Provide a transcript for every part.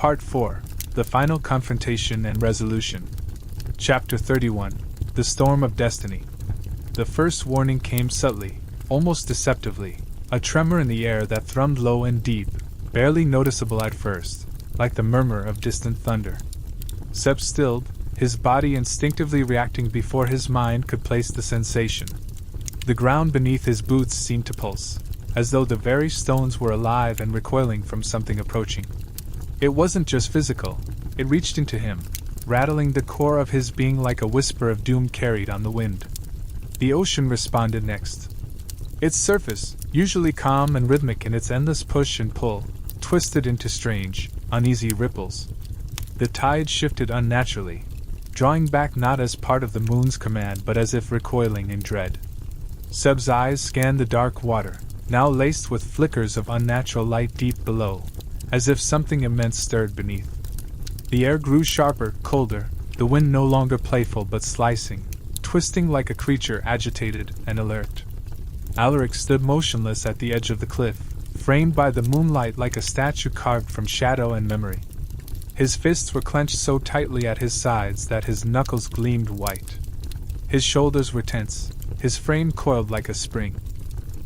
Part 4. The Final Confrontation and Resolution. Chapter 31. The Storm of Destiny. The first warning came subtly, almost deceptively, a tremor in the air that thrummed low and deep, barely noticeable at first, like the murmur of distant thunder. Seb stilled, his body instinctively reacting before his mind could place the sensation. The ground beneath his boots seemed to pulse, as though the very stones were alive and recoiling from something approaching. It wasn't just physical, it reached into him, rattling the core of his being like a whisper of doom carried on the wind. The ocean responded next. Its surface, usually calm and rhythmic in its endless push and pull, twisted into strange, uneasy ripples. The tide shifted unnaturally, drawing back not as part of the moon's command but as if recoiling in dread. Seb's eyes scanned the dark water, now laced with flickers of unnatural light deep below, as if something immense stirred beneath. The air grew sharper, colder, the wind no longer playful but slicing, twisting like a creature agitated and alert. Alaric stood motionless at the edge of the cliff, framed by the moonlight like a statue carved from shadow and memory. His fists were clenched so tightly at his sides that his knuckles gleamed white. His shoulders were tense, his frame coiled like a spring.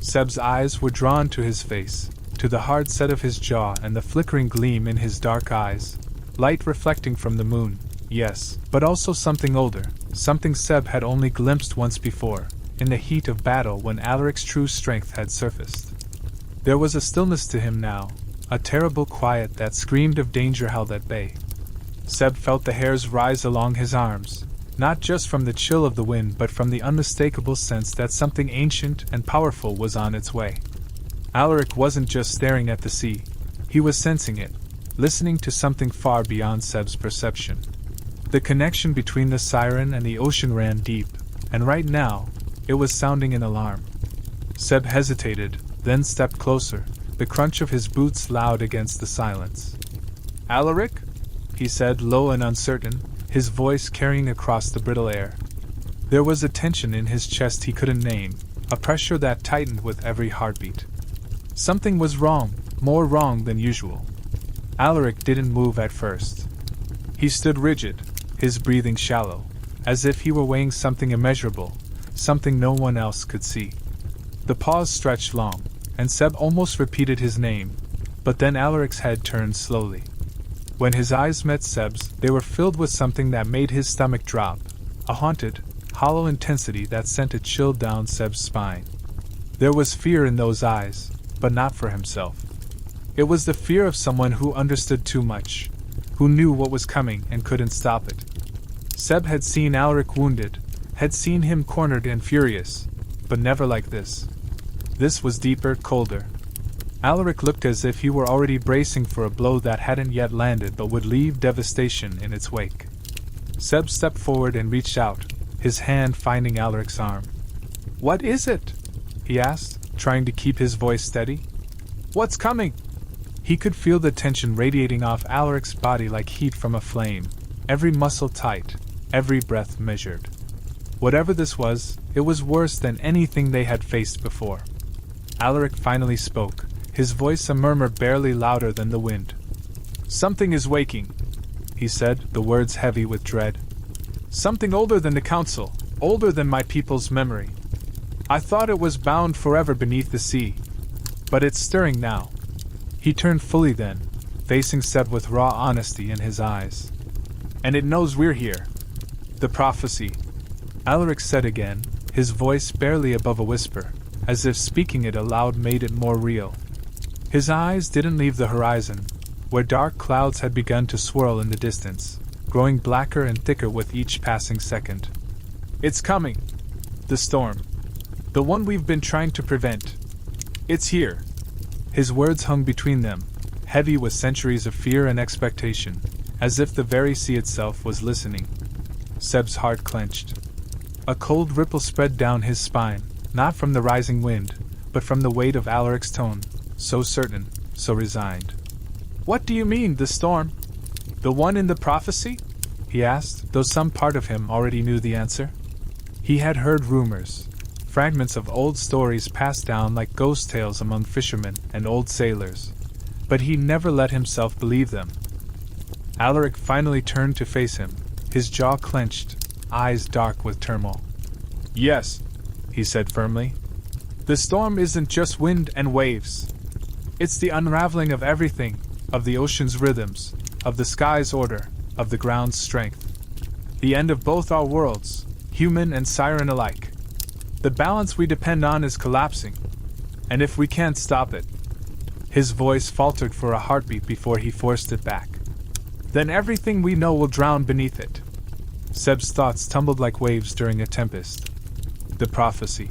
Seb's eyes were drawn to his face, to the hard set of his jaw and the flickering gleam in his dark eyes. Light reflecting from the moon, yes, but also something older, something Seb had only glimpsed once before, in the heat of battle when Alaric's true strength had surfaced. There was a stillness to him now, a terrible quiet that screamed of danger held at bay. Seb felt the hairs rise along his arms, not just from the chill of the wind but from the unmistakable sense that something ancient and powerful was on its way. Alaric wasn't just staring at the sea, he was sensing it, listening to something far beyond Seb's perception. The connection between the siren and the ocean ran deep, and right now, it was sounding an alarm. Seb hesitated, then stepped closer, the crunch of his boots loud against the silence. "Alaric?" he said, low and uncertain, his voice carrying across the brittle air. There was a tension in his chest he couldn't name, a pressure that tightened with every heartbeat. Something was wrong, more wrong than usual. Alaric didn't move at first. He stood rigid, his breathing shallow, as if he were weighing something immeasurable, something no one else could see. The pause stretched long, and Seb almost repeated his name, but then Alaric's head turned slowly. When his eyes met Seb's, they were filled with something that made his stomach drop, a haunted, hollow intensity that sent a chill down Seb's spine. There was fear in those eyes, but not for himself. It was the fear of someone who understood too much, who knew what was coming and couldn't stop it. Seb had seen Alaric wounded, had seen him cornered and furious, but never like this. This was deeper, colder. Alaric looked as if he were already bracing for a blow that hadn't yet landed but would leave devastation in its wake. Seb stepped forward and reached out, his hand finding Alaric's arm. "What is it?" he asked, trying to keep his voice steady. "What's coming?" He could feel the tension radiating off Alaric's body like heat from a flame, every muscle tight, every breath measured. Whatever this was, it was worse than anything they had faced before. Alaric finally spoke, his voice a murmur barely louder than the wind. "Something is waking," he said, the words heavy with dread. "Something older than the council, older than my people's memory. I thought it was bound forever beneath the sea. But it's stirring now." He turned fully then, facing Seb with raw honesty in his eyes. "And it knows we're here." "The prophecy," Alaric said again, his voice barely above a whisper, as if speaking it aloud made it more real. His eyes didn't leave the horizon, where dark clouds had begun to swirl in the distance, growing blacker and thicker with each passing second. "It's coming. The storm. The one we've been trying to prevent. It's here." His words hung between them, heavy with centuries of fear and expectation, as if the very sea itself was listening. Seb's heart clenched. A cold ripple spread down his spine, not from the rising wind, but from the weight of Alaric's tone, so certain, so resigned. "What do you mean, the storm? The one in the prophecy?" he asked, though some part of him already knew the answer. He had heard rumors, fragments of old stories passed down like ghost tales among fishermen and old sailors, but he never let himself believe them. Alaric finally turned to face him, his jaw clenched, eyes dark with turmoil. Yes, he said firmly. The storm isn't just wind and waves. It's the unraveling of everything, of the ocean's rhythms, of the sky's order, of the ground's strength. The end of both our worlds, human and siren alike. The balance we depend on is collapsing, and if we can't stop it— His voice faltered for a heartbeat before he forced it back. Then everything we know will drown beneath it. Seb's thoughts tumbled like waves during a tempest. The prophecy.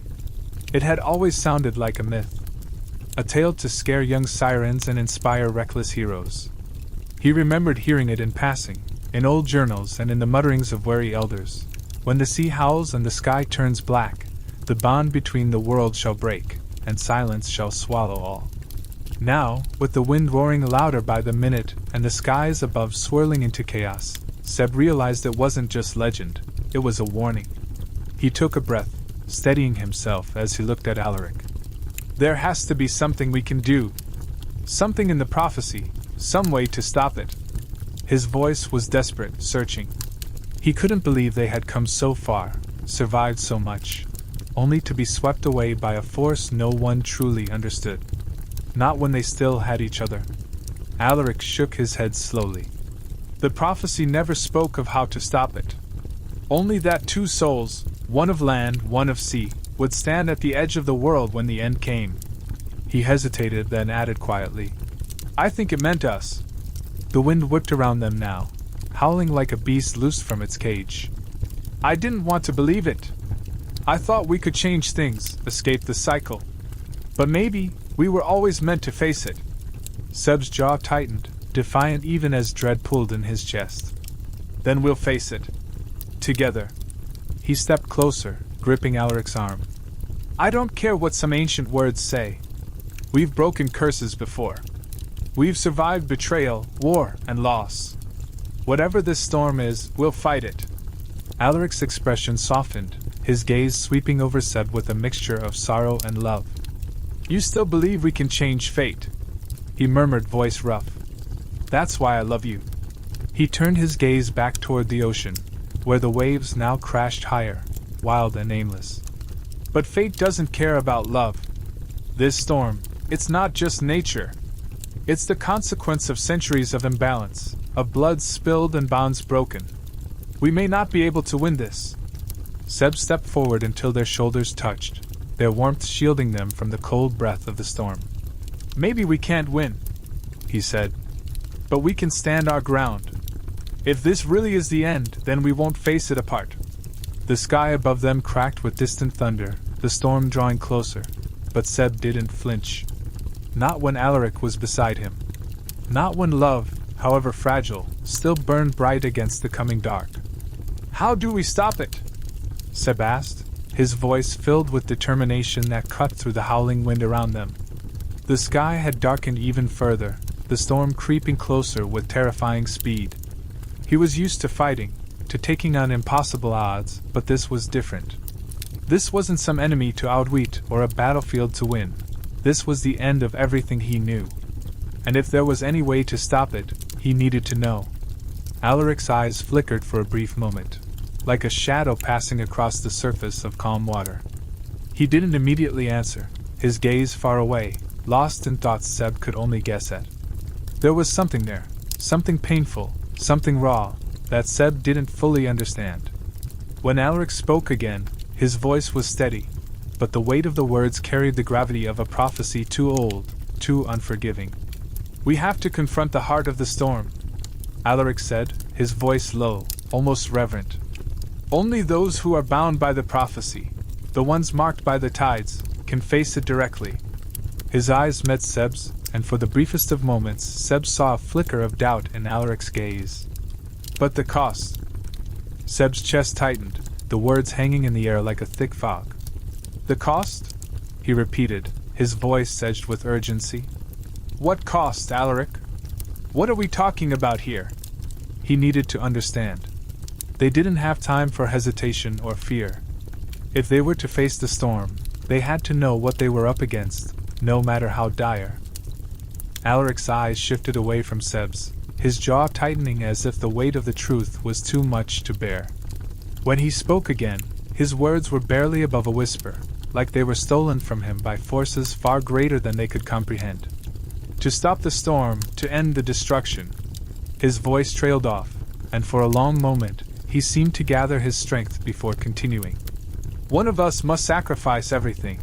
It had always sounded like a myth. A tale to scare young sirens and inspire reckless heroes. He remembered hearing it in passing, in old journals and in the mutterings of wary elders. When the sea howls and the sky turns black, the bond between the worlds shall break, and silence shall swallow all. Now, with the wind roaring louder by the minute and the skies above swirling into chaos, Seb realized it wasn't just legend, it was a warning. He took a breath, steadying himself as he looked at Alaric. There has to be something we can do. Something in the prophecy, some way to stop it. His voice was desperate, searching. He couldn't believe they had come so far, survived so much, only to be swept away by a force no one truly understood. Not when they still had each other. Alaric shook his head slowly. The prophecy never spoke of how to stop it. Only that two souls, one of land, one of sea, would stand at the edge of the world when the end came. He hesitated, then added quietly, I think it meant us. The wind whipped around them now, howling like a beast loosed from its cage. I didn't want to believe it. I thought we could change things, escape the cycle. But maybe we were always meant to face it. Seb's jaw tightened, defiant even as dread pulled in his chest. Then we'll face it. Together. He stepped closer, gripping Alaric's arm. I don't care what some ancient words say. We've broken curses before. We've survived betrayal, war, and loss. Whatever this storm is, we'll fight it. Alaric's expression softened, his gaze sweeping over Seb with a mixture of sorrow and love. You still believe we can change fate? He murmured, voice rough. That's why I love you. He turned his gaze back toward the ocean, where the waves now crashed higher, wild and aimless. But fate doesn't care about love. This storm, it's not just nature. It's the consequence of centuries of imbalance, of blood spilled and bonds broken. We may not be able to win this. Seb stepped forward until their shoulders touched, their warmth shielding them from the cold breath of the storm. Maybe we can't win, he said. But we can stand our ground. If this really is the end, then we won't face it apart. The sky above them cracked with distant thunder, the storm drawing closer, but Seb didn't flinch. Not when Alaric was beside him. Not when love, however fragile, still burned bright against the coming dark. How do we stop it? Seb asked, his voice filled with determination that cut through the howling wind around them. The sky had darkened even further, the storm creeping closer with terrifying speed. He was used to fighting, to taking on impossible odds, but this was different. This wasn't some enemy to outwit or a battlefield to win. This was the end of everything he knew. And if there was any way to stop it, he needed to know. Alaric's eyes flickered for a brief moment, like a shadow passing across the surface of calm water. He didn't immediately answer, his gaze far away, lost in thoughts Seb could only guess at. There was something there, something painful, something raw, that Seb didn't fully understand. When Alaric spoke again, his voice was steady, but the weight of the words carried the gravity of a prophecy too old, too unforgiving. We have to confront the heart of the storm, Alaric said, his voice low, almost reverent. Only those who are bound by the prophecy, the ones marked by the tides, can face it directly. His eyes met Seb's, and for the briefest of moments, Seb saw a flicker of doubt in Alaric's gaze. But the cost? Seb's chest tightened, the words hanging in the air like a thick fog. The cost? He repeated, his voice edged with urgency. What cost, Alaric? What are we talking about here? He needed to understand. They didn't have time for hesitation or fear. If they were to face the storm, they had to know what they were up against, no matter how dire. Alaric's eyes shifted away from Seb's, his jaw tightening as if the weight of the truth was too much to bear. When he spoke again, his words were barely above a whisper, like they were stolen from him by forces far greater than they could comprehend. To stop the storm, to end the destruction. His voice trailed off, and for a long moment, he seemed to gather his strength before continuing. One of us must sacrifice everything.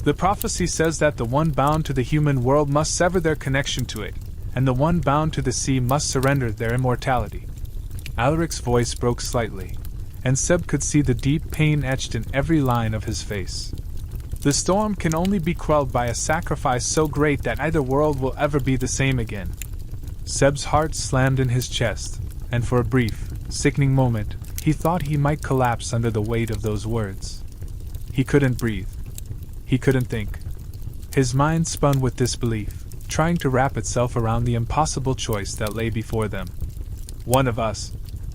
The prophecy says that the one bound to the human world must sever their connection to it, and the one bound to the sea must surrender their immortality. Alaric's voice broke slightly, and Seb could see the deep pain etched in every line of his face. The storm can only be quelled by a sacrifice so great that neither world will ever be the same again. Seb's heart slammed in his chest, and for a brief, sickening moment, he thought he might collapse under the weight of those words. He couldn't breathe. He couldn't think. His mind spun with disbelief, trying to wrap itself around the impossible choice that lay before them. One of us,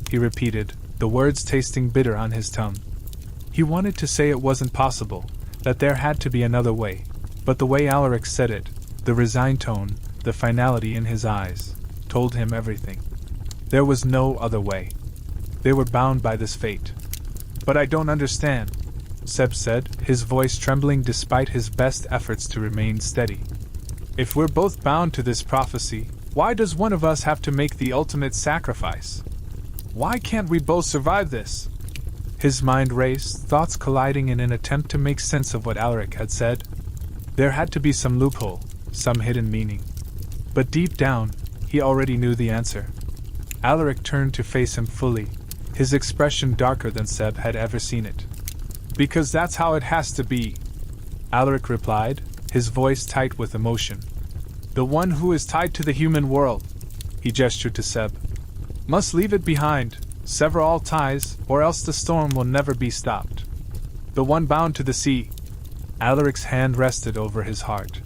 he repeated, the words tasting bitter on his tongue. He wanted to say it wasn't possible, that there had to be another way, but the way Alaric said it, the resigned tone, the finality in his eyes, told him everything. There was no other way. They were bound by this fate. But I don't understand, Seb said, his voice trembling despite his best efforts to remain steady. If we're both bound to this prophecy, why does one of us have to make the ultimate sacrifice? Why can't we both survive this? His mind raced, thoughts colliding in an attempt to make sense of what Alaric had said. There had to be some loophole, some hidden meaning. But deep down, he already knew the answer. Alaric turned to face him fully, his expression darker than Seb had ever seen it. Because that's how it has to be, Alaric replied, his voice tight with emotion. The one who is tied to the human world, he gestured to Seb, must leave it behind, sever all ties, or else the storm will never be stopped. The one bound to the sea, Alaric's hand rested over his heart,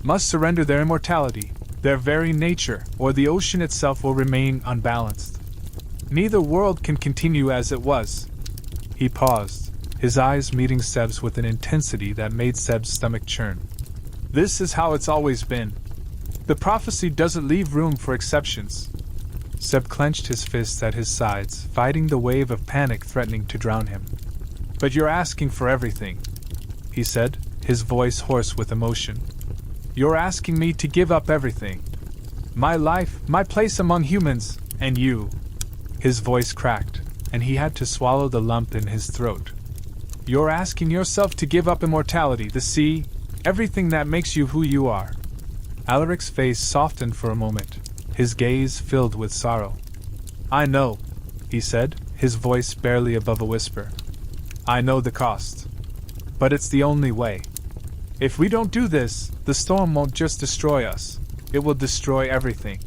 must surrender their immortality, their very nature, or the ocean itself will remain unbalanced. Neither world can continue as it was. He paused, his eyes meeting Seb's with an intensity that made Seb's stomach churn. This is how it's always been. The prophecy doesn't leave room for exceptions. Seb clenched his fists at his sides, fighting the wave of panic threatening to drown him. But you're asking for everything, he said, his voice hoarse with emotion. You're asking me to give up everything. My life, my place among humans, and you. His voice cracked, and he had to swallow the lump in his throat. You're asking yourself to give up immortality, the sea, everything that makes you who you are. Alaric's face softened for a moment, his gaze filled with sorrow. I know, he said, his voice barely above a whisper. I know the cost. But it's the only way. If we don't do this, the storm won't just destroy us, it will destroy everything.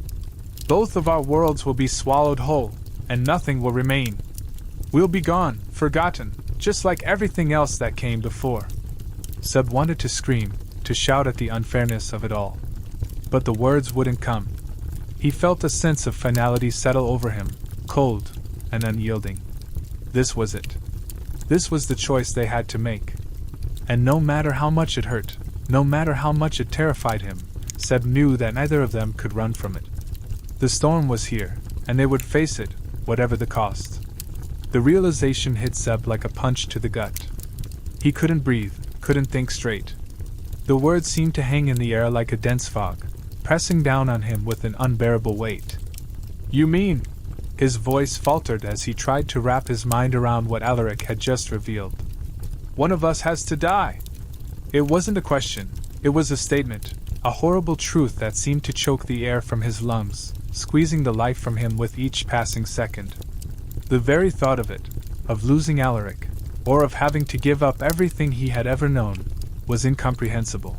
Both of our worlds will be swallowed whole, and nothing will remain. We'll be gone, forgotten, just like everything else that came before. Seb wanted to scream, to shout at the unfairness of it all. But the words wouldn't come. He felt a sense of finality settle over him, cold and unyielding. This was it. This was the choice they had to make. And no matter how much it hurt, no matter how much it terrified him, Seb knew that neither of them could run from it. The storm was here, and they would face it, whatever the cost. The realization hit Seb like a punch to the gut. He couldn't breathe, couldn't think straight. The words seemed to hang in the air like a dense fog, pressing down on him with an unbearable weight. You mean? His voice faltered as he tried to wrap his mind around what Alaric had just revealed. One of us has to die. It wasn't a question, it was a statement, a horrible truth that seemed to choke the air from his lungs, squeezing the life from him with each passing second. The very thought of it, of losing Alaric, or of having to give up everything he had ever known, was incomprehensible.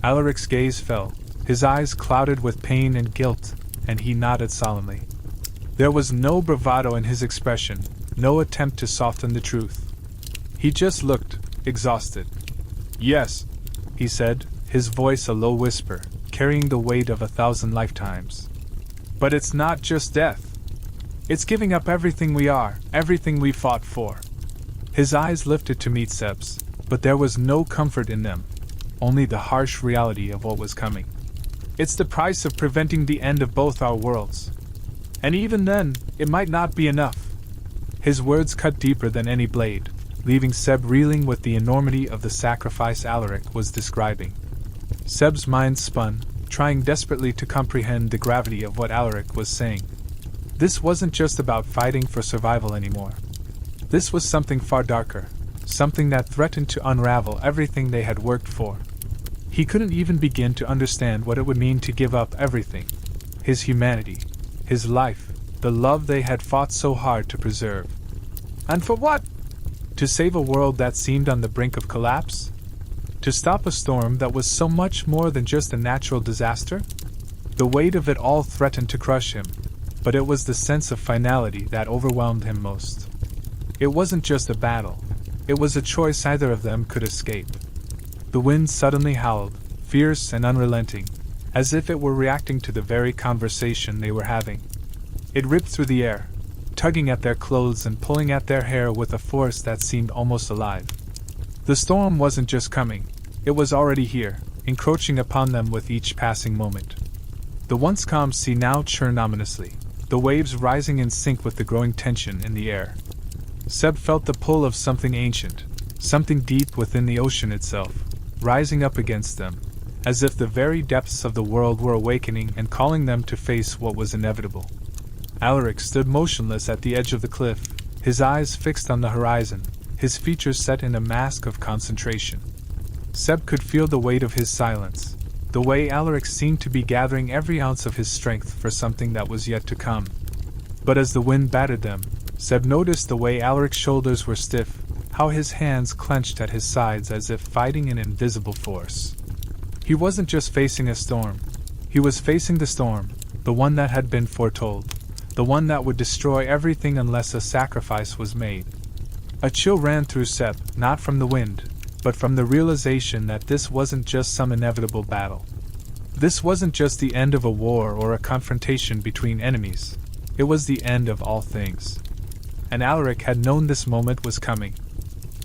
Alaric's gaze fell, his eyes clouded with pain and guilt, and he nodded solemnly. There was no bravado in his expression, no attempt to soften the truth. He just looked, exhausted. Yes, he said, his voice a low whisper, carrying the weight of 1,000 lifetimes. But it's not just death. It's giving up everything we are, everything we fought for. His eyes lifted to meet Seb's, but there was no comfort in them, only the harsh reality of what was coming. It's the price of preventing the end of both our worlds. And even then, it might not be enough. His words cut deeper than any blade, leaving Seb reeling with the enormity of the sacrifice Alaric was describing. Seb's mind spun, trying desperately to comprehend the gravity of what Alaric was saying. This wasn't just about fighting for survival anymore. This was something far darker, something that threatened to unravel everything they had worked for. He couldn't even begin to understand what it would mean to give up everything. His humanity, his life, the love they had fought so hard to preserve. And for what? To save a world that seemed on the brink of collapse? To stop a storm that was so much more than just a natural disaster? The weight of it all threatened to crush him, but it was the sense of finality that overwhelmed him most. It wasn't just a battle, it was a choice neither of them could escape. The wind suddenly howled, fierce and unrelenting, as if it were reacting to the very conversation they were having. It ripped through the air, tugging at their clothes and pulling at their hair with a force that seemed almost alive. The storm wasn't just coming, it was already here, encroaching upon them with each passing moment. The once calm sea now churned ominously, the waves rising in sync with the growing tension in the air. Seb felt the pull of something ancient, something deep within the ocean itself, rising up against them, as if the very depths of the world were awakening and calling them to face what was inevitable. Alaric stood motionless at the edge of the cliff, his eyes fixed on the horizon, his features set in a mask of concentration. Seb could feel the weight of his silence, the way Alaric seemed to be gathering every ounce of his strength for something that was yet to come. But as the wind battered them, Seb noticed the way Alaric's shoulders were stiff, how his hands clenched at his sides as if fighting an invisible force. He wasn't just facing a storm, he was facing the storm, the one that had been foretold, the one that would destroy everything unless a sacrifice was made. A chill ran through Seb, not from the wind, but from the realization that this wasn't just some inevitable battle. This wasn't just the end of a war or a confrontation between enemies, it was the end of all things. And Alaric had known this moment was coming.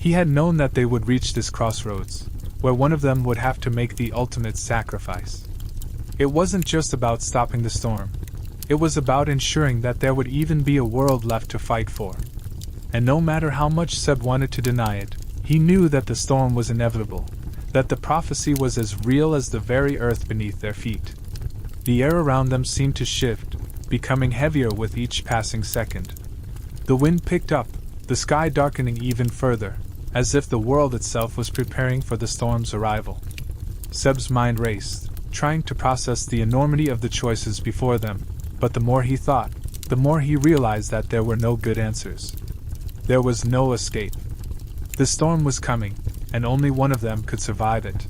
He had known that they would reach this crossroads, where one of them would have to make the ultimate sacrifice. It wasn't just about stopping the storm, it was about ensuring that there would even be a world left to fight for. And no matter how much Seb wanted to deny it, he knew that the storm was inevitable, that the prophecy was as real as the very earth beneath their feet. The air around them seemed to shift, becoming heavier with each passing second. The wind picked up, the sky darkening even further, as if the world itself was preparing for the storm's arrival. Seb's mind raced, trying to process the enormity of the choices before them, but the more he thought, the more he realized that there were no good answers. There was no escape. The storm was coming, and only one of them could survive it.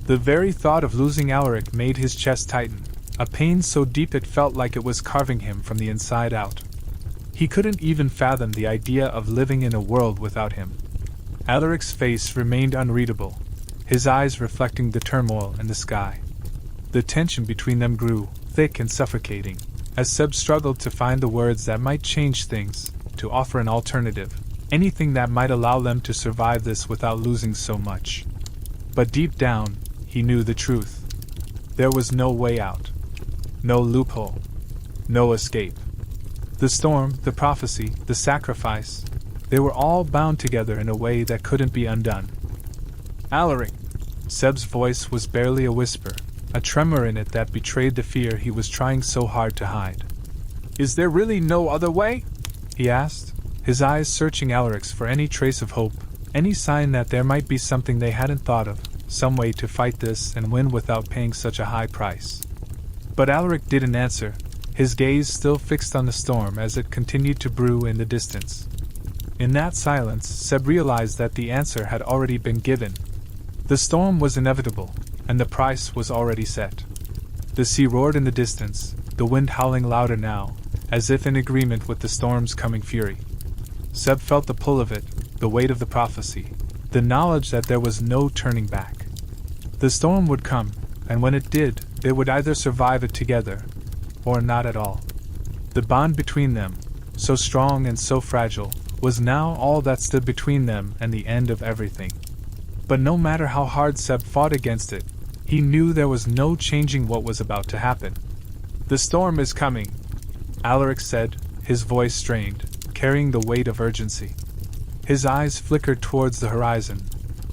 The very thought of losing Alaric made his chest tighten, a pain so deep it felt like it was carving him from the inside out. He couldn't even fathom the idea of living in a world without him. Alaric's face remained unreadable, his eyes reflecting the turmoil in the sky. The tension between them grew, thick and suffocating, as Seb struggled to find the words that might change things, to offer an alternative, anything that might allow them to survive this without losing so much. But deep down, he knew the truth. There was no way out. No loophole. No escape. The storm, the prophecy, the sacrifice, they were all bound together in a way that couldn't be undone. Alaric! Seb's voice was barely a whisper, a tremor in it that betrayed the fear he was trying so hard to hide. Is there really no other way? He asked, his eyes searching Alaric's for any trace of hope, any sign that there might be something they hadn't thought of, some way to fight this and win without paying such a high price. But Alaric didn't answer, his gaze still fixed on the storm as it continued to brew in the distance. In that silence, Seb realized that the answer had already been given. The storm was inevitable, and the price was already set. The sea roared in the distance, the wind howling louder now, as if in agreement with the storm's coming fury. Seb felt the pull of it, the weight of the prophecy, the knowledge that there was no turning back. The storm would come, and when it did, they would either survive it together, or not at all. The bond between them, so strong and so fragile, was now all that stood between them and the end of everything. But no matter how hard Seb fought against it, He knew there was no changing what was about to happen. "The storm is coming," Alaric said, his voice strained, carrying the weight of urgency. His eyes flickered towards the horizon,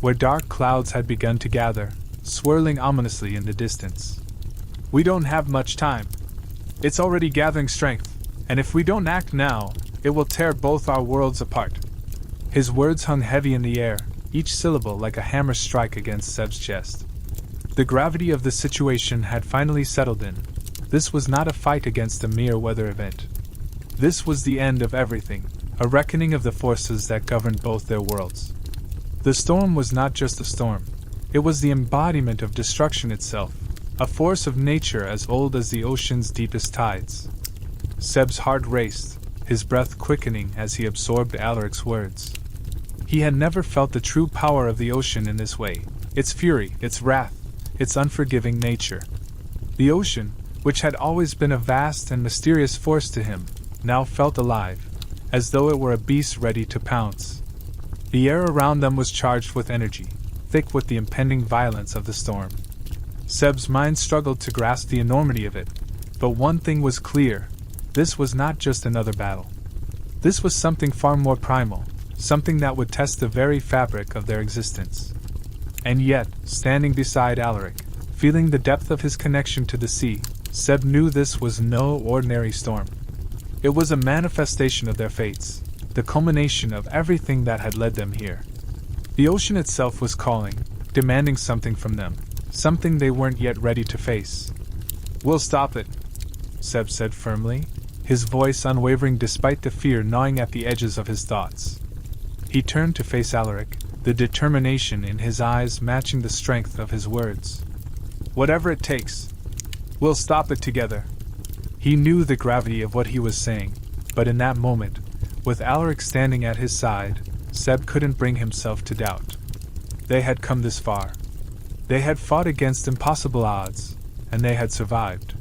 where dark clouds had begun to gather, swirling ominously in the distance. "We don't have much time. It's already gathering strength, and if we don't act now, it will tear both our worlds apart." His words hung heavy in the air, each syllable like a hammer strike against Seb's chest. The gravity of the situation had finally settled in. This was not a fight against a mere weather event. This was the end of everything, a reckoning of the forces that governed both their worlds. The storm was not just a storm. It was the embodiment of destruction itself, a force of nature as old as the ocean's deepest tides. Seb's heart raced, his breath quickening as he absorbed Alaric's words. He had never felt the true power of the ocean in this way, its fury, its wrath, its unforgiving nature. The ocean, which had always been a vast and mysterious force to him, now felt alive, as though it were a beast ready to pounce. The air around them was charged with energy, thick with the impending violence of the storm. Seb's mind struggled to grasp the enormity of it, but one thing was clear: this was not just another battle. This was something far more primal, something that would test the very fabric of their existence. And yet, standing beside Alaric, feeling the depth of his connection to the sea, Seb knew this was no ordinary storm. It was a manifestation of their fates, the culmination of everything that had led them here. The ocean itself was calling, demanding something from them, something they weren't yet ready to face. "We'll stop it," Seb said firmly, his voice unwavering despite the fear gnawing at the edges of his thoughts. He turned to face Alaric, the determination in his eyes matching the strength of his words. "Whatever it takes. We'll stop it together." He knew the gravity of what he was saying, but in that moment, with Alaric standing at his side, Seb couldn't bring himself to doubt. They had come this far. They had fought against impossible odds, and they had survived.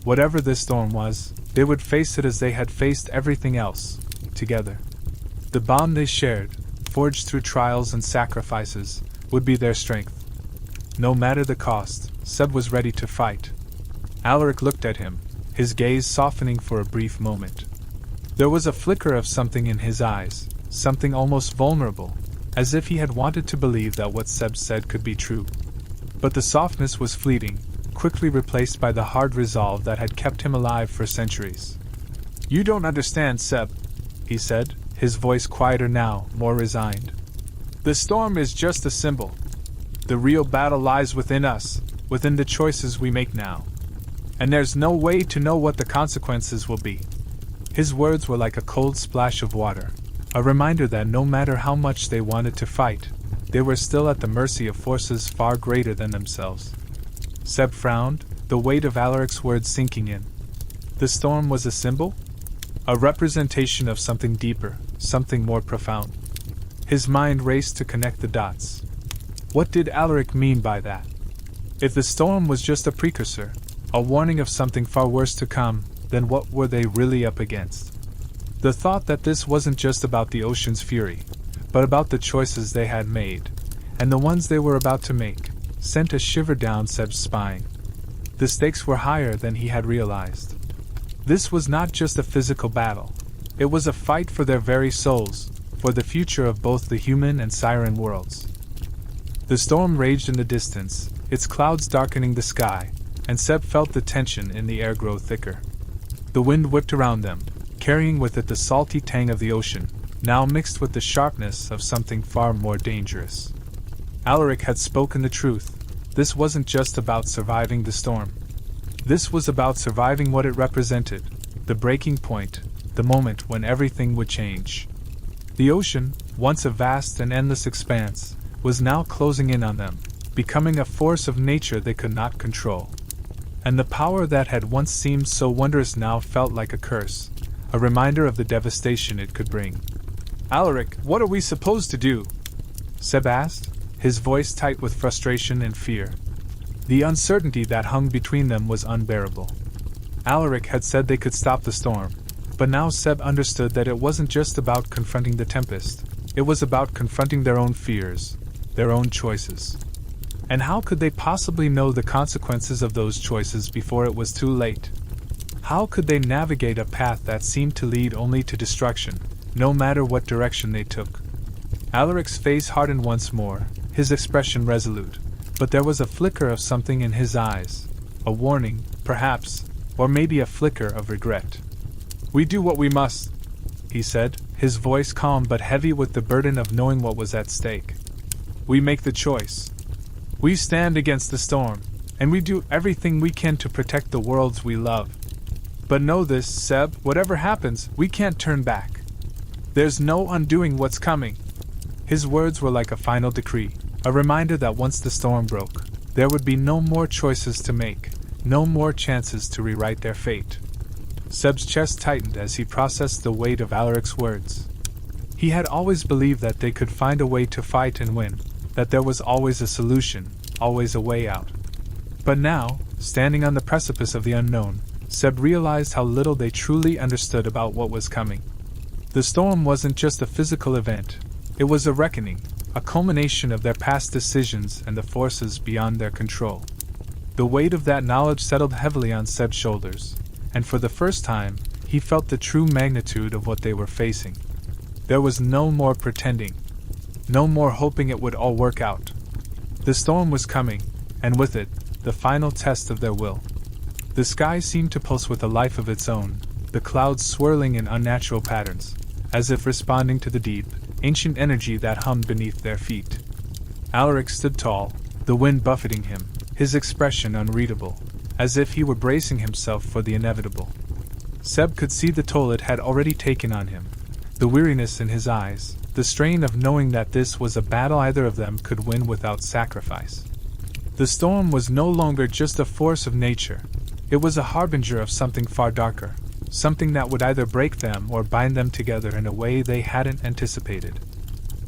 Whatever this storm was, they would face it as they had faced everything else, together. The bond they shared, forged through trials and sacrifices, would be their strength. No matter the cost, Seb was ready to fight. Alaric looked at him, his gaze softening for a brief moment. There was a flicker of something in his eyes, something almost vulnerable, as if he had wanted to believe that what Seb said could be true. But the softness was fleeting, quickly replaced by the hard resolve that had kept him alive for centuries. "You don't understand, Seb," he said, his voice quieter now, more resigned. "The storm is just a symbol. The real battle lies within us, within the choices we make now. And there's no way to know what the consequences will be." His words were like a cold splash of water, a reminder that no matter how much they wanted to fight, they were still at the mercy of forces far greater than themselves. Seb frowned, the weight of Alaric's words sinking in. The storm was a symbol? A representation of something deeper, something more profound. His mind raced to connect the dots. What did Alaric mean by that? If the storm was just a precursor, a warning of something far worse to come, then what were they really up against? The thought that this wasn't just about the ocean's fury, but about the choices they had made, and the ones they were about to make, sent a shiver down Seb's spine. The stakes were higher than he had realized. This was not just a physical battle. It was a fight for their very souls, for the future of both the human and siren worlds. The storm raged in the distance, its clouds darkening the sky, and Seb felt the tension in the air grow thicker. The wind whipped around them, carrying with it the salty tang of the ocean, now mixed with the sharpness of something far more dangerous. Alaric had spoken the truth. This wasn't just about surviving the storm. This was about surviving what it represented, the breaking point, the moment when everything would change. The ocean, once a vast and endless expanse, was now closing in on them, becoming a force of nature they could not control. And the power that had once seemed so wondrous now felt like a curse, a reminder of the devastation it could bring. "Alaric, what are we supposed to do?" Seb asked, his voice tight with frustration and fear. The uncertainty that hung between them was unbearable. Alaric had said they could stop the storm, but now Seb understood that it wasn't just about confronting the tempest, it was about confronting their own fears, their own choices. And how could they possibly know the consequences of those choices before it was too late? How could they navigate a path that seemed to lead only to destruction, no matter what direction they took? Alaric's face hardened once more, his expression resolute, but there was a flicker of something in his eyes. A warning, perhaps, or maybe a flicker of regret. "We do what we must," he said, his voice calm but heavy with the burden of knowing what was at stake. "We make the choice. We stand against the storm, and we do everything we can to protect the worlds we love. But know this, Seb, whatever happens, we can't turn back. There's no undoing what's coming." His words were like a final decree, a reminder that once the storm broke, there would be no more choices to make, no more chances to rewrite their fate. Seb's chest tightened as he processed the weight of Alaric's words. He had always believed that they could find a way to fight and win, that there was always a solution, always a way out. But now, standing on the precipice of the unknown, Seb realized how little they truly understood about what was coming. The storm wasn't just a physical event, it was a reckoning, a culmination of their past decisions and the forces beyond their control. The weight of that knowledge settled heavily on Seb's shoulders, and for the first time, he felt the true magnitude of what they were facing. There was no more pretending, no more hoping it would all work out. The storm was coming, and with it, the final test of their will. The sky seemed to pulse with a life of its own, the clouds swirling in unnatural patterns, as if responding to the deep, ancient energy that hummed beneath their feet. Alaric stood tall, the wind buffeting him, his expression unreadable, as if he were bracing himself for the inevitable. Seb could see the toll it had already taken on him, the weariness in his eyes, the strain of knowing that this was a battle either of them could win without sacrifice. The storm was no longer just a force of nature, it was a harbinger of something far darker, something that would either break them or bind them together in a way they hadn't anticipated.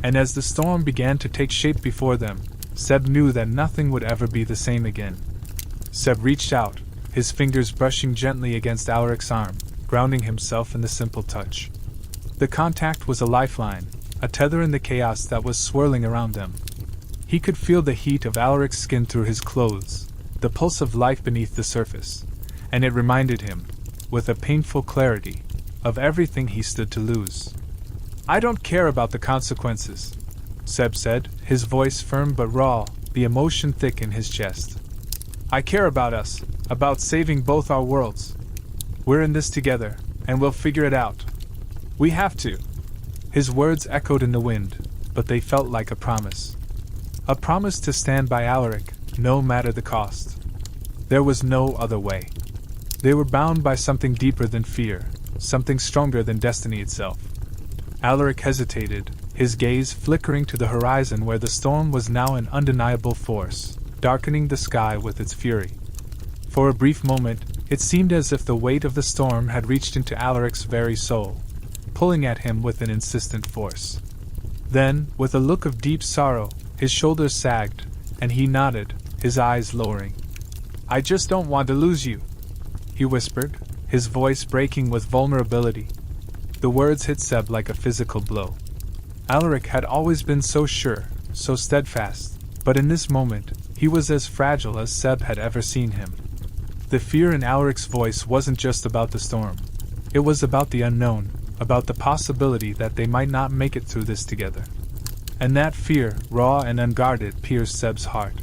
And as the storm began to take shape before them, Seb knew that nothing would ever be the same again. Seb reached out, his fingers brushing gently against Alaric's arm, grounding himself in the simple touch. The contact was a lifeline, a tether in the chaos that was swirling around them. He could feel the heat of Alaric's skin through his clothes, the pulse of life beneath the surface, and it reminded him, with a painful clarity, of everything he stood to lose. "I don't care about the consequences," Seb said, his voice firm but raw, the emotion thick in his chest. "I care about us, about saving both our worlds. We're in this together, and we'll figure it out. We have to." His words echoed in the wind, but they felt like a promise. A promise to stand by Alaric, no matter the cost. There was no other way. They were bound by something deeper than fear, something stronger than destiny itself. Alaric hesitated, his gaze flickering to the horizon where the storm was now an undeniable force, darkening the sky with its fury. For a brief moment, it seemed as if the weight of the storm had reached into Alaric's very soul, pulling at him with an insistent force. Then, with a look of deep sorrow, his shoulders sagged, and he nodded, his eyes lowering. "I just don't want to lose you," he whispered, his voice breaking with vulnerability. The words hit Seb like a physical blow. Alaric had always been so sure, so steadfast, but in this moment, he was as fragile as Seb had ever seen him. The fear in Alaric's voice wasn't just about the storm. It was about the unknown, about the possibility that they might not make it through this together. And that fear, raw and unguarded, pierced Seb's heart.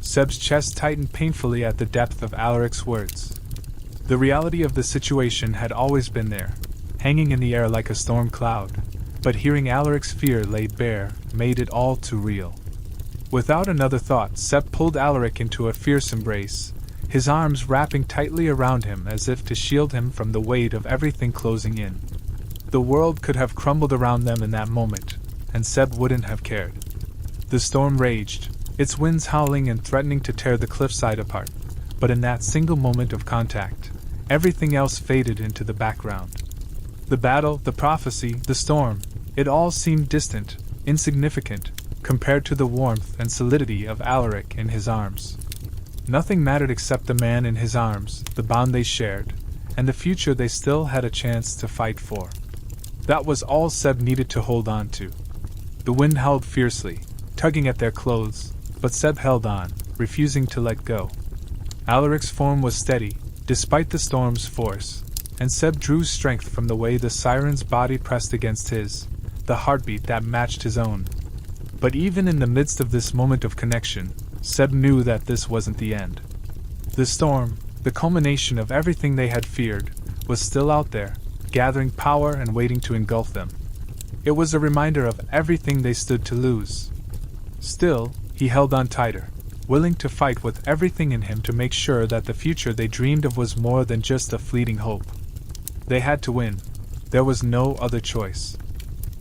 Seb's chest tightened painfully at the depth of Alaric's words. The reality of the situation had always been there, hanging in the air like a storm cloud, but hearing Alaric's fear laid bare made it all too real. Without another thought, Seb pulled Alaric into a fierce embrace, his arms wrapping tightly around him as if to shield him from the weight of everything closing in. The world could have crumbled around them in that moment, and Seb wouldn't have cared. The storm raged, its winds howling and threatening to tear the cliffside apart, but in that single moment of contact, everything else faded into the background. The battle, the prophecy, the storm, it all seemed distant, insignificant, compared to the warmth and solidity of Alaric in his arms. Nothing mattered except the man in his arms, the bond they shared, and the future they still had a chance to fight for. That was all Seb needed to hold on to. The wind howled fiercely, tugging at their clothes, but Seb held on, refusing to let go. Alaric's form was steady, despite the storm's force, and Seb drew strength from the way the siren's body pressed against his, the heartbeat that matched his own. But even in the midst of this moment of connection, Seb knew that this wasn't the end. The storm, the culmination of everything they had feared, was still out there, gathering power and waiting to engulf them. It was a reminder of everything they stood to lose. Still, he held on tighter, willing to fight with everything in him to make sure that the future they dreamed of was more than just a fleeting hope. They had to win. There was no other choice.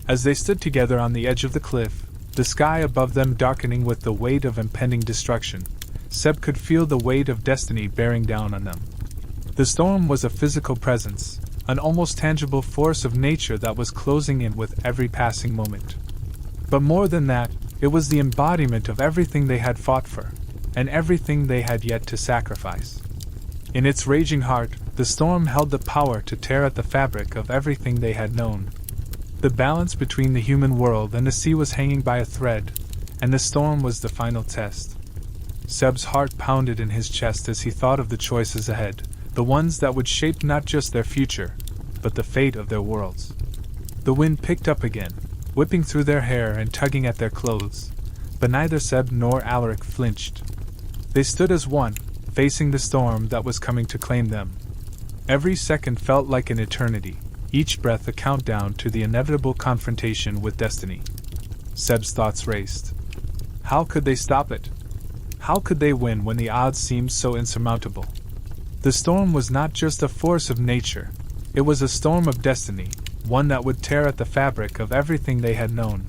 As they stood together on the edge of the cliff, the sky above them darkening with the weight of impending destruction, Seb could feel the weight of destiny bearing down on them. The storm was a physical presence, an almost tangible force of nature that was closing in with every passing moment. But more than that, it was the embodiment of everything they had fought for, and everything they had yet to sacrifice. In its raging heart, the storm held the power to tear at the fabric of everything they had known. The balance between the human world and the sea was hanging by a thread, and the storm was the final test. Seb's heart pounded in his chest as he thought of the choices ahead, the ones that would shape not just their future, but the fate of their worlds. The wind picked up again, whipping through their hair and tugging at their clothes, but neither Seb nor Alaric flinched. They stood as one, facing the storm that was coming to claim them. Every second felt like an eternity, each breath a countdown to the inevitable confrontation with destiny. Seb's thoughts raced. How could they stop it? How could they win when the odds seemed so insurmountable? The storm was not just a force of nature, it was a storm of destiny, one that would tear at the fabric of everything they had known.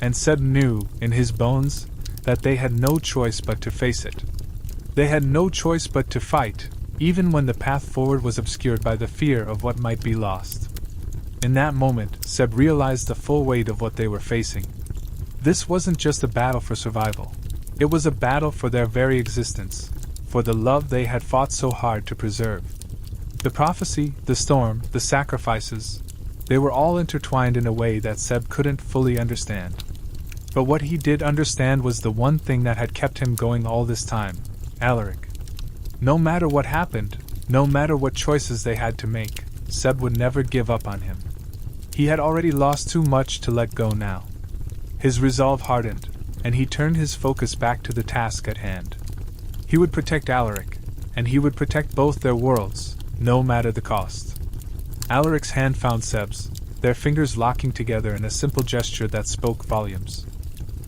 And Seb knew, in his bones, that they had no choice but to face it. They had no choice but to fight, even when the path forward was obscured by the fear of what might be lost. In that moment, Seb realized the full weight of what they were facing. This wasn't just a battle for survival. It was a battle for their very existence, for the love they had fought so hard to preserve. The prophecy, the storm, the sacrifices, they were all intertwined in a way that Seb couldn't fully understand. But what he did understand was the one thing that had kept him going all this time: Alaric. No matter what happened, no matter what choices they had to make, Seb would never give up on him. He had already lost too much to let go now. His resolve hardened, and he turned his focus back to the task at hand. He would protect Alaric, and he would protect both their worlds, no matter the cost. Alaric's hand found Seb's, their fingers locking together in a simple gesture that spoke volumes.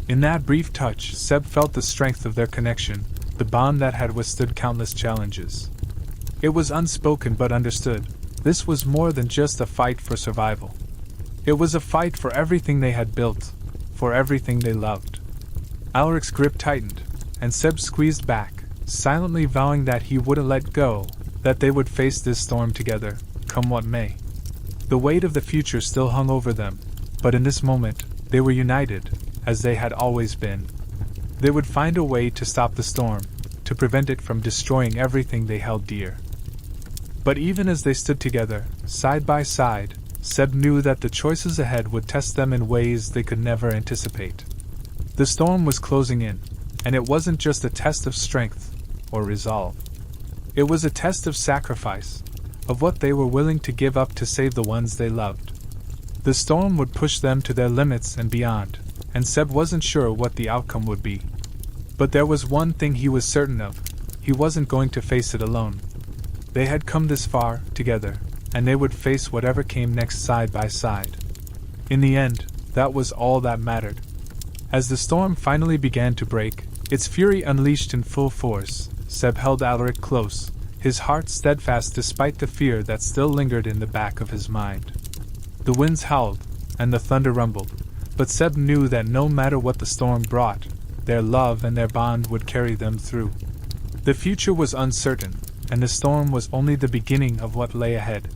In that brief touch, Seb felt the strength of their connection, the bond that had withstood countless challenges. It was unspoken but understood. This was more than just a fight for survival. It was a fight for everything they had built, for everything they loved. Alaric's grip tightened, and Seb squeezed back, silently vowing that he wouldn't let go, that they would face this storm together, come what may. The weight of the future still hung over them, but in this moment, they were united, as they had always been. They would find a way to stop the storm, to prevent it from destroying everything they held dear. But even as they stood together, side by side, Seb knew that the choices ahead would test them in ways they could never anticipate. The storm was closing in, and it wasn't just a test of strength or resolve. It was a test of sacrifice, of what they were willing to give up to save the ones they loved. The storm would push them to their limits and beyond, and Seb wasn't sure what the outcome would be. But there was one thing he was certain of: he wasn't going to face it alone. They had come this far, together, and they would face whatever came next side by side. In the end, that was all that mattered. As the storm finally began to break, its fury unleashed in full force, Seb held Alaric close, his heart steadfast despite the fear that still lingered in the back of his mind. The winds howled, and the thunder rumbled, but Seb knew that no matter what the storm brought, their love and their bond would carry them through. The future was uncertain, and the storm was only the beginning of what lay ahead.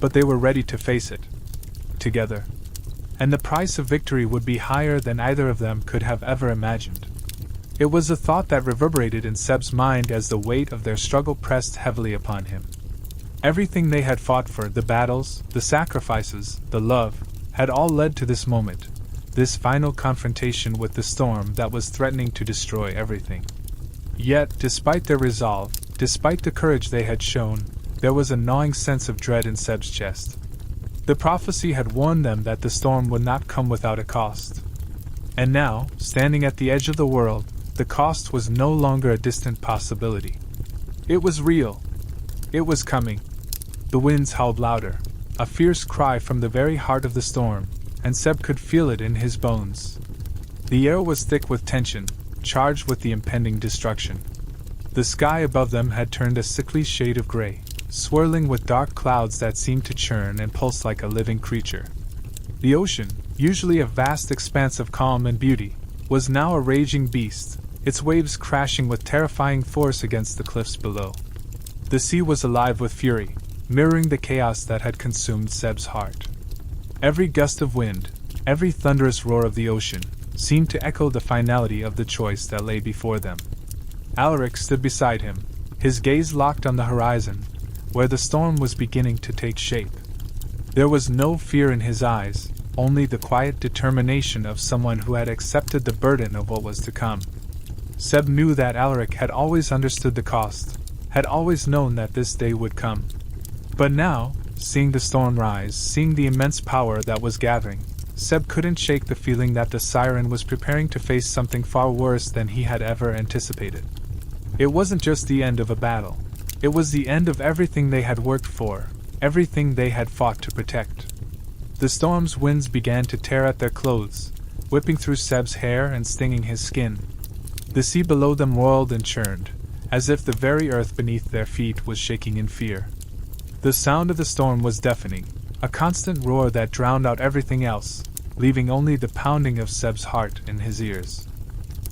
But they were ready to face it, together. And the price of victory would be higher than either of them could have ever imagined. It was a thought that reverberated in Seb's mind as the weight of their struggle pressed heavily upon him. Everything they had fought for, the battles, the sacrifices, the love, had all led to this moment, this final confrontation with the storm that was threatening to destroy everything. Yet, despite their resolve, despite the courage they had shown, there was a gnawing sense of dread in Seb's chest. The prophecy had warned them that the storm would not come without a cost. And now, standing at the edge of the world, the cost was no longer a distant possibility. It was real. It was coming. The winds howled louder, a fierce cry from the very heart of the storm, and Seb could feel it in his bones. The air was thick with tension, charged with the impending destruction. The sky above them had turned a sickly shade of gray, swirling with dark clouds that seemed to churn and pulse like a living creature. The ocean, usually a vast expanse of calm and beauty, was now a raging beast, its waves crashing with terrifying force against the cliffs below. The sea was alive with fury, mirroring the chaos that had consumed Seb's heart. Every gust of wind, every thunderous roar of the ocean, seemed to echo the finality of the choice that lay before them. Alaric stood beside him, his gaze locked on the horizon, where the storm was beginning to take shape. There was no fear in his eyes, only the quiet determination of someone who had accepted the burden of what was to come. Seb knew that Alaric had always understood the cost, had always known that this day would come. But now, seeing the storm rise, seeing the immense power that was gathering, Seb couldn't shake the feeling that the Siren was preparing to face something far worse than he had ever anticipated. It wasn't just the end of a battle. It was the end of everything they had worked for, everything they had fought to protect. The storm's winds began to tear at their clothes, whipping through Seb's hair and stinging his skin. The sea below them whirled and churned, as if the very earth beneath their feet was shaking in fear. The sound of the storm was deafening, a constant roar that drowned out everything else, leaving only the pounding of Seb's heart in his ears.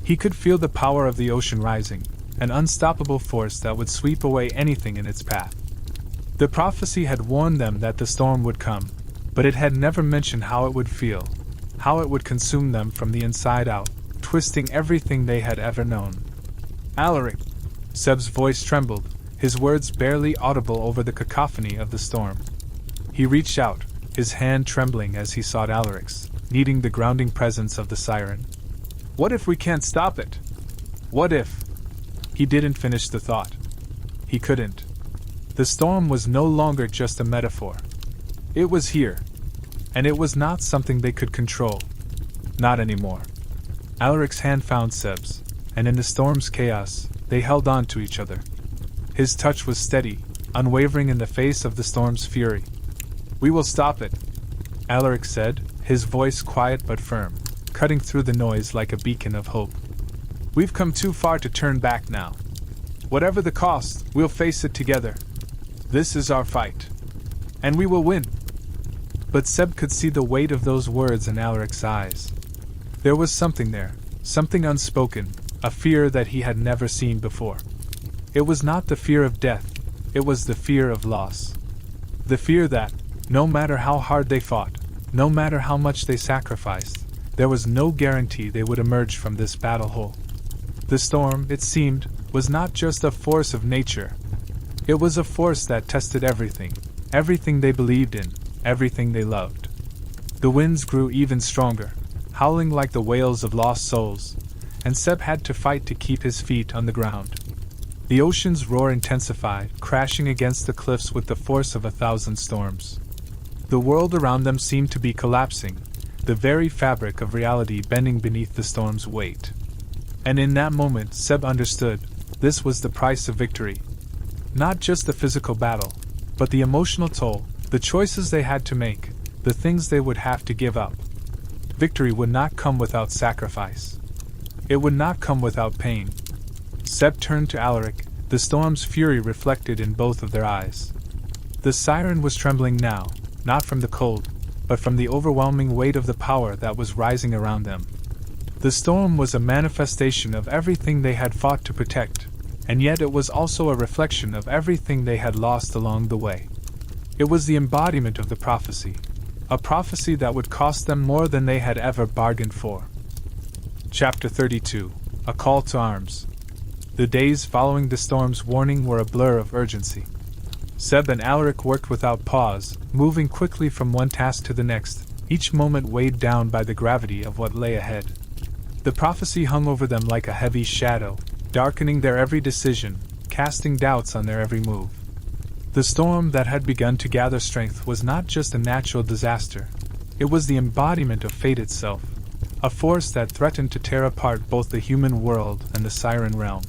He could feel the power of the ocean rising, an unstoppable force that would sweep away anything in its path. The prophecy had warned them that the storm would come, but it had never mentioned how it would feel, how it would consume them from the inside out, twisting everything they had ever known. Alaric! Seb's voice trembled, his words barely audible over the cacophony of the storm. He reached out, his hand trembling as he sought Alaric's, needing the grounding presence of the Siren. What if we can't stop it? What if? He didn't finish the thought. He couldn't. The storm was no longer just a metaphor. It was here. And it was not something they could control. Not anymore. Alaric's hand found Seb's, and in the storm's chaos, they held on to each other. His touch was steady, unwavering in the face of the storm's fury. We will stop it, Alaric said, his voice quiet but firm, cutting through the noise like a beacon of hope. We've come too far to turn back now. Whatever the cost, we'll face it together. This is our fight. And we will win. But Seb could see the weight of those words in Alaric's eyes. There was something there, something unspoken, a fear that he had never seen before. It was not the fear of death, it was the fear of loss. The fear that, no matter how hard they fought, no matter how much they sacrificed, there was no guarantee they would emerge from this battle whole. The storm, it seemed, was not just a force of nature. It was a force that tested everything, everything they believed in, everything they loved. The winds grew even stronger, howling like the wails of lost souls, and Seb had to fight to keep his feet on the ground. The ocean's roar intensified, crashing against the cliffs with the force of 1,000 storms. The world around them seemed to be collapsing, the very fabric of reality bending beneath the storm's weight. And in that moment, Seb understood, this was the price of victory. Not just the physical battle, but the emotional toll, the choices they had to make, the things they would have to give up. Victory would not come without sacrifice. It would not come without pain. Seb turned to Alaric, the storm's fury reflected in both of their eyes. The Siren was trembling now, not from the cold, but from the overwhelming weight of the power that was rising around them. The storm was a manifestation of everything they had fought to protect, and yet it was also a reflection of everything they had lost along the way. It was the embodiment of the prophecy, a prophecy that would cost them more than they had ever bargained for. Chapter 32: A Call to Arms. The days following the storm's warning were a blur of urgency. Seb and Alaric worked without pause, moving quickly from one task to the next, each moment weighed down by the gravity of what lay ahead. The prophecy hung over them like a heavy shadow, darkening their every decision, casting doubts on their every move. The storm that had begun to gather strength was not just a natural disaster. It was the embodiment of fate itself, a force that threatened to tear apart both the human world and the siren realm.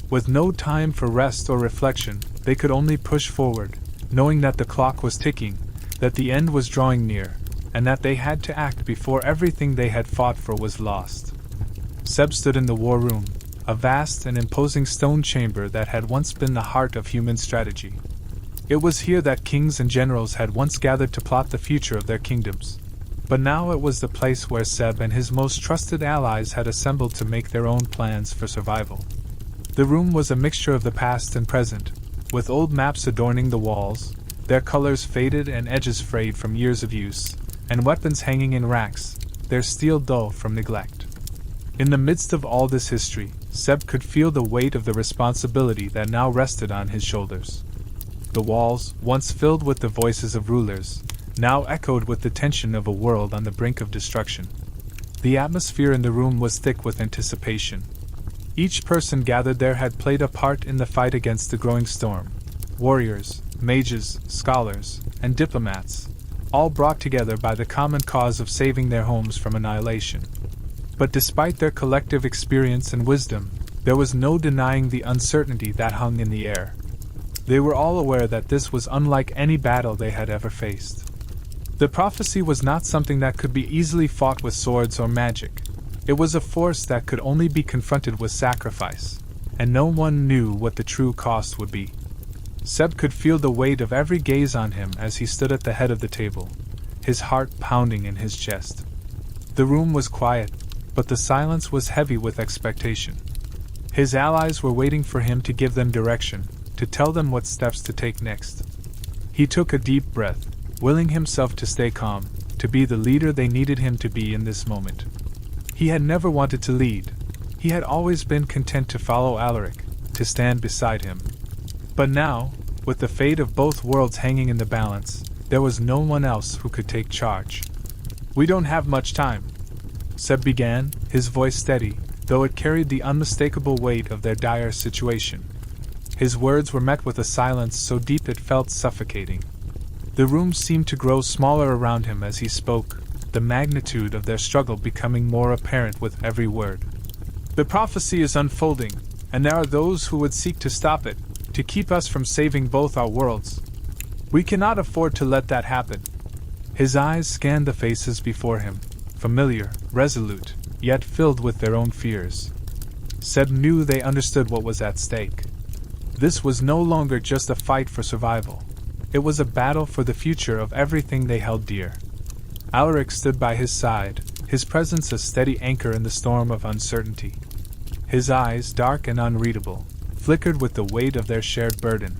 With no time for rest or reflection, they could only push forward, knowing that the clock was ticking, that the end was drawing near, and that they had to act before everything they had fought for was lost. Seb stood in the war room, a vast and imposing stone chamber that had once been the heart of human strategy. It was here that kings and generals had once gathered to plot the future of their kingdoms. But now it was the place where Seb and his most trusted allies had assembled to make their own plans for survival. The room was a mixture of the past and present, with old maps adorning the walls, their colors faded and edges frayed from years of use, and weapons hanging in racks, their steel dull from neglect. In the midst of all this history, Seb could feel the weight of the responsibility that now rested on his shoulders. The walls, once filled with the voices of rulers, now echoed with the tension of a world on the brink of destruction. The atmosphere in the room was thick with anticipation. Each person gathered there had played a part in the fight against the growing storm. Warriors, mages, scholars, and diplomats, all brought together by the common cause of saving their homes from annihilation. But despite their collective experience and wisdom, there was no denying the uncertainty that hung in the air. They were all aware that this was unlike any battle they had ever faced. The prophecy was not something that could be easily fought with swords or magic. It was a force that could only be confronted with sacrifice, and no one knew what the true cost would be. Seb could feel the weight of every gaze on him as he stood at the head of the table, his heart pounding in his chest. The room was quiet, but the silence was heavy with expectation. His allies were waiting for him to give them direction, to tell them what steps to take next. He took a deep breath, willing himself to stay calm, to be the leader they needed him to be in this moment. He had never wanted to lead. He had always been content to follow Alaric, to stand beside him. But now, with the fate of both worlds hanging in the balance, there was no one else who could take charge. "We don't have much time," Seb began, his voice steady, though it carried the unmistakable weight of their dire situation. His words were met with a silence so deep it felt suffocating. The room seemed to grow smaller around him as he spoke, the magnitude of their struggle becoming more apparent with every word. "The prophecy is unfolding, and there are those who would seek to stop it, to keep us from saving both our worlds. We cannot afford to let that happen." His eyes scanned the faces before him, familiar, resolute, yet filled with their own fears. Seb knew they understood what was at stake. This was no longer just a fight for survival. It was a battle for the future of everything they held dear. Alaric stood by his side, his presence a steady anchor in the storm of uncertainty. His eyes, dark and unreadable, flickered with the weight of their shared burden.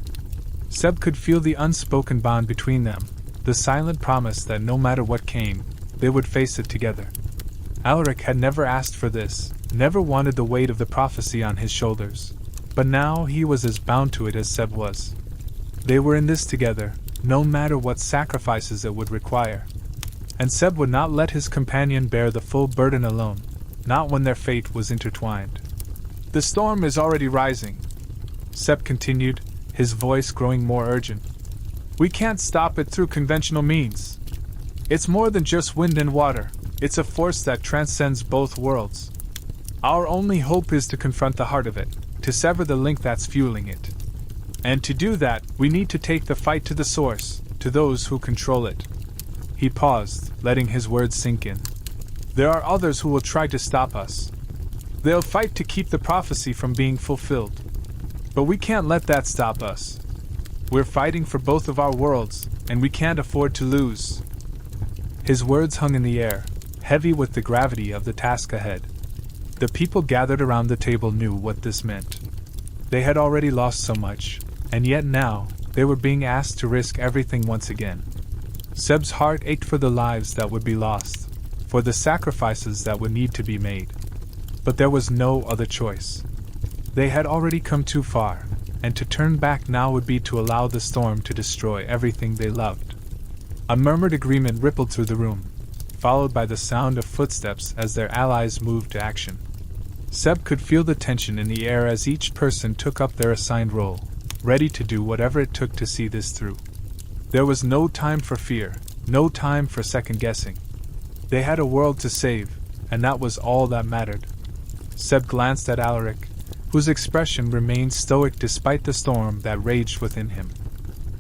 Seb could feel the unspoken bond between them, the silent promise that no matter what came, they would face it together. Alaric had never asked for this, never wanted the weight of the prophecy on his shoulders, but now he was as bound to it as Seb was. They were in this together, no matter what sacrifices it would require. And Seb would not let his companion bear the full burden alone, not when their fate was intertwined. "The storm is already rising," Seb continued, his voice growing more urgent. "We can't stop it through conventional means. It's more than just wind and water, it's a force that transcends both worlds. Our only hope is to confront the heart of it, to sever the link that's fueling it. And to do that, we need to take the fight to the source, to those who control it." He paused, letting his words sink in. "There are others who will try to stop us. They'll fight to keep the prophecy from being fulfilled. But we can't let that stop us. We're fighting for both of our worlds, and we can't afford to lose." His words hung in the air, heavy with the gravity of the task ahead. The people gathered around the table knew what this meant. They had already lost so much, and yet now, they were being asked to risk everything once again. Seb's heart ached for the lives that would be lost, for the sacrifices that would need to be made. But there was no other choice. They had already come too far, and to turn back now would be to allow the storm to destroy everything they loved. A murmured agreement rippled through the room. followed by the sound of footsteps as their allies moved to action. Seb could feel the tension in the air as each person took up their assigned role, ready to do whatever it took to see this through. There was no time for fear, no time for second-guessing. They had a world to save, and that was all that mattered. Seb glanced at Alaric, whose expression remained stoic despite the storm that raged within him.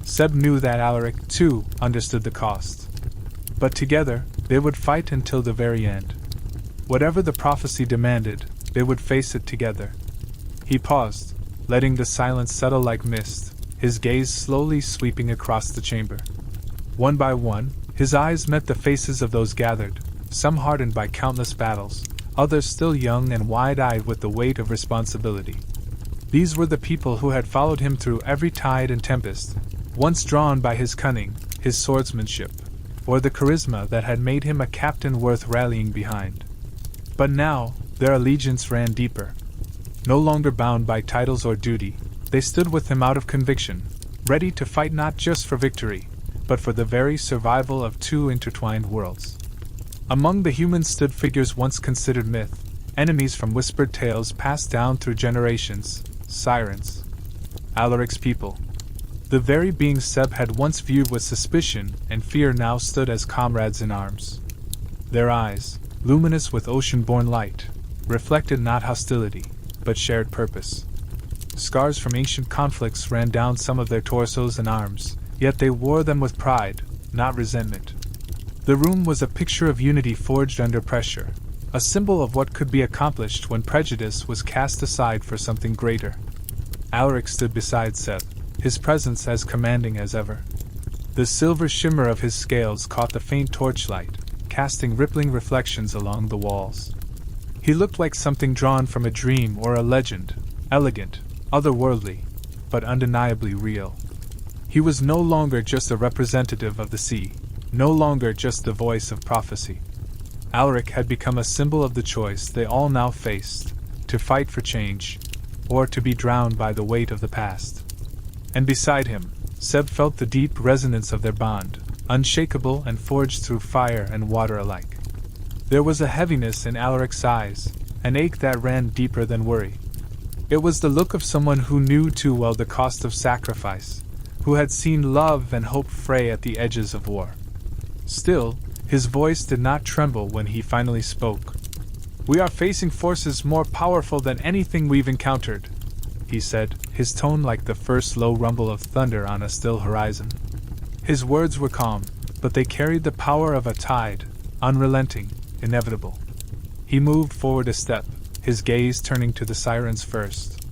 Seb knew that Alaric, too, understood the cost. But together, they would fight until the very end. Whatever the prophecy demanded, they would face it together. He paused, letting the silence settle like mist, his gaze slowly sweeping across the chamber. One by one, his eyes met the faces of those gathered, some hardened by countless battles, others still young and wide-eyed with the weight of responsibility. These were the people who had followed him through every tide and tempest, once drawn by his cunning, his swordsmanship, or the charisma that had made him a captain worth rallying behind. But now, their allegiance ran deeper. No longer bound by titles or duty, they stood with him out of conviction, ready to fight not just for victory, but for the very survival of two intertwined worlds. Among the humans stood figures once considered myth, enemies from whispered tales passed down through generations, sirens. Alaric's people. The very beings Seb had once viewed with suspicion and fear now stood as comrades in arms. Their eyes, luminous with ocean-born light, reflected not hostility, but shared purpose. Scars from ancient conflicts ran down some of their torsos and arms, yet they wore them with pride, not resentment. The room was a picture of unity forged under pressure, a symbol of what could be accomplished when prejudice was cast aside for something greater. Alaric stood beside Seb, his presence as commanding as ever. The silver shimmer of his scales caught the faint torchlight, casting rippling reflections along the walls. He looked like something drawn from a dream or a legend, elegant, otherworldly, but undeniably real. He was no longer just a representative of the sea, no longer just the voice of prophecy. Alaric had become a symbol of the choice they all now faced, to fight for change, or to be drowned by the weight of the past. And beside him, Seb felt the deep resonance of their bond, unshakable and forged through fire and water alike. There was a heaviness in Alaric's eyes, an ache that ran deeper than worry. It was the look of someone who knew too well the cost of sacrifice, who had seen love and hope fray at the edges of war. Still, his voice did not tremble when he finally spoke. "We are facing forces more powerful than anything we've encountered," he said, his tone like the first low rumble of thunder on a still horizon. His words were calm, but they carried the power of a tide, unrelenting, inevitable. He moved forward a step, his gaze turning to the sirens first.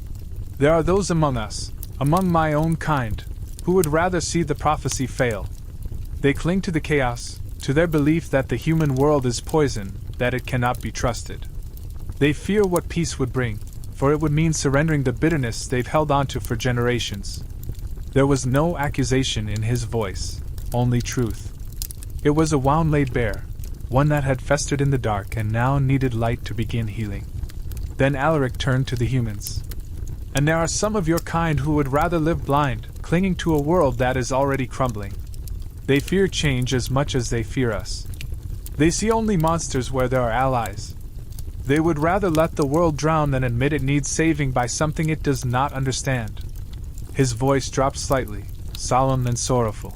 "There are those among us, among my own kind, who would rather see the prophecy fail. They cling to the chaos, to their belief that the human world is poison, that it cannot be trusted. They fear what peace would bring, for it would mean surrendering the bitterness they've held onto for generations." There was no accusation in his voice, only truth. It was a wound laid bare, one that had festered in the dark and now needed light to begin healing. Then Alaric turned to the humans. "And there are some of your kind who would rather live blind, clinging to a world that is already crumbling. They fear change as much as they fear us. They see only monsters where there are allies. They would rather let the world drown than admit it needs saving by something it does not understand." His voice dropped slightly, solemn and sorrowful.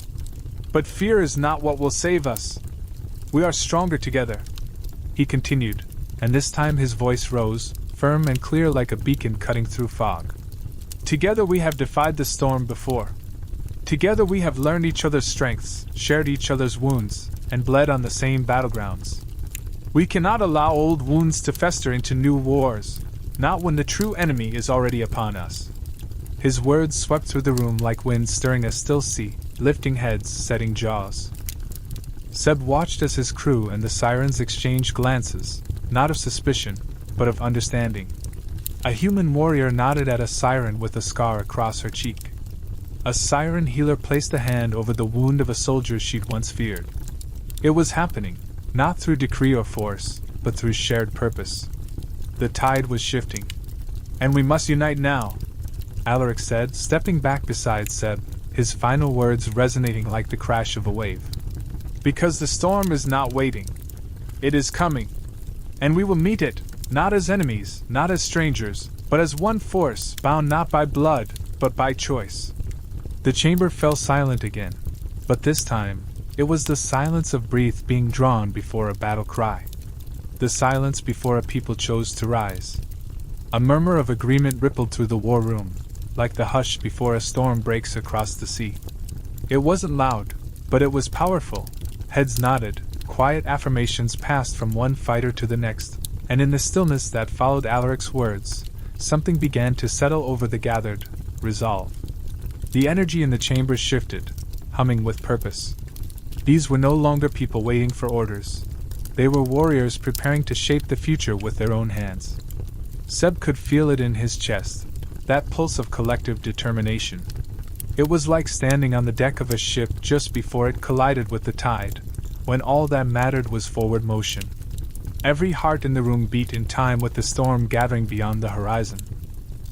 "But fear is not what will save us. We are stronger together," he continued, and this time his voice rose, firm and clear like a beacon cutting through fog. "Together we have defied the storm before. Together we have learned each other's strengths, shared each other's wounds, and bled on the same battlegrounds. We cannot allow old wounds to fester into new wars, not when the true enemy is already upon us." His words swept through the room like wind stirring a still sea, lifting heads, setting jaws. Seb watched as his crew and the sirens exchanged glances, not of suspicion, but of understanding. A human warrior nodded at a siren with a scar across her cheek. A siren healer placed a hand over the wound of a soldier she'd once feared. It was happening, not through decree or force, but through shared purpose. The tide was shifting. "And we must unite now," Alaric said, stepping back beside Seb, his final words resonating like the crash of a wave. "Because the storm is not waiting. It is coming. And we will meet it, not as enemies, not as strangers, but as one force, bound not by blood, but by choice. The chamber fell silent again, but this time, it was the silence of breath being drawn before a battle cry. The silence before a people chose to rise. A murmur of agreement rippled through the war room, like the hush before a storm breaks across the sea. It wasn't loud, but it was powerful. Heads nodded, quiet affirmations passed from one fighter to the next, and in the stillness that followed Alaric's words, something began to settle over the gathered: resolve. The energy in the chamber shifted, humming with purpose. These were no longer people waiting for orders. They were warriors preparing to shape the future with their own hands. Seb could feel it in his chest, that pulse of collective determination. It was like standing on the deck of a ship just before it collided with the tide, when all that mattered was forward motion. Every heart in the room beat in time with the storm gathering beyond the horizon.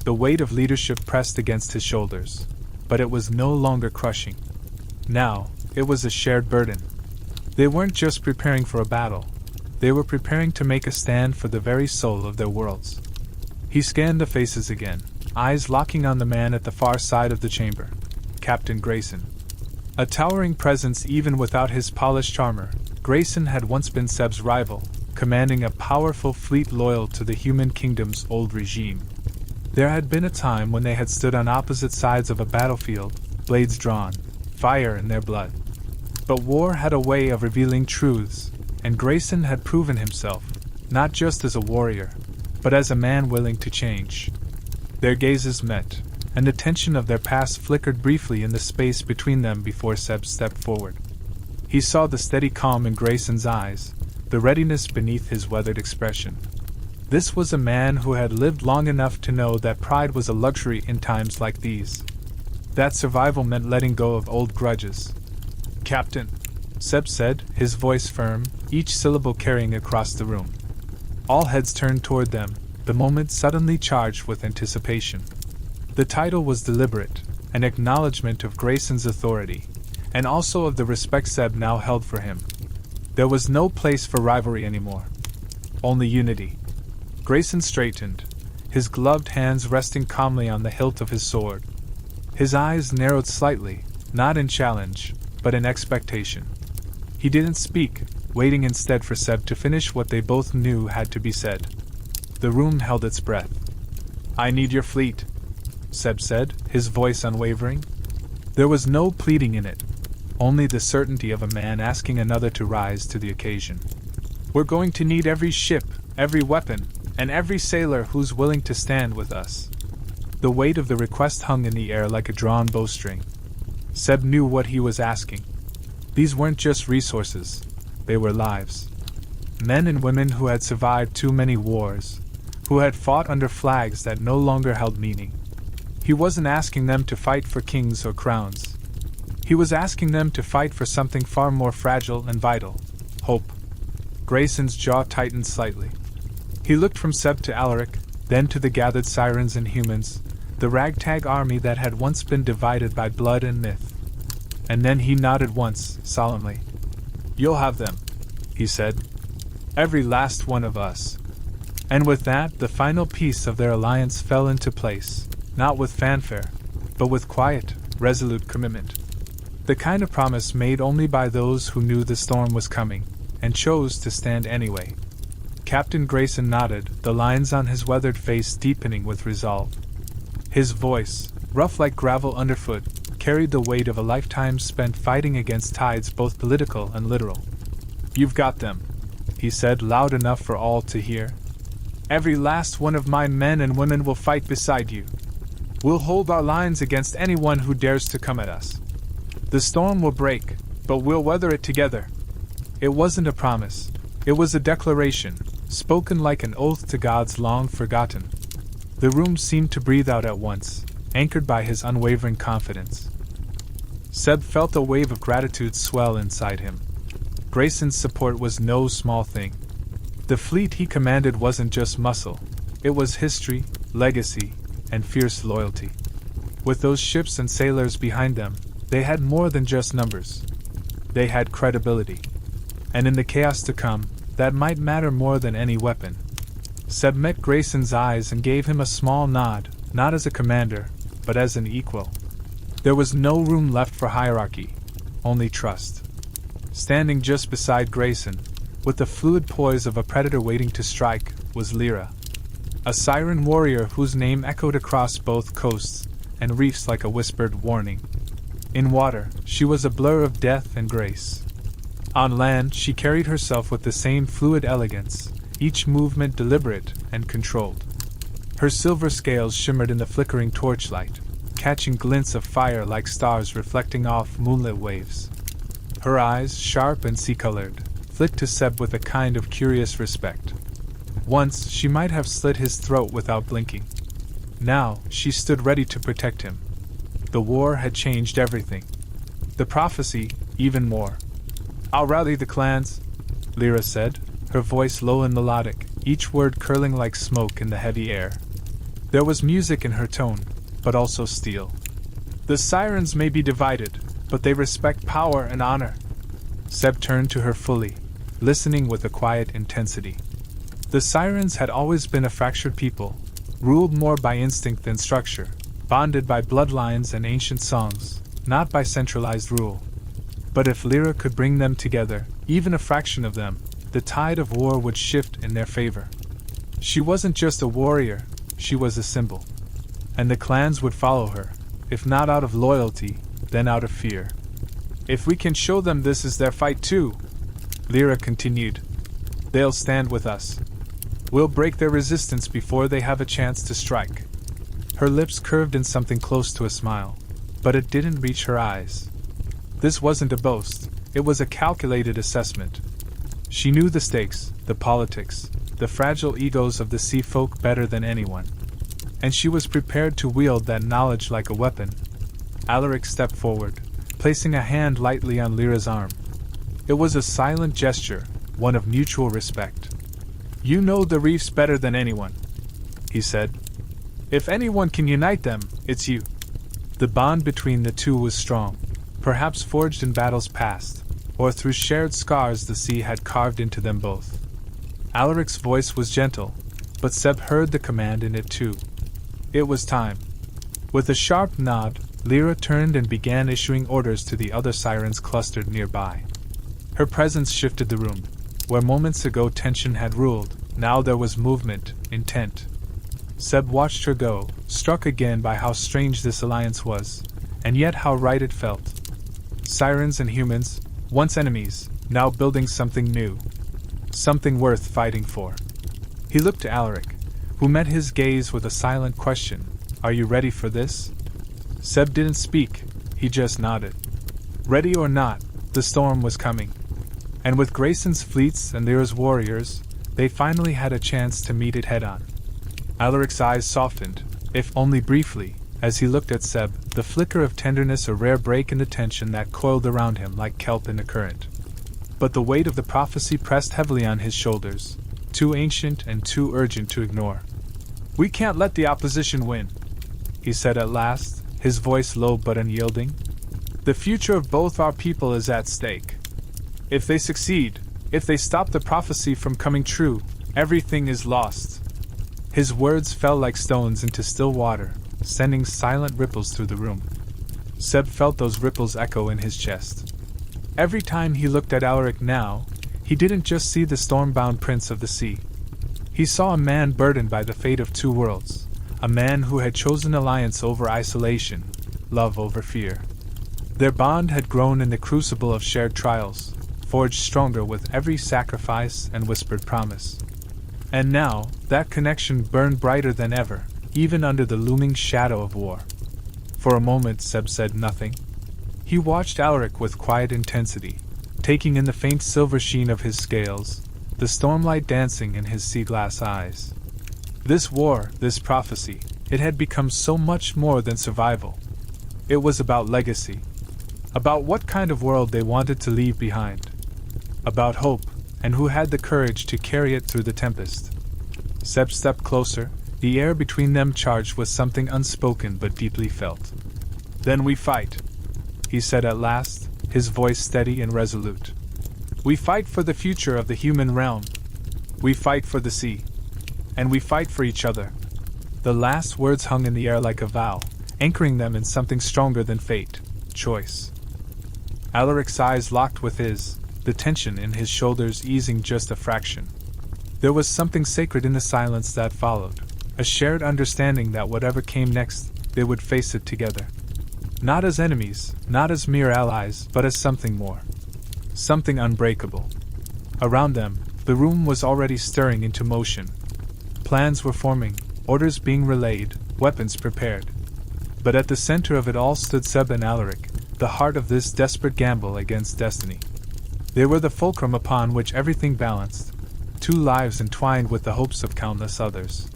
The weight of leadership pressed against his shoulders, but it was no longer crushing. Now, it was a shared burden. They weren't just preparing for a battle, they were preparing to make a stand for the very soul of their worlds. He scanned the faces again, eyes locking on the man at the far side of the chamber, Captain Grayson. A towering presence even without his polished armor, Grayson had once been Seb's rival, commanding a powerful fleet loyal to the human kingdom's old regime. There had been a time when they had stood on opposite sides of a battlefield, blades drawn, fire in their blood. But war had a way of revealing truths, and Grayson had proven himself, not just as a warrior, but as a man willing to change. Their gazes met, and the tension of their past flickered briefly in the space between them before Seb stepped forward. He saw the steady calm in Grayson's eyes, the readiness beneath his weathered expression. This was a man who had lived long enough to know that pride was a luxury in times like these. That survival meant letting go of old grudges. "Captain," Seb said, his voice firm, each syllable carrying across the room. All heads turned toward them, the moment suddenly charged with anticipation. The title was deliberate, an acknowledgement of Grayson's authority, and also of the respect Seb now held for him. There was no place for rivalry anymore. Only unity. Grayson straightened, his gloved hands resting calmly on the hilt of his sword. His eyes narrowed slightly, not in challenge, but in expectation. He didn't speak, waiting instead for Seb to finish what they both knew had to be said. The room held its breath. "I need your fleet," Seb said, his voice unwavering. There was no pleading in it, only the certainty of a man asking another to rise to the occasion. "We're going to need every ship, every weapon, and every sailor who's willing to stand with us." The weight of the request hung in the air like a drawn bowstring. Seb knew what he was asking. These weren't just resources, they were lives. Men and women who had survived too many wars, who had fought under flags that no longer held meaning. He wasn't asking them to fight for kings or crowns. He was asking them to fight for something far more fragile and vital: hope. Grayson's jaw tightened slightly. He looked from Seb to Alaric, then to the gathered sirens and humans, the ragtag army that had once been divided by blood and myth. And then he nodded once, solemnly. "You'll have them," he said. "Every last one of us." And with that, the final piece of their alliance fell into place, not with fanfare, but with quiet, resolute commitment. The kind of promise made only by those who knew the storm was coming, and chose to stand anyway. Captain Grayson nodded, the lines on his weathered face deepening with resolve. His voice, rough like gravel underfoot, carried the weight of a lifetime spent fighting against tides both political and literal. "You've got them," he said, loud enough for all to hear. "Every last one of my men and women will fight beside you. We'll hold our lines against anyone who dares to come at us. The storm will break, but we'll weather it together." It wasn't a promise. It was a declaration, spoken like an oath to gods long forgotten. The room seemed to breathe out at once, anchored by his unwavering confidence. Seb felt a wave of gratitude swell inside him. Grayson's support was no small thing. The fleet he commanded wasn't just muscle, it was history, legacy, and fierce loyalty. With those ships and sailors behind them, they had more than just numbers. They had credibility. And in the chaos to come, that might matter more than any weapon. Seb met Grayson's eyes and gave him a small nod, not as a commander, but as an equal. There was no room left for hierarchy, only trust. Standing just beside Grayson, with the fluid poise of a predator waiting to strike, was Lyra. A siren warrior whose name echoed across both coasts and reefs like a whispered warning. In water, she was a blur of death and grace. On land, she carried herself with the same fluid elegance, each movement deliberate and controlled. Her silver scales shimmered in the flickering torchlight, catching glints of fire like stars reflecting off moonlit waves. Her eyes, sharp and sea-colored, flicked to Seb with a kind of curious respect. Once, she might have slit his throat without blinking. Now, she stood ready to protect him. The war had changed everything. The prophecy, even more. "I'll rally the clans," Lyra said, her voice low and melodic, each word curling like smoke in the heavy air. There was music in her tone, but also steel. "The sirens may be divided, but they respect power and honor." Seb turned to her fully, listening with a quiet intensity. The sirens had always been a fractured people, ruled more by instinct than structure, bonded by bloodlines and ancient songs, not by centralized rule. But if Lyra could bring them together, even a fraction of them, the tide of war would shift in their favor. She wasn't just a warrior, she was a symbol. And the clans would follow her, if not out of loyalty, then out of fear. "If we can show them this is their fight too," Lyra continued, "they'll stand with us. We'll break their resistance before they have a chance to strike." Her lips curved in something close to a smile, but it didn't reach her eyes. This wasn't a boast, it was a calculated assessment. She knew the stakes, the politics, the fragile egos of the sea folk better than anyone. And she was prepared to wield that knowledge like a weapon. Alaric stepped forward, placing a hand lightly on Lyra's arm. It was a silent gesture, one of mutual respect. "You know the reefs better than anyone," he said. "If anyone can unite them, it's you." The bond between the two was strong, perhaps forged in battles past, or through shared scars the sea had carved into them both. Alaric's voice was gentle, but Seb heard the command in it too. It was time. With a sharp nod, Lyra turned and began issuing orders to the other sirens clustered nearby. Her presence shifted the room. Where moments ago tension had ruled, now there was movement, intent. Seb watched her go, struck again by how strange this alliance was, and yet how right it felt. Sirens and humans, once enemies, now building something new. Something worth fighting for. He looked to Alaric, who met his gaze with a silent question, "Are you ready for this?" Seb didn't speak, he just nodded. Ready or not, the storm was coming. And with Grayson's fleets and Lyra's warriors, they finally had a chance to meet it head-on. Alaric's eyes softened, if only briefly, as he looked at Seb, the flicker of tenderness a rare break in the tension that coiled around him like kelp in a current. But the weight of the prophecy pressed heavily on his shoulders, too ancient and too urgent to ignore. "We can't let the opposition win," he said at last, his voice low but unyielding. "The future of both our people is at stake. If they succeed, if they stop the prophecy from coming true, everything is lost." His words fell like stones into still water, sending silent ripples through the room. Seb felt those ripples echo in his chest. Every time he looked at Alaric now, he didn't just see the storm-bound prince of the sea. He saw a man burdened by the fate of two worlds, a man who had chosen alliance over isolation, love over fear. Their bond had grown in the crucible of shared trials, forged stronger with every sacrifice and whispered promise. And now, that connection burned brighter than ever, even under the looming shadow of war. For a moment Seb said nothing. He watched Alaric with quiet intensity, taking in the faint silver sheen of his scales, the stormlight dancing in his sea-glass eyes. This war, this prophecy, it had become so much more than survival. It was about legacy. About what kind of world they wanted to leave behind. About hope, and who had the courage to carry it through the tempest. Seb stepped closer, the air between them charged with something unspoken but deeply felt. "Then we fight," he said at last, his voice steady and resolute. We fight for the future of the human realm. We fight for the sea. And we fight for each other. The last words hung in the air like a vow, anchoring them in something stronger than fate, choice. Alaric's eyes locked with his, the tension in his shoulders easing just a fraction. There was something sacred in the silence that followed, a shared understanding that whatever came next, they would face it together. Not as enemies, not as mere allies, but as something more. Something unbreakable. Around them, the room was already stirring into motion. Plans were forming, orders being relayed, weapons prepared. But at the center of it all stood Seb and Alaric, the heart of this desperate gamble against destiny. They were the fulcrum upon which everything balanced, two lives entwined with the hopes of countless others.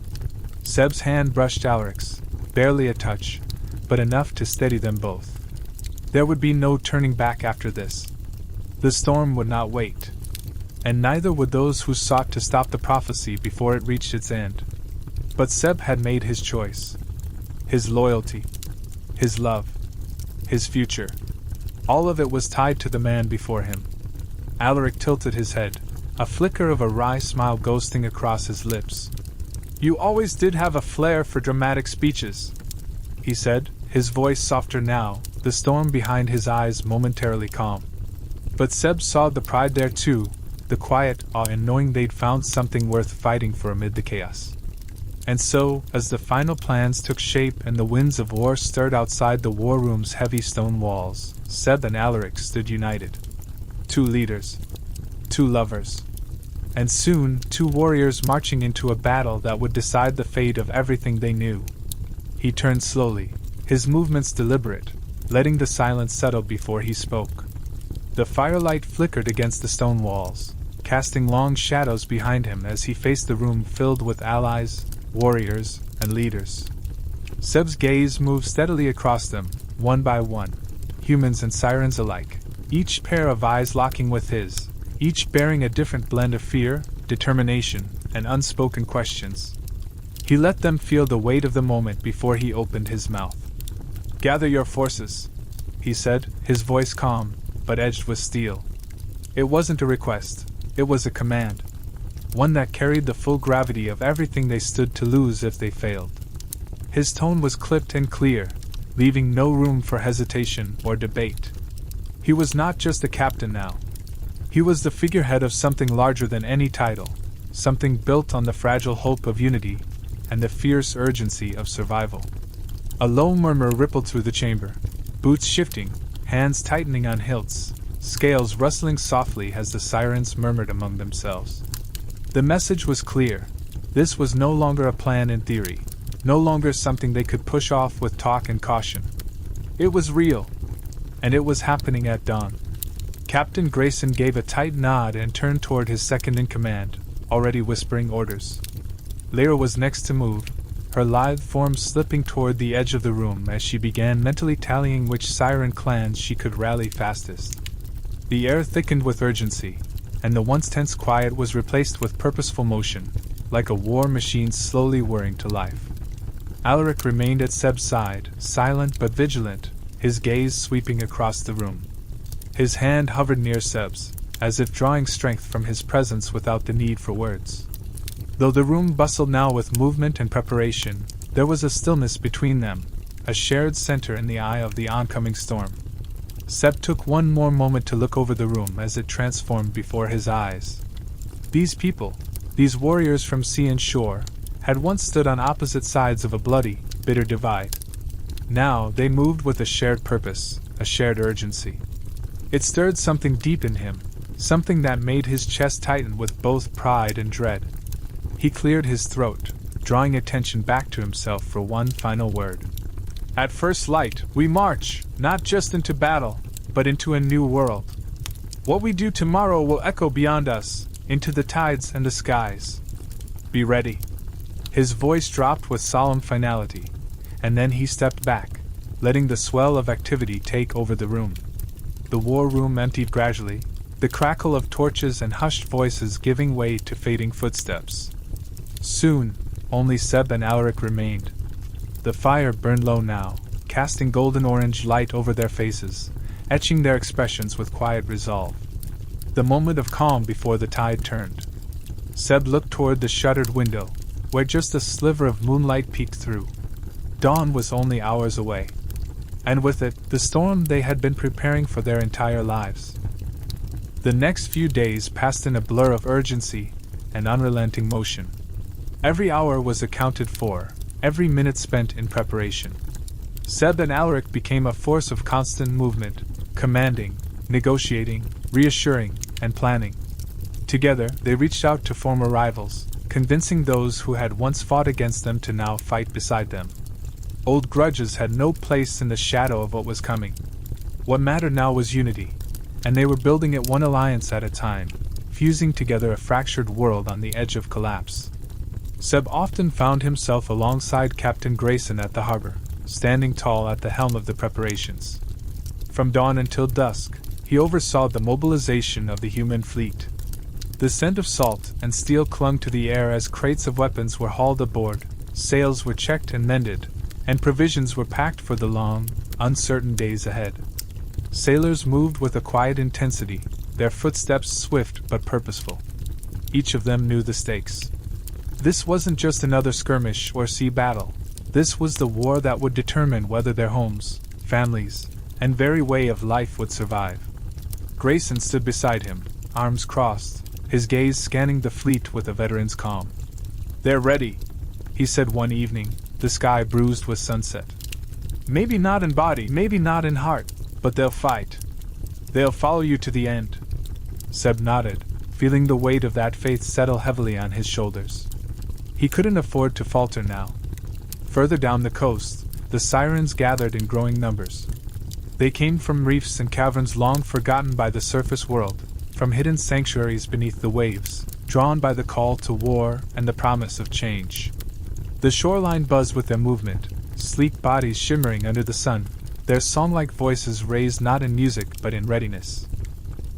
Seb's hand brushed Alaric's, barely a touch, but enough to steady them both. There would be no turning back after this. The storm would not wait. And neither would those who sought to stop the prophecy before it reached its end. But Seb had made his choice. His loyalty. His love. His future. All of it was tied to the man before him. Alaric tilted his head, a flicker of a wry smile ghosting across his lips. "You always did have a flair for dramatic speeches," he said, his voice softer now, the storm behind his eyes momentarily calm. But Seb saw the pride there too, the quiet awe in knowing they'd found something worth fighting for amid the chaos. And so, as the final plans took shape and the winds of war stirred outside the war room's heavy stone walls, Seb and Alaric stood united. Two leaders. Two lovers. And soon, two warriors marching into a battle that would decide the fate of everything they knew. He turned slowly, his movements deliberate, letting the silence settle before he spoke. The firelight flickered against the stone walls, casting long shadows behind him as he faced the room filled with allies, warriors, and leaders. Seb's gaze moved steadily across them, one by one, humans and sirens alike, each pair of eyes locking with his, each bearing a different blend of fear, determination, and unspoken questions. He let them feel the weight of the moment before he opened his mouth. "Gather your forces," he said, his voice calm, but edged with steel. It wasn't a request, it was a command. One that carried the full gravity of everything they stood to lose if they failed. His tone was clipped and clear, leaving no room for hesitation or debate. He was not just a captain now. He was the figurehead of something larger than any title, something built on the fragile hope of unity and the fierce urgency of survival. A low murmur rippled through the chamber, boots shifting, hands tightening on hilts, scales rustling softly as the sirens murmured among themselves. The message was clear. This was no longer a plan in theory, no longer something they could push off with talk and caution. It was real, and it was happening at dawn. Captain Grayson gave a tight nod and turned toward his second-in-command, already whispering orders. Lyra was next to move, her lithe form slipping toward the edge of the room as she began mentally tallying which siren clans she could rally fastest. The air thickened with urgency, and the once tense quiet was replaced with purposeful motion, like a war machine slowly whirring to life. Alaric remained at Seb's side, silent but vigilant, his gaze sweeping across the room. His hand hovered near Seb's, as if drawing strength from his presence without the need for words. Though the room bustled now with movement and preparation, there was a stillness between them, a shared center in the eye of the oncoming storm. Seb took one more moment to look over the room as it transformed before his eyes. These people, these warriors from sea and shore, had once stood on opposite sides of a bloody, bitter divide. Now they moved with a shared purpose, a shared urgency. It stirred something deep in him, something that made his chest tighten with both pride and dread. He cleared his throat, drawing attention back to himself for one final word. "At first light, we march, not just into battle, but into a new world. What we do tomorrow will echo beyond us, into the tides and the skies. Be ready." His voice dropped with solemn finality, and then he stepped back, letting the swell of activity take over the room. The war room emptied gradually, the crackle of torches and hushed voices giving way to fading footsteps. Soon, only Seb and Alaric remained. The fire burned low now, casting golden-orange light over their faces, etching their expressions with quiet resolve. the moment of calm before the tide turned. Seb looked toward the shuttered window, where just a sliver of moonlight peeked through. Dawn was only hours away. And with it, the storm they had been preparing for their entire lives. The next few days passed in a blur of urgency and unrelenting motion. Every hour was accounted for, every minute spent in preparation. Seb and Alaric became a force of constant movement, commanding, negotiating, reassuring, and planning. Together, they reached out to former rivals, convincing those who had once fought against them to now fight beside them. Old grudges had no place in the shadow of what was coming. What mattered now was unity, and they were building it one alliance at a time, fusing together a fractured world on the edge of collapse. Seb often found himself alongside Captain Grayson at the harbor, standing tall at the helm of the preparations. From dawn until dusk, he oversaw the mobilization of the human fleet. The scent of salt and steel clung to the air as crates of weapons were hauled aboard, sails were checked and mended, and provisions were packed for the long, uncertain days ahead. Sailors moved with a quiet intensity, their footsteps swift but purposeful. Each of them knew the stakes. This wasn't just another skirmish or sea battle. This was the war that would determine whether their homes, families, and very way of life would survive. Grayson stood beside him, arms crossed, his gaze scanning the fleet with a veteran's calm. "They're ready," he said one evening, the sky bruised with sunset. "Maybe not in body, maybe not in heart, but they'll fight. They'll follow you to the end." Seb nodded, feeling the weight of that faith settle heavily on his shoulders. He couldn't afford to falter now. Further down the coast, the sirens gathered in growing numbers. They came from reefs and caverns long forgotten by the surface world, from hidden sanctuaries beneath the waves, drawn by the call to war and the promise of change. The shoreline buzzed with their movement, sleek bodies shimmering under the sun, their song-like voices raised not in music but in readiness.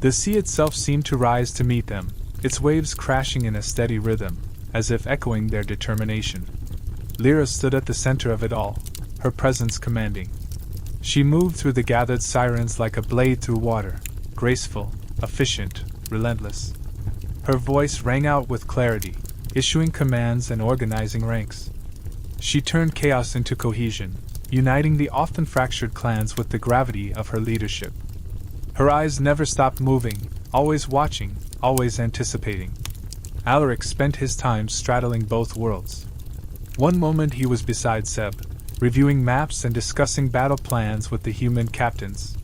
The sea itself seemed to rise to meet them, its waves crashing in a steady rhythm, as if echoing their determination. Lyra stood at the center of it all, her presence commanding. She moved through the gathered sirens like a blade through water, graceful, efficient, relentless. Her voice rang out with clarity, issuing commands and organizing ranks. She turned chaos into cohesion, uniting the often fractured clans with the gravity of her leadership. Her eyes never stopped moving, always watching, always anticipating. Alaric spent his time straddling both worlds. One moment he was beside Seb, reviewing maps and discussing battle plans with the human captains.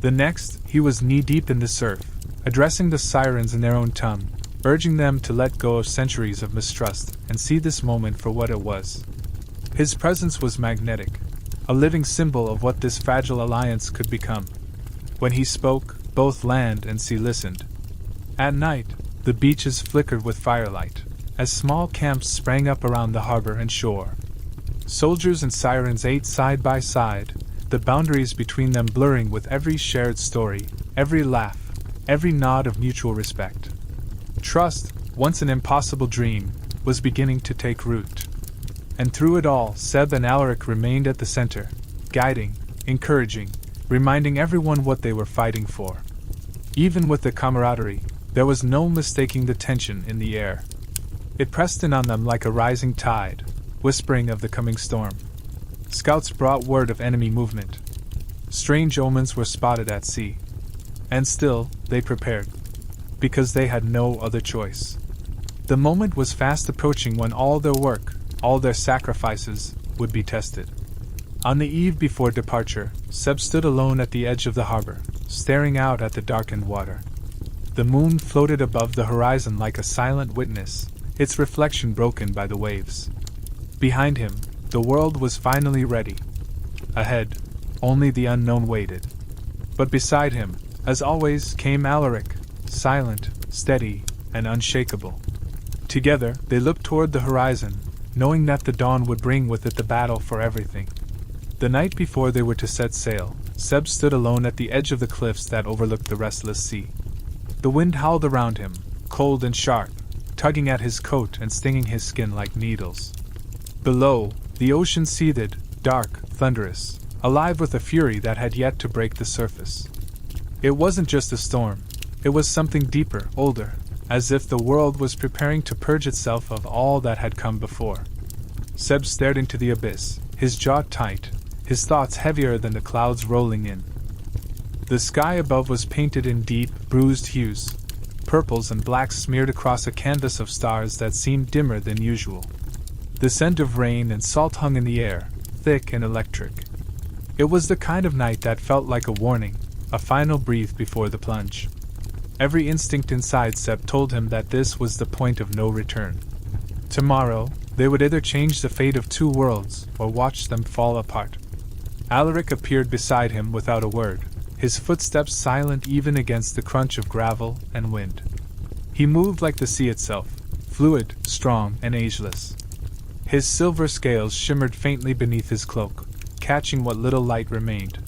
The next, he was knee-deep in the surf, addressing the sirens in their own tongue, urging them to let go of centuries of mistrust and see this moment for what it was. His presence was magnetic, a living symbol of what this fragile alliance could become. When he spoke, both land and sea listened. At night, the beaches flickered with firelight, as small camps sprang up around the harbor and shore. Soldiers and sirens ate side by side, the boundaries between them blurring with every shared story, every laugh, every nod of mutual respect. Trust, once an impossible dream, was beginning to take root. And through it all, Seb and Alaric remained at the center, guiding, encouraging, reminding everyone what they were fighting for. Even with the camaraderie, there was no mistaking the tension in the air. It pressed in on them like a rising tide, whispering of the coming storm. Scouts brought word of enemy movement. Strange omens were spotted at sea. And still, they prepared. Because they had no other choice. The moment was fast approaching when all their work, all their sacrifices, would be tested. On the eve before departure, Seb stood alone at the edge of the harbor, staring out at the darkened water. The moon floated above the horizon like a silent witness, its reflection broken by the waves. Behind him, the world was finally ready. Ahead, only the unknown waited. But beside him, as always, came Alaric, silent, steady, and unshakable. Together, they looked toward the horizon, knowing that the dawn would bring with it the battle for everything. The night before they were to set sail, Seb stood alone at the edge of the cliffs that overlooked the restless sea. The wind howled around him, cold and sharp, tugging at his coat and stinging his skin like needles. Below, the ocean seethed, dark, thunderous, alive with a fury that had yet to break the surface. It wasn't just a storm, It was something deeper, older, as if the world was preparing to purge itself of all that had come before. Seb stared into the abyss, his jaw tight, his thoughts heavier than the clouds rolling in. The sky above was painted in deep, bruised hues, purples and blacks smeared across a canvas of stars that seemed dimmer than usual. The scent of rain and salt hung in the air, thick and electric. It was the kind of night that felt like a warning, a final breath before the plunge. Every instinct inside Seb told him that this was the point of no return. Tomorrow, they would either change the fate of two worlds or watch them fall apart. Alaric appeared beside him without a word, his footsteps silent even against the crunch of gravel and wind. He moved like the sea itself, fluid, strong, and ageless. His silver scales shimmered faintly beneath his cloak, catching what little light remained.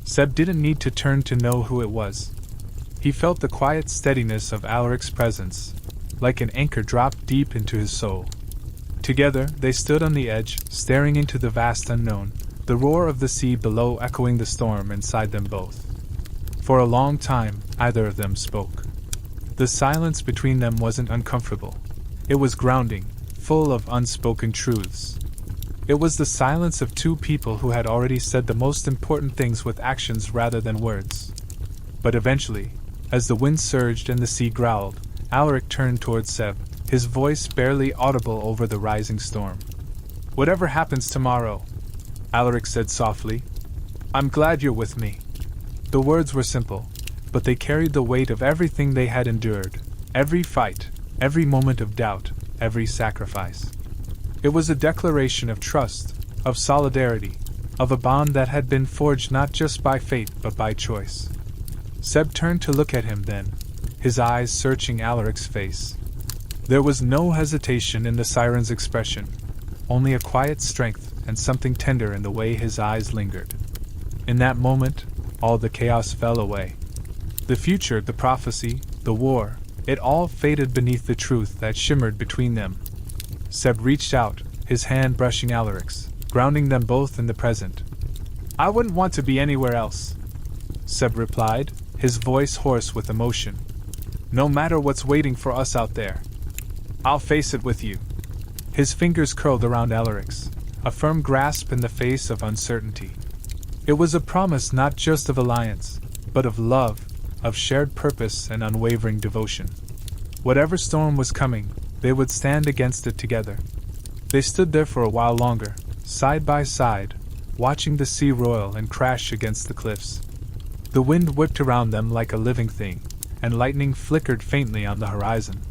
Seb didn't need to turn to know who it was. He felt the quiet steadiness of Alaric's presence, like an anchor dropped deep into his soul. Together, they stood on the edge, staring into the vast unknown, the roar of the sea below echoing the storm inside them both. For a long time, neither of them spoke. The silence between them wasn't uncomfortable. It was grounding, full of unspoken truths. It was the silence of two people who had already said the most important things with actions rather than words. But eventually, as the wind surged and the sea growled, Alaric turned towards Seb, his voice barely audible over the rising storm. "Whatever happens tomorrow," Alaric said softly, "I'm glad you're with me." The words were simple, but they carried the weight of everything they had endured, every fight, every moment of doubt, every sacrifice. It was a declaration of trust, of solidarity, of a bond that had been forged not just by fate but by choice. Seb turned to look at him then, his eyes searching Alaric's face. There was no hesitation in the siren's expression, only a quiet strength and something tender in the way his eyes lingered. In that moment, all the chaos fell away. The future, the prophecy, the war, it all faded beneath the truth that shimmered between them. Seb reached out, his hand brushing Alaric's, grounding them both in the present. "I wouldn't want to be anywhere else," Seb replied, his voice hoarse with emotion. "No matter what's waiting for us out there, I'll face it with you." His fingers curled around Alaric's, a firm grasp in the face of uncertainty. It was a promise not just of alliance, but of love, of shared purpose and unwavering devotion. Whatever storm was coming, they would stand against it together. They stood there for a while longer, side by side, watching the sea roil and crash against the cliffs. The wind whipped around them like a living thing, and lightning flickered faintly on the horizon.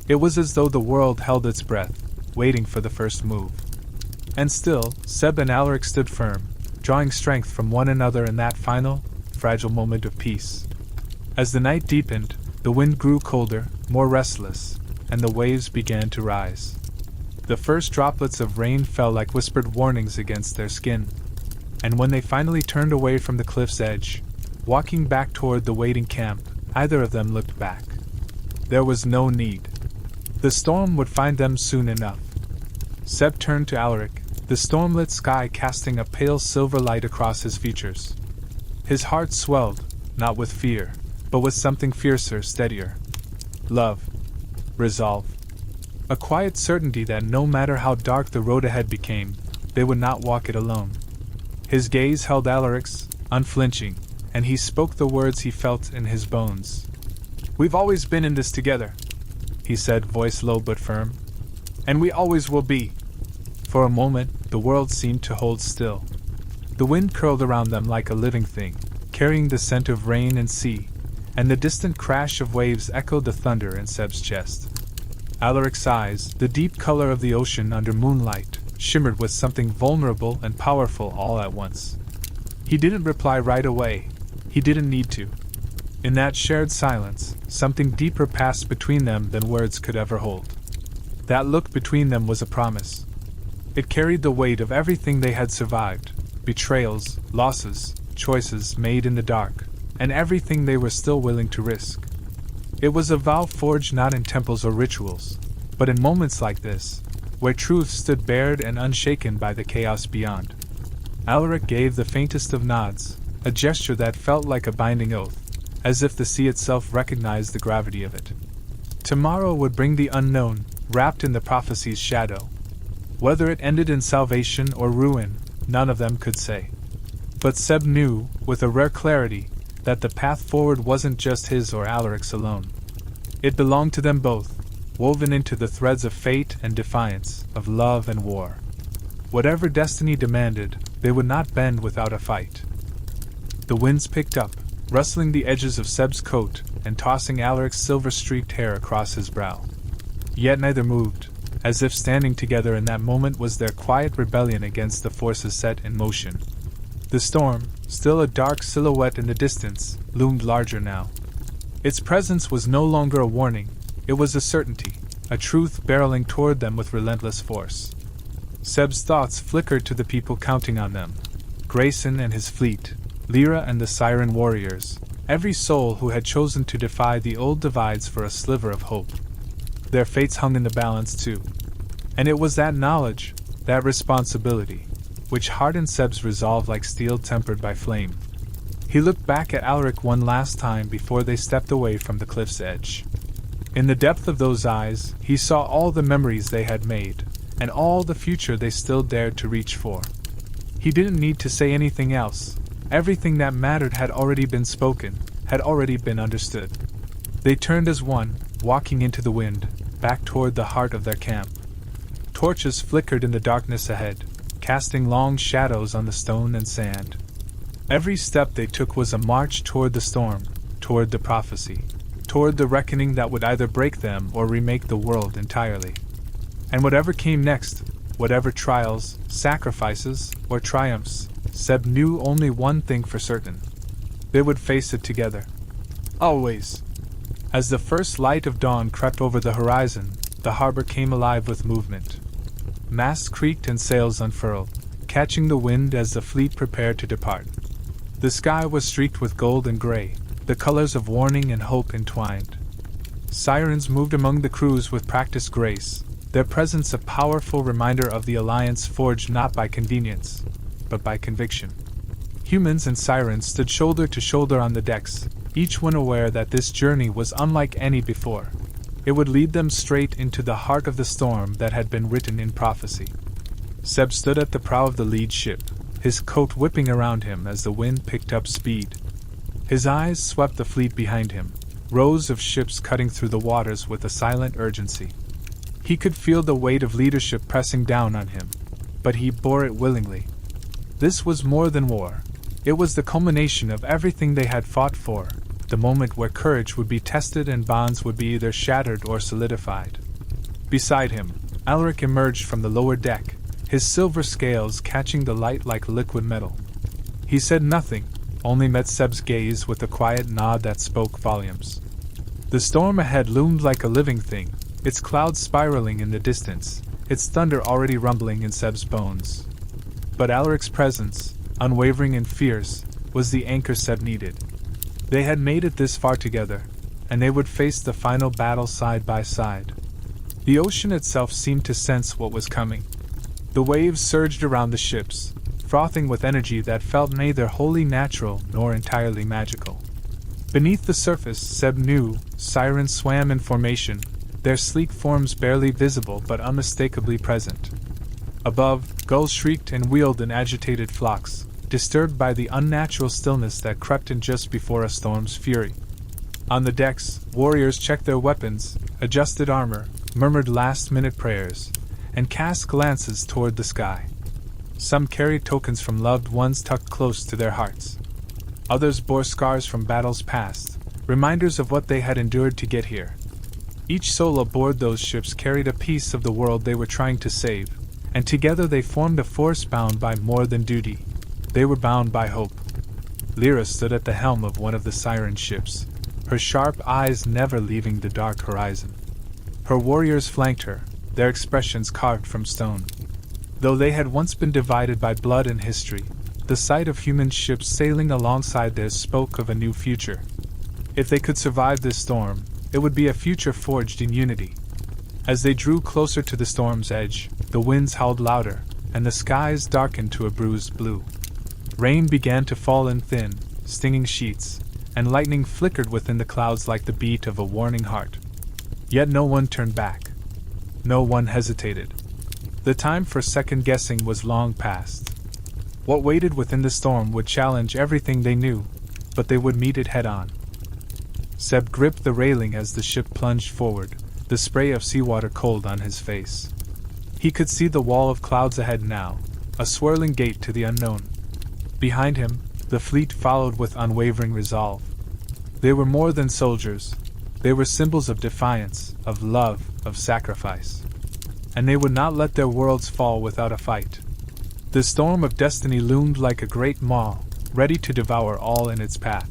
It was as though the world held its breath, waiting for the first move. And still, Seb and Alaric stood firm, drawing strength from one another in that final, fragile moment of peace. As the night deepened, the wind grew colder, more restless, and the waves began to rise. The first droplets of rain fell like whispered warnings against their skin. And when they finally turned away from the cliff's edge, walking back toward the waiting camp, neither of them looked back. There was no need. The storm would find them soon enough. Seb turned to Alaric, the storm-lit sky casting a pale silver light across his features. His heart swelled, not with fear, but with something fiercer, steadier. Love. Resolve. A quiet certainty that no matter how dark the road ahead became, they would not walk it alone. His gaze held Alaric's, unflinching, and he spoke the words he felt in his bones. "We've always been in this together," he said, voice low but firm. "And we always will be." For a moment, the world seemed to hold still. The wind curled around them like a living thing, carrying the scent of rain and sea, and the distant crash of waves echoed the thunder in Seb's chest. Alaric's eyes, the deep color of the ocean under moonlight, shimmered with something vulnerable and powerful all at once. He didn't reply right away. He didn't need to. In that shared silence, something deeper passed between them than words could ever hold. That look between them was a promise. It carried the weight of everything they had survived, betrayals, losses, choices made in the dark, and everything they were still willing to risk. It was a vow forged not in temples or rituals, but in moments like this, where truth stood bared and unshaken by the chaos beyond. Alaric gave the faintest of nods, a gesture that felt like a binding oath, as if the sea itself recognized the gravity of it. Tomorrow would bring the unknown, wrapped in the prophecy's shadow. Whether it ended in salvation or ruin, none of them could say. But Seb knew, with a rare clarity, that the path forward wasn't just his or Alaric's alone. It belonged to them both, woven into the threads of fate and defiance, of love and war. Whatever destiny demanded, they would not bend without a fight. The winds picked up, rustling the edges of Seb's coat and tossing Alaric's silver-streaked hair across his brow. Yet neither moved, as if standing together in that moment was their quiet rebellion against the forces set in motion. The storm, still a dark silhouette in the distance, loomed larger now. Its presence was no longer a warning, it was a certainty, a truth barreling toward them with relentless force. Seb's thoughts flickered to the people counting on them. Grayson and his fleet, Lyra and the Siren warriors, every soul who had chosen to defy the old divides for a sliver of hope. Their fates hung in the balance too. And it was that knowledge, that responsibility, which hardened Seb's resolve like steel tempered by flame. He looked back at Alaric one last time before they stepped away from the cliff's edge. In the depth of those eyes, he saw all the memories they had made, and all the future they still dared to reach for. He didn't need to say anything else. Everything that mattered had already been spoken, had already been understood. They turned as one, walking into the wind, back toward the heart of their camp. Torches flickered in the darkness ahead, casting long shadows on the stone and sand. Every step they took was a march toward the storm, toward the prophecy, toward the reckoning that would either break them or remake the world entirely. And whatever came next, whatever trials, sacrifices, or triumphs, Seb knew only one thing for certain. They would face it together. Always. As the first light of dawn crept over the horizon, the harbor came alive with movement. Masts creaked and sails unfurled, catching the wind as the fleet prepared to depart. The sky was streaked with gold and gray, the colors of warning and hope entwined. Sirens moved among the crews with practiced grace, their presence a powerful reminder of the alliance forged not by convenience, but by conviction. Humans and sirens stood shoulder to shoulder on the decks, each one aware that this journey was unlike any before. It would lead them straight into the heart of the storm that had been written in prophecy. Seb stood at the prow of the lead ship, his coat whipping around him as the wind picked up speed. His eyes swept the fleet behind him, rows of ships cutting through the waters with a silent urgency. He could feel the weight of leadership pressing down on him, but he bore it willingly. This was more than war. It was the culmination of everything they had fought for, the moment where courage would be tested and bonds would be either shattered or solidified. Beside him, Alaric emerged from the lower deck, his silver scales catching the light like liquid metal. He said nothing, only met Seb's gaze with a quiet nod that spoke volumes. The storm ahead loomed like a living thing, its clouds spiraling in the distance, its thunder already rumbling in Seb's bones. But Alaric's presence, unwavering and fierce, was the anchor Seb needed. They had made it this far together, and they would face the final battle side by side. The ocean itself seemed to sense what was coming. The waves surged around the ships, frothing with energy that felt neither wholly natural nor entirely magical. Beneath the surface, Seb knew, sirens swam in formation, their sleek forms barely visible but unmistakably present. Above, gulls shrieked and wheeled in agitated flocks, disturbed by the unnatural stillness that crept in just before a storm's fury. On the decks, warriors checked their weapons, adjusted armor, murmured last-minute prayers, and cast glances toward the sky. Some carried tokens from loved ones tucked close to their hearts. Others bore scars from battles past, reminders of what they had endured to get here. Each soul aboard those ships carried a piece of the world they were trying to save, and together they formed a force bound by more than duty. They were bound by hope. Lyra stood at the helm of one of the siren ships, her sharp eyes never leaving the dark horizon. Her warriors flanked her, their expressions carved from stone. Though they had once been divided by blood and history, the sight of human ships sailing alongside theirs spoke of a new future. If they could survive this storm, it would be a future forged in unity. As they drew closer to the storm's edge, the winds howled louder, and the skies darkened to a bruised blue. Rain began to fall in thin, stinging sheets, and lightning flickered within the clouds like the beat of a warning heart. Yet no one turned back. No one hesitated. The time for second-guessing was long past. What waited within the storm would challenge everything they knew, but they would meet it head-on. Seb gripped the railing as the ship plunged forward, the spray of seawater cold on his face. He could see the wall of clouds ahead now, a swirling gate to the unknown. Behind him, the fleet followed with unwavering resolve. They were more than soldiers. They were symbols of defiance, of love, of sacrifice. And they would not let their worlds fall without a fight. The storm of destiny loomed like a great maw, ready to devour all in its path.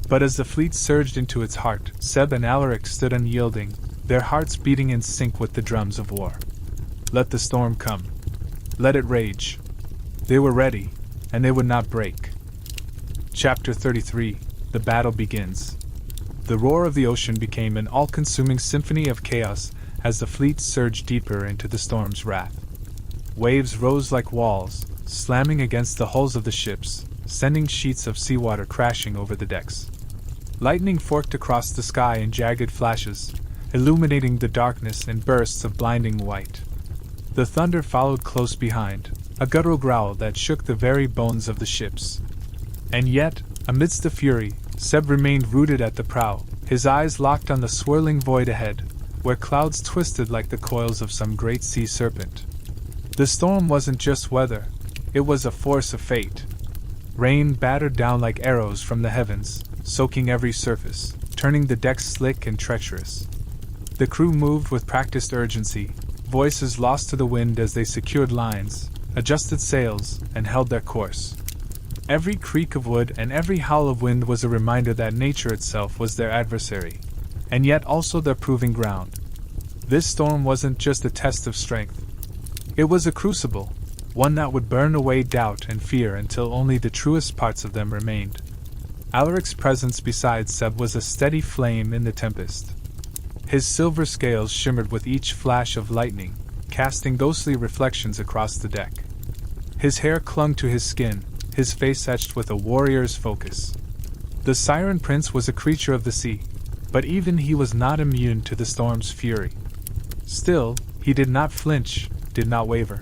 But as the fleet surged into its heart, Seb and Alaric stood unyielding, their hearts beating in sync with the drums of war. Let the storm come. Let it rage. They were ready, and they would not break. Chapter 33 The Battle Begins. The roar of the ocean became an all-consuming symphony of chaos as the fleet surged deeper into the storm's wrath. Waves rose like walls, slamming against the hulls of the ships, sending sheets of seawater crashing over the decks. Lightning forked across the sky in jagged flashes, illuminating the darkness in bursts of blinding white. The thunder followed close behind, a guttural growl that shook the very bones of the ships. And yet, amidst the fury, Seb remained rooted at the prow, his eyes locked on the swirling void ahead, where clouds twisted like the coils of some great sea serpent. The storm wasn't just weather, it was a force of fate. Rain battered down like arrows from the heavens, soaking every surface, turning the decks slick and treacherous. The crew moved with practiced urgency, voices lost to the wind as they secured lines, adjusted sails, and held their course. Every creak of wood and every howl of wind was a reminder that nature itself was their adversary, and yet also their proving ground. This storm wasn't just a test of strength. It was a crucible, one that would burn away doubt and fear until only the truest parts of them remained. Alaric's presence beside Seb was a steady flame in the tempest. His silver scales shimmered with each flash of lightning, casting ghostly reflections across the deck. His hair clung to his skin, his face etched with a warrior's focus. The Siren Prince was a creature of the sea, but even he was not immune to the storm's fury. Still, he did not flinch, did not waver.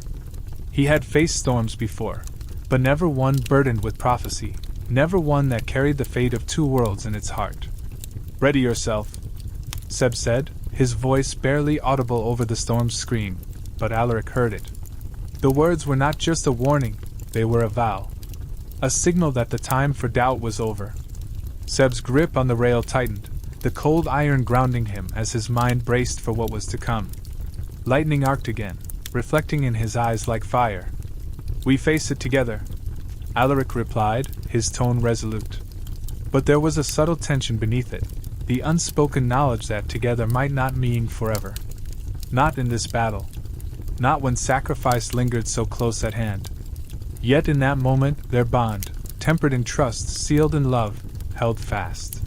He had faced storms before, but never one burdened with prophecy, never one that carried the fate of two worlds in its heart. "Ready yourself," Seb said, his voice barely audible over the storm's scream, but Alaric heard it. The words were not just a warning, they were a vow. A signal that the time for doubt was over. Seb's grip on the rail tightened, the cold iron grounding him as his mind braced for what was to come. Lightning arced again, reflecting in his eyes like fire. "We face it together," Alaric replied, his tone resolute. But there was a subtle tension beneath it, the unspoken knowledge that together might not mean forever. Not in this battle. Not when sacrifice lingered so close at hand. Yet in that moment, their bond, tempered in trust, sealed in love, held fast.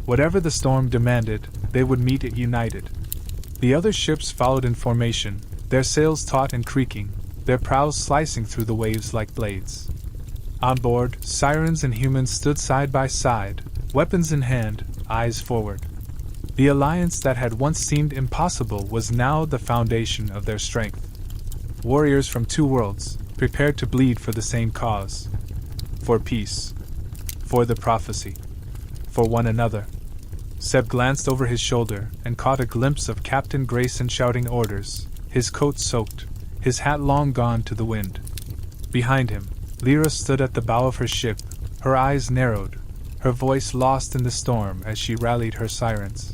Whatever the storm demanded, they would meet it united. The other ships followed in formation, their sails taut and creaking, their prows slicing through the waves like blades. On board, sirens and humans stood side by side, weapons in hand, eyes forward. The alliance that had once seemed impossible was now the foundation of their strength. Warriors from two worlds, prepared to bleed for the same cause. For peace. For the prophecy. For one another. Seb glanced over his shoulder and caught a glimpse of Captain Grayson shouting orders, his coat soaked, his hat long gone to the wind. Behind him, Lyra stood at the bow of her ship, her eyes narrowed, her voice lost in the storm as she rallied her sirens.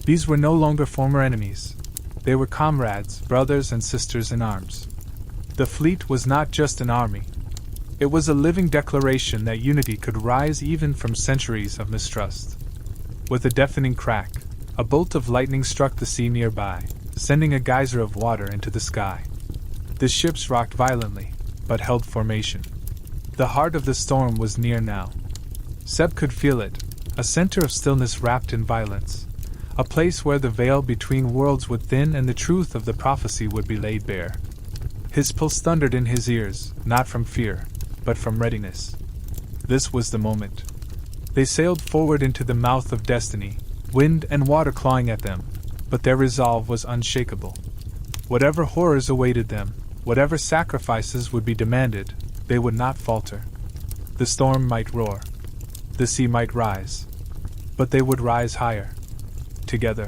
These were no longer former enemies. They were comrades, brothers and sisters in arms. The fleet was not just an army. It was a living declaration that unity could rise even from centuries of mistrust. With a deafening crack, a bolt of lightning struck the sea nearby, sending a geyser of water into the sky. The ships rocked violently, but held formation. The heart of the storm was near now. Seb could feel it, a center of stillness wrapped in violence, a place where the veil between worlds would thin and the truth of the prophecy would be laid bare. His pulse thundered in his ears, not from fear, but from readiness. This was the moment. They sailed forward into the mouth of destiny, wind and water clawing at them, but their resolve was unshakable. Whatever horrors awaited them, whatever sacrifices would be demanded, they would not falter. The storm might roar. The sea might rise. But they would rise higher. Together.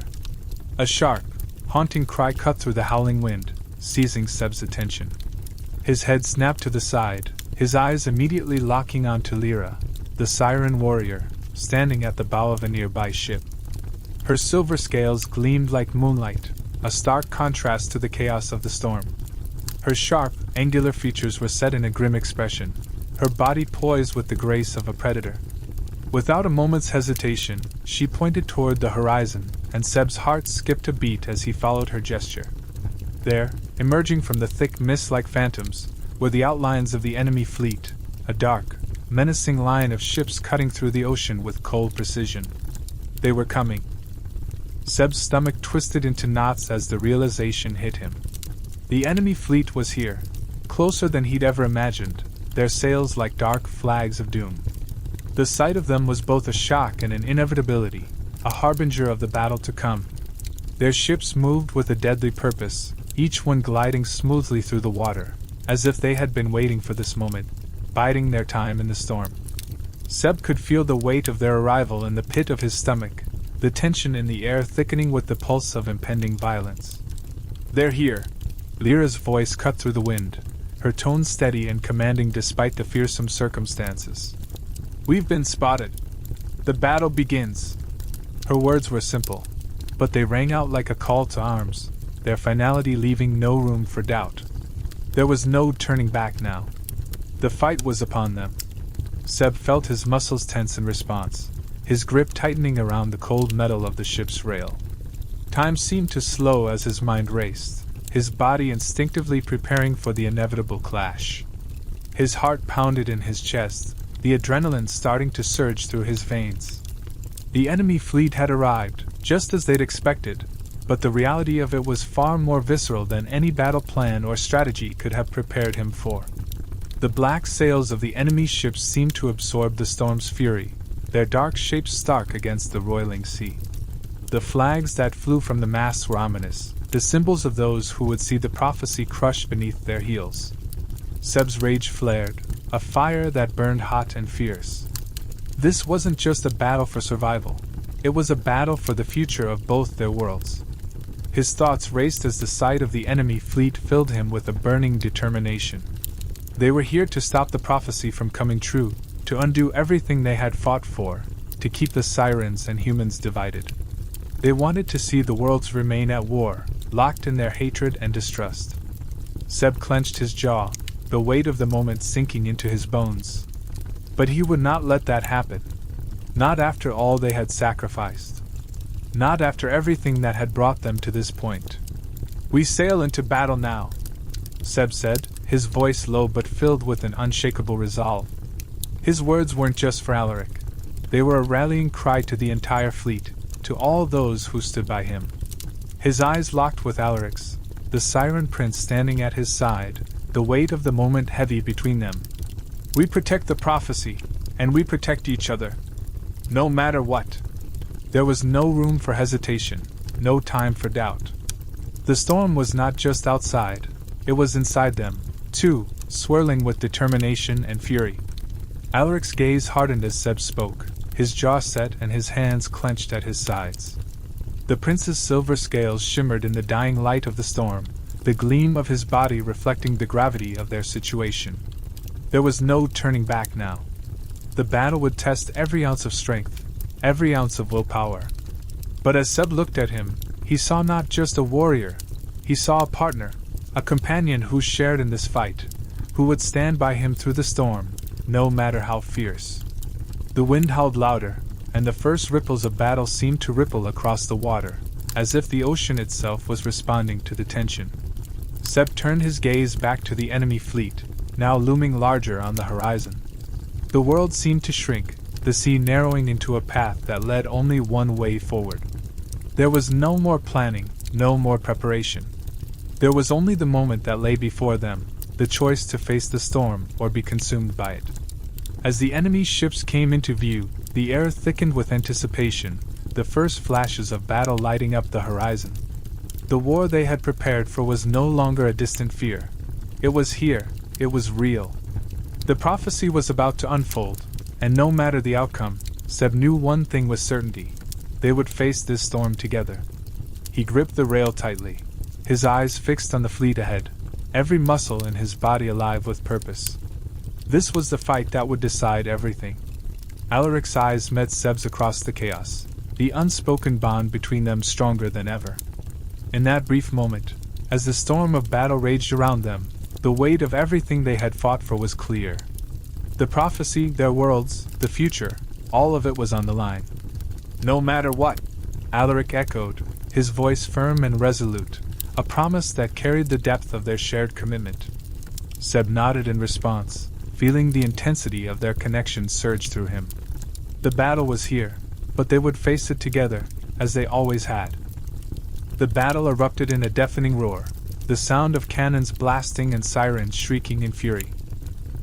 A sharp, haunting cry cut through the howling wind, seizing Seb's attention. His head snapped to the side, his eyes immediately locking onto Lyra, the siren warrior, standing at the bow of a nearby ship. Her silver scales gleamed like moonlight, a stark contrast to the chaos of the storm. Her sharp, angular features were set in a grim expression, her body poised with the grace of a predator. Without a moment's hesitation, she pointed toward the horizon, and Seb's heart skipped a beat as he followed her gesture. There, emerging from the thick mist like phantoms, were the outlines of the enemy fleet, a dark, menacing line of ships cutting through the ocean with cold precision. They were coming. Seb's stomach twisted into knots as the realization hit him. The enemy fleet was here, closer than he'd ever imagined, their sails like dark flags of doom. The sight of them was both a shock and an inevitability, a harbinger of the battle to come. Their ships moved with a deadly purpose, each one gliding smoothly through the water, as if they had been waiting for this moment, biding their time in the storm. Seb could feel the weight of their arrival in the pit of his stomach, the tension in the air thickening with the pulse of impending violence. "They're here." Lyra's voice cut through the wind, her tone steady and commanding despite the fearsome circumstances. "We've been spotted. The battle begins." Her words were simple, but they rang out like a call to arms, their finality leaving no room for doubt. There was no turning back now. The fight was upon them. Seb felt his muscles tense in response, his grip tightening around the cold metal of the ship's rail. Time seemed to slow as his mind raced, his body instinctively preparing for the inevitable clash. His heart pounded in his chest, the adrenaline starting to surge through his veins. The enemy fleet had arrived, just as they'd expected, but the reality of it was far more visceral than any battle plan or strategy could have prepared him for. The black sails of the enemy's ships seemed to absorb the storm's fury, their dark shapes stark against the roiling sea. The flags that flew from the masts were ominous, the symbols of those who would see the prophecy crushed beneath their heels. Seb's rage flared, a fire that burned hot and fierce. This wasn't just a battle for survival, it was a battle for the future of both their worlds. His thoughts raced as the sight of the enemy fleet filled him with a burning determination. They were here to stop the prophecy from coming true, to undo everything they had fought for, to keep the sirens and humans divided. They wanted to see the worlds remain at war, locked in their hatred and distrust. Seb clenched his jaw, the weight of the moment sinking into his bones. But he would not let that happen. Not after all they had sacrificed. Not after everything that had brought them to this point. "We sail into battle now," Seb said, his voice low but filled with an unshakable resolve. His words weren't just for Alaric. They were a rallying cry to the entire fleet, to all those who stood by him. His eyes locked with Alaric's, the Siren Prince standing at his side, the weight of the moment heavy between them. "We protect the prophecy, and we protect each other. No matter what." There was no room for hesitation, no time for doubt. The storm was not just outside, it was inside them, too, swirling with determination and fury. Alaric's gaze hardened as Seb spoke, his jaw set and his hands clenched at his sides. The prince's silver scales shimmered in the dying light of the storm, the gleam of his body reflecting the gravity of their situation. There was no turning back now. The battle would test every ounce of strength, every ounce of willpower. But as Seb looked at him, he saw not just a warrior, he saw a partner, a companion who shared in this fight, who would stand by him through the storm, no matter how fierce. The wind howled louder, and the first ripples of battle seemed to ripple across the water, as if the ocean itself was responding to the tension. Seb turned his gaze back to the enemy fleet, now looming larger on the horizon. The world seemed to shrink, the sea narrowing into a path that led only one way forward. There was no more planning, no more preparation. There was only the moment that lay before them, the choice to face the storm or be consumed by it. As the enemy's ships came into view, The air thickened with anticipation, the first flashes of battle lighting up the horizon. The war they had prepared for was no longer a distant fear. It was here, it was real. The prophecy was about to unfold, and no matter the outcome, Seb knew one thing with certainty: they would face this storm together. He gripped the rail tightly, his eyes fixed on the fleet ahead, every muscle in his body alive with purpose. This was the fight that would decide everything. Alaric's eyes met Seb's across the chaos, the unspoken bond between them stronger than ever. In that brief moment, as the storm of battle raged around them, the weight of everything they had fought for was clear. The prophecy, their worlds, the future, all of it was on the line. No matter what, Alaric echoed, his voice firm and resolute, a promise that carried the depth of their shared commitment. Seb nodded in response, feeling the intensity of their connection surge through him. The battle was here, but they would face it together, as they always had. The battle erupted in a deafening roar, the sound of cannons blasting and sirens shrieking in fury.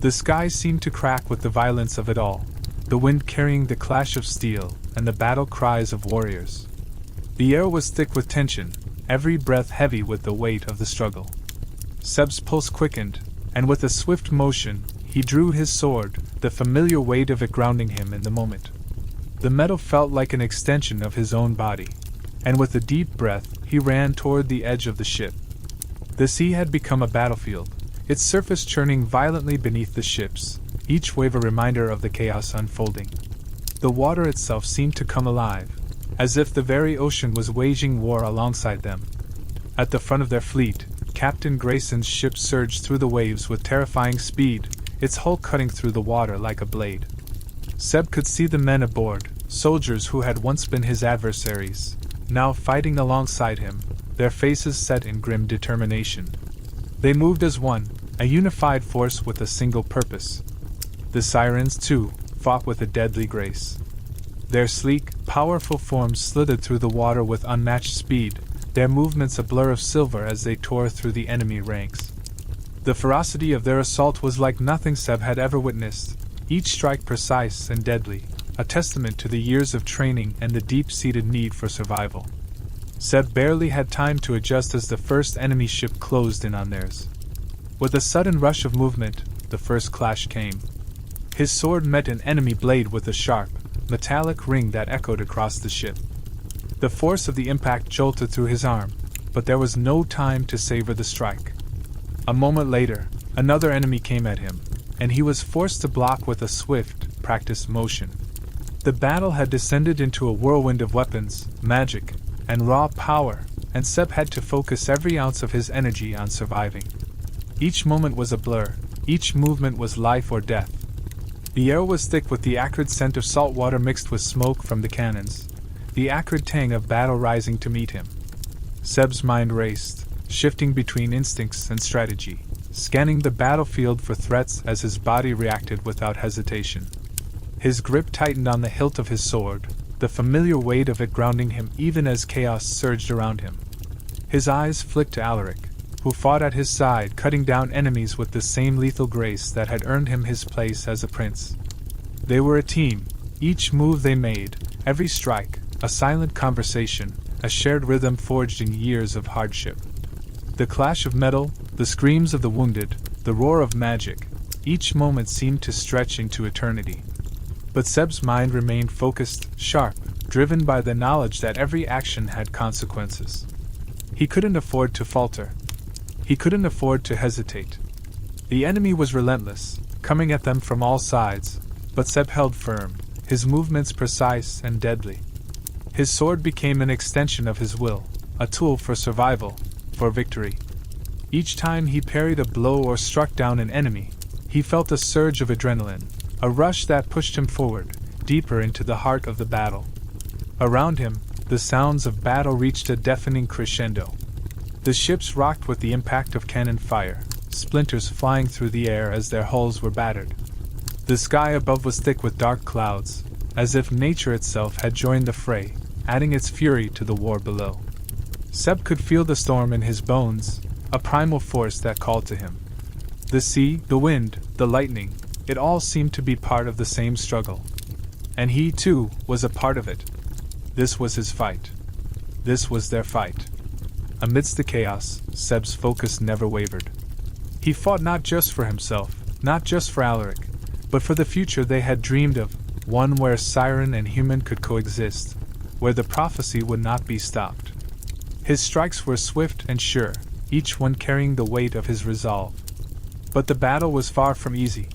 The sky seemed to crack with the violence of it all, the wind carrying the clash of steel and the battle cries of warriors. The air was thick with tension, every breath heavy with the weight of the struggle. Seb's pulse quickened, and with a swift motion, he drew his sword, the familiar weight of it grounding him in the moment. The metal felt like an extension of his own body, and with a deep breath, he ran toward the edge of the ship. The sea had become a battlefield, its surface churning violently beneath the ships, each wave a reminder of the chaos unfolding. The water itself seemed to come alive, as if the very ocean was waging war alongside them. At the front of their fleet, Captain Grayson's ship surged through the waves with terrifying speed, its hull cutting through the water like a blade. Seb could see the men aboard, soldiers who had once been his adversaries, now fighting alongside him, their faces set in grim determination. They moved as one, a unified force with a single purpose. The sirens, too, fought with a deadly grace. Their sleek, powerful forms slithered through the water with unmatched speed, their movements a blur of silver as they tore through the enemy ranks. The ferocity of their assault was like nothing Seb had ever witnessed, each strike precise and deadly, a testament to the years of training and the deep-seated need for survival. Seb barely had time to adjust as the first enemy ship closed in on theirs. With a sudden rush of movement, the first clash came. His sword met an enemy blade with a sharp, metallic ring that echoed across the ship. The force of the impact jolted through his arm, but there was no time to savor the strike. A moment later, another enemy came at him, and he was forced to block with a swift, practiced motion. The battle had descended into a whirlwind of weapons, magic, and raw power, and Seb had to focus every ounce of his energy on surviving. Each moment was a blur, each movement was life or death. The air was thick with the acrid scent of salt water mixed with smoke from the cannons, the acrid tang of battle rising to meet him. Seb's mind raced, shifting between instincts and strategy, scanning the battlefield for threats as his body reacted without hesitation. His grip tightened on the hilt of his sword, the familiar weight of it grounding him even as chaos surged around him. His eyes flicked to Alaric, who fought at his side, cutting down enemies with the same lethal grace that had earned him his place as a prince. They were a team, each move they made, every strike, a silent conversation, a shared rhythm forged in years of hardship. The clash of metal, the screams of the wounded, the roar of magic, each moment seemed to stretch into eternity. But Seb's mind remained focused, sharp, driven by the knowledge that every action had consequences. He couldn't afford to falter. He couldn't afford to hesitate. The enemy was relentless, coming at them from all sides, but Seb held firm, his movements precise and deadly. His sword became an extension of his will, a tool for survival, for victory. Each time he parried a blow or struck down an enemy, he felt a surge of adrenaline, a rush that pushed him forward, deeper into the heart of the battle. Around him, the sounds of battle reached a deafening crescendo. The ships rocked with the impact of cannon fire, splinters flying through the air as their hulls were battered. The sky above was thick with dark clouds, as if nature itself had joined the fray, adding its fury to the war below. Seb could feel the storm in his bones, a primal force that called to him. The sea, the wind, the lightning, it all seemed to be part of the same struggle. And he, too, was a part of it. This was his fight. This was their fight. Amidst the chaos, Seb's focus never wavered. He fought not just for himself, not just for Alaric, but for the future they had dreamed of, one where siren and human could coexist, where the prophecy would not be stopped. His strikes were swift and sure, each one carrying the weight of his resolve. But the battle was far from easy.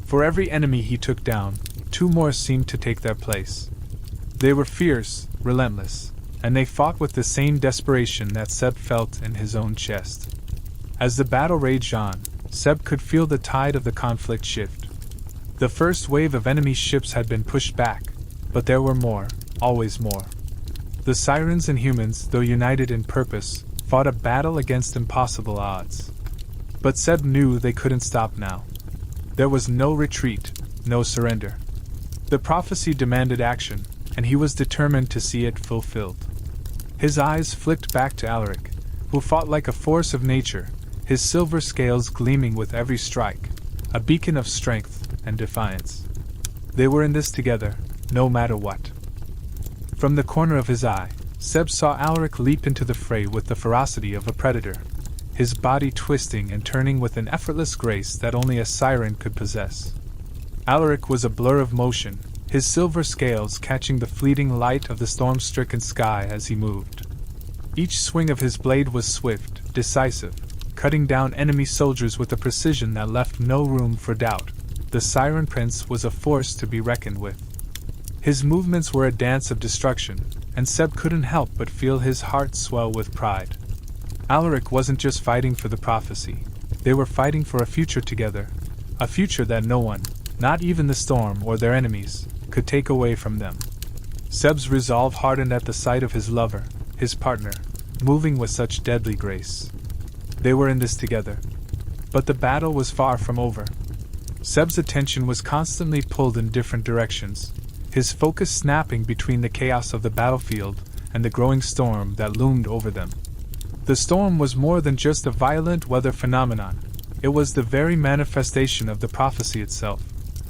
For every enemy he took down, two more seemed to take their place. They were fierce, relentless, and they fought with the same desperation that Seb felt in his own chest. As the battle raged on, Seb could feel the tide of the conflict shift. The first wave of enemy ships had been pushed back, but there were more, always more. The sirens and humans, though united in purpose, fought a battle against impossible odds. But Seb knew they couldn't stop now. There was no retreat, no surrender. The prophecy demanded action, and he was determined to see it fulfilled. His eyes flicked back to Alaric, who fought like a force of nature, his silver scales gleaming with every strike, a beacon of strength and defiance. They were in this together, no matter what. From the corner of his eye, Seb saw Alaric leap into the fray with the ferocity of a predator, his body twisting and turning with an effortless grace that only a siren could possess. Alaric was a blur of motion, his silver scales catching the fleeting light of the storm-stricken sky as he moved. Each swing of his blade was swift, decisive, cutting down enemy soldiers with a precision that left no room for doubt. The Siren Prince was a force to be reckoned with. His movements were a dance of destruction, and Seb couldn't help but feel his heart swell with pride. Alaric wasn't just fighting for the prophecy. They were fighting for a future together, a future that no one, not even the storm or their enemies, could take away from them. Seb's resolve hardened at the sight of his lover, his partner, moving with such deadly grace. They were in this together. But the battle was far from over. Seb's attention was constantly pulled in different directions, his focus snapping between the chaos of the battlefield and the growing storm that loomed over them. The storm was more than just a violent weather phenomenon. It was the very manifestation of the prophecy itself,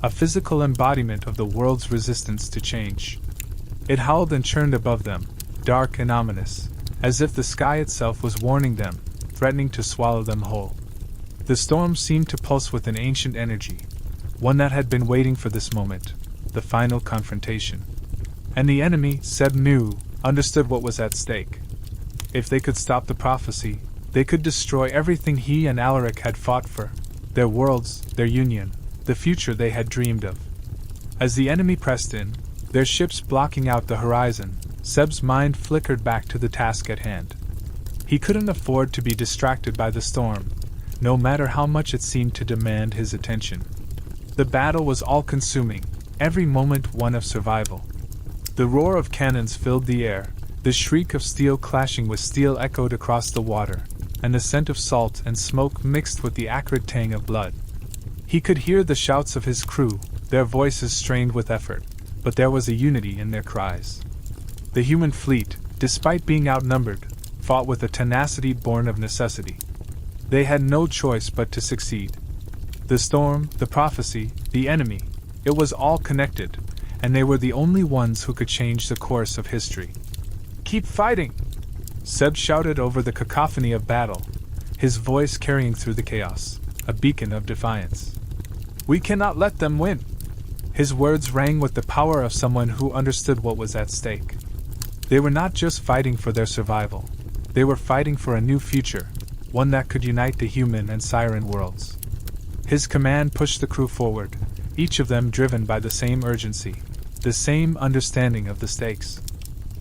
a physical embodiment of the world's resistance to change. It howled and churned above them, dark and ominous, as if the sky itself was warning them, threatening to swallow them whole. The storm seemed to pulse with an ancient energy, one that had been waiting for this moment, the final confrontation. And the enemy, Seb knew, understood what was at stake. If they could stop the prophecy, they could destroy everything he and Alaric had fought for, their worlds, their union, the future they had dreamed of. As the enemy pressed in, their ships blocking out the horizon, Seb's mind flickered back to the task at hand. He couldn't afford to be distracted by the storm, no matter how much it seemed to demand his attention. The battle was all-consuming, every moment one of survival. The roar of cannons filled the air, the shriek of steel clashing with steel echoed across the water, and the scent of salt and smoke mixed with the acrid tang of blood. He could hear the shouts of his crew, their voices strained with effort, but there was a unity in their cries. The human fleet, despite being outnumbered, fought with a tenacity born of necessity. They had no choice but to succeed. The storm, the prophecy, the enemy, it was all connected, and they were the only ones who could change the course of history. "Keep fighting!" Seb shouted over the cacophony of battle, his voice carrying through the chaos, a beacon of defiance. "We cannot let them win!" His words rang with the power of someone who understood what was at stake. They were not just fighting for their survival. They were fighting for a new future, one that could unite the human and siren worlds. His command pushed the crew forward, each of them driven by the same urgency, the same understanding of the stakes.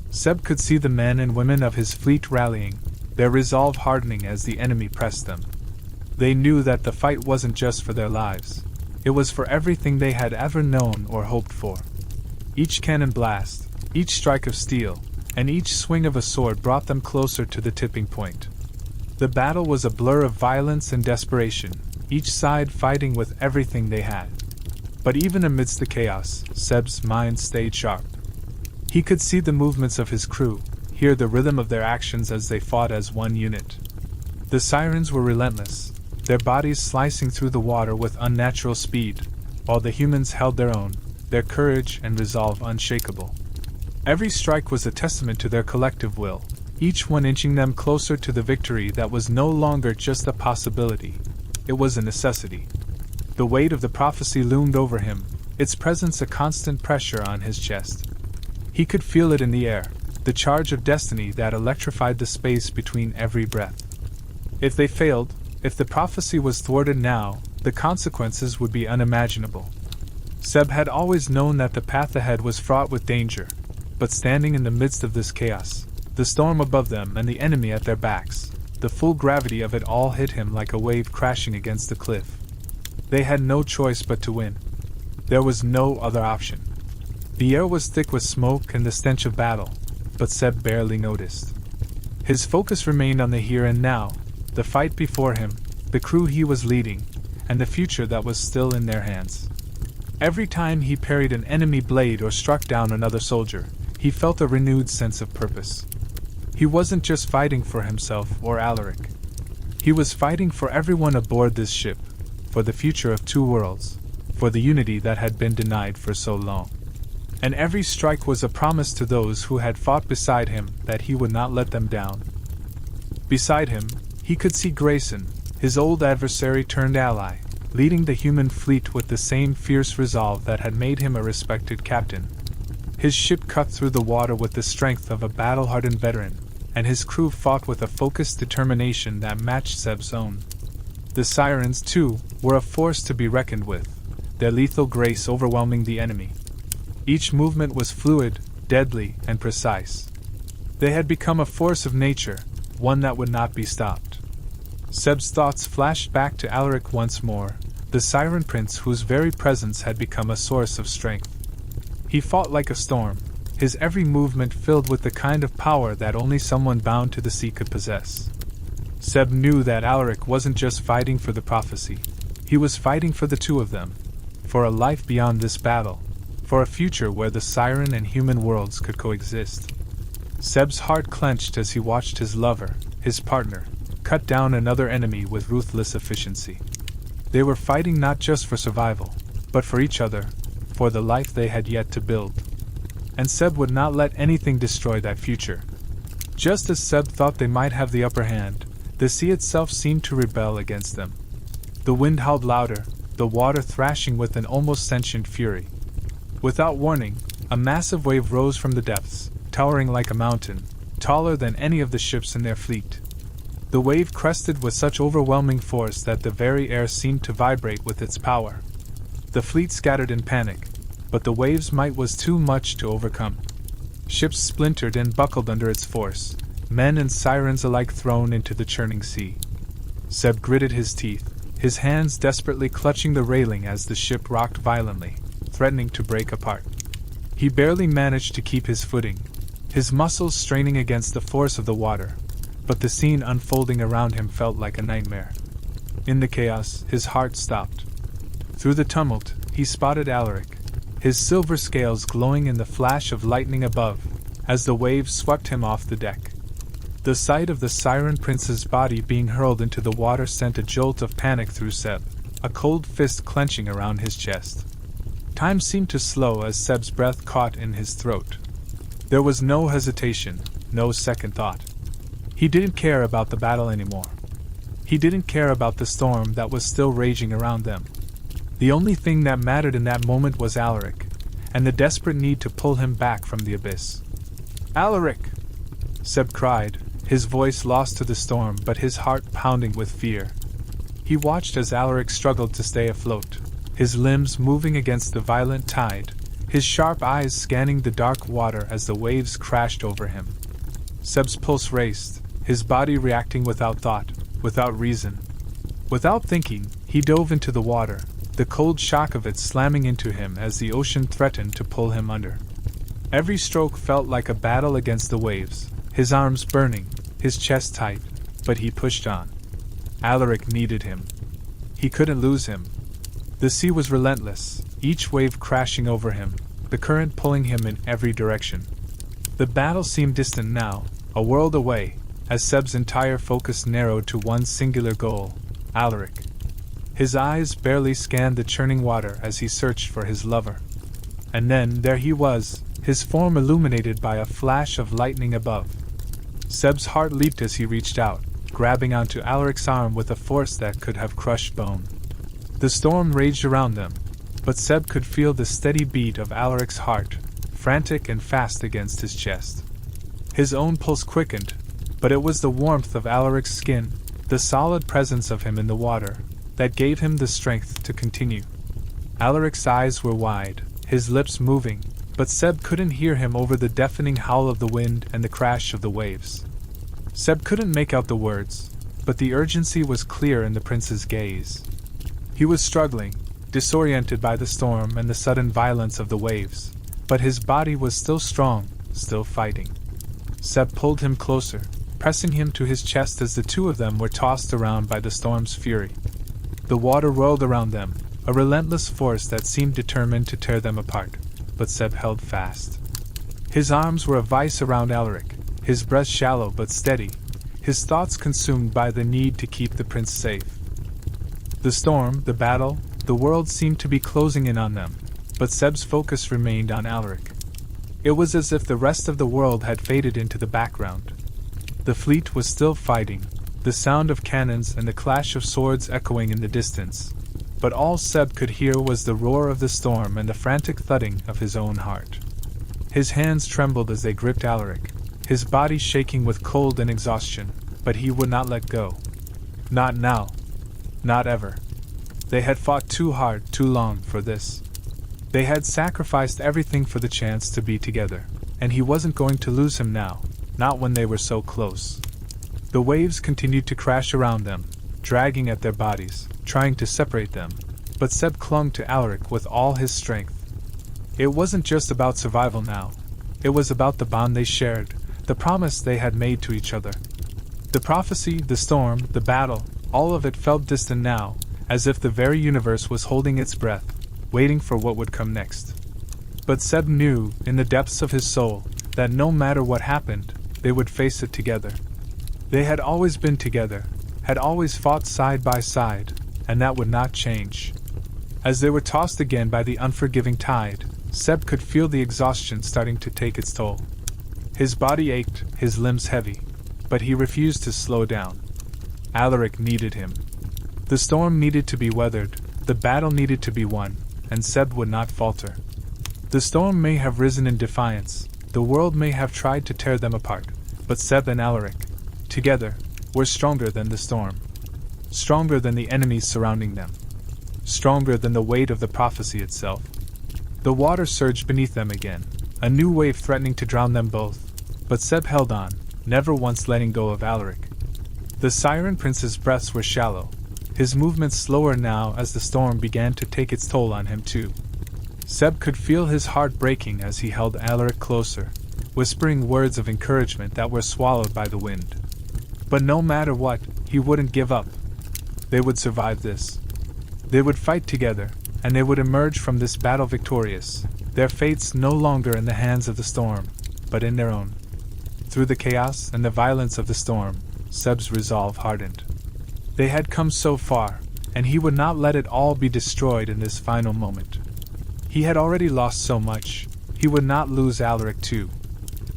Seb could see the men and women of his fleet rallying, their resolve hardening as the enemy pressed them. They knew that the fight wasn't just for their lives. It was for everything they had ever known or hoped for. Each cannon blast, each strike of steel, and each swing of a sword brought them closer to the tipping point. The battle was a blur of violence and desperation, each side fighting with everything they had. But even amidst the chaos, Seb's mind stayed sharp. He could see the movements of his crew, hear the rhythm of their actions as they fought as one unit. The sirens were relentless, their bodies slicing through the water with unnatural speed, while the humans held their own, their courage and resolve unshakable. Every strike was a testament to their collective will, each one inching them closer to the victory that was no longer just a possibility, it was a necessity. The weight of the prophecy loomed over him, its presence a constant pressure on his chest. He could feel it in the air, the charge of destiny that electrified the space between every breath. If they failed, if the prophecy was thwarted now, the consequences would be unimaginable. Seb had always known that the path ahead was fraught with danger, but standing in the midst of this chaos, the storm above them and the enemy at their backs, the full gravity of it all hit him like a wave crashing against the cliff. They had no choice but to win. There was no other option. The air was thick with smoke and the stench of battle, but Seb barely noticed. His focus remained on the here and now, the fight before him, the crew he was leading, and the future that was still in their hands. Every time he parried an enemy blade or struck down another soldier, he felt a renewed sense of purpose. He wasn't just fighting for himself or Alaric. He was fighting for everyone aboard this ship, for the future of two worlds, for the unity that had been denied for so long. And every strike was a promise to those who had fought beside him that he would not let them down. Beside him, he could see Grayson, his old adversary turned ally, leading the human fleet with the same fierce resolve that had made him a respected captain. His ship cut through the water with the strength of a battle-hardened veteran, and his crew fought with a focused determination that matched Seb's own. The Sirens, too, were a force to be reckoned with, their lethal grace overwhelming the enemy. Each movement was fluid, deadly, and precise. They had become a force of nature, one that would not be stopped. Seb's thoughts flashed back to Alaric once more, the Siren Prince whose very presence had become a source of strength. He fought like a storm, his every movement filled with the kind of power that only someone bound to the sea could possess. Seb knew that Alaric wasn't just fighting for the prophecy, he was fighting for the two of them, for a life beyond this battle, for a future where the siren and human worlds could coexist. Seb's heart clenched as he watched his lover, his partner, cut down another enemy with ruthless efficiency. They were fighting not just for survival, but for each other, for the life they had yet to build. And Seb would not let anything destroy that future. Just as Seb thought they might have the upper hand, the sea itself seemed to rebel against them. The wind howled louder, the water thrashing with an almost sentient fury. Without warning, a massive wave rose from the depths, towering like a mountain, taller than any of the ships in their fleet. The wave crested with such overwhelming force that the very air seemed to vibrate with its power. The fleet scattered in panic, but the wave's might was too much to overcome. Ships splintered and buckled under its force, men and sirens alike thrown into the churning sea. Seb gritted his teeth, his hands desperately clutching the railing as the ship rocked violently, threatening to break apart. He barely managed to keep his footing, his muscles straining against the force of the water, but the scene unfolding around him felt like a nightmare. In the chaos, his heart stopped. Through the tumult, he spotted Alaric, his silver scales glowing in the flash of lightning above, as the waves swept him off the deck. The sight of the Siren Prince's body being hurled into the water sent a jolt of panic through Seb, a cold fist clenching around his chest. Time seemed to slow as Seb's breath caught in his throat. There was no hesitation, no second thought. He didn't care about the battle anymore. He didn't care about the storm that was still raging around them. The only thing that mattered in that moment was Alaric, and the desperate need to pull him back from the abyss. "Alaric!" Seb cried, his voice lost to the storm but his heart pounding with fear. He watched as Alaric struggled to stay afloat, his limbs moving against the violent tide, his sharp eyes scanning the dark water as the waves crashed over him. Seb's pulse raced, his body reacting without thought, without reason. Without thinking, he dove into the water, the cold shock of it slamming into him as the ocean threatened to pull him under. Every stroke felt like a battle against the waves, his arms burning, his chest tight, but he pushed on. Alaric needed him. He couldn't lose him. The sea was relentless, each wave crashing over him, the current pulling him in every direction. The battle seemed distant now, a world away, as Seb's entire focus narrowed to one singular goal, Alaric. His eyes barely scanned the churning water as he searched for his lover. and then there he was, his form illuminated by a flash of lightning above. Seb's heart leaped as he reached out, grabbing onto Alaric's arm with a force that could have crushed bone. The storm raged around them, but Seb could feel the steady beat of Alaric's heart, frantic and fast against his chest. His own pulse quickened, but it was the warmth of Alaric's skin, the solid presence of him in the water, that gave him the strength to continue. Alaric's eyes were wide, his lips moving, but Seb couldn't hear him over the deafening howl of the wind and the crash of the waves. Seb couldn't make out the words, but the urgency was clear in the prince's gaze. He was struggling, disoriented by the storm and the sudden violence of the waves, but his body was still strong, still fighting. Seb pulled him closer, pressing him to his chest as the two of them were tossed around by the storm's fury. The water roiled around them, a relentless force that seemed determined to tear them apart, but Seb held fast. His arms were a vice around Alaric, his breath shallow but steady, his thoughts consumed by the need to keep the prince safe. The storm, the battle, the world seemed to be closing in on them, but Seb's focus remained on Alaric. It was as if the rest of the world had faded into the background. The fleet was still fighting, the sound of cannons and the clash of swords echoing in the distance, but all Seb could hear was the roar of the storm and the frantic thudding of his own heart. His hands trembled as they gripped Alaric, his body shaking with cold and exhaustion, but he would not let go. Not now. Not ever. They had fought too hard, too long for this. They had sacrificed everything for the chance to be together, and he wasn't going to lose him now, not when they were so close. The waves continued to crash around them, dragging at their bodies, trying to separate them, but Seb clung to Alaric with all his strength. It wasn't just about survival now. It was about the bond they shared, the promise they had made to each other. The prophecy, the storm, the battle, all of it felt distant now, as if the very universe was holding its breath, waiting for what would come next. But Seb knew, in the depths of his soul, that no matter what happened, they would face it together. They had always been together, had always fought side by side, and that would not change. As they were tossed again by the unforgiving tide, Seb could feel the exhaustion starting to take its toll. His body ached, his limbs heavy, but he refused to slow down. Alaric needed him. The storm needed to be weathered, the battle needed to be won, and Seb would not falter. The storm may have risen in defiance, the world may have tried to tear them apart, but Seb and Alaric, together, were stronger than the storm. Stronger than the enemies surrounding them. Stronger than the weight of the prophecy itself. The water surged beneath them again, a new wave threatening to drown them both, but Seb held on, never once letting go of Alaric. The Siren Prince's breaths were shallow, his movements slower now as the storm began to take its toll on him too. Seb could feel his heart breaking as he held Alaric closer, whispering words of encouragement that were swallowed by the wind. But no matter what, he wouldn't give up. They would survive this. They would fight together, and they would emerge from this battle victorious, their fates no longer in the hands of the storm, but in their own. Through the chaos and the violence of the storm, Seb's resolve hardened. They had come so far, and he would not let it all be destroyed in this final moment. He had already lost so much, he would not lose Alaric too.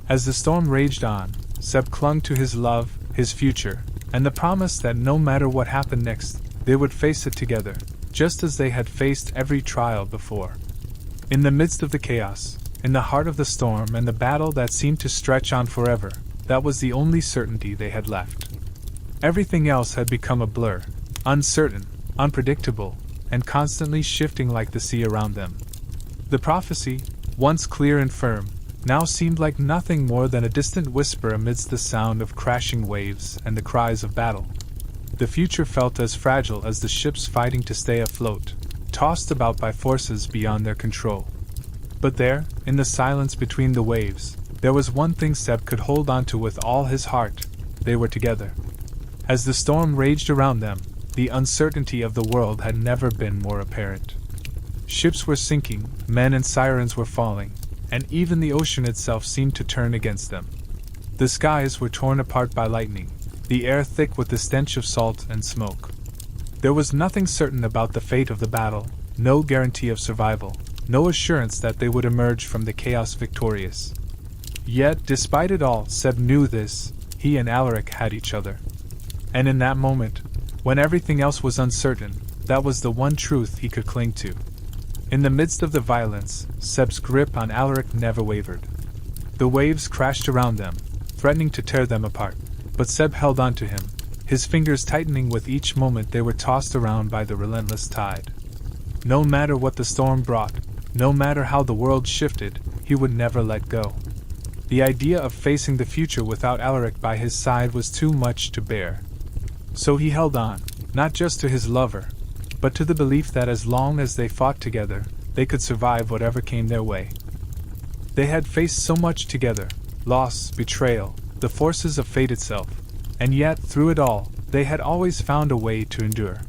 As the storm raged on, Seb clung to his love, his future, and the promise that no matter what happened next, they would face it together, just as they had faced every trial before. In the midst of the chaos, in the heart of the storm and the battle that seemed to stretch on forever, that was the only certainty they had left. Everything else had become a blur, uncertain, unpredictable, and constantly shifting like the sea around them. The prophecy, once clear and firm, now seemed like nothing more than a distant whisper amidst the sound of crashing waves and the cries of battle. The future felt as fragile as the ships fighting to stay afloat, tossed about by forces beyond their control. But there, in the silence between the waves, there was one thing Seb could hold on to with all his heart: they were together. As the storm raged around them, the uncertainty of the world had never been more apparent. Ships were sinking, men and sirens were falling, and even the ocean itself seemed to turn against them. The skies were torn apart by lightning, the air thick with the stench of salt and smoke. There was nothing certain about the fate of the battle, no guarantee of survival, no assurance that they would emerge from the chaos victorious. Yet, despite it all, Seb knew this: he and Alaric had each other. And in that moment, when everything else was uncertain, that was the one truth he could cling to. In the midst of the violence, Seb's grip on Alaric never wavered. The waves crashed around them, threatening to tear them apart, but Seb held on to him, his fingers tightening with each moment they were tossed around by the relentless tide. No matter what the storm brought, no matter how the world shifted, he would never let go. The idea of facing the future without Alaric by his side was too much to bear. So he held on, not just to his lover, but to the belief that as long as they fought together, they could survive whatever came their way. They had faced so much together: loss, betrayal, the forces of fate itself, and yet, through it all, they had always found a way to endure.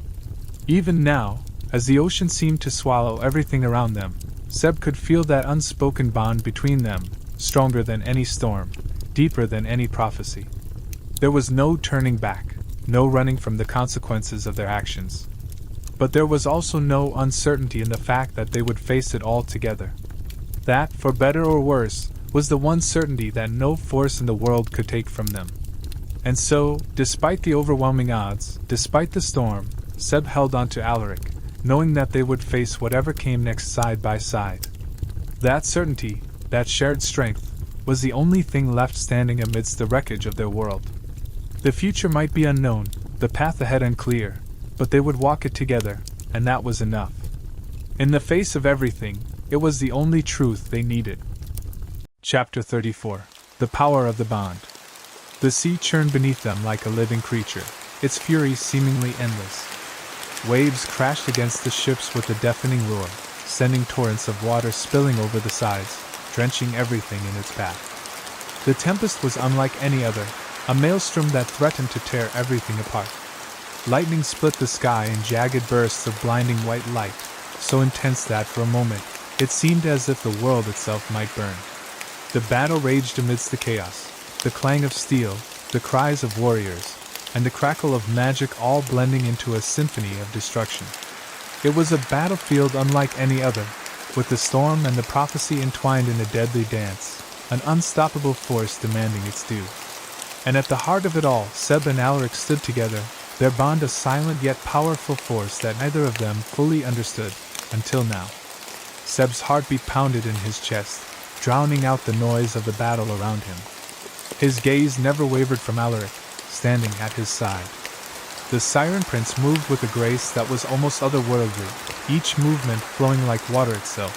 Even now, as the ocean seemed to swallow everything around them, Seb could feel that unspoken bond between them, stronger than any storm, deeper than any prophecy. There was no turning back, no running from the consequences of their actions. But there was also no uncertainty in the fact that they would face it all together. That, for better or worse, was the one certainty that no force in the world could take from them. And so, despite the overwhelming odds, despite the storm, Seb held on to Alaric, knowing that they would face whatever came next side by side. That certainty, that shared strength, was the only thing left standing amidst the wreckage of their world. The future might be unknown, the path ahead unclear, but they would walk it together, and that was enough. In the face of everything, it was the only truth they needed. Chapter 34. The Power of the Bond. The sea churned beneath them like a living creature, its fury seemingly endless. Waves crashed against the ships with a deafening roar, sending torrents of water spilling over the sides, drenching everything in its path. The tempest was unlike any other, a maelstrom that threatened to tear everything apart. Lightning split the sky in jagged bursts of blinding white light, so intense that for a moment, it seemed as if the world itself might burn. The battle raged amidst the chaos, the clang of steel, the cries of warriors, and the crackle of magic all blending into a symphony of destruction. It was a battlefield unlike any other, with the storm and the prophecy entwined in a deadly dance, an unstoppable force demanding its due. And at the heart of it all, Seb and Alaric stood together, their bond a silent yet powerful force that neither of them fully understood, until now. Seb's heartbeat pounded in his chest, drowning out the noise of the battle around him. His gaze never wavered from Alaric, standing at his side. The Siren Prince moved with a grace that was almost otherworldly, each movement flowing like water itself,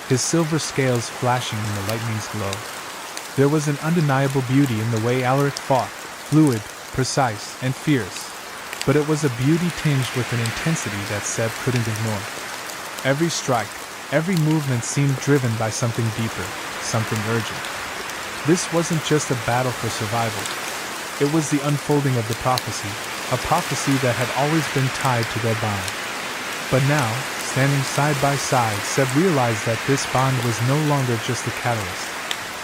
his silver scales flashing in the lightning's glow. There was an undeniable beauty in the way Alaric fought, fluid, precise, and fierce, but it was a beauty tinged with an intensity that Seb couldn't ignore. Every strike, every movement seemed driven by something deeper, something urgent. This wasn't just a battle for survival. It was the unfolding of the prophecy, a prophecy that had always been tied to their bond. But now, standing side by side, Seb realized that this bond was no longer just a catalyst.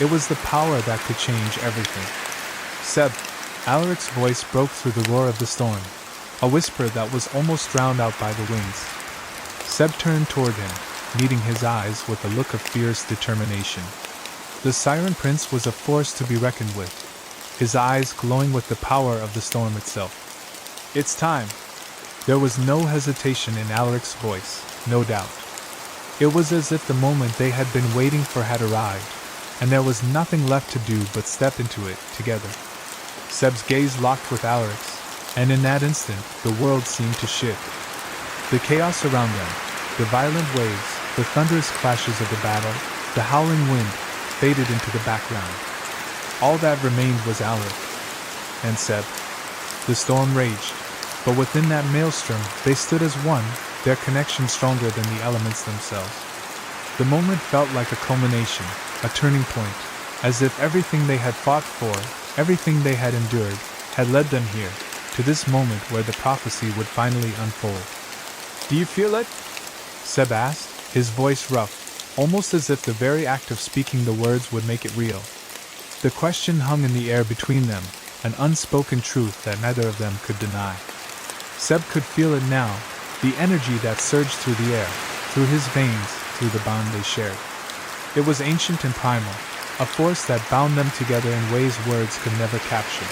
It was the power that could change everything. Seb, Alaric's voice broke through the roar of the storm, a whisper that was almost drowned out by the winds. Seb turned toward him, meeting his eyes with a look of fierce determination. The Siren Prince was a force to be reckoned with, his eyes glowing with the power of the storm itself. It's time. There was no hesitation in Alaric's voice, no doubt. It was as if the moment they had been waiting for had arrived, and there was nothing left to do but step into it together. Seb's gaze locked with Alaric's, and in that instant, the world seemed to shift. The chaos around them, the violent waves, the thunderous clashes of the battle, the howling wind, faded into the background. All that remained was Alaric and Seb. The storm raged, but within that maelstrom, they stood as one, their connection stronger than the elements themselves. The moment felt like a culmination, a turning point, as if everything they had fought for, everything they had endured, had led them here, to this moment where the prophecy would finally unfold. "Do you feel it?" Seb asked, his voice rough, almost as if the very act of speaking the words would make it real. The question hung in the air between them, an unspoken truth that neither of them could deny. Seb could feel it now, the energy that surged through the air, through his veins, through the bond they shared. It was ancient and primal, a force that bound them together in ways words could never capture.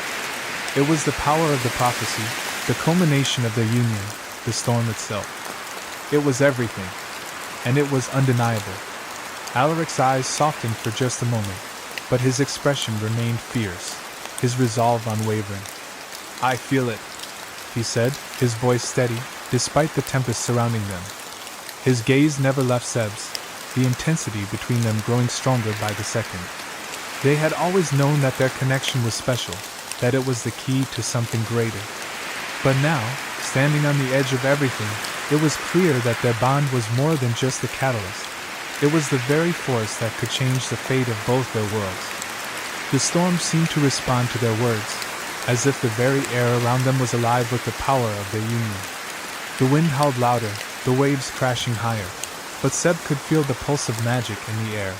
It was the power of the prophecy, the culmination of their union, the storm itself. It was everything, and it was undeniable. Alaric's eyes softened for just a moment, but his expression remained fierce, his resolve unwavering. "I feel it," he said, his voice steady, despite the tempest surrounding them. His gaze never left Seb's, the intensity between them growing stronger by the second. They had always known that their connection was special, that it was the key to something greater. But now, standing on the edge of everything, it was clear that their bond was more than just a catalyst. It was the very force that could change the fate of both their worlds. The storm seemed to respond to their words, as if the very air around them was alive with the power of their union. The wind howled louder, the waves crashing higher, but Seb could feel the pulse of magic in the air.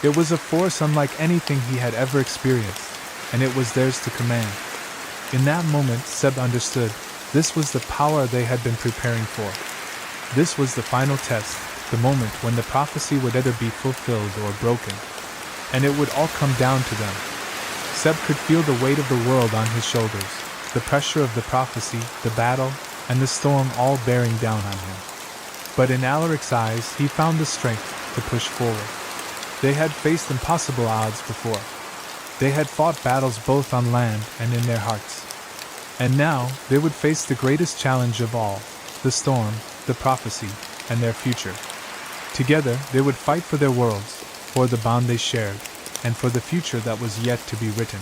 It was a force unlike anything he had ever experienced, and it was theirs to command. In that moment, Seb understood, this was the power they had been preparing for. This was the final test, the moment when the prophecy would either be fulfilled or broken. And it would all come down to them. Seb could feel the weight of the world on his shoulders, the pressure of the prophecy, the battle, and the storm all bearing down on him. But in Alaric's eyes, he found the strength to push forward. They had faced impossible odds before. They had fought battles both on land and in their hearts. And now, they would face the greatest challenge of all, the storm, the prophecy, and their future. Together, they would fight for their worlds, for the bond they shared, and for the future that was yet to be written.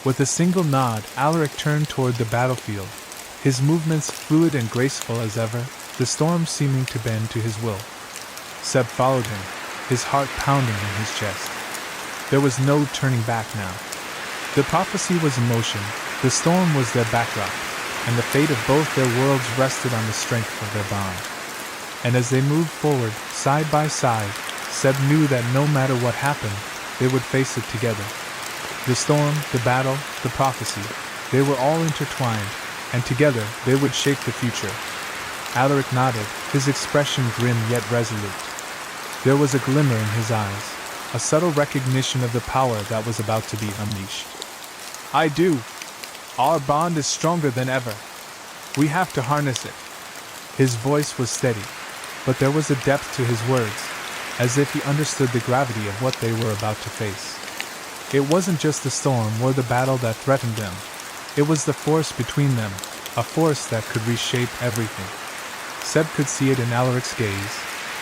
With a single nod, Alaric turned toward the battlefield, his movements fluid and graceful as ever, the storm seeming to bend to his will. Seb followed him, his heart pounding in his chest. There was no turning back now. The prophecy was in motion, the storm was their backdrop, and the fate of both their worlds rested on the strength of their bond. And as they moved forward, side by side, Seb knew that no matter what happened, they would face it together. The storm, the battle, the prophecy, they were all intertwined, and together they would shape the future. Alaric nodded, his expression grim yet resolute. There was a glimmer in his eyes, a subtle recognition of the power that was about to be unleashed. "I do. Our bond is stronger than ever. We have to harness it." His voice was steady, but there was a depth to his words, as if he understood the gravity of what they were about to face. It wasn't just the storm or the battle that threatened them. It was the force between them, a force that could reshape everything. Seb could see it in Alaric's gaze,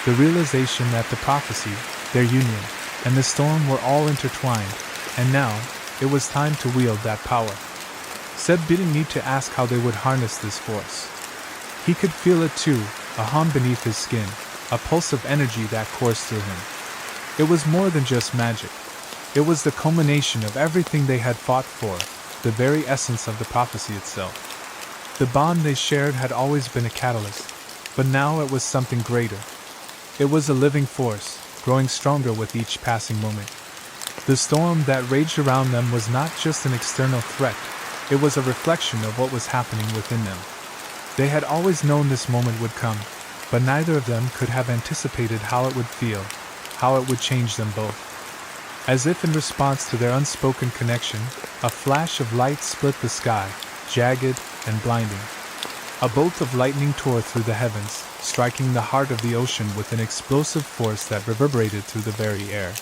the realization that the prophecy, their union, and the storm were all intertwined, and now, it was time to wield that power. Seb didn't need to ask how they would harness this force. He could feel it too, a hum beneath his skin, a pulse of energy that coursed through him. It was more than just magic. It was the culmination of everything they had fought for, the very essence of the prophecy itself. The bond they shared had always been a catalyst, but now it was something greater. It was a living force, growing stronger with each passing moment. The storm that raged around them was not just an external threat, it was a reflection of what was happening within them. They had always known this moment would come, but neither of them could have anticipated how it would feel, how it would change them both. As if in response to their unspoken connection, a flash of light split the sky, jagged and blinding. A bolt of lightning tore through the heavens, striking the heart of the ocean with an explosive force that reverberated through the very air.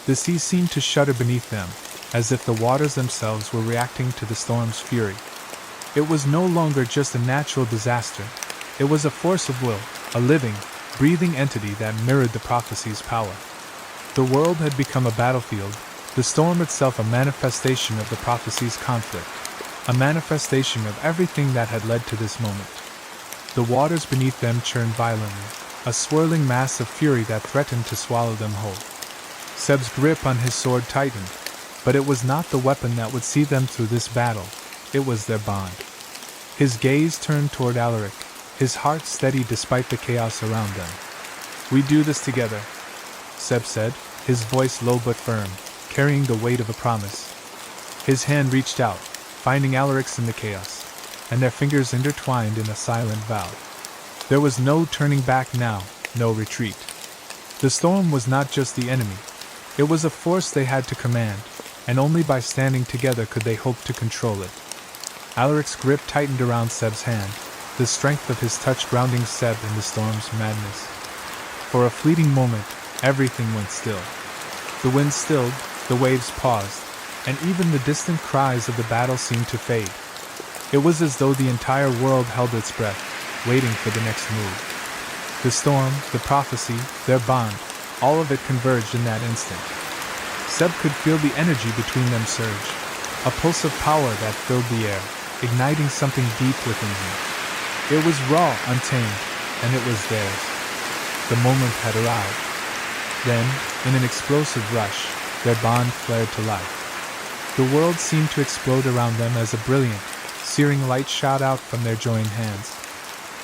The sea seemed to shudder beneath them, as if the waters themselves were reacting to the storm's fury. It was no longer just a natural disaster, it was a force of will, a living, breathing entity that mirrored the prophecy's power. The world had become a battlefield, the storm itself a manifestation of the prophecy's conflict, a manifestation of everything that had led to this moment. The waters beneath them churned violently, a swirling mass of fury that threatened to swallow them whole. Seb's grip on his sword tightened, but it was not the weapon that would see them through this battle, it was their bond. His gaze turned toward Alaric, his heart steady despite the chaos around them. "We do this together," Seb said, his voice low but firm, carrying the weight of a promise. His hand reached out, finding Alaric's in the chaos, and their fingers intertwined in a silent vow. There was no turning back now, no retreat. The storm was not just the enemy, it was a force they had to command, and only by standing together could they hope to control it. Alaric's grip tightened around Seb's hand, the strength of his touch grounding Seb in the storm's madness. For a fleeting moment, everything went still. The wind stilled, the waves paused, and even the distant cries of the battle seemed to fade. It was as though the entire world held its breath, waiting for the next move. The storm, the prophecy, their bond, all of it converged in that instant. Seb could feel the energy between them surge, a pulse of power that filled the air, igniting something deep within him. It was raw, untamed, and it was theirs. The moment had arrived. Then, in an explosive rush, their bond flared to life. The world seemed to explode around them as a brilliant, searing light shot out from their joined hands.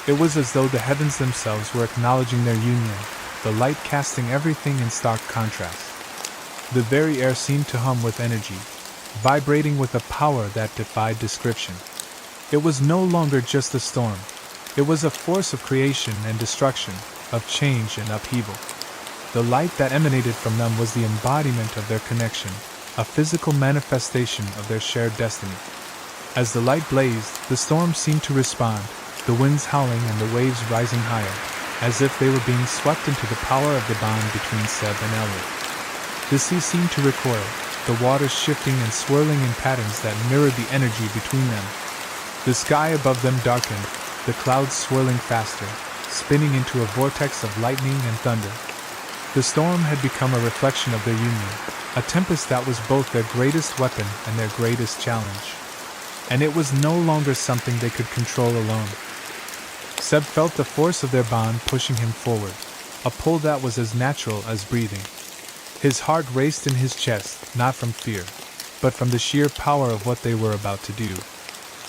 It was as though the heavens themselves were acknowledging their union, the light casting everything in stark contrast. The very air seemed to hum with energy, vibrating with a power that defied description. It was no longer just a storm. It was a force of creation and destruction, of change and upheaval. The light that emanated from them was the embodiment of their connection, a physical manifestation of their shared destiny. As the light blazed, the storm seemed to respond, the winds howling and the waves rising higher, as if they were being swept into the power of the bond between Seb and Elric. The sea seemed to recoil, the waters shifting and swirling in patterns that mirrored the energy between them. The sky above them darkened, the clouds swirling faster, spinning into a vortex of lightning and thunder. The storm had become a reflection of their union, a tempest that was both their greatest weapon and their greatest challenge. And it was no longer something they could control alone. Seb felt the force of their bond pushing him forward, a pull that was as natural as breathing. His heart raced in his chest, not from fear, but from the sheer power of what they were about to do.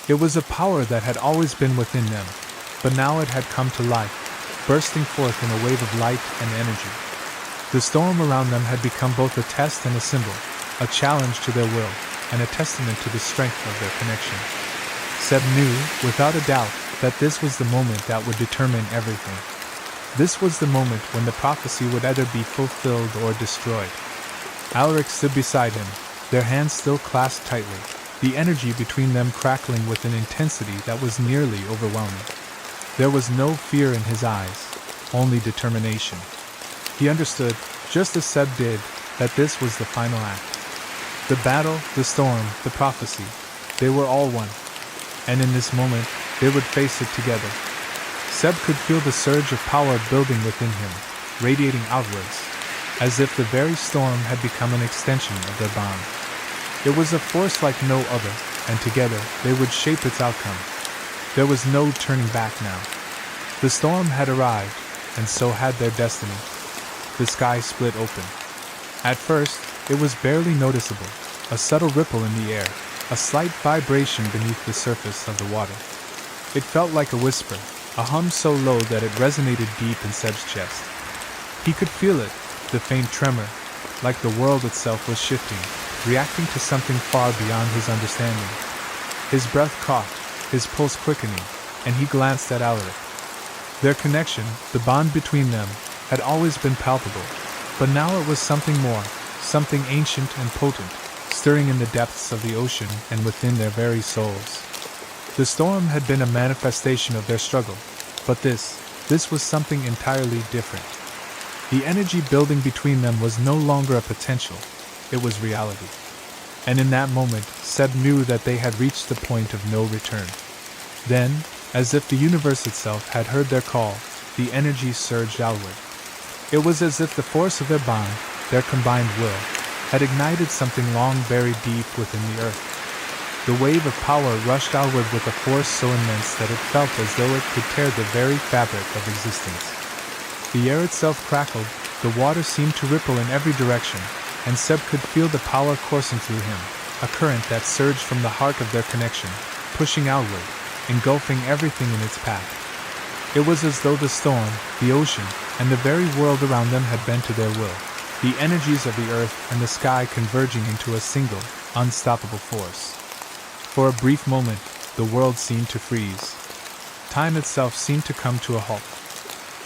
It was a power that had always been within them, but now it had come to life, bursting forth in a wave of light and energy. The storm around them had become both a test and a symbol, a challenge to their will, and a testament to the strength of their connection. Seb knew, without a doubt, that this was the moment that would determine everything. This was the moment when the prophecy would either be fulfilled or destroyed. Alaric stood beside him, their hands still clasped tightly, the energy between them crackling with an intensity that was nearly overwhelming. There was no fear in his eyes, only determination. He understood, just as Seb did, that this was the final act. The battle, the storm, the prophecy, they were all one. And in this moment, they would face it together. Seb could feel the surge of power building within him, radiating outwards, as if the very storm had become an extension of their bond. It was a force like no other, and together they would shape its outcome. There was no turning back now. The storm had arrived, and so had their destiny. The sky split open. At first, it was barely noticeable, a subtle ripple in the air, a slight vibration beneath the surface of the water. It felt like a whisper, a hum so low that it resonated deep in Seb's chest. He could feel it, the faint tremor, like the world itself was shifting, reacting to something far beyond his understanding. His breath caught, his pulse quickening, and he glanced at Alaric. Their connection, the bond between them, had always been palpable, but now it was something more, something ancient and potent, stirring in the depths of the ocean and within their very souls. The storm had been a manifestation of their struggle, but this was something entirely different. The energy building between them was no longer a potential, it was reality. And in that moment, Seb knew that they had reached the point of no return. Then, as if the universe itself had heard their call, the energy surged outward. It was as if the force of their bond, their combined will, had ignited something long buried deep within the earth. The wave of power rushed outward with a force so immense that it felt as though it could tear the very fabric of existence. The air itself crackled, the water seemed to ripple in every direction, and Seb could feel the power coursing through him, a current that surged from the heart of their connection, pushing outward, engulfing everything in its path. It was as though the storm, the ocean, and the very world around them had bent to their will, the energies of the earth and the sky converging into a single, unstoppable force. For a brief moment, the world seemed to freeze. Time itself seemed to come to a halt.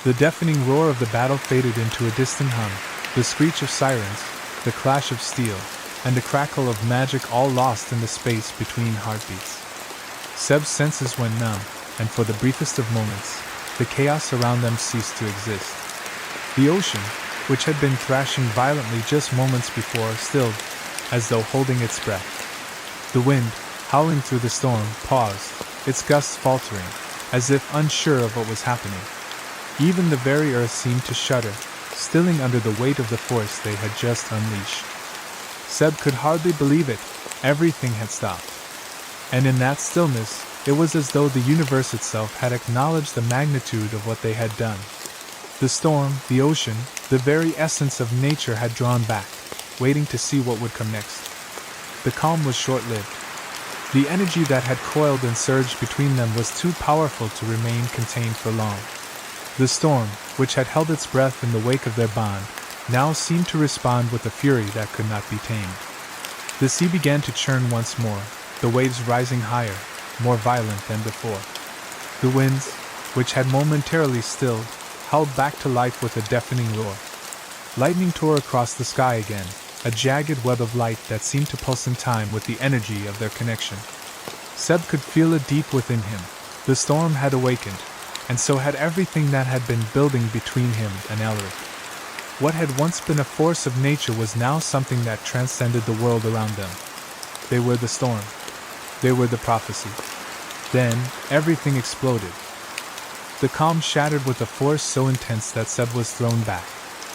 The deafening roar of the battle faded into a distant hum, the screech of sirens, the clash of steel, and the crackle of magic all lost in the space between heartbeats. Seb's senses went numb, and for the briefest of moments, the chaos around them ceased to exist. The ocean, which had been thrashing violently just moments before, stilled, as though holding its breath. The wind, howling through the storm, paused, its gusts faltering, as if unsure of what was happening. Even the very earth seemed to shudder, stilling under the weight of the force they had just unleashed. Seb could hardly believe it. Everything had stopped. And in that stillness, it was as though the universe itself had acknowledged the magnitude of what they had done. The storm, the ocean, the very essence of nature had drawn back, waiting to see what would come next. The calm was short-lived. The energy that had coiled and surged between them was too powerful to remain contained for long. The storm, which had held its breath in the wake of their bond, now seemed to respond with a fury that could not be tamed. The sea began to churn once more, the waves rising higher, more violent than before. The winds, which had momentarily stilled, howled back to life with a deafening roar. Lightning tore across the sky again, a jagged web of light that seemed to pulse in time with the energy of their connection. Seb could feel it deep within him. The storm had awakened, and so had everything that had been building between him and Elric. What had once been a force of nature was now something that transcended the world around them. They were the storm. They were the prophecy. Then, everything exploded. The calm shattered with a force so intense that Seb was thrown back,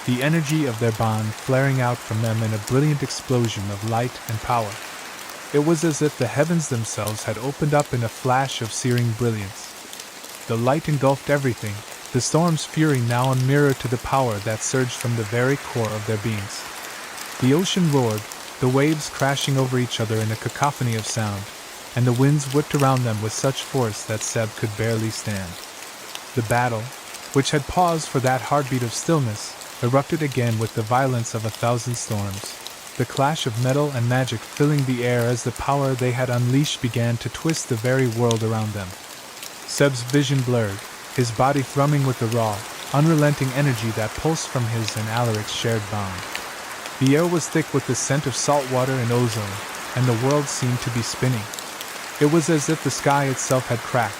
the energy of their bond flaring out from them in a brilliant explosion of light and power. It was as if the heavens themselves had opened up in a flash of searing brilliance. The light engulfed everything, the storm's fury now a mirror to the power that surged from the very core of their beings. The ocean roared, the waves crashing over each other in a cacophony of sound, and the winds whipped around them with such force that Seb could barely stand. The battle, which had paused for that heartbeat of stillness, erupted again with the violence of 1,000 storms, the clash of metal and magic filling the air as the power they had unleashed began to twist the very world around them. Seb's vision blurred, his body thrumming with the raw, unrelenting energy that pulsed from his and Alaric's shared bond. The air was thick with the scent of salt water and ozone, and the world seemed to be spinning. It was as if the sky itself had cracked,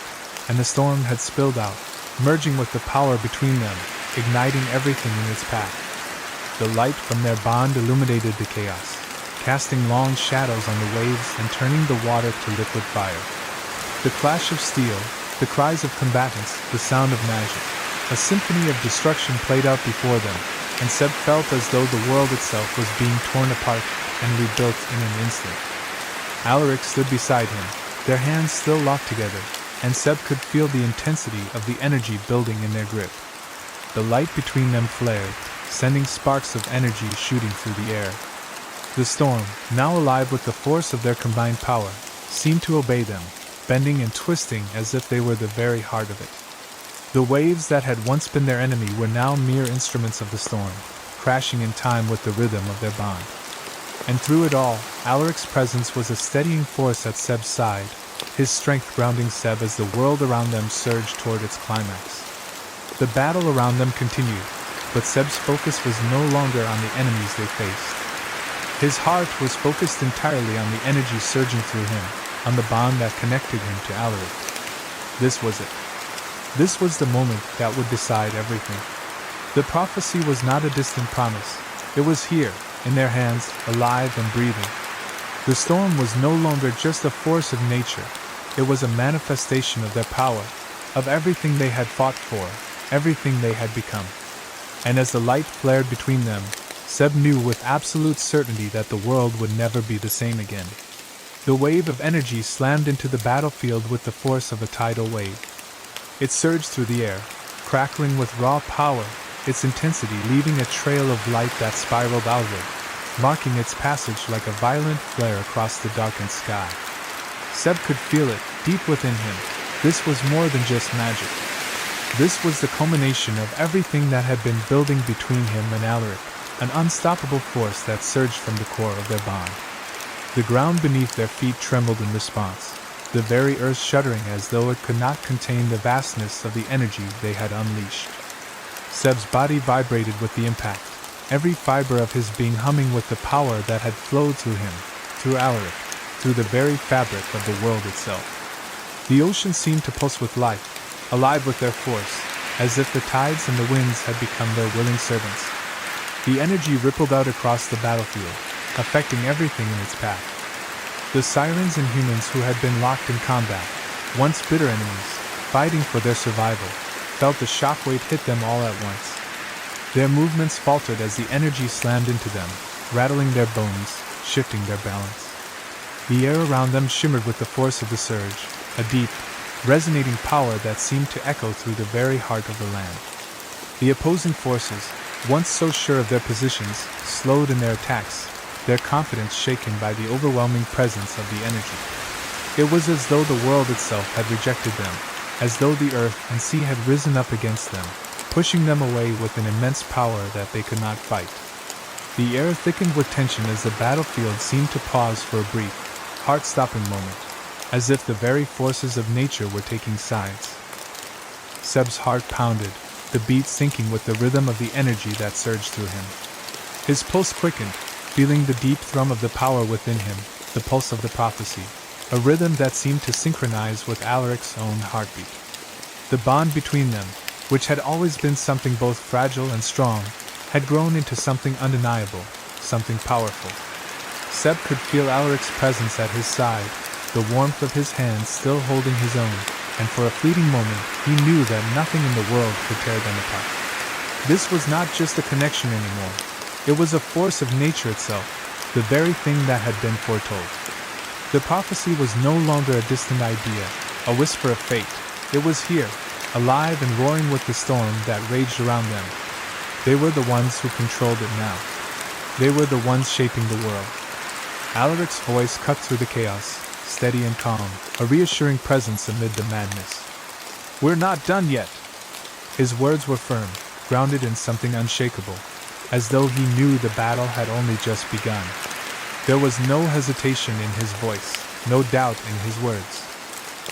and the storm had spilled out, merging with the power between them, igniting everything in its path. The light from their bond illuminated the chaos, casting long shadows on the waves and turning the water to liquid fire. The clash of steel, the cries of combatants, the sound of magic, a symphony of destruction played out before them, and Seb felt as though the world itself was being torn apart and rebuilt in an instant. Alaric stood beside him, their hands still locked together, and Seb could feel the intensity of the energy building in their grip. The light between them flared, sending sparks of energy shooting through the air. The storm, now alive with the force of their combined power, seemed to obey them, bending and twisting as if they were the very heart of it. The waves that had once been their enemy were now mere instruments of the storm, crashing in time with the rhythm of their bond. And through it all, Alaric's presence was a steadying force at Seb's side, his strength grounding Seb as the world around them surged toward its climax. The battle around them continued, but Seb's focus was no longer on the enemies they faced. His heart was focused entirely on the energy surging through him, on the bond that connected him to Alaric. This was it. This was the moment that would decide everything. The prophecy was not a distant promise. It was here, in their hands, alive and breathing. The storm was no longer just a force of nature. It was a manifestation of their power, of everything they had fought for, everything they had become. And as the light flared between them, Seb knew with absolute certainty that the world would never be the same again. The wave of energy slammed into the battlefield with the force of a tidal wave. It surged through the air, crackling with raw power, its intensity leaving a trail of light that spiraled outward, marking its passage like a violent flare across the darkened sky. Seb could feel it, deep within him. This was more than just magic. This was the culmination of everything that had been building between him and Alaric, an unstoppable force that surged from the core of their bond. The ground beneath their feet trembled in response, the very earth shuddering as though it could not contain the vastness of the energy they had unleashed. Seb's body vibrated with the impact, every fiber of his being humming with the power that had flowed through him, through Alaric, through the very fabric of the world itself. The ocean seemed to pulse with life, alive with their force, as if the tides and the winds had become their willing servants. The energy rippled out across the battlefield, affecting everything in its path. The sirens and humans who had been locked in combat, once bitter enemies, fighting for their survival, felt the shockwave hit them all at once. Their movements faltered as the energy slammed into them, rattling their bones, shifting their balance. The air around them shimmered with the force of the surge, a deep, resonating power that seemed to echo through the very heart of the land. The opposing forces, once so sure of their positions, slowed in their attacks, their confidence shaken by the overwhelming presence of the energy. It was as though the world itself had rejected them, as though the earth and sea had risen up against them, pushing them away with an immense power that they could not fight. The air thickened with tension as the battlefield seemed to pause for a brief, heart-stopping moment, as if the very forces of nature were taking sides. Seb's heart pounded, the beat syncing with the rhythm of the energy that surged through him. His pulse quickened, feeling the deep thrum of the power within him, the pulse of the prophecy, a rhythm that seemed to synchronize with Alaric's own heartbeat. The bond between them, which had always been something both fragile and strong, had grown into something undeniable, something powerful. Seb could feel Alaric's presence at his side, the warmth of his hands still holding his own, and for a fleeting moment he knew that nothing in the world could tear them apart. This was not just a connection anymore. It was a force of nature itself, the very thing that had been foretold. The prophecy was no longer a distant idea, a whisper of fate. It was here, alive and roaring with the storm that raged around them. They were the ones who controlled it now. They were the ones shaping the world. Alaric's voice cut through the chaos, steady and calm, a reassuring presence amid the madness. "We're not done yet." His words were firm, grounded in something unshakable, as though he knew the battle had only just begun. There was no hesitation in his voice, no doubt in his words.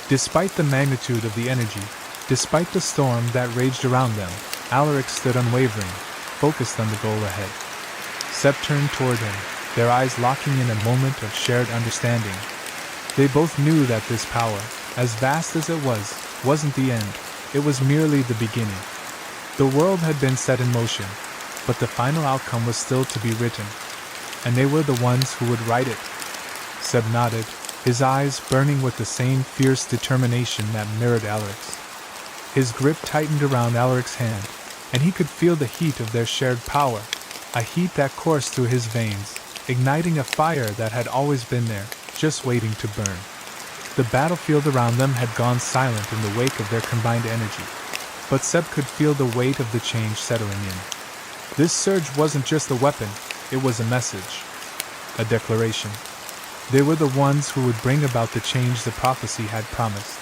Despite the magnitude of the energy, despite the storm that raged around them, Alaric stood unwavering, focused on the goal ahead. Seb turned toward him, their eyes locking in a moment of shared understanding. They both knew that this power, as vast as it was, wasn't the end, it was merely the beginning. The world had been set in motion, but the final outcome was still to be written, and they were the ones who would write it. Seb nodded, his eyes burning with the same fierce determination that mirrored Alaric's. His grip tightened around Alaric's hand, and he could feel the heat of their shared power, a heat that coursed through his veins, igniting a fire that had always been there, just waiting to burn. The battlefield around them had gone silent in the wake of their combined energy, but Seb could feel the weight of the change settling in. This surge wasn't just a weapon, it was a message, a declaration. They were the ones who would bring about the change the prophecy had promised.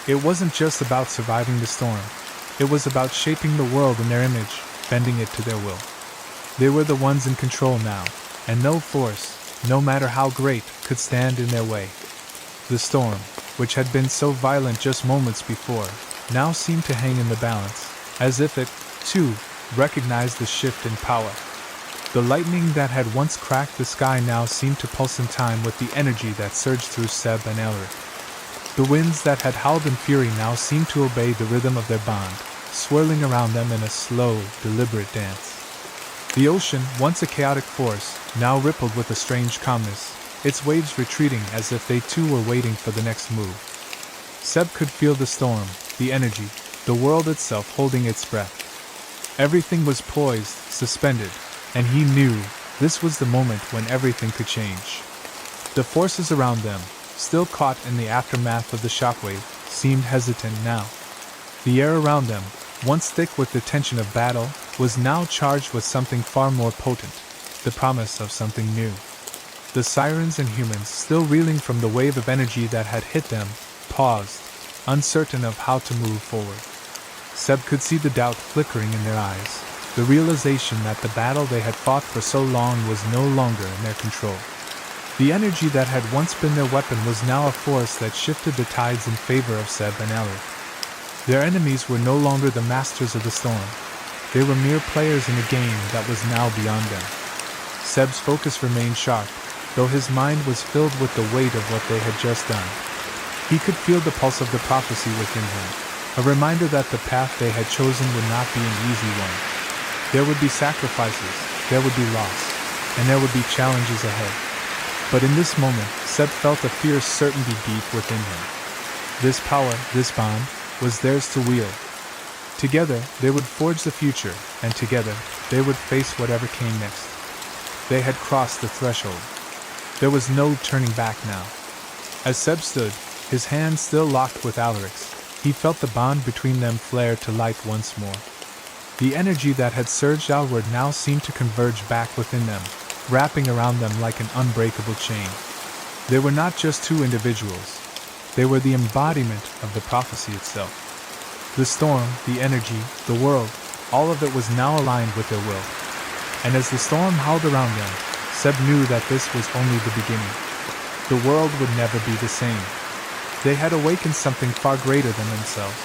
It wasn't just about surviving the storm, it was about shaping the world in their image, bending it to their will. They were the ones in control now, and no force, no matter how great, could stand in their way. The storm, which had been so violent just moments before, now seemed to hang in the balance, as if it, too, recognized the shift in power. The lightning that had once cracked the sky now seemed to pulse in time with the energy that surged through Seb and Alaric. The winds that had howled in fury now seemed to obey the rhythm of their bond, swirling around them in a slow, deliberate dance. The ocean, once a chaotic force, now rippled with a strange calmness, its waves retreating as if they too were waiting for the next move. Seb could feel the storm, the energy, the world itself holding its breath. Everything was poised, suspended, and he knew this was the moment when everything could change. The forces around them, still caught in the aftermath of the shockwave, seemed hesitant now. The air around them, once thick with the tension of battle, was now charged with something far more potent, the promise of something new. The sirens and humans, still reeling from the wave of energy that had hit them, paused, uncertain of how to move forward. Seb could see the doubt flickering in their eyes, the realization that the battle they had fought for so long was no longer in their control. The energy that had once been their weapon was now a force that shifted the tides in favor of Seb and Alaric. Their enemies were no longer the masters of the storm. they were mere players in a game that was now beyond them. Seb's focus remained sharp, though his mind was filled with the weight of what they had just done. He could feel the pulse of the prophecy within him, a reminder that the path they had chosen would not be an easy one. There would be sacrifices, there would be loss, and there would be challenges ahead. But in this moment, Seb felt a fierce certainty deep within him. This power, this bond, was theirs to wield. Together, they would forge the future, and together, they would face whatever came next. They had crossed the threshold. There was no turning back now. As Seb stood, his hands still locked with Alaric's, he felt the bond between them flare to life once more. The energy that had surged outward now seemed to converge back within them, wrapping around them like an unbreakable chain. They were not just two individuals. They were the embodiment of the prophecy itself. The storm, the energy, the world, all of it was now aligned with their will. And as the storm howled around them, Seb knew that this was only the beginning. The world would never be the same. They had awakened something far greater than themselves,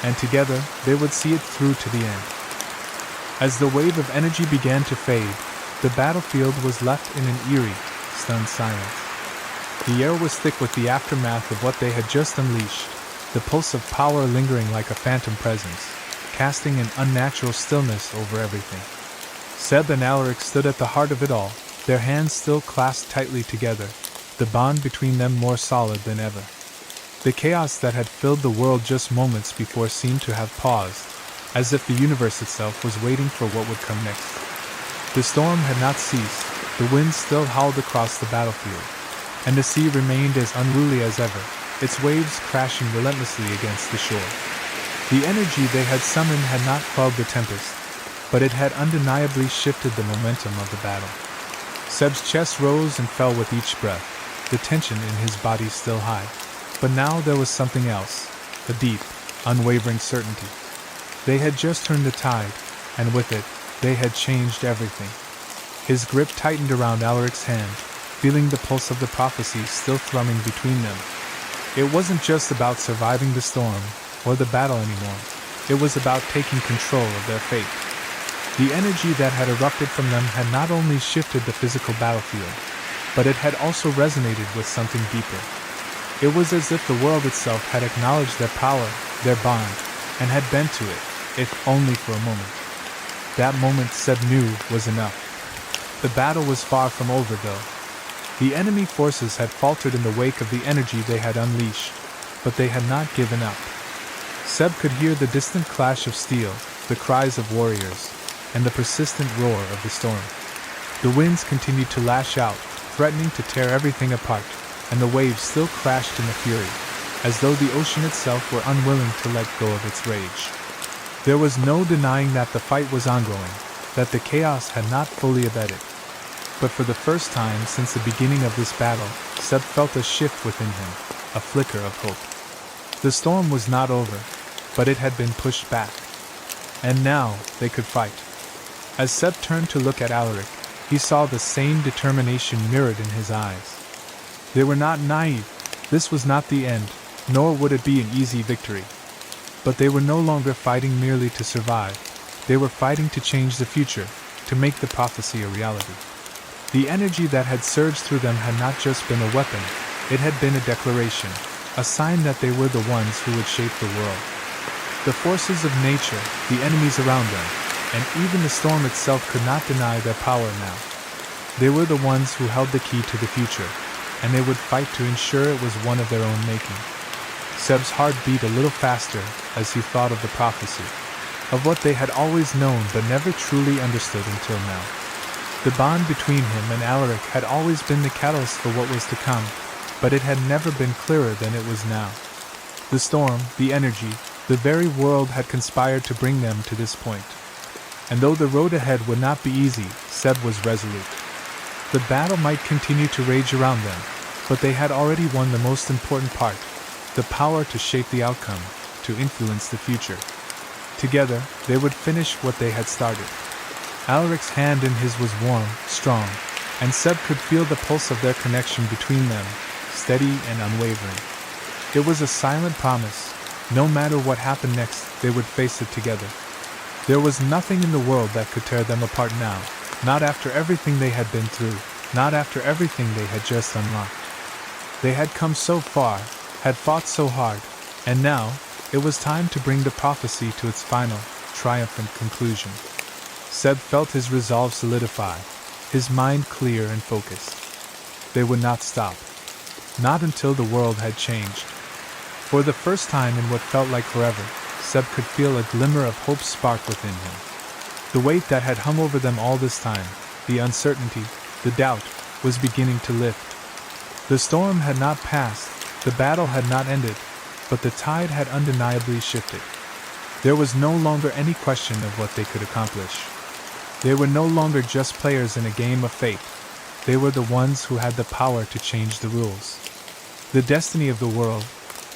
and together they would see it through to the end. As the wave of energy began to fade, the battlefield was left in an eerie, stunned silence. The air was thick with the aftermath of what they had just unleashed, the pulse of power lingering like a phantom presence, casting an unnatural stillness over everything. Seb and Alaric stood at the heart of it all, their hands still clasped tightly together, the bond between them more solid than ever. The chaos that had filled the world just moments before seemed to have paused, as if the universe itself was waiting for what would come next. The storm had not ceased, the wind still howled across the battlefield, and the sea remained as unruly as ever, its waves crashing relentlessly against the shore. The energy they had summoned had not quelled the tempest, but it had undeniably shifted the momentum of the battle. Seb's chest rose and fell with each breath, the tension in his body still high. But now there was something else, a deep, unwavering certainty. They had just turned the tide, and with it, they had changed everything. His grip tightened around Alaric's hand, feeling the pulse of the prophecy still thrumming between them. It wasn't just about surviving the storm, or the battle anymore. It was about taking control of their fate. The energy that had erupted from them had not only shifted the physical battlefield, but it had also resonated with something deeper. It was as if the world itself had acknowledged their power, their bond, and had bent to it, if only for a moment. That moment, Seb knew, was enough. The battle was far from over, though. The enemy forces had faltered in the wake of the energy they had unleashed, but they had not given up. Seb could hear the distant clash of steel, the cries of warriors, and the persistent roar of the storm. The winds continued to lash out, threatening to tear everything apart, and the waves still crashed in a fury, as though the ocean itself were unwilling to let go of its rage. There was no denying that the fight was ongoing, that the chaos had not fully abated. But for the first time since the beginning of this battle, Seb felt a shift within him, a flicker of hope. The storm was not over, but it had been pushed back. And now, they could fight. As Seb turned to look at Alaric, he saw the same determination mirrored in his eyes. They were not naive. This was not the end, nor would it be an easy victory. But they were no longer fighting merely to survive. They were fighting to change the future, to make the prophecy a reality. The energy that had surged through them had not just been a weapon, it had been a declaration, a sign that they were the ones who would shape the world. The forces of nature, the enemies around them, and even the storm itself could not deny their power now. They were the ones who held the key to the future, and they would fight to ensure it was one of their own making. Seb's heart beat a little faster as he thought of the prophecy, of what they had always known but never truly understood until now. The bond between him and Alaric had always been the catalyst for what was to come, but it had never been clearer than it was now. The storm, the energy, the very world had conspired to bring them to this point. And though the road ahead would not be easy, Seb was resolute. The battle might continue to rage around them, but they had already won the most important part, the power to shape the outcome, to influence the future. Together, they would finish what they had started. Alaric's hand in his was warm, strong, and Seb could feel the pulse of their connection between them, steady and unwavering. It was a silent promise. No matter what happened next, they would face it together. There was nothing in the world that could tear them apart now, not after everything they had been through, not after everything they had just unlocked. They had come so far, had fought so hard, and now, it was time to bring the prophecy to its final, triumphant conclusion. Seb felt his resolve solidify, his mind clear and focused. They would not stop. Not until the world had changed. For the first time in what felt like forever, Seb could feel a glimmer of hope spark within him. The weight that had hung over them all this time, the uncertainty, the doubt, was beginning to lift. The storm had not passed, the battle had not ended, but the tide had undeniably shifted. There was no longer any question of what they could accomplish. They were no longer just players in a game of fate. They were the ones who had the power to change the rules. The destiny of the world,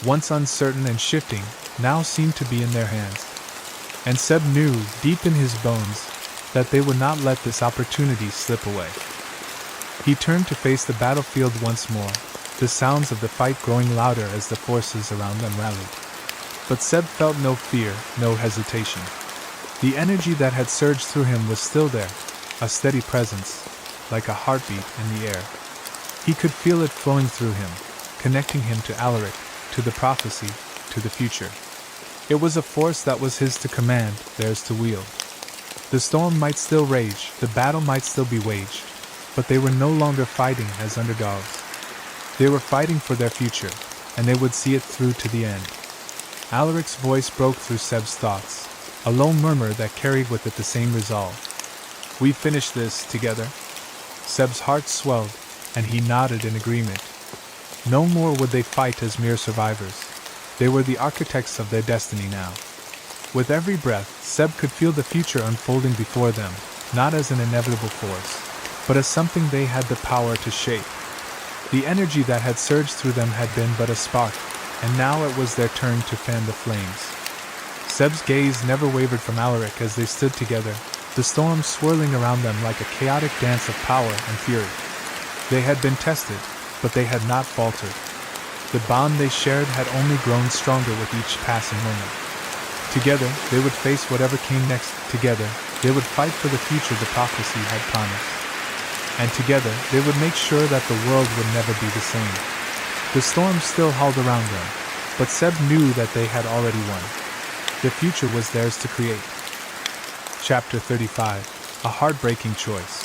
once uncertain and shifting, now seemed to be in their hands. And Seb knew, deep in his bones, that they would not let this opportunity slip away. He turned to face the battlefield once more, the sounds of the fight growing louder as the forces around them rallied. But Seb felt no fear, no hesitation. The energy that had surged through him was still there, a steady presence, like a heartbeat in the air. He could feel it flowing through him, connecting him to Alaric, to the prophecy, to the future. It was a force that was his to command, theirs to wield. The storm might still rage, the battle might still be waged, but they were no longer fighting as underdogs. They were fighting for their future, and they would see it through to the end. Alaric's voice broke through Seb's thoughts, a low murmur that carried with it the same resolve. "We finish this together?" Seb's heart swelled, and he nodded in agreement. No more would they fight as mere survivors. They were the architects of their destiny now. With every breath, Seb could feel the future unfolding before them, not as an inevitable force, but as something they had the power to shape. The energy that had surged through them had been but a spark, and now it was their turn to fan the flames. Seb's gaze never wavered from Alaric as they stood together, the storm swirling around them like a chaotic dance of power and fury. They had been tested, but they had not faltered. The bond they shared had only grown stronger with each passing moment. Together, they would face whatever came next. Together, they would fight for the future the prophecy had promised. And together, they would make sure that the world would never be the same. The storm still howled around them, but Seb knew that they had already won. The future was theirs to create. Chapter 35. A Heartbreaking Choice.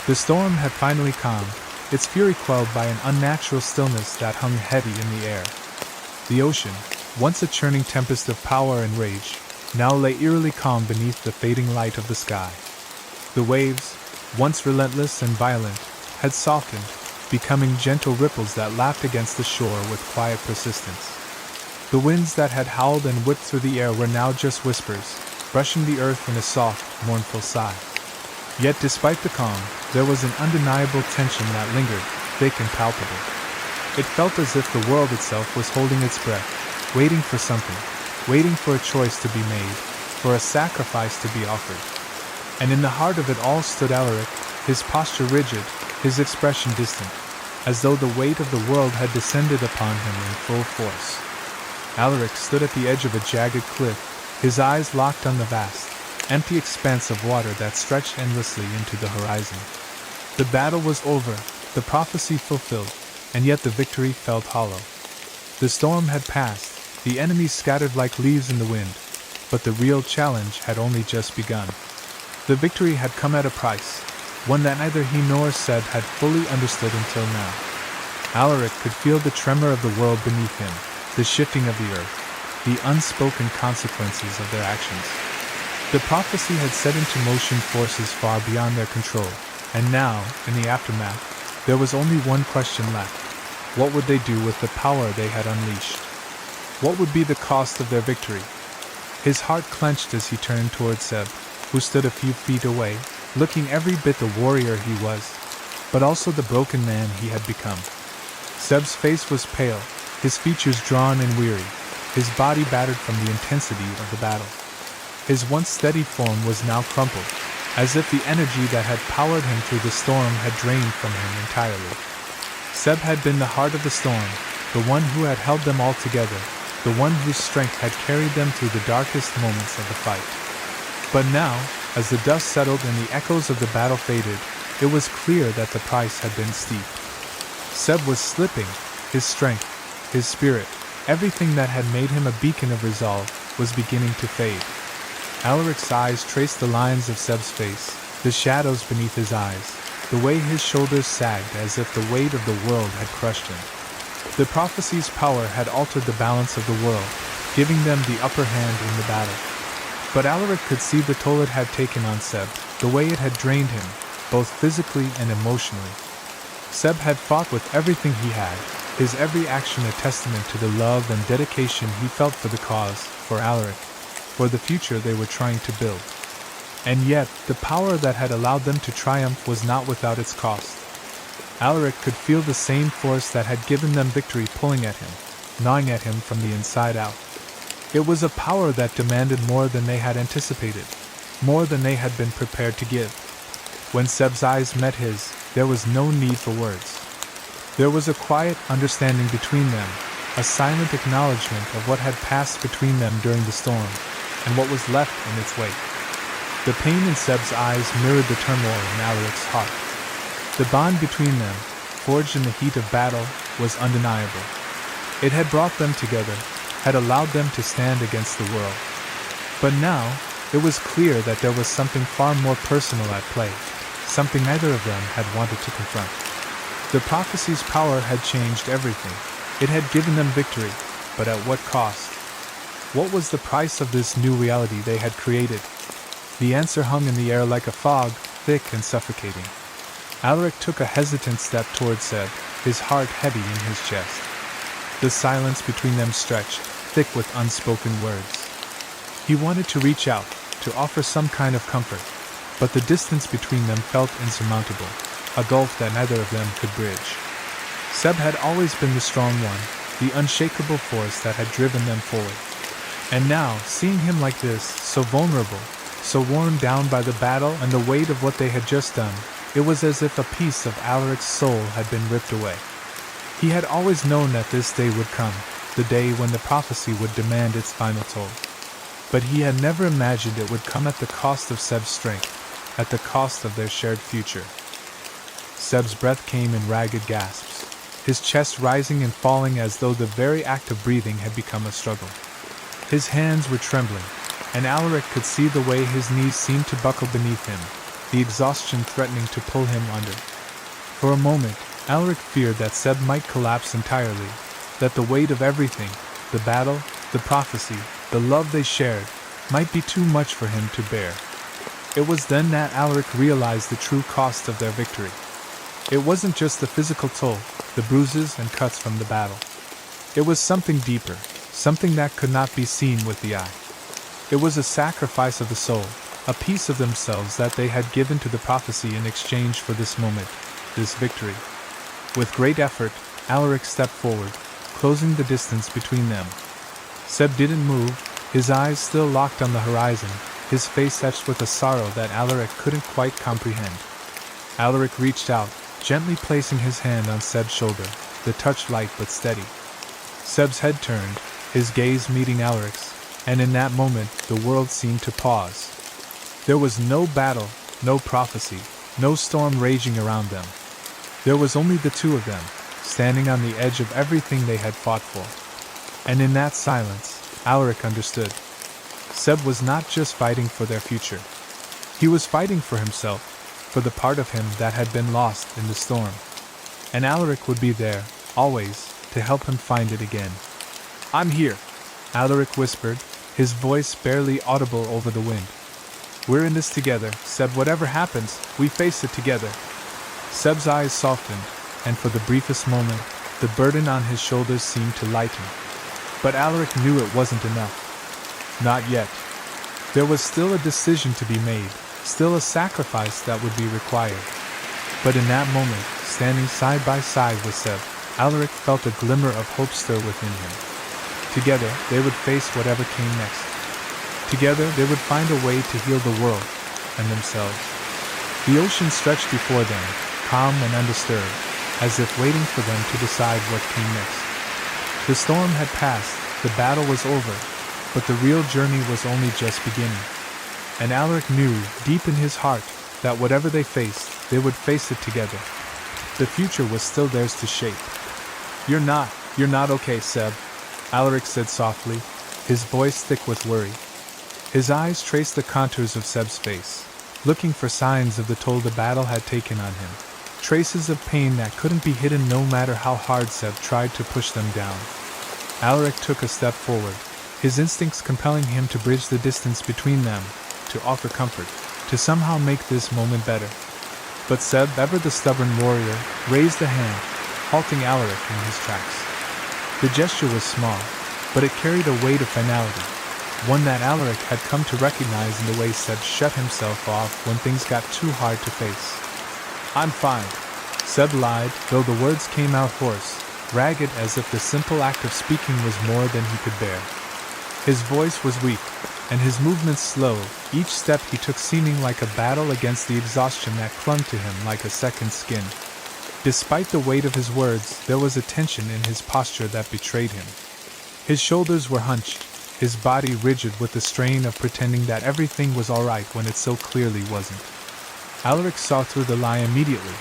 The storm had finally calmed, its fury quelled by an unnatural stillness that hung heavy in the air. The ocean, once a churning tempest of power and rage, now lay eerily calm beneath the fading light of the sky. The waves, once relentless and violent, had softened, becoming gentle ripples that lapped against the shore with quiet persistence. The winds that had howled and whipped through the air were now just whispers, brushing the earth in a soft, mournful sigh. Yet despite the calm, there was an undeniable tension that lingered, thick and palpable. It felt as if the world itself was holding its breath, waiting for something, waiting for a choice to be made, for a sacrifice to be offered. And in the heart of it all stood Alaric, his posture rigid, his expression distant, as though the weight of the world had descended upon him in full force. Alaric stood at the edge of a jagged cliff, his eyes locked on the vast, empty expanse of water that stretched endlessly into the horizon. The battle was over, the prophecy fulfilled, and yet the victory felt hollow. The storm had passed, the enemies scattered like leaves in the wind, but the real challenge had only just begun. The victory had come at a price, one that neither he nor Seb had fully understood until now. Alaric could feel the tremor of the world beneath him, the shifting of the earth, the unspoken consequences of their actions. The prophecy had set into motion forces far beyond their control, and now, in the aftermath, there was only one question left. What would they do with the power they had unleashed? What would be the cost of their victory? His heart clenched as he turned toward Seb, who stood a few feet away, looking every bit the warrior he was, but also the broken man he had become. Seb's face was pale, his features drawn and weary, his body battered from the intensity of the battle. His once steady form was now crumpled, as if the energy that had powered him through the storm had drained from him entirely. Seb had been the heart of the storm, the one who had held them all together, the one whose strength had carried them through the darkest moments of the fight. But now, as the dust settled and the echoes of the battle faded, it was clear that the price had been steep. Seb was slipping, his strength, his spirit, everything that had made him a beacon of resolve, was beginning to fade. Alaric's eyes traced the lines of Seb's face, the shadows beneath his eyes, the way his shoulders sagged as if the weight of the world had crushed him. The prophecy's power had altered the balance of the world, giving them the upper hand in the battle. But Alaric could see the toll it had taken on Seb, the way it had drained him, both physically and emotionally. Seb had fought with everything he had, his every action a testament to the love and dedication he felt for the cause, for Alaric, for the future they were trying to build. And yet, the power that had allowed them to triumph was not without its cost. Alaric could feel the same force that had given them victory pulling at him, gnawing at him from the inside out. It was a power that demanded more than they had anticipated, more than they had been prepared to give. When Seb's eyes met his, there was no need for words. There was a quiet understanding between them, a silent acknowledgement of what had passed between them during the storm, and what was left in its wake. The pain in Seb's eyes mirrored the turmoil in Alaric's heart. The bond between them, forged in the heat of battle, was undeniable. It had brought them together, had allowed them to stand against the world. But now, it was clear that there was something far more personal at play, something neither of them had wanted to confront. The prophecy's power had changed everything. It had given them victory, but at what cost? What was the price of this new reality they had created? The answer hung in the air like a fog, thick and suffocating. Alaric took a hesitant step toward Seb, his heart heavy in his chest. The silence between them stretched, thick with unspoken words. He wanted to reach out, to offer some kind of comfort, but the distance between them felt insurmountable, a gulf that neither of them could bridge. Seb had always been the strong one, the unshakable force that had driven them forward. And now, seeing him like this, so vulnerable, so worn down by the battle and the weight of what they had just done, it was as if a piece of Alaric's soul had been ripped away. He had always known that this day would come, the day when the prophecy would demand its final toll. But he had never imagined it would come at the cost of Seb's strength, at the cost of their shared future. Seb's breath came in ragged gasps, his chest rising and falling as though the very act of breathing had become a struggle. His hands were trembling, and Alaric could see the way his knees seemed to buckle beneath him, the exhaustion threatening to pull him under. For a moment, Alaric feared that Seb might collapse entirely, that the weight of everything, the battle, the prophecy, the love they shared, might be too much for him to bear. It was then that Alaric realized the true cost of their victory. It wasn't just the physical toll, the bruises and cuts from the battle. It was something deeper, something that could not be seen with the eye. It was a sacrifice of the soul, a piece of themselves that they had given to the prophecy in exchange for this moment, this victory. With great effort, Alaric stepped forward, closing the distance between them. Seb didn't move, his eyes still locked on the horizon, his face etched with a sorrow that Alaric couldn't quite comprehend. Alaric reached out, gently placing his hand on Seb's shoulder, the touch light but steady. Seb's head turned, his gaze meeting Alaric's, and in that moment the world seemed to pause. There was no battle, no prophecy, no storm raging around them. There was only the two of them, standing on the edge of everything they had fought for. And in that silence, Alaric understood. Seb was not just fighting for their future. He was fighting for himself, for the part of him that had been lost in the storm. And Alaric would be there, always, to help him find it again. "I'm here," Alaric whispered, his voice barely audible over the wind. "We're in this together, Seb. Whatever happens, we face it together." Seb's eyes softened, and for the briefest moment, the burden on his shoulders seemed to lighten. But Alaric knew it wasn't enough. Not yet. There was still a decision to be made, still a sacrifice that would be required. But in that moment, standing side by side with Seb, Alaric felt a glimmer of hope stir within him. Together, they would face whatever came next. Together, they would find a way to heal the world, and themselves. The ocean stretched before them, calm and undisturbed, as if waiting for them to decide what came next. The storm had passed, the battle was over, but the real journey was only just beginning. And Alaric knew, deep in his heart, that whatever they faced, they would face it together. The future was still theirs to shape. You're not okay, Seb," Alaric said softly, his voice thick with worry. His eyes traced the contours of Seb's face, looking for signs of the toll the battle had taken on him. Traces of pain that couldn't be hidden no matter how hard Seb tried to push them down. Alaric took a step forward, his instincts compelling him to bridge the distance between them, to offer comfort, to somehow make this moment better. But Seb, ever the stubborn warrior, raised a hand, halting Alaric in his tracks. The gesture was small, but it carried a weight of finality, one that Alaric had come to recognize in the way Seb shut himself off when things got too hard to face. "I'm fine," Seb lied, though the words came out hoarse, ragged, as if the simple act of speaking was more than he could bear. His voice was weak, and his movements slow, each step he took seeming like a battle against the exhaustion that clung to him like a second skin. Despite the weight of his words, there was a tension in his posture that betrayed him. His shoulders were hunched, his body rigid with the strain of pretending that everything was all right when it so clearly wasn't. Alaric saw through the lie immediately.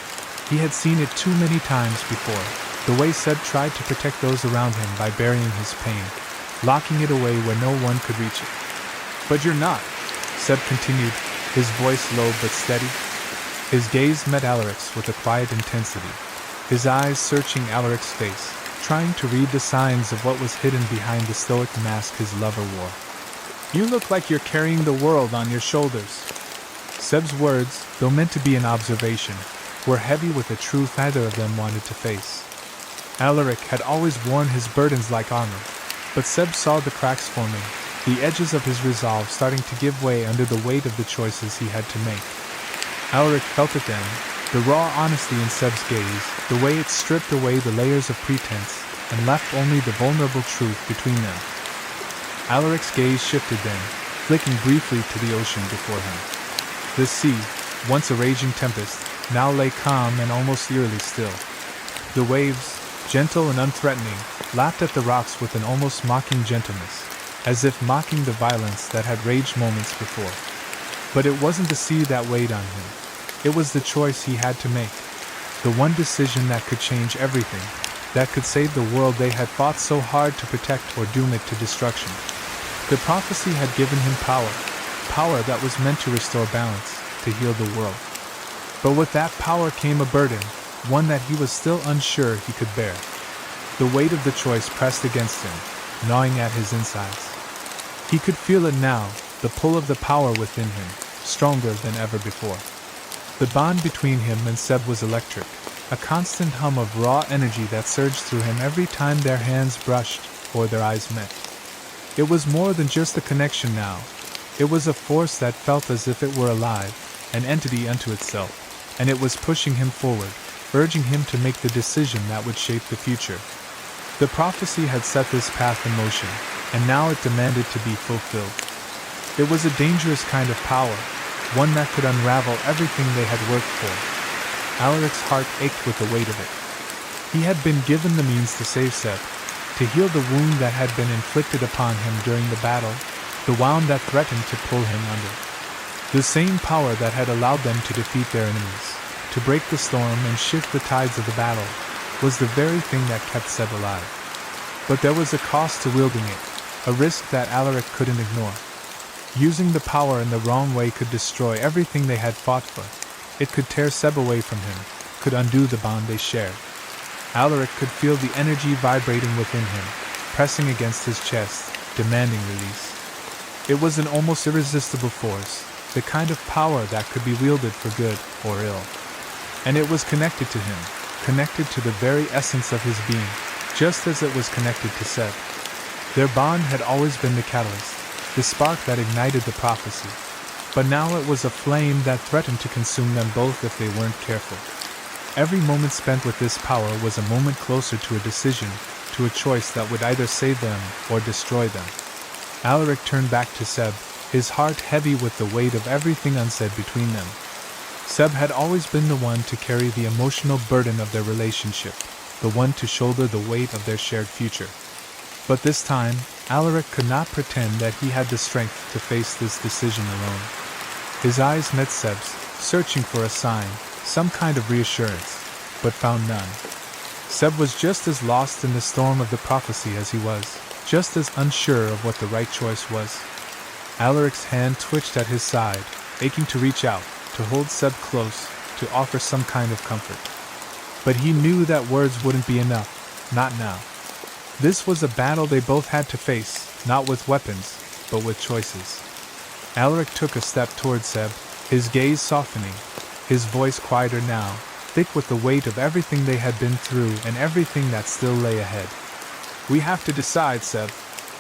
He had seen it too many times before, the way Seb tried to protect those around him by burying his pain, locking it away where no one could reach it. "But you're not," Seb continued, his voice low but steady. His gaze met Alaric's with a quiet intensity, his eyes searching Alaric's face, trying to read the signs of what was hidden behind the stoic mask his lover wore. "You look like you're carrying the world on your shoulders." Seb's words, though meant to be an observation, were heavy with a truth neither of them wanted to face. Alaric had always worn his burdens like armor, but Seb saw the cracks forming, the edges of his resolve starting to give way under the weight of the choices he had to make. Alaric felt it then, the raw honesty in Seb's gaze, the way it stripped away the layers of pretense and left only the vulnerable truth between them. Alaric's gaze shifted then, flicking briefly to the ocean before him. The sea, once a raging tempest, now lay calm and almost eerily still. The waves, gentle and unthreatening, lapped at the rocks with an almost mocking gentleness, as if mocking the violence that had raged moments before. But it wasn't the sea that weighed on him. It was the choice he had to make. The one decision that could change everything, that could save the world they had fought so hard to protect or doom it to destruction. The prophecy had given him power that was meant to restore balance, to heal the world. But with that power came a burden, one that he was still unsure he could bear. The weight of the choice pressed against him, gnawing at his insides. He could feel it now, the pull of the power within him, stronger than ever before. The bond between him and Seb was electric, a constant hum of raw energy that surged through him every time their hands brushed or their eyes met. It was more than just a connection now. It was a force that felt as if it were alive, an entity unto itself, and it was pushing him forward, urging him to make the decision that would shape the future. The prophecy had set this path in motion, and now it demanded to be fulfilled. It was a dangerous kind of power, one that could unravel everything they had worked for. Alaric's heart ached with the weight of it. He had been given the means to save Seb, to heal the wound that had been inflicted upon him during the battle, the wound that threatened to pull him under. The same power that had allowed them to defeat their enemies, to break the storm and shift the tides of the battle, was the very thing that kept Seb alive. But there was a cost to wielding it, a risk that Alaric couldn't ignore. Using the power in the wrong way could destroy everything they had fought for. It could tear Seb away from him, could undo the bond they shared. Alaric could feel the energy vibrating within him, pressing against his chest, demanding release. It was an almost irresistible force, the kind of power that could be wielded for good or ill. And it was connected to him, connected to the very essence of his being, just as it was connected to Seb. Their bond had always been the catalyst, the spark that ignited the prophecy. But now it was a flame that threatened to consume them both if they weren't careful. Every moment spent with this power was a moment closer to a decision, to a choice that would either save them or destroy them. Alaric turned back to Seb, his heart heavy with the weight of everything unsaid between them. Seb had always been the one to carry the emotional burden of their relationship, the one to shoulder the weight of their shared future. But this time, Alaric could not pretend that he had the strength to face this decision alone. His eyes met Seb's, searching for a sign, some kind of reassurance, but found none. Seb was just as lost in the storm of the prophecy as he was, just as unsure of what the right choice was. Alaric's hand twitched at his side, aching to reach out, to hold Seb close, to offer some kind of comfort. But he knew that words wouldn't be enough, not now. This was a battle they both had to face, not with weapons, but with choices. Alaric took a step toward Seb, his gaze softening, his voice quieter now, thick with the weight of everything they had been through and everything that still lay ahead. "We have to decide, Seb,"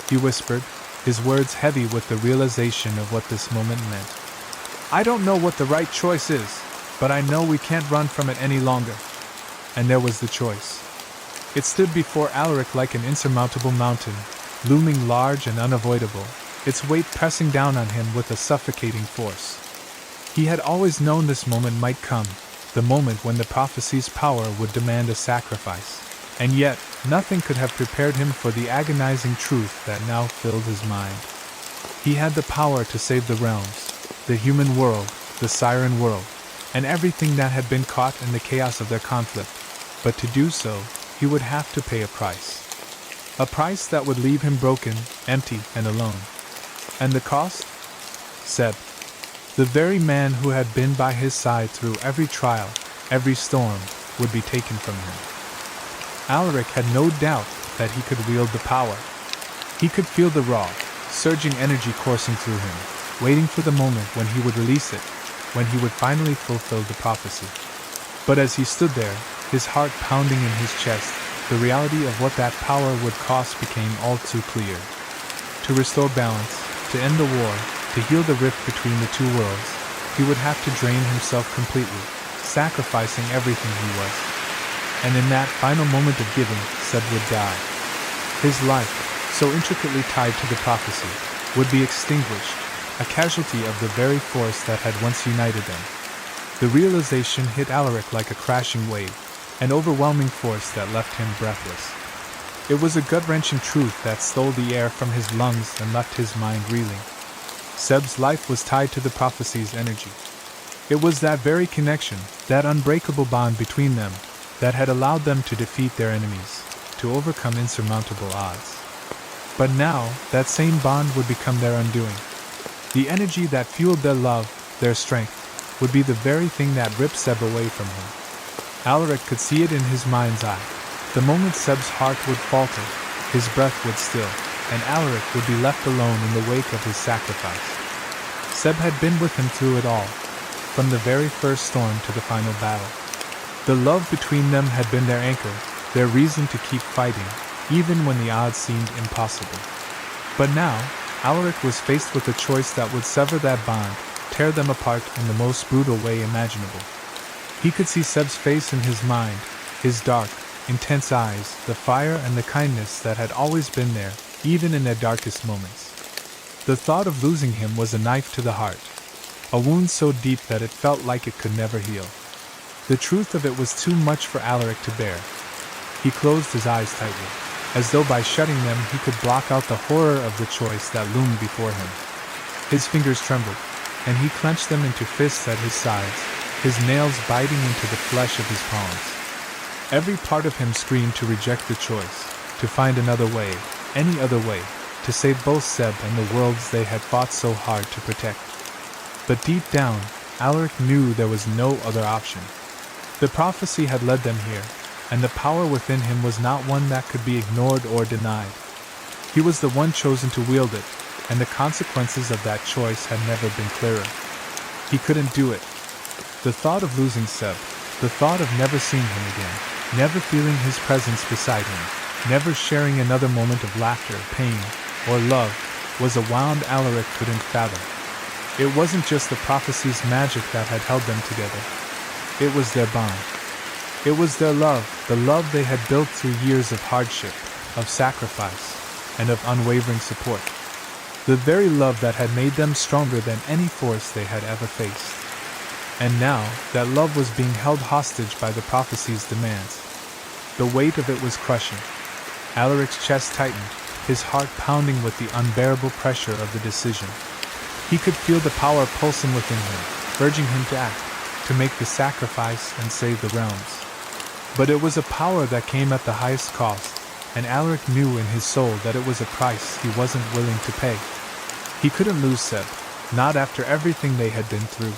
he whispered, his words heavy with the realization of what this moment meant. "I don't know what the right choice is, but I know we can't run from it any longer." And there was the choice. It stood before Alaric like an insurmountable mountain, looming large and unavoidable, its weight pressing down on him with a suffocating force. He had always known this moment might come, the moment when the prophecy's power would demand a sacrifice, and yet nothing could have prepared him for the agonizing truth that now filled his mind. He had the power to save the realms, the human world, the siren world, and everything that had been caught in the chaos of their conflict, but to do so, he would have to pay a price. A price that would leave him broken, empty, and alone. And the cost? Seb. The very man who had been by his side through every trial, every storm, would be taken from him. Alaric had no doubt that he could wield the power. He could feel the raw, surging energy coursing through him, waiting for the moment when he would release it, when he would finally fulfill the prophecy. But as he stood there, his heart pounding in his chest, the reality of what that power would cost became all too clear. To restore balance, to end the war, to heal the rift between the two worlds, he would have to drain himself completely, sacrificing everything he was. And in that final moment of giving, Seb would die. His life, so intricately tied to the prophecy, would be extinguished, a casualty of the very force that had once united them. The realization hit Alaric like a crashing wave, an overwhelming force that left him breathless. It was a gut-wrenching truth that stole the air from his lungs and left his mind reeling. Seb's life was tied to the prophecy's energy. It was that very connection, that unbreakable bond between them, that had allowed them to defeat their enemies, to overcome insurmountable odds. But now, that same bond would become their undoing. The energy that fueled their love, their strength, would be the very thing that ripped Seb away from him. Alaric could see it in his mind's eye. The moment Seb's heart would falter, his breath would still, and Alaric would be left alone in the wake of his sacrifice. Seb had been with him through it all, from the very first storm to the final battle. The love between them had been their anchor, their reason to keep fighting, even when the odds seemed impossible. But now, Alaric was faced with a choice that would sever that bond, tear them apart in the most brutal way imaginable. He could see Seb's face in his mind, his dark, intense eyes, the fire and the kindness that had always been there, even in their darkest moments. The thought of losing him was a knife to the heart, a wound so deep that it felt like it could never heal. The truth of it was too much for Alaric to bear. He closed his eyes tightly, as though by shutting them he could block out the horror of the choice that loomed before him. His fingers trembled, and he clenched them into fists at his sides, his nails biting into the flesh of his palms. Every part of him screamed to reject the choice, to find another way, any other way, to save both Seb and the worlds they had fought so hard to protect. But deep down, Alaric knew there was no other option. The prophecy had led them here, and the power within him was not one that could be ignored or denied. He was the one chosen to wield it, and the consequences of that choice had never been clearer. He couldn't do it. The thought of losing Seb, the thought of never seeing him again, never feeling his presence beside him, never sharing another moment of laughter, pain, or love, was a wound Alaric couldn't fathom. It wasn't just the prophecy's magic that had held them together. It was their bond. It was their love, the love they had built through years of hardship, of sacrifice, and of unwavering support. The very love that had made them stronger than any force they had ever faced. And now, that love was being held hostage by the prophecy's demands. The weight of it was crushing. Alaric's chest tightened, his heart pounding with the unbearable pressure of the decision. He could feel the power pulsing within him, urging him to act, to make the sacrifice and save the realms. But it was a power that came at the highest cost, and Alaric knew in his soul that it was a price he wasn't willing to pay. He couldn't lose Seb, not after everything they had been through.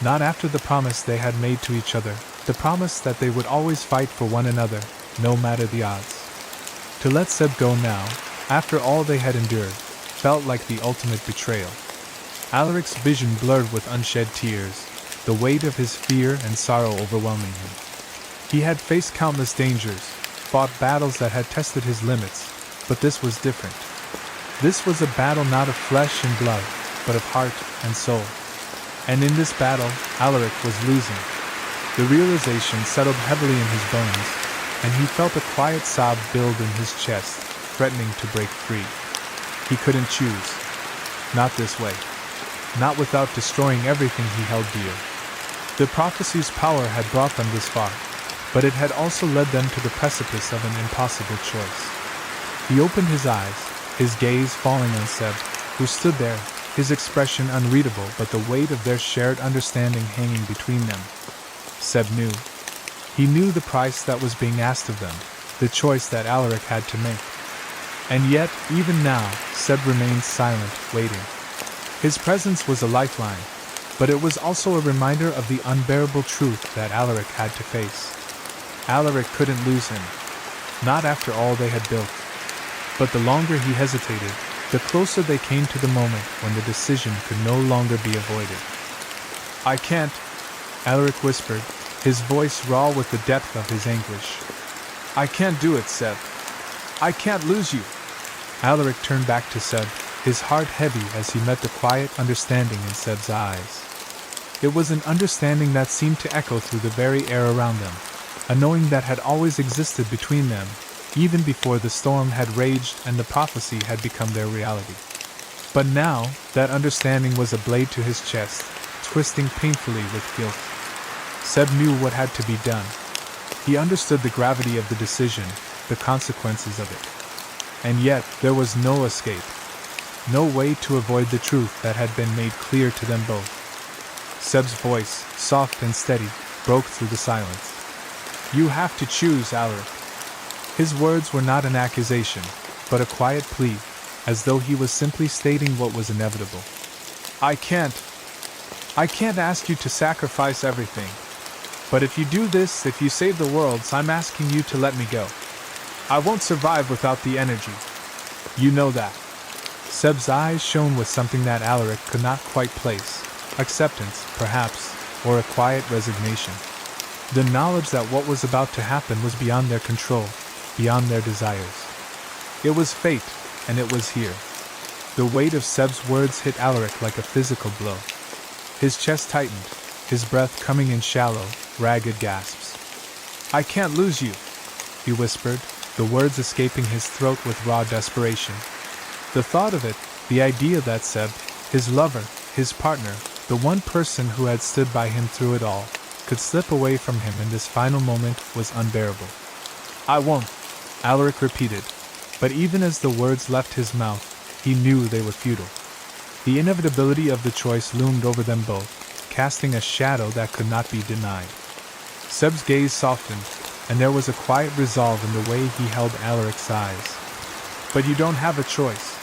Not after the promise they had made to each other, the promise that they would always fight for one another, no matter the odds. To let Seb go now, after all they had endured, felt like the ultimate betrayal. Alaric's vision blurred with unshed tears, the weight of his fear and sorrow overwhelming him. He had faced countless dangers, fought battles that had tested his limits, but this was different. This was a battle not of flesh and blood, but of heart and soul. And in this battle, Alaric was losing. The realization settled heavily in his bones, and he felt a quiet sob build in his chest, threatening to break free. He couldn't choose. Not this way. Not without destroying everything he held dear. The prophecy's power had brought them this far, but it had also led them to the precipice of an impossible choice. He opened his eyes, his gaze falling on Seb, who stood there, his expression unreadable but the weight of their shared understanding hanging between them. Seb knew. He knew the price that was being asked of them, the choice that Alaric had to make. And yet, even now, Seb remained silent, waiting. His presence was a lifeline, but it was also a reminder of the unbearable truth that Alaric had to face. Alaric couldn't lose him, not after all they had built. But the longer he hesitated, the closer they came to the moment when the decision could no longer be avoided. "I can't," Alaric whispered, his voice raw with the depth of his anguish. "I can't do it, Seb. I can't lose you." Alaric turned back to Seb, his heart heavy as he met the quiet understanding in Seb's eyes. It was an understanding that seemed to echo through the very air around them, a knowing that had always existed between them, even before the storm had raged and the prophecy had become their reality. But now, that understanding was a blade to his chest, twisting painfully with guilt. Seb knew what had to be done. He understood the gravity of the decision, the consequences of it. And yet, there was no escape. No way to avoid the truth that had been made clear to them both. Seb's voice, soft and steady, broke through the silence. "You have to choose, Alaric." His words were not an accusation, but a quiet plea, as though he was simply stating what was inevitable. I can't ask you to sacrifice everything. But if you do this, if you save the worlds, I'm asking you to let me go. I won't survive without the energy. You know that." Seb's eyes shone with something that Alaric could not quite place. Acceptance, perhaps, or a quiet resignation. The knowledge that what was about to happen was beyond their control, beyond their desires. It was fate, and it was here. The weight of Seb's words hit Alaric like a physical blow. His chest tightened, his breath coming in shallow, ragged gasps. "I can't lose you," he whispered, the words escaping his throat with raw desperation. The thought of it, the idea that Seb, his lover, his partner, the one person who had stood by him through it all, could slip away from him in this final moment was unbearable. "I won't," Alaric repeated, but even as the words left his mouth, he knew they were futile. The inevitability of the choice loomed over them both, casting a shadow that could not be denied. Seb's gaze softened, and there was a quiet resolve in the way he held Alaric's eyes. "But you don't have a choice,"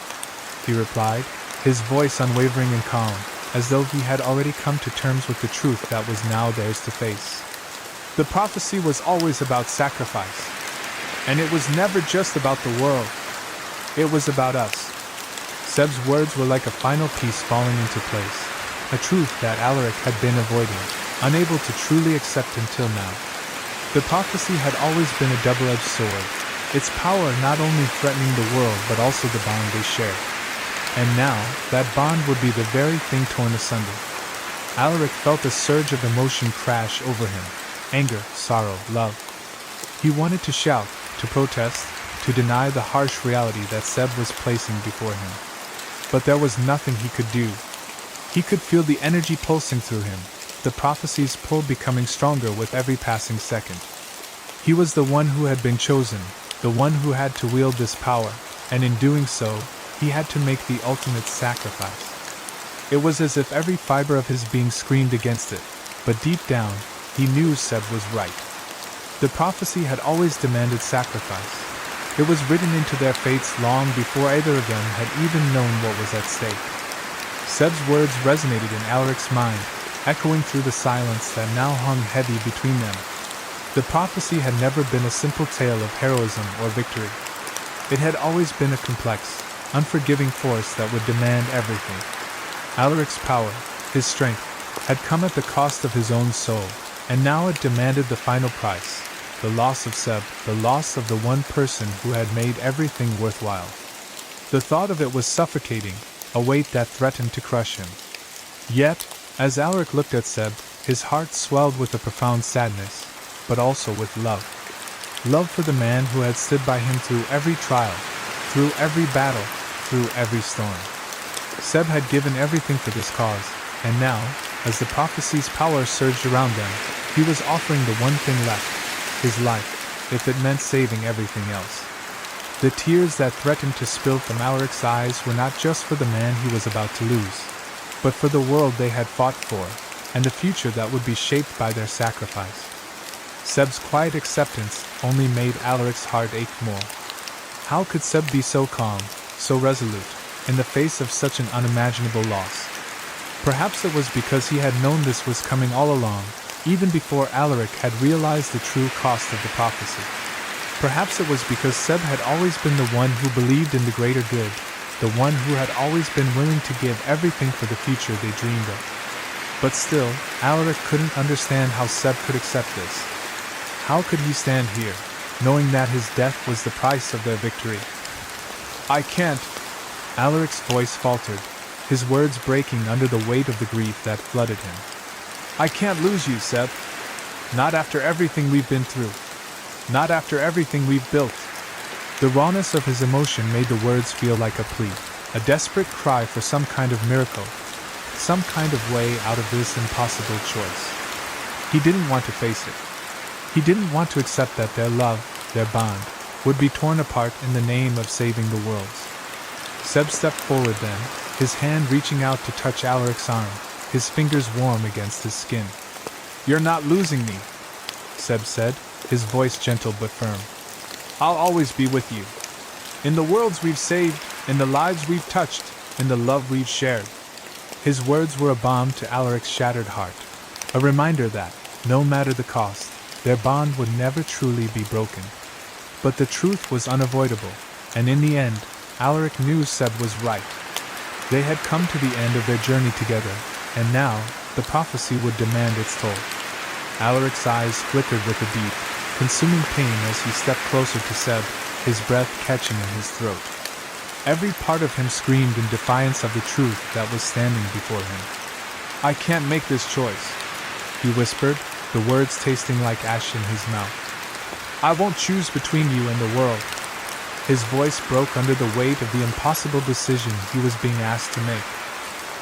he replied, his voice unwavering and calm, as though he had already come to terms with the truth that was now theirs to face. The prophecy was always about sacrifice. And it was never just about the world. It was about us. Seb's words were like a final piece falling into place, a truth that Alaric had been avoiding, unable to truly accept until now. The prophecy had always been a double-edged sword, its power not only threatening the world but also the bond they shared. And now, that bond would be the very thing torn asunder. Alaric felt a surge of emotion crash over him, anger, sorrow, love. He wanted to shout, to protest, to deny the harsh reality that Seb was placing before him. But there was nothing he could do. He could feel the energy pulsing through him, the prophecy's pull becoming stronger with every passing second. He was the one who had been chosen, the one who had to wield this power, and in doing so, he had to make the ultimate sacrifice. It was as if every fiber of his being screamed against it, but deep down, he knew Seb was right. The prophecy had always demanded sacrifice. It was written into their fates long before either of them had even known what was at stake. Seb's words resonated in Alaric's mind, echoing through the silence that now hung heavy between them. The prophecy had never been a simple tale of heroism or victory. It had always been a complex, unforgiving force that would demand everything. Alaric's power, his strength, had come at the cost of his own soul, and now it demanded the final price, the loss of Seb, the loss of the one person who had made everything worthwhile. The thought of it was suffocating, a weight that threatened to crush him. Yet, as Alaric looked at Seb, his heart swelled with a profound sadness, but also with love. Love for the man who had stood by him through every trial, through every battle, through every storm. Seb had given everything for this cause, and now, as the prophecy's power surged around them, he was offering the one thing left, his life, if it meant saving everything else. The tears that threatened to spill from Alaric's eyes were not just for the man he was about to lose, but for the world they had fought for, and the future that would be shaped by their sacrifice. Seb's quiet acceptance only made Alaric's heart ache more. How could Seb be so calm, so resolute, in the face of such an unimaginable loss? Perhaps it was because he had known this was coming all along, even before Alaric had realized the true cost of the prophecy. Perhaps it was because Seb had always been the one who believed in the greater good, the one who had always been willing to give everything for the future they dreamed of. But still, Alaric couldn't understand how Seb could accept this. How could he stand here, knowing that his death was the price of their victory? "I can't," Alaric's voice faltered, his words breaking under the weight of the grief that flooded him. "I can't lose you, Seb. Not after everything we've been through. Not after everything we've built." The rawness of his emotion made the words feel like a plea, a desperate cry for some kind of miracle, some kind of way out of this impossible choice. He didn't want to face it. He didn't want to accept that their love, their bond, would be torn apart in the name of saving the world. Seb stepped forward then, his hand reaching out to touch Alaric's arm, his fingers warm against his skin. "You're not losing me," Seb said, his voice gentle but firm. "I'll always be with you. In the worlds we've saved, in the lives we've touched, in the love we've shared." His words were a balm to Alaric's shattered heart, a reminder that, no matter the cost, their bond would never truly be broken. But the truth was unavoidable, and in the end, Alaric knew Seb was right. They had come to the end of their journey together, and now, the prophecy would demand its toll. Alaric's eyes flickered with a deep, consuming pain as he stepped closer to Seb, his breath catching in his throat. Every part of him screamed in defiance of the truth that was standing before him. "I can't make this choice," he whispered, the words tasting like ash in his mouth. "I won't choose between you and the world." His voice broke under the weight of the impossible decision he was being asked to make.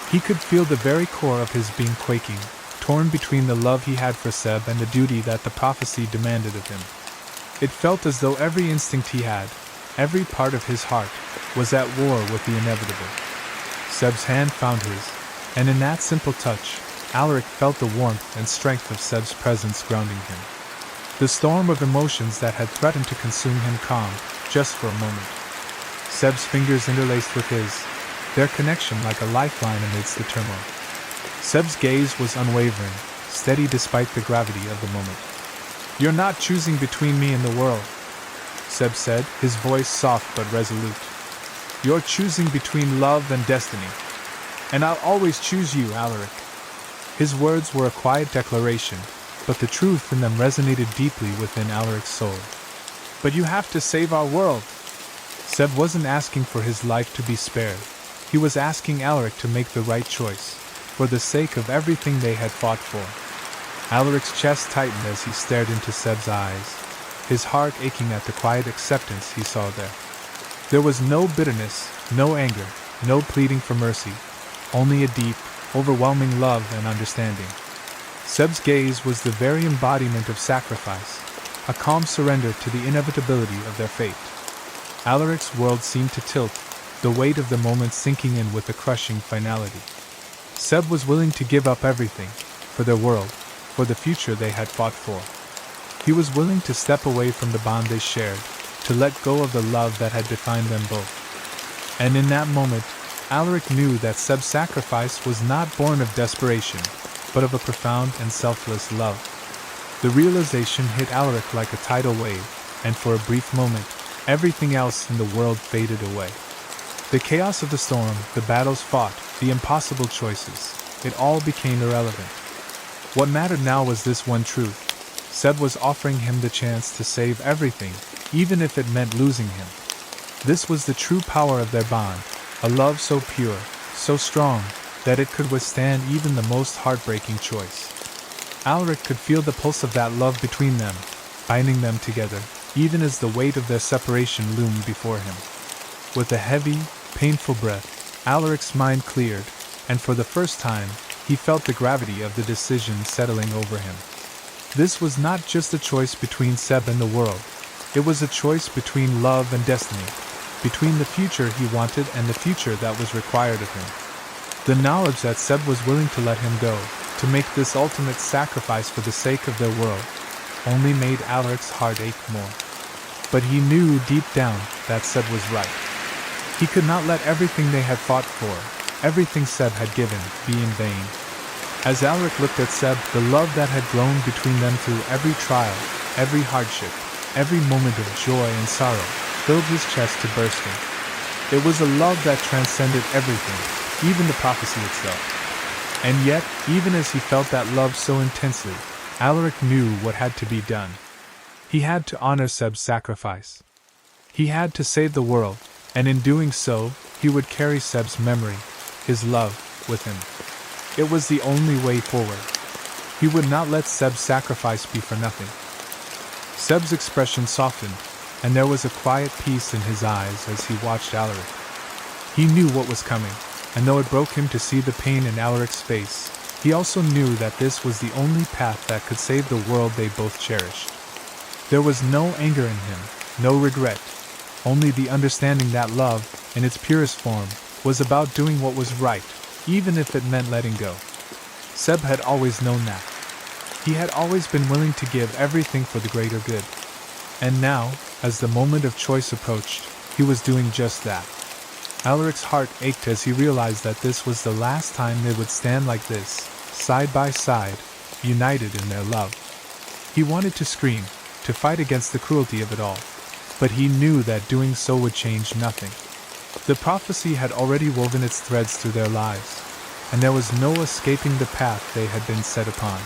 He could feel the very core of his being quaking, torn between the love he had for Seb and the duty that the prophecy demanded of him. It felt as though every instinct he had, every part of his heart, was at war with the inevitable. Seb's hand found his, and in that simple touch, Alaric felt the warmth and strength of Seb's presence grounding him. The storm of emotions that had threatened to consume him calmed, just for a moment. Seb's fingers interlaced with his, their connection like a lifeline amidst the turmoil. Seb's gaze was unwavering, steady despite the gravity of the moment. "You're not choosing between me and the world," Seb said, his voice soft but resolute. "You're choosing between love and destiny. And I'll always choose you, Alaric." His words were a quiet declaration, but the truth in them resonated deeply within Alaric's soul. "But you have to save our world." Seb wasn't asking for his life to be spared. He was asking Alaric to make the right choice, for the sake of everything they had fought for. Alaric's chest tightened as he stared into Seb's eyes, his heart aching at the quiet acceptance he saw there. There was no bitterness, no anger, no pleading for mercy, only a deep, overwhelming love and understanding. Seb's gaze was the very embodiment of sacrifice, a calm surrender to the inevitability of their fate. Alaric's world seemed to tilt, the weight of the moment sinking in with a crushing finality. Seb was willing to give up everything, for their world, for the future they had fought for. He was willing to step away from the bond they shared, to let go of the love that had defined them both. And in that moment, Alaric knew that Seb's sacrifice was not born of desperation, but of a profound and selfless love. The realization hit Alaric like a tidal wave, and for a brief moment, everything else in the world faded away. The chaos of the storm, the battles fought, the impossible choices, it all became irrelevant. What mattered now was this one truth: Seb was offering him the chance to save everything, even if it meant losing him. This was the true power of their bond, a love so pure, so strong, that it could withstand even the most heartbreaking choice. Alaric could feel the pulse of that love between them, binding them together, even as the weight of their separation loomed before him. With a heavy, painful breath, Alaric's mind cleared, and for the first time, he felt the gravity of the decision settling over him. This was not just a choice between Seb and the world. It was a choice between love and destiny, between the future he wanted and the future that was required of him. The knowledge that Seb was willing to let him go, to make this ultimate sacrifice for the sake of their world, only made Alaric's heart ache more. But he knew deep down that Seb was right. He could not let everything they had fought for, everything Seb had given, be in vain. As Alaric looked at Seb, the love that had grown between them through every trial, every hardship, every moment of joy and sorrow, filled his chest to bursting. It was a love that transcended everything, even the prophecy itself. And yet, even as he felt that love so intensely, Alaric knew what had to be done. He had to honor Seb's sacrifice. He had to save the world, and in doing so, he would carry Seb's memory, his love, with him. It was the only way forward. He would not let Seb's sacrifice be for nothing. Seb's expression softened, and there was a quiet peace in his eyes as he watched Alaric. He knew what was coming, and though it broke him to see the pain in Alaric's face, he also knew that this was the only path that could save the world they both cherished. There was no anger in him, no regret, only the understanding that love, in its purest form, was about doing what was right, even if it meant letting go. Seb had always known that. He had always been willing to give everything for the greater good. And now, as the moment of choice approached, he was doing just that. Alaric's heart ached as he realized that this was the last time they would stand like this, side by side, united in their love. He wanted to scream, to fight against the cruelty of it all, but he knew that doing so would change nothing. The prophecy had already woven its threads through their lives, and there was no escaping the path they had been set upon.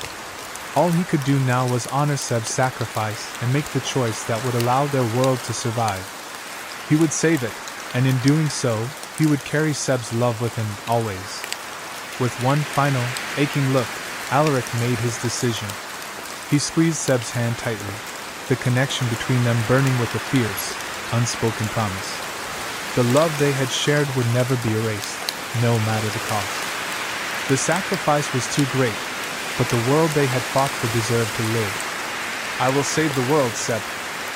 All he could do now was honor Seb's sacrifice and make the choice that would allow their world to survive. He would save it, and in doing so, he would carry Seb's love with him always. With one final, aching look, Alaric made his decision. He squeezed Seb's hand tightly, the connection between them burning with a fierce, unspoken promise. The love they had shared would never be erased, no matter the cost. The sacrifice was too great, but the world they had fought for deserved to live. "I will save the world, Seb,"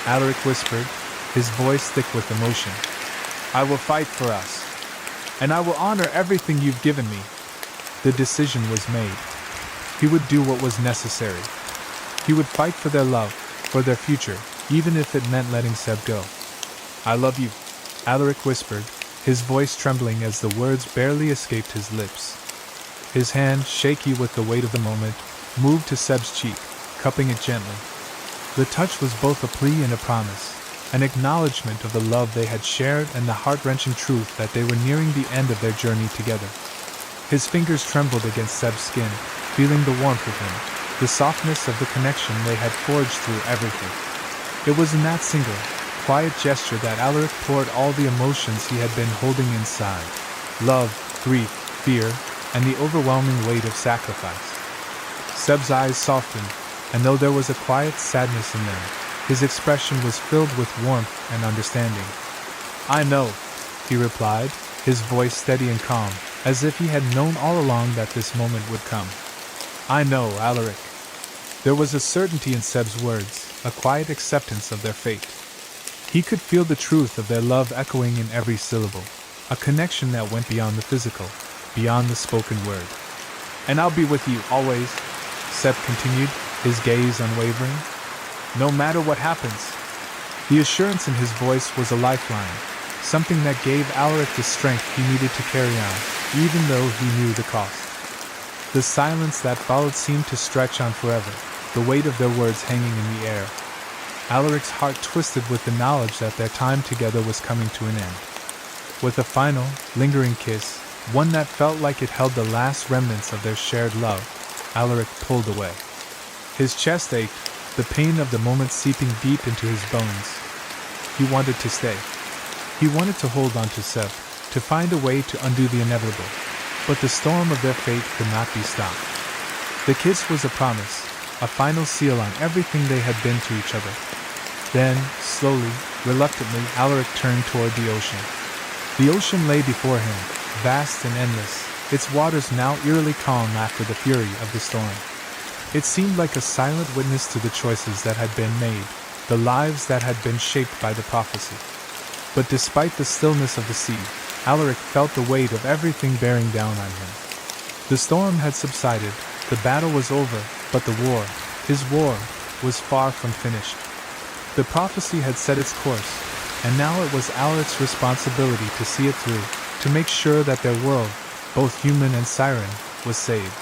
Alaric whispered, his voice thick with emotion. "I will fight for us. And I will honor everything you've given me." The decision was made. He would do what was necessary. He would fight for their love, for their future, even if it meant letting Seb go. "I love you," Alaric whispered, his voice trembling as the words barely escaped his lips. His hand, shaky with the weight of the moment, moved to Seb's cheek, cupping it gently. The touch was both a plea and a promise, an acknowledgement of the love they had shared and the heart-wrenching truth that they were nearing the end of their journey together. His fingers trembled against Seb's skin, feeling the warmth of him, the softness of the connection they had forged through everything. It was in that single, quiet gesture that Alaric poured all the emotions he had been holding inside: love, grief, fear, and the overwhelming weight of sacrifice. Seb's eyes softened, and though there was a quiet sadness in them, his expression was filled with warmth and understanding. "I know," he replied, his voice steady and calm, as if he had known all along that this moment would come. "I know, Alaric." There was a certainty in Seb's words, a quiet acceptance of their fate. He could feel the truth of their love echoing in every syllable, a connection that went beyond the physical, beyond the spoken word. "And I'll be with you always," Seb continued, his gaze unwavering. "No matter what happens." The assurance in his voice was a lifeline, something that gave Alaric the strength he needed to carry on, even though he knew the cost. The silence that followed seemed to stretch on forever, the weight of their words hanging in the air. Alaric's heart twisted with the knowledge that their time together was coming to an end. With a final, lingering kiss, one that felt like it held the last remnants of their shared love, Alaric pulled away. His chest ached, the pain of the moment seeping deep into his bones. He wanted to stay. He wanted to hold on to Seb, to find a way to undo the inevitable. But the storm of their fate could not be stopped. The kiss was a promise, a final seal on everything they had been to each other. Then, slowly, reluctantly, Alaric turned toward the ocean. The ocean lay before him, vast and endless, its waters now eerily calm after the fury of the storm. It seemed like a silent witness to the choices that had been made, the lives that had been shaped by the prophecy. But despite the stillness of the sea, Alaric felt the weight of everything bearing down on him. The storm had subsided, the battle was over, but the war, his war, was far from finished. The prophecy had set its course, and now it was Alaric's responsibility to see it through, to make sure that their world, both human and siren, was saved.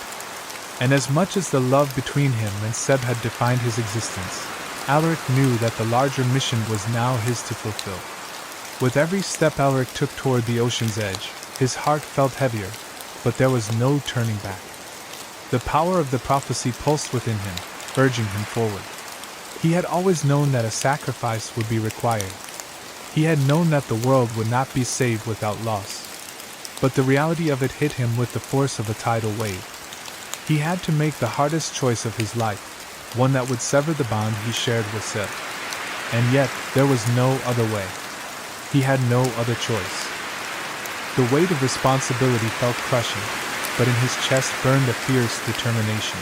And as much as the love between him and Seb had defined his existence, Alaric knew that the larger mission was now his to fulfill. With every step Alaric took toward the ocean's edge, his heart felt heavier, but there was no turning back. The power of the prophecy pulsed within him, urging him forward. He had always known that a sacrifice would be required. He had known that the world would not be saved without loss. But the reality of it hit him with the force of a tidal wave. He had to make the hardest choice of his life, one that would sever the bond he shared with Seb. And yet, there was no other way. He had no other choice. The weight of responsibility felt crushing, but in his chest burned a fierce determination.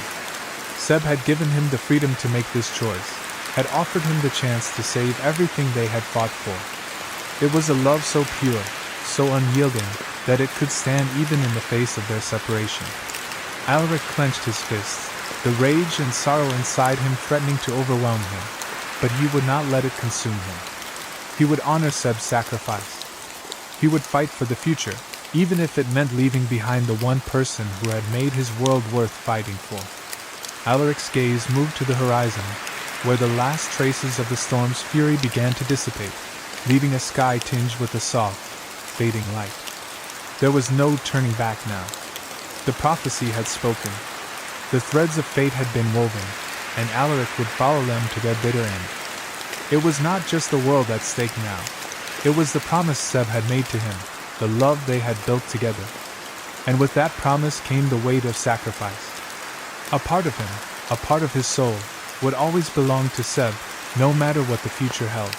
Seb had given him the freedom to make this choice, had offered him the chance to save everything they had fought for. It was a love so pure, so unyielding, that it could stand even in the face of their separation. Alaric clenched his fists, the rage and sorrow inside him threatening to overwhelm him, but he would not let it consume him. He would honor Seb's sacrifice. He would fight for the future, even if it meant leaving behind the one person who had made his world worth fighting for. Alaric's gaze moved to the horizon, where the last traces of the storm's fury began to dissipate, leaving a sky tinged with a soft, fading light. There was no turning back now. The prophecy had spoken. The threads of fate had been woven, and Alaric would follow them to their bitter end. It was not just the world at stake now. It was the promise Seb had made to him, the love they had built together. And with that promise came the weight of sacrifice. A part of him, a part of his soul, would always belong to Seb, no matter what the future held.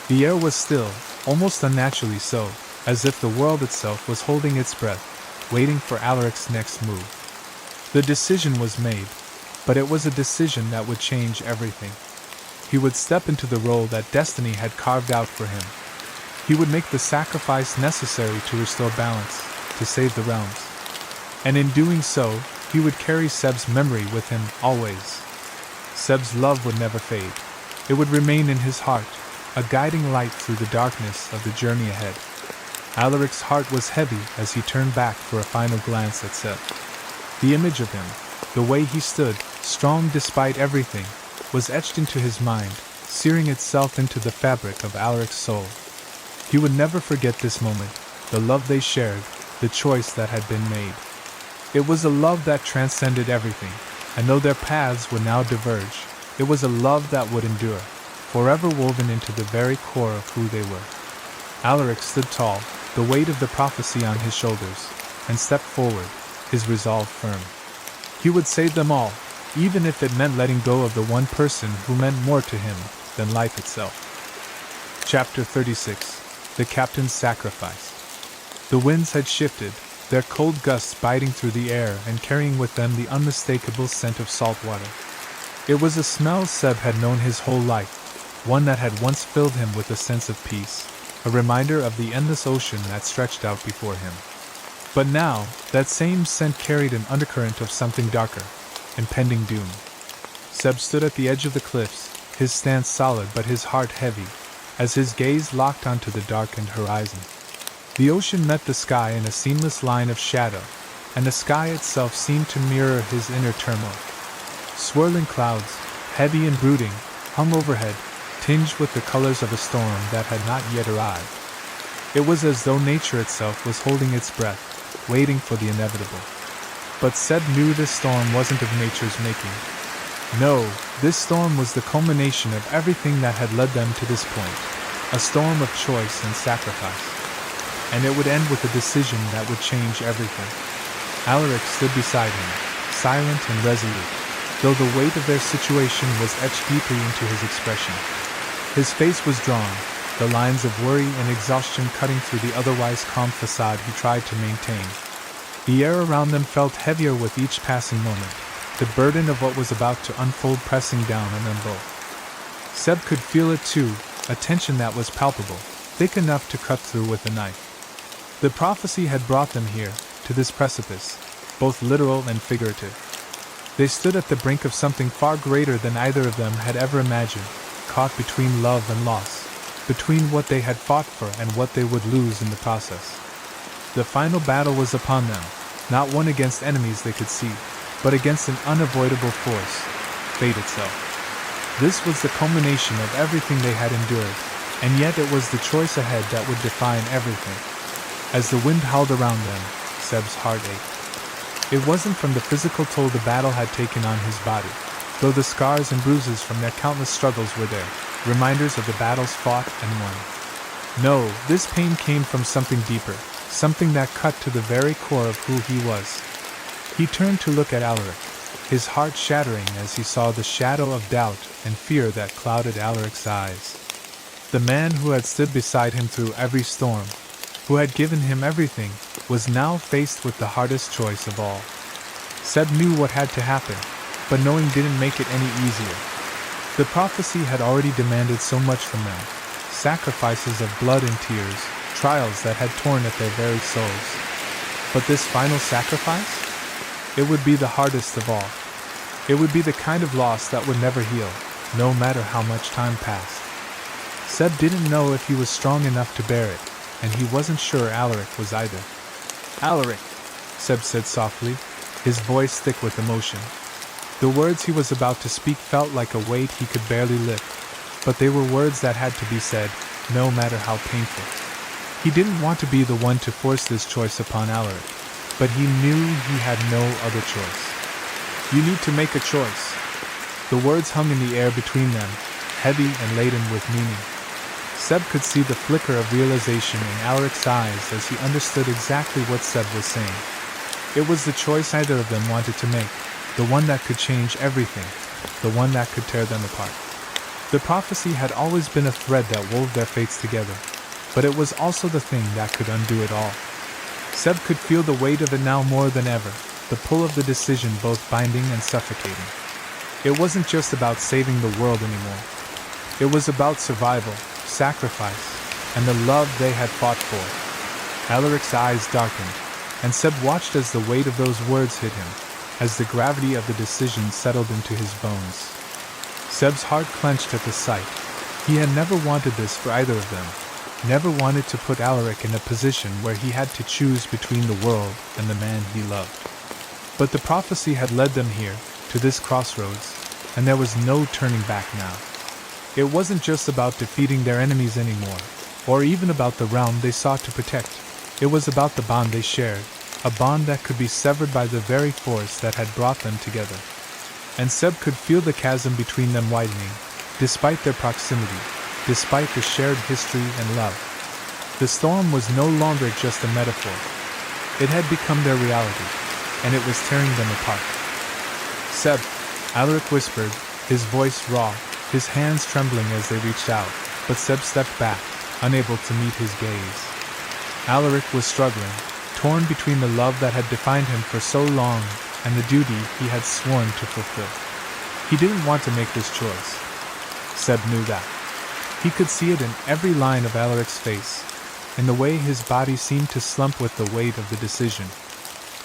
The air was still, almost unnaturally so, as if the world itself was holding its breath, waiting for Alaric's next move. The decision was made, but it was a decision that would change everything. He would step into the role that destiny had carved out for him. He would make the sacrifice necessary to restore balance, to save the realms. And in doing so, he would carry Seb's memory with him always. Seb's love would never fade. It would remain in his heart, a guiding light through the darkness of the journey ahead. Alaric's heart was heavy as he turned back for a final glance at Seb. The image of him, the way he stood, strong despite everything, was etched into his mind, searing itself into the fabric of Alaric's soul. He would never forget this moment, the love they shared, the choice that had been made. It was a love that transcended everything, and though their paths would now diverge, it was a love that would endure, forever woven into the very core of who they were. Alaric stood tall, the weight of the prophecy on his shoulders, and stepped forward, his resolve firm. He would save them all, even if it meant letting go of the one person who meant more to him than life itself. Chapter 36. The Captain's Sacrifice. The winds had shifted, their cold gusts biting through the air and carrying with them the unmistakable scent of salt water. It was a smell Seb had known his whole life, one that had once filled him with a sense of peace, a reminder of the endless ocean that stretched out before him. But now, that same scent carried an undercurrent of something darker, impending doom. Seb stood at the edge of the cliffs, his stance solid but his heart heavy, as his gaze locked onto the darkened horizon. The ocean met the sky in a seamless line of shadow, and the sky itself seemed to mirror his inner turmoil. Swirling clouds, heavy and brooding, hung overhead, tinged with the colors of a storm that had not yet arrived. It was as though nature itself was holding its breath, waiting for the inevitable. But Seb knew this storm wasn't of nature's making. No, this storm was the culmination of everything that had led them to this point, a storm of choice and sacrifice. And it would end with a decision that would change everything. Alaric stood beside him, silent and resolute, though the weight of their situation was etched deeply into his expression. His face was drawn, the lines of worry and exhaustion cutting through the otherwise calm facade he tried to maintain. The air around them felt heavier with each passing moment, the burden of what was about to unfold pressing down on them both. Seb could feel it too, a tension that was palpable, thick enough to cut through with a knife. The prophecy had brought them here, to this precipice, both literal and figurative. They stood at the brink of something far greater than either of them had ever imagined, caught between love and loss, between what they had fought for and what they would lose in the process. The final battle was upon them, not one against enemies they could see, but against an unavoidable force, fate itself. This was the culmination of everything they had endured, and yet it was the choice ahead that would define everything. As the wind howled around them, Seb's heart ached. It wasn't from the physical toll the battle had taken on his body, though the scars and bruises from their countless struggles were there, reminders of the battles fought and won. No, this pain came from something deeper, something that cut to the very core of who he was. He turned to look at Alaric, his heart shattering as he saw the shadow of doubt and fear that clouded Alaric's eyes. The man who had stood beside him through every storm, who had given him everything, was now faced with the hardest choice of all. Seb knew what had to happen, but knowing didn't make it any easier. The prophecy had already demanded so much from them, sacrifices of blood and tears, trials that had torn at their very souls. But this final sacrifice? It would be the hardest of all. It would be the kind of loss that would never heal, no matter how much time passed. Seb didn't know if he was strong enough to bear it, and he wasn't sure Alaric was either. "Alaric," Seb said softly, his voice thick with emotion. The words he was about to speak felt like a weight he could barely lift, but they were words that had to be said, no matter how painful. He didn't want to be the one to force this choice upon Alaric, but he knew he had no other choice. "You need to make a choice." The words hung in the air between them, heavy and laden with meaning. Seb could see the flicker of realization in Alaric's eyes as he understood exactly what Seb was saying. It was the choice either of them wanted to make, the one that could change everything, the one that could tear them apart. The prophecy had always been a thread that wove their fates together, but it was also the thing that could undo it all. Seb could feel the weight of it now more than ever, the pull of the decision both binding and suffocating. It wasn't just about saving the world anymore. It was about survival, sacrifice, and the love they had fought for. Alaric's eyes darkened, and Seb watched as the weight of those words hit him, as the gravity of the decision settled into his bones. Seb's heart clenched at the sight. He had never wanted this for either of them, never wanted to put Alaric in a position where he had to choose between the world and the man he loved. But the prophecy had led them here, to this crossroads, and there was no turning back now. It wasn't just about defeating their enemies anymore, or even about the realm they sought to protect. It was about the bond they shared, a bond that could be severed by the very force that had brought them together. And Seb could feel the chasm between them widening, despite their proximity, despite the shared history and love. The storm was no longer just a metaphor. It had become their reality, and it was tearing them apart. "Seb," Alaric whispered, his voice raw, his hands trembling as they reached out, but Seb stepped back, unable to meet his gaze. Alaric was struggling, torn between the love that had defined him for so long and the duty he had sworn to fulfill. He didn't want to make this choice. Seb knew that. He could see it in every line of Alaric's face. in the way his body seemed to slump with the weight of the decision.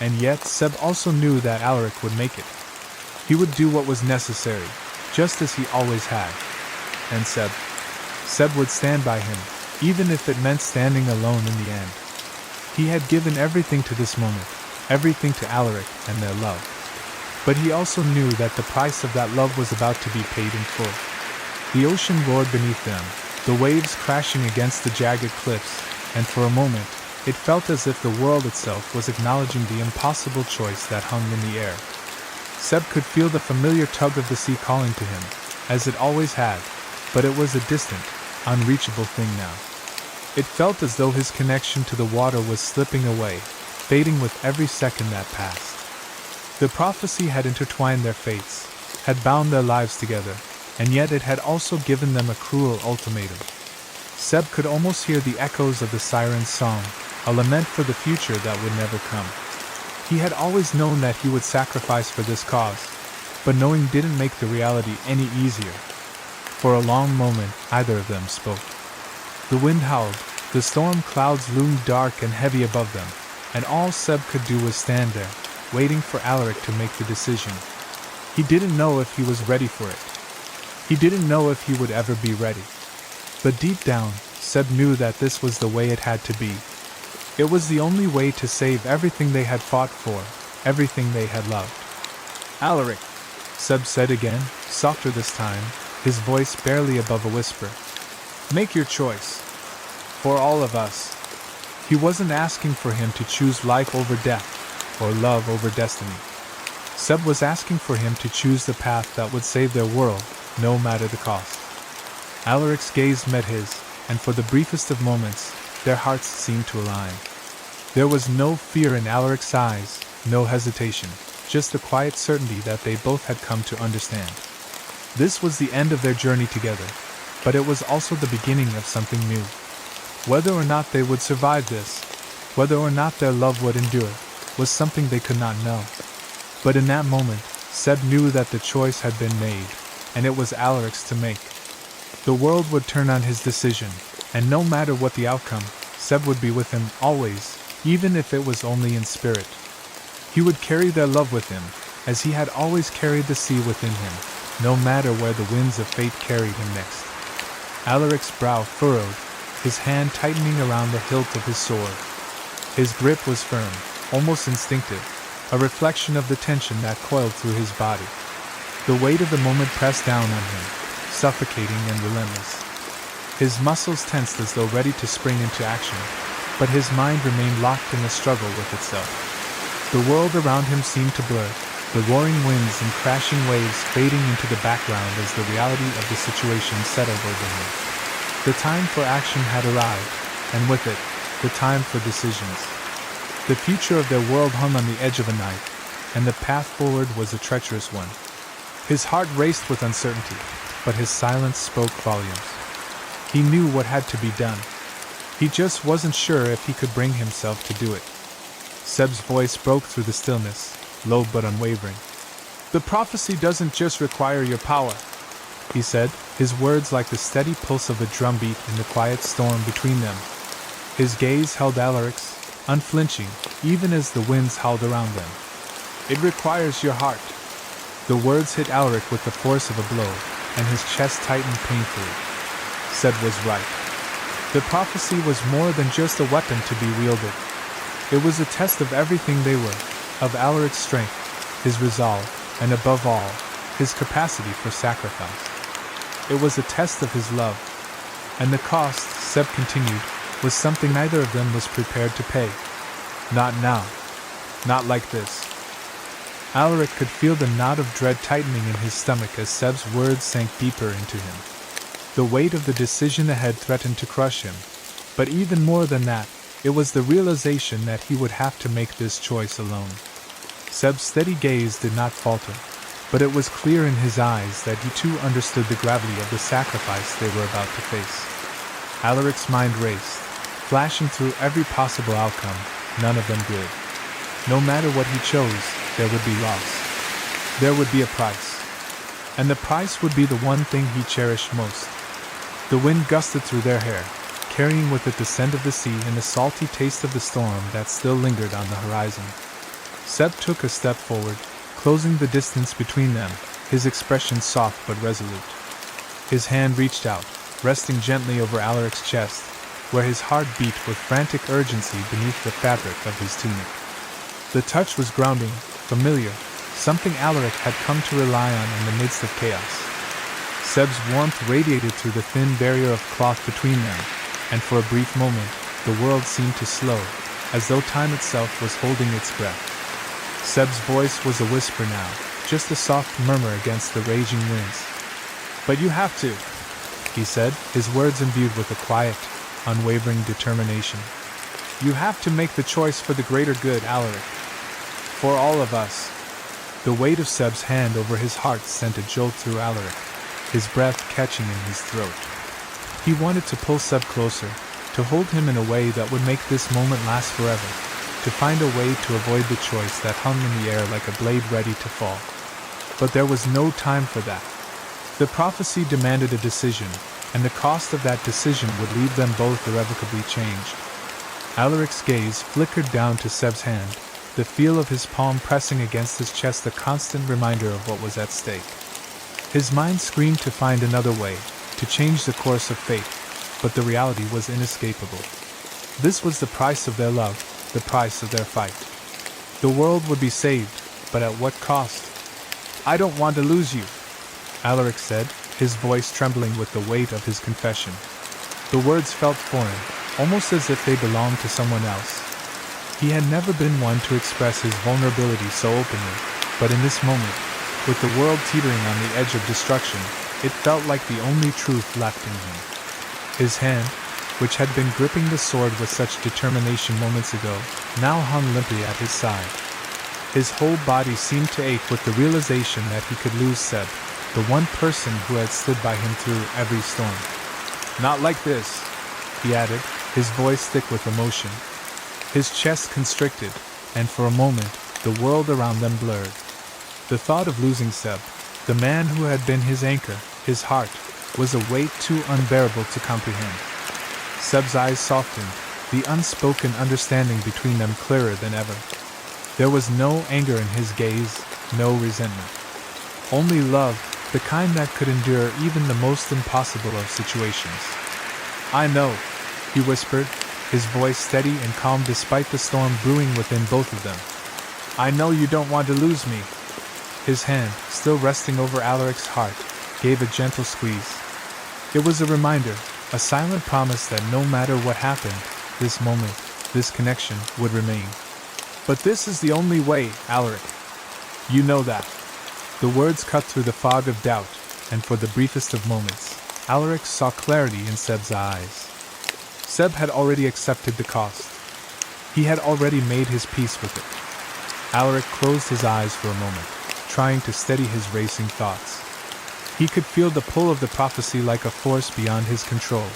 And yet Seb also knew that Alaric would make it. He would do what was necessary, just as he always had. And Seb would stand by him, even if it meant standing alone in the end. He had given everything to this moment, everything to Alaric and their love. But he also knew that the price of that love was about to be paid in full. The ocean roared beneath them, the waves crashing against the jagged cliffs, and for a moment, it felt as if the world itself was acknowledging the impossible choice that hung in the air. Seb could feel the familiar tug of the sea calling to him, as it always had, but it was a distant, unreachable thing now. It felt as though his connection to the water was slipping away, fading with every second that passed. The prophecy had intertwined their fates, had bound their lives together, and yet it had also given them a cruel ultimatum. Seb could almost hear the echoes of the siren's song, a lament for the future that would never come. He had always known that he would sacrifice for this cause, but knowing didn't make the reality any easier. For a long moment, neither of them spoke. The wind howled, the storm clouds loomed dark and heavy above them, and all Seb could do was stand there, waiting for Alaric to make the decision. He didn't know if he was ready for it. He didn't know if he would ever be ready. But deep down, Seb knew that this was the way it had to be. It was the only way to save everything they had fought for, everything they had loved. "Alaric," Seb said again, softer this time, his voice barely above a whisper. "Make your choice. For all of us." He wasn't asking for him to choose life over death, or love over destiny. Seb was asking for him to choose the path that would save their world, no matter the cost. Alaric's gaze met his, and for the briefest of moments, their hearts seemed to align. There was no fear in Alaric's eyes, no hesitation, just the quiet certainty that they both had come to understand. This was the end of their journey together, but it was also the beginning of something new. Whether or not they would survive this, whether or not their love would endure, was something they could not know. But in that moment, Seb knew that the choice had been made, and it was Alaric's to make. The world would turn on his decision, and no matter what the outcome, Seb would be with him always, even if it was only in spirit. He would carry their love with him, as he had always carried the sea within him, no matter where the winds of fate carried him next. Alaric's brow furrowed, his hand tightening around the hilt of his sword. His grip was firm, almost instinctive, a reflection of the tension that coiled through his body. The weight of the moment pressed down on him, suffocating and relentless. His muscles tensed as though ready to spring into action, but his mind remained locked in a struggle with itself. The world around him seemed to blur, the roaring winds and crashing waves fading into the background as the reality of the situation settled over him. The time for action had arrived, and with it, the time for decisions. The future of their world hung on the edge of a knife, and the path forward was a treacherous one. His heart raced with uncertainty, but his silence spoke volumes. He knew what had to be done. He just wasn't sure if he could bring himself to do it. Seb's voice broke through the stillness, low but unwavering. "The prophecy doesn't just require your power," he said, his words like the steady pulse of a drumbeat in the quiet storm between them. His gaze held Alaric's, unflinching, even as the winds howled around them. "It requires your heart." The words hit Alaric with the force of a blow, and his chest tightened painfully. Seb was right. The prophecy was more than just a weapon to be wielded. It was a test of everything they were, of Alaric's strength, his resolve, and above all, his capacity for sacrifice. It was a test of his love. And the cost, Seb continued, was something neither of them was prepared to pay. Not now. Not like this. Alaric could feel the knot of dread tightening in his stomach as Seb's words sank deeper into him. The weight of the decision ahead threatened to crush him, but even more than that, it was the realization that he would have to make this choice alone. Seb's steady gaze did not falter, but it was clear in his eyes that he too understood the gravity of the sacrifice they were about to face. Alaric's mind raced, flashing through every possible outcome, none of them good. No matter what he chose, there would be loss. There would be a price. And the price would be the one thing he cherished most. The wind gusted through their hair, carrying with it the scent of the sea and the salty taste of the storm that still lingered on the horizon. Seb took a step forward, closing the distance between them, his expression soft but resolute. His hand reached out, resting gently over Alaric's chest, where his heart beat with frantic urgency beneath the fabric of his tunic. The touch was grounding, familiar, something Alaric had come to rely on in the midst of chaos. Seb's warmth radiated through the thin barrier of cloth between them, and for a brief moment, the world seemed to slow, as though time itself was holding its breath. Seb's voice was a whisper now, just a soft murmur against the raging winds. "But you have to," he said, his words imbued with a quiet, unwavering determination. "You have to make the choice for the greater good, Alaric. For all of us." The weight of Seb's hand over his heart sent a jolt through Alaric, his breath catching in his throat. He wanted to pull Seb closer, to hold him in a way that would make this moment last forever, to find a way to avoid the choice that hung in the air like a blade ready to fall. But there was no time for that. The prophecy demanded a decision, and the cost of that decision would leave them both irrevocably changed. Alaric's gaze flickered down to Seb's hand, the feel of his palm pressing against his chest a constant reminder of what was at stake. His mind screamed to find another way, to change the course of fate, but the reality was inescapable. This was the price of their love, the price of their fight. The world would be saved, but at what cost? "I don't want to lose you," Alaric said, his voice trembling with the weight of his confession. The words felt foreign, almost as if they belonged to someone else. He had never been one to express his vulnerability so openly, but in this moment, with the world teetering on the edge of destruction, it felt like the only truth left in him. His hand, which had been gripping the sword with such determination moments ago, now hung limply at his side. His whole body seemed to ache with the realization that he could lose Seb, the one person who had stood by him through every storm. "Not like this," he added, his voice thick with emotion. His chest constricted, and for a moment, the world around them blurred. The thought of losing Seb, the man who had been his anchor, his heart, was a weight too unbearable to comprehend. Seb's eyes softened, the unspoken understanding between them clearer than ever. There was no anger in his gaze, no resentment. Only love, the kind that could endure even the most impossible of situations. "I know," he whispered, his voice steady and calm despite the storm brewing within both of them. "I know you don't want to lose me." His hand, still resting over Alaric's heart, gave a gentle squeeze. It was a reminder, a silent promise that no matter what happened, this moment, this connection, would remain. "But this is the only way, Alaric. You know that." The words cut through the fog of doubt, and for the briefest of moments, Alaric saw clarity in Seb's eyes. Seb had already accepted the cost. He had already made his peace with it. Alaric closed his eyes for a moment, trying to steady his racing thoughts. He could feel the pull of the prophecy like a force beyond his control,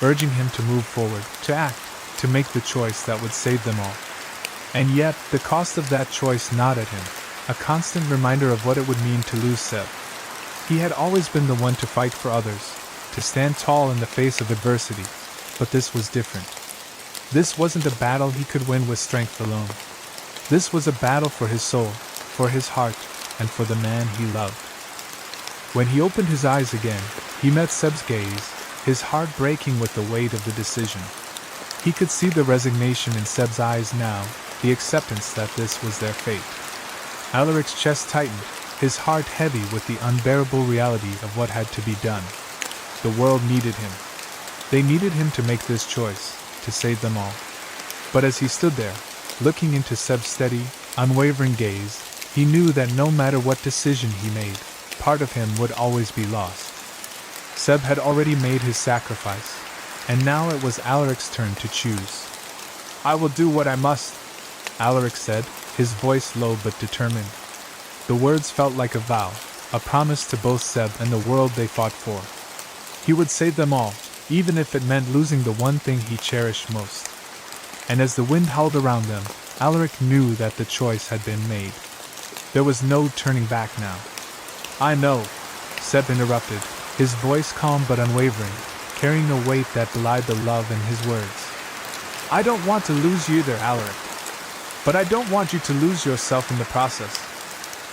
urging him to move forward, to act, to make the choice that would save them all. And yet, the cost of that choice gnawed at him, a constant reminder of what it would mean to lose Seb. He had always been the one to fight for others, to stand tall in the face of adversity, but this was different. This wasn't a battle he could win with strength alone. This was a battle for his soul, for his heart, and for the man he loved. When he opened his eyes again, he met Seb's gaze, his heart breaking with the weight of the decision. He could see the resignation in Seb's eyes now, the acceptance that this was their fate. Alaric's chest tightened, his heart heavy with the unbearable reality of what had to be done. The world needed him. They needed him to make this choice, to save them all. But as he stood there, looking into Seb's steady, unwavering gaze, he knew that no matter what decision he made, part of him would always be lost. Seb had already made his sacrifice, and now it was Alaric's turn to choose. "I will do what I must," Alaric said, his voice low but determined. The words felt like a vow, a promise to both Seb and the world they fought for. He would save them all, even if it meant losing the one thing he cherished most. And as the wind howled around them, Alaric knew that the choice had been made. There was no turning back now. "I know," Seb interrupted, his voice calm but unwavering. carrying a weight that belied the love in his words. "I don't want to lose you either, Alaric. But I don't want you to lose yourself in the process."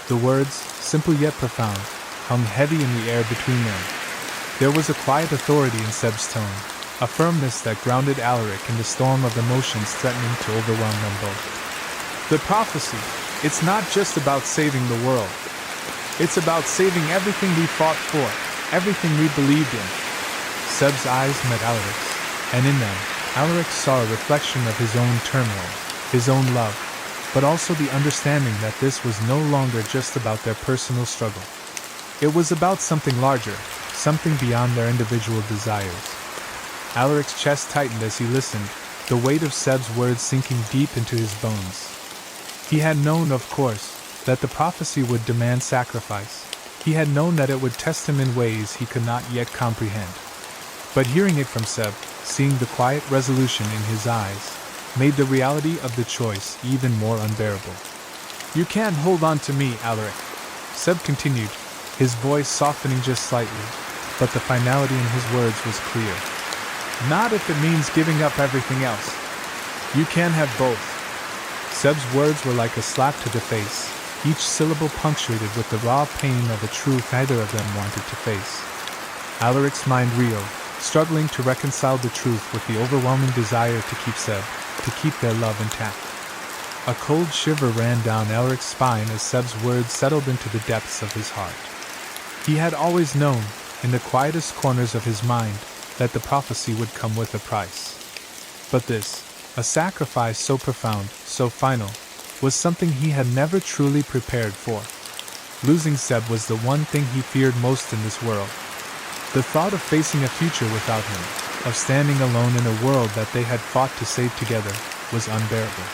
The words, simple yet profound, hung heavy in the air between them. There was a quiet authority in Seb's tone, a firmness that grounded Alaric in the storm of emotions threatening to overwhelm them both. "The prophecy, it's not just about saving the world. It's about saving everything we fought for, everything we believed in." Seb's eyes met Alaric's, and in them, Alaric saw a reflection of his own turmoil, his own love, but also the understanding that this was no longer just about their personal struggle. It was about something larger, something beyond their individual desires. Alaric's chest tightened as he listened, the weight of Seb's words sinking deep into his bones. He had known, of course, that the prophecy would demand sacrifice. He had known that it would test him in ways he could not yet comprehend. But hearing it from Seb, seeing the quiet resolution in his eyes, made the reality of the choice even more unbearable. "You can't hold on to me, Alaric," Seb continued, his voice softening just slightly, but the finality in his words was clear. "Not if it means giving up everything else. You can have both." Seb's words were like a slap to the face, each syllable punctuated with the raw pain of a truth neither of them wanted to face. Alaric's mind reeled, struggling to reconcile the truth with the overwhelming desire to keep Seb, to keep their love intact. A cold shiver ran down Alaric's spine as Seb's words settled into the depths of his heart. He had always known, in the quietest corners of his mind, that the prophecy would come with a price. But this, a sacrifice so profound, so final, was something he had never truly prepared for. Losing Seb was the one thing he feared most in this world. The thought of facing a future without him, of standing alone in a world that they had fought to save together, was unbearable.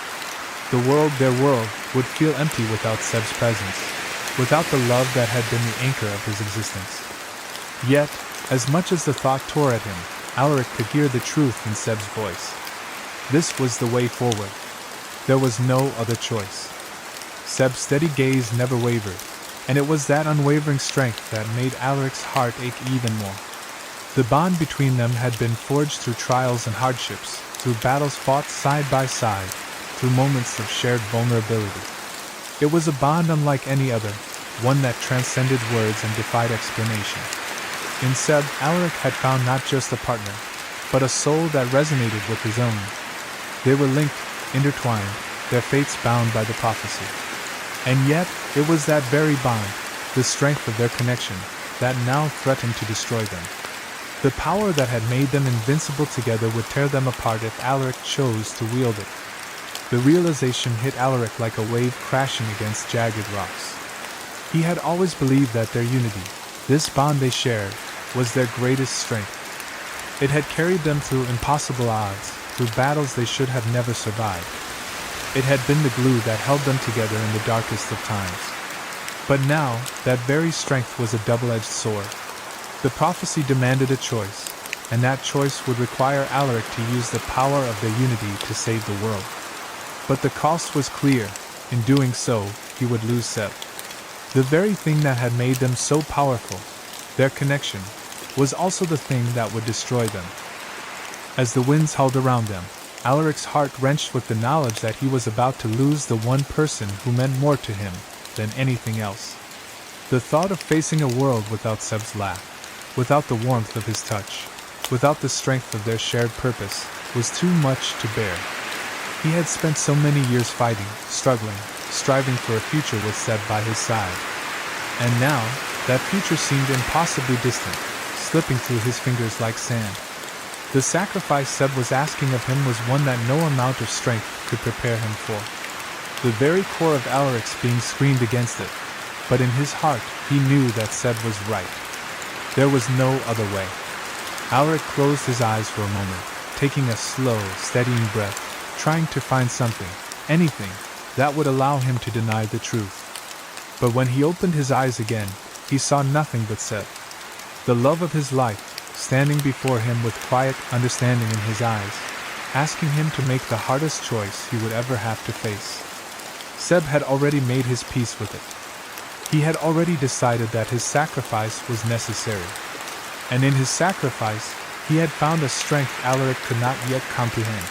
Their world, would feel empty without Seb's presence, without the love that had been the anchor of his existence. Yet, as much as the thought tore at him, Alaric could hear the truth in Seb's voice. This was the way forward. There was no other choice. Seb's steady gaze never wavered, and it was that unwavering strength that made Alaric's heart ache even more. The bond between them had been forged through trials and hardships, through battles fought side by side, through moments of shared vulnerability. It was a bond unlike any other, one that transcended words and defied explanation. In Seb, Alaric had found not just a partner, but a soul that resonated with his own. They were linked, intertwined, their fates bound by the prophecy. And yet, it was that very bond, the strength of their connection, that now threatened to destroy them. The power that had made them invincible together would tear them apart if Alaric chose to wield it. The realization hit Alaric like a wave crashing against jagged rocks. He had always believed that their unity, this bond they shared, was their greatest strength. It had carried them through impossible odds, through battles they should have never survived. It had been the glue that held them together in the darkest of times. But now, that very strength was a double-edged sword. The prophecy demanded a choice, and that choice would require Alaric to use the power of their unity to save the world. But the cost was clear. In doing so, he would lose Seb. The very thing that had made them so powerful, their connection, was also the thing that would destroy them. As the winds howled around them, Alaric's heart wrenched with the knowledge that he was about to lose the one person who meant more to him than anything else. The thought of facing a world without Seb's laugh, without the warmth of his touch, without the strength of their shared purpose, was too much to bear. He had spent so many years fighting, struggling, striving for a future with Seb by his side. And now, that future seemed impossibly distant, slipping through his fingers like sand. The sacrifice Seb was asking of him was one that no amount of strength could prepare him for. The very core of Alaric's being screamed against it, but in his heart he knew that Seb was right. There was no other way. Alaric closed his eyes for a moment, taking a slow, steadying breath, trying to find something, anything, that would allow him to deny the truth. But when he opened his eyes again, he saw nothing but Seb. The love of his life, standing before him with quiet understanding in his eyes, asking him to make the hardest choice he would ever have to face. Seb had already made his peace with it. He had already decided that his sacrifice was necessary. And in his sacrifice, He had found a strength Alaric could not yet comprehend.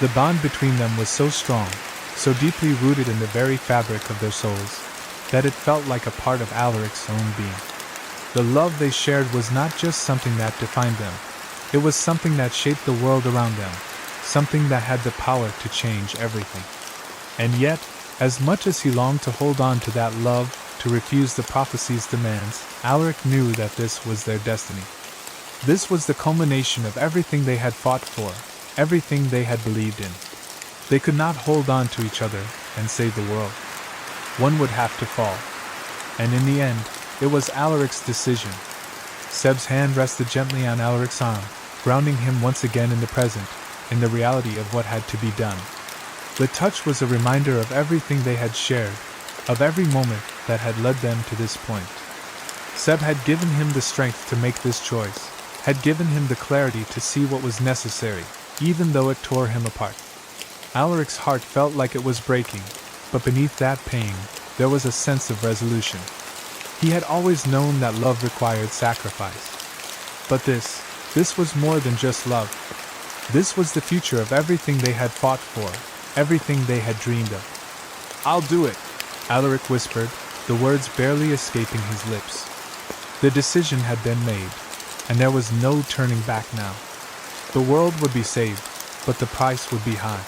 The bond between them was so strong, so deeply rooted in the very fabric of their souls, that it felt like a part of Alaric's own being. The love they shared was not just something that defined them, it was something that shaped the world around them, something that had the power to change everything. And yet, as much as he longed to hold on to that love, to refuse the prophecy's demands, Alaric knew that this was their destiny. This was the culmination of everything they had fought for, everything they had believed in. They could not hold on to each other and save the world. One would have to fall. And in the end, it was Alaric's decision. Seb's hand rested gently on Alaric's arm, grounding him once again in the present, in the reality of what had to be done. The touch was a reminder of everything they had shared, of every moment that had led them to this point. Seb had given him the strength to make this choice, had given him the clarity to see what was necessary, even though it tore him apart. Alaric's heart felt like it was breaking, but beneath that pain, there was a sense of resolution. He had always known that love required sacrifice. But this was more than just love. This was the future of everything they had fought for, everything they had dreamed of. "I'll do it," Alaric whispered, the words barely escaping his lips. The decision had been made, and there was no turning back now. The world would be saved, but the price would be high.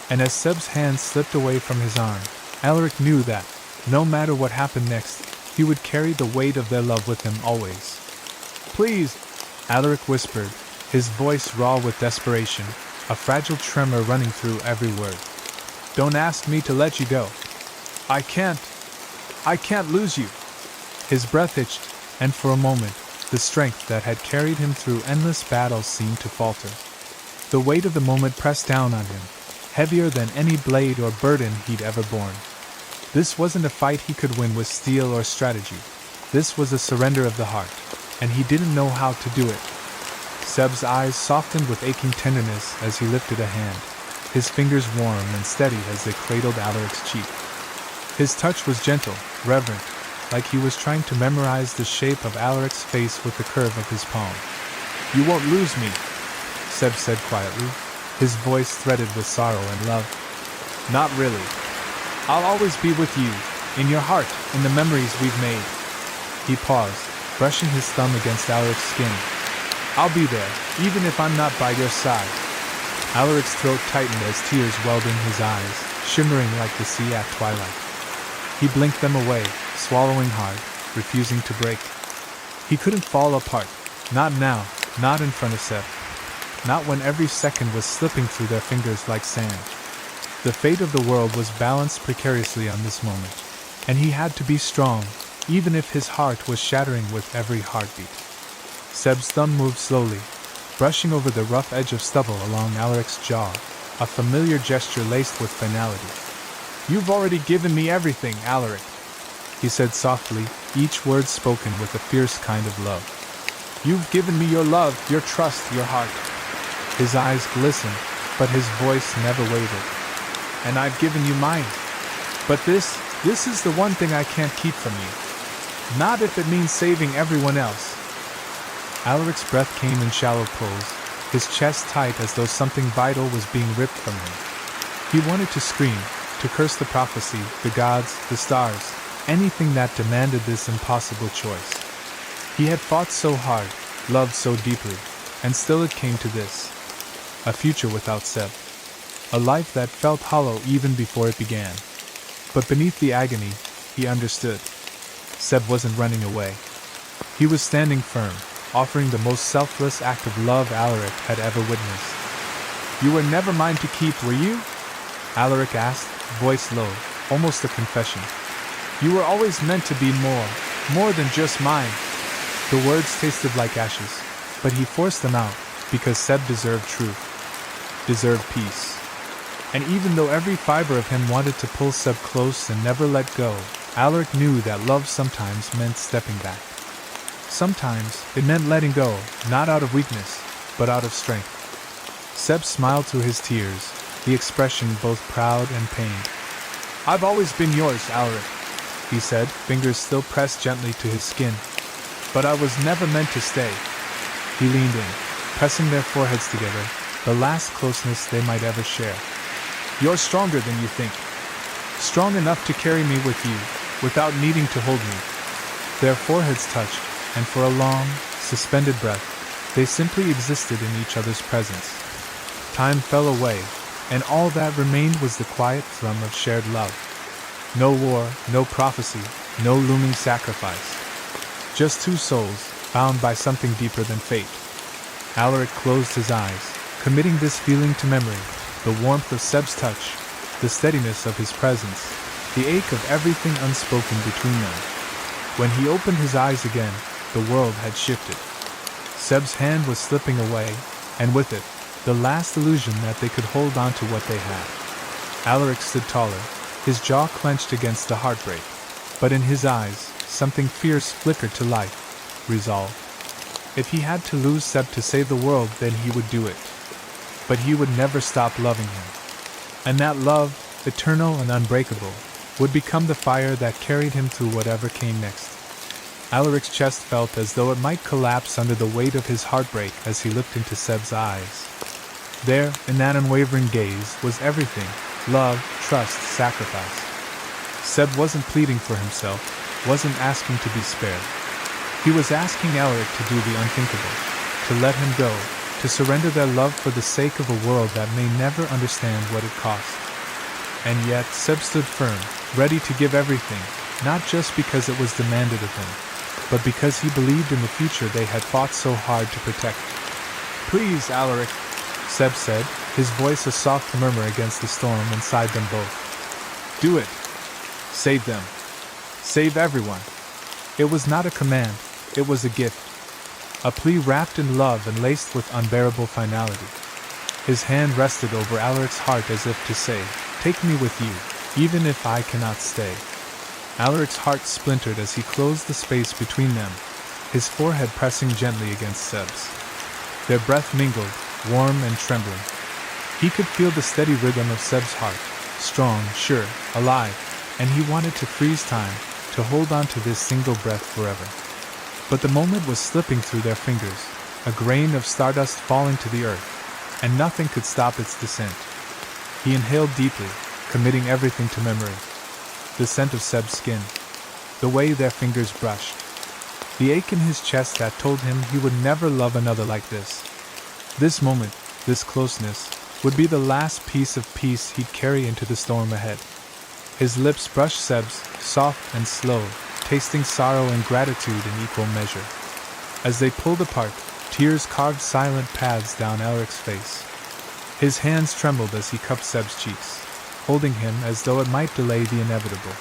And as Seb's hand slipped away from his arm, Alaric knew that, no matter what happened next, he would carry the weight of their love with him always. "Please," Alaric whispered, his voice raw with desperation, a fragile tremor running through every word. "Don't ask me to let you go. I can't lose you." His breath itched, and for a moment, the strength that had carried him through endless battles seemed to falter. The weight of the moment pressed down on him, heavier than any blade or burden he'd ever borne. This wasn't a fight he could win with steel or strategy. This was a surrender of the heart, and he didn't know how to do it. Seb's eyes softened with aching tenderness as he lifted a hand, his fingers warm and steady as they cradled Alaric's cheek. His touch was gentle, reverent, like he was trying to memorize the shape of Alaric's face with the curve of his palm. "You won't lose me," Seb said quietly, his voice threaded with sorrow and love. "Not really. I'll always be with you, in your heart, in the memories we've made." He paused, brushing his thumb against Alaric's skin. "I'll be there, even if I'm not by your side." Alaric's throat tightened as tears welled in his eyes, shimmering like the sea at twilight. He blinked them away, swallowing hard, refusing to break. He couldn't fall apart, not now, not in front of Seb. Not when every second was slipping through their fingers like sand. The fate of the world was balanced precariously on this moment, and he had to be strong, even if his heart was shattering with every heartbeat. Seb's thumb moved slowly, brushing over the rough edge of stubble along Alaric's jaw, a familiar gesture laced with finality. "You've already given me everything, Alaric," he said softly, each word spoken with a fierce kind of love. "You've given me your love, your trust, your heart." His eyes glistened, but his voice never wavered. "And I've given you mine. But this is the one thing I can't keep from you. Not if it means saving everyone else." Alaric's breath came in shallow pulls, his chest tight as though something vital was being ripped from him. He wanted to scream, to curse the prophecy, the gods, the stars, anything that demanded this impossible choice. He had fought so hard, loved so deeply, and still it came to this. A future without Seb. A life that felt hollow even before it began. But beneath the agony, he understood. Seb wasn't running away. He was standing firm, offering the most selfless act of love Alaric had ever witnessed. "You were never mine to keep, were you?" Alaric asked, voice low, almost a confession. "You were always meant to be more than just mine." The words tasted like ashes, but he forced them out, because Seb deserved truth, deserved peace. And even though every fiber of him wanted to pull Seb close and never let go, Alaric knew that love sometimes meant stepping back. Sometimes it meant letting go, not out of weakness, but out of strength. Seb smiled through his tears, the expression both proud and pained. "I've always been yours, Alaric," he said, fingers still pressed gently to his skin. "But I was never meant to stay." He leaned in, pressing their foreheads together, the last closeness they might ever share. "You're stronger than you think. Strong enough to carry me with you, without needing to hold me." Their foreheads touched, and for a long, suspended breath, they simply existed in each other's presence. Time fell away, and all that remained was the quiet thrum of shared love. No war, no prophecy, no looming sacrifice. Just two souls, bound by something deeper than fate. Alaric closed his eyes, committing this feeling to memory, the warmth of Seb's touch, the steadiness of his presence, the ache of everything unspoken between them. When he opened his eyes again, the world had shifted. Seb's hand was slipping away, and with it, the last illusion that they could hold on to what they had. Alaric stood taller, his jaw clenched against the heartbreak, but in his eyes, something fierce flickered to life, resolve. If he had to lose Seb to save the world, then he would do it. But he would never stop loving him. And that love, eternal and unbreakable, would become the fire that carried him through whatever came next. Alaric's chest felt as though it might collapse under the weight of his heartbreak as he looked into Seb's eyes. There, in that unwavering gaze, was everything: love, trust, sacrifice. Seb wasn't pleading for himself, wasn't asking to be spared. He was asking Alaric to do the unthinkable, to let him go, to surrender their love for the sake of a world that may never understand what it cost. And yet, Seb stood firm, ready to give everything, not just because it was demanded of him, but because he believed in the future they had fought so hard to protect. "Please, Alaric," Seb said, his voice a soft murmur against the storm inside them both. "Do it. Save them. Save everyone." It was not a command, it was a gift. A plea wrapped in love and laced with unbearable finality. His hand rested over Alaric's heart as if to say, "Take me with you, even if I cannot stay." Alaric's heart splintered as he closed the space between them, his forehead pressing gently against Seb's. Their breath mingled, warm and trembling. He could feel the steady rhythm of Seb's heart, strong, sure, alive, and he wanted to freeze time, to hold on to this single breath forever. But the moment was slipping through their fingers, a grain of stardust falling to the earth, and nothing could stop its descent. He inhaled deeply, committing everything to memory. The scent of Seb's skin, the way their fingers brushed, the ache in his chest that told him he would never love another like this. This moment, this closeness, would be the last piece of peace he'd carry into the storm ahead. His lips brushed Seb's, soft and slow, tasting sorrow and gratitude in equal measure. As they pulled apart, tears carved silent paths down Alaric's face. His hands trembled as he cupped Seb's cheeks, holding him as though it might delay the inevitable.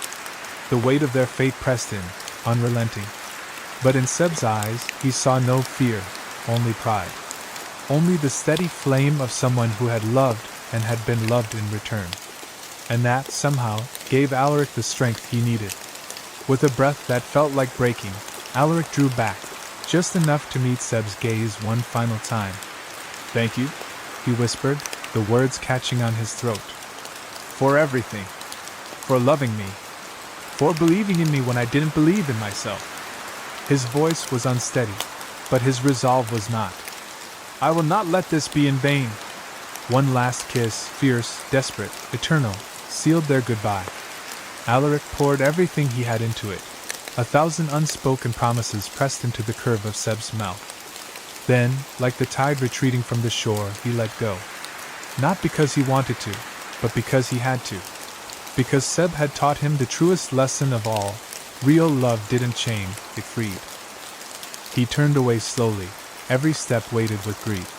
The weight of their fate pressed in, unrelenting. But in Seb's eyes, he saw no fear, only pride. Only the steady flame of someone who had loved and had been loved in return. And that, somehow, gave Alaric the strength he needed. With a breath that felt like breaking, Alaric drew back, just enough to meet Seb's gaze one final time. "Thank you," he whispered, the words catching on his throat. "For everything. For loving me. For believing in me when I didn't believe in myself." His voice was unsteady, but his resolve was not. "I will not let this be in vain." One last kiss, fierce, desperate, eternal, sealed their goodbye. Alaric poured everything he had into it. 1,000 unspoken promises pressed into the curve of Seb's mouth. Then, like the tide retreating from the shore, he let go. Not because he wanted to, but because he had to. Because Seb had taught him the truest lesson of all: real love didn't chain, it freed. He turned away slowly, every step weighted with grief.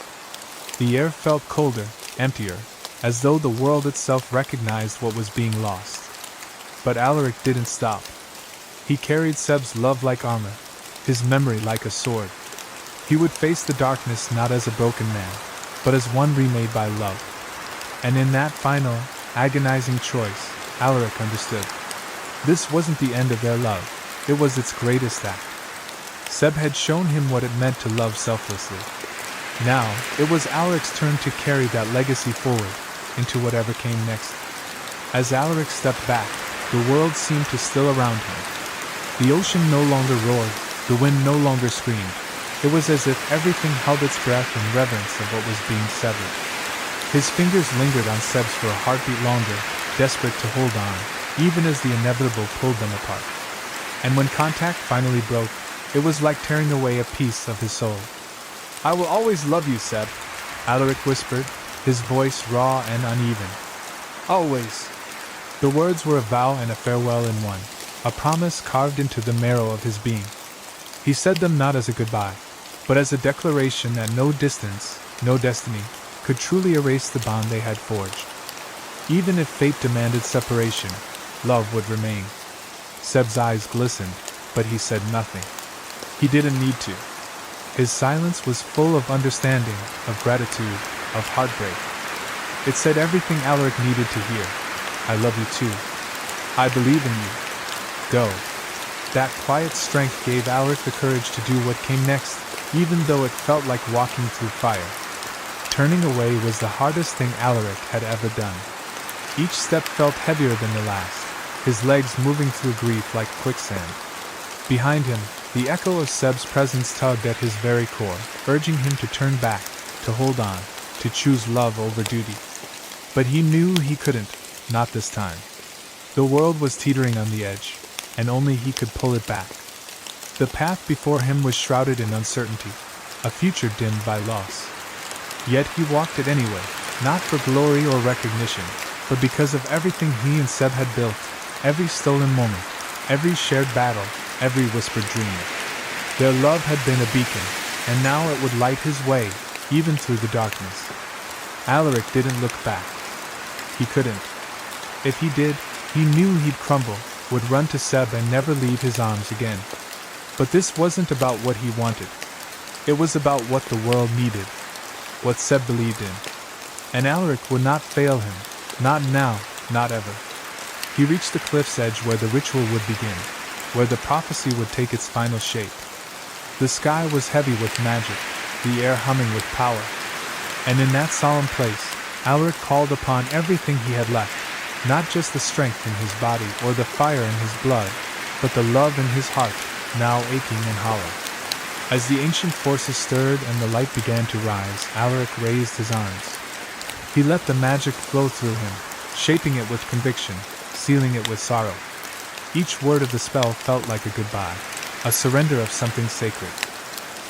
The air felt colder, emptier, as though the world itself recognized what was being lost. But Alaric didn't stop. He carried Seb's love like armor, his memory like a sword. He would face the darkness not as a broken man, but as one remade by love. And in that final, agonizing choice, Alaric understood. This wasn't the end of their love, it was its greatest act. Seb had shown him what it meant to love selflessly. Now, it was Alaric's turn to carry that legacy forward, into whatever came next. As Alaric stepped back, the world seemed to still around him. The ocean no longer roared, the wind no longer screamed. It was as if everything held its breath in reverence of what was being severed. His fingers lingered on Seb's for a heartbeat longer, desperate to hold on, even as the inevitable pulled them apart. And when contact finally broke, it was like tearing away a piece of his soul. "I will always love you, Seb," Alaric whispered, his voice raw and uneven. "Always." The words were a vow and a farewell in one, a promise carved into the marrow of his being. He said them not as a goodbye, but as a declaration that no distance, no destiny, could truly erase the bond they had forged. Even if fate demanded separation, love would remain. Seb's eyes glistened, but he said nothing. He didn't need to. His silence was full of understanding, of gratitude, of heartbreak. It said everything Alaric needed to hear. "I love you too. I believe in you. Go." That quiet strength gave Alaric the courage to do what came next, even though it felt like walking through fire. Turning away was the hardest thing Alaric had ever done. Each step felt heavier than the last, his legs moving through grief like quicksand. Behind him, the echo of Seb's presence tugged at his very core, urging him to turn back, to hold on, to choose love over duty. But he knew he couldn't, not this time. The world was teetering on the edge, and only he could pull it back. The path before him was shrouded in uncertainty, a future dimmed by loss. Yet he walked it anyway, not for glory or recognition, but because of everything he and Seb had built, every stolen moment, every shared battle, every whispered dream. Their love had been a beacon, and now it would light his way, even through the darkness. Alaric didn't look back. He couldn't. If he did, he knew he'd crumble, would run to Seb and never leave his arms again. But this wasn't about what he wanted. It was about what the world needed, what Seb believed in. And Alaric would not fail him, not now, not ever. He reached the cliff's edge where the ritual would begin, where the prophecy would take its final shape. The sky was heavy with magic, the air humming with power. And in that solemn place, Alaric called upon everything he had left, not just the strength in his body or the fire in his blood, but the love in his heart, now aching and hollow. As the ancient forces stirred and the light began to rise, Alaric raised his arms. He let the magic flow through him, shaping it with conviction, sealing it with sorrow. Each word of the spell felt like a goodbye, a surrender of something sacred.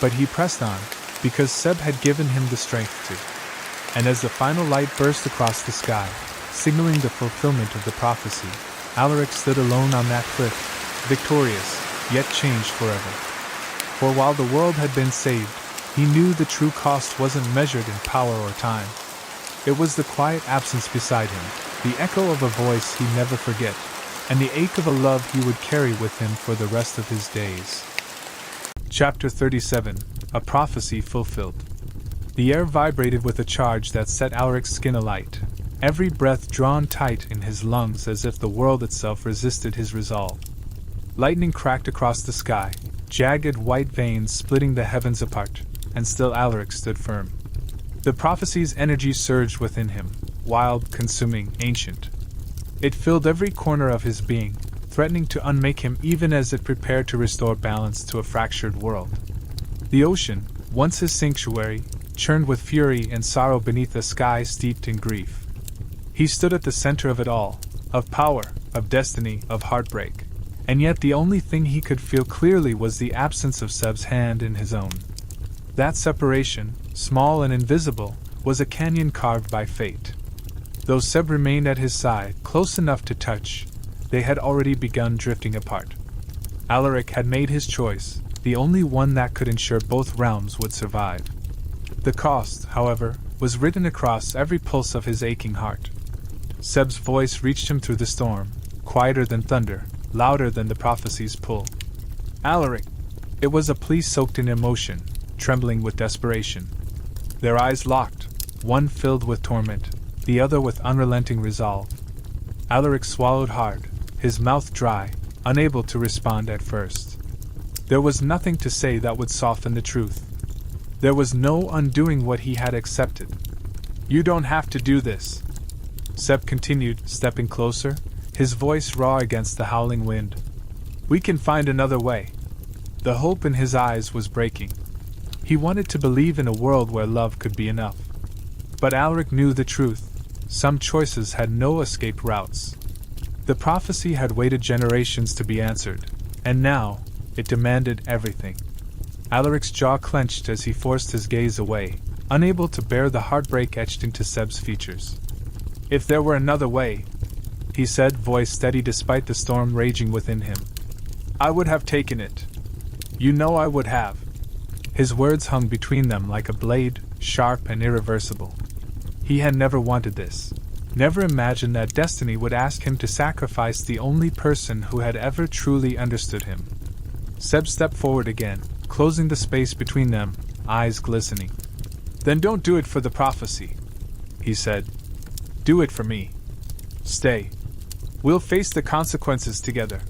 But he pressed on, because Seb had given him the strength to. And as the final light burst across the sky, signaling the fulfillment of the prophecy, Alaric stood alone on that cliff, victorious, yet changed forever. For while the world had been saved, he knew the true cost wasn't measured in power or time. It was the quiet absence beside him, the echo of a voice he'd never forget, and the ache of a love he would carry with him for the rest of his days. Chapter 37: A Prophecy Fulfilled. The air vibrated with a charge that set Alaric's skin alight, every breath drawn tight in his lungs as if the world itself resisted his resolve. Lightning cracked across the sky, jagged white veins splitting the heavens apart, and still Alaric stood firm. The prophecy's energy surged within him, wild, consuming, ancient. It filled every corner of his being, threatening to unmake him even as it prepared to restore balance to a fractured world. The ocean, once his sanctuary, churned with fury and sorrow beneath a sky steeped in grief. He stood at the center of it all, of power, of destiny, of heartbreak. And yet the only thing he could feel clearly was the absence of Seb's hand in his own. That separation, small and invisible, was a canyon carved by fate. Though Seb remained at his side, close enough to touch, they had already begun drifting apart. Alaric had made his choice, the only one that could ensure both realms would survive. The cost, however, was written across every pulse of his aching heart. Seb's voice reached him through the storm, quieter than thunder, louder than the prophecy's pull. "Alaric!" It was a plea soaked in emotion, trembling with desperation. Their eyes locked, one filled with torment, the other with unrelenting resolve. Alaric swallowed hard, his mouth dry, unable to respond at first. There was nothing to say that would soften the truth. There was no undoing what he had accepted. "You don't have to do this," Seb continued, stepping closer, his voice raw against the howling wind. "We can find another way." The hope in his eyes was breaking. He wanted to believe in a world where love could be enough. But Alaric knew the truth. Some choices had no escape routes. The prophecy had waited generations to be answered, and now, it demanded everything. Alaric's jaw clenched as he forced his gaze away, unable to bear the heartbreak etched into Seb's features. "If there were another way," he said, voice steady despite the storm raging within him, "I would have taken it. You know I would have." His words hung between them like a blade, sharp and irreversible. He had never wanted this, never imagined that destiny would ask him to sacrifice the only person who had ever truly understood him. Seb stepped forward again, closing the space between them, eyes glistening. "Then don't do it for the prophecy," he said. "Do it for me. Stay. We'll face the consequences together."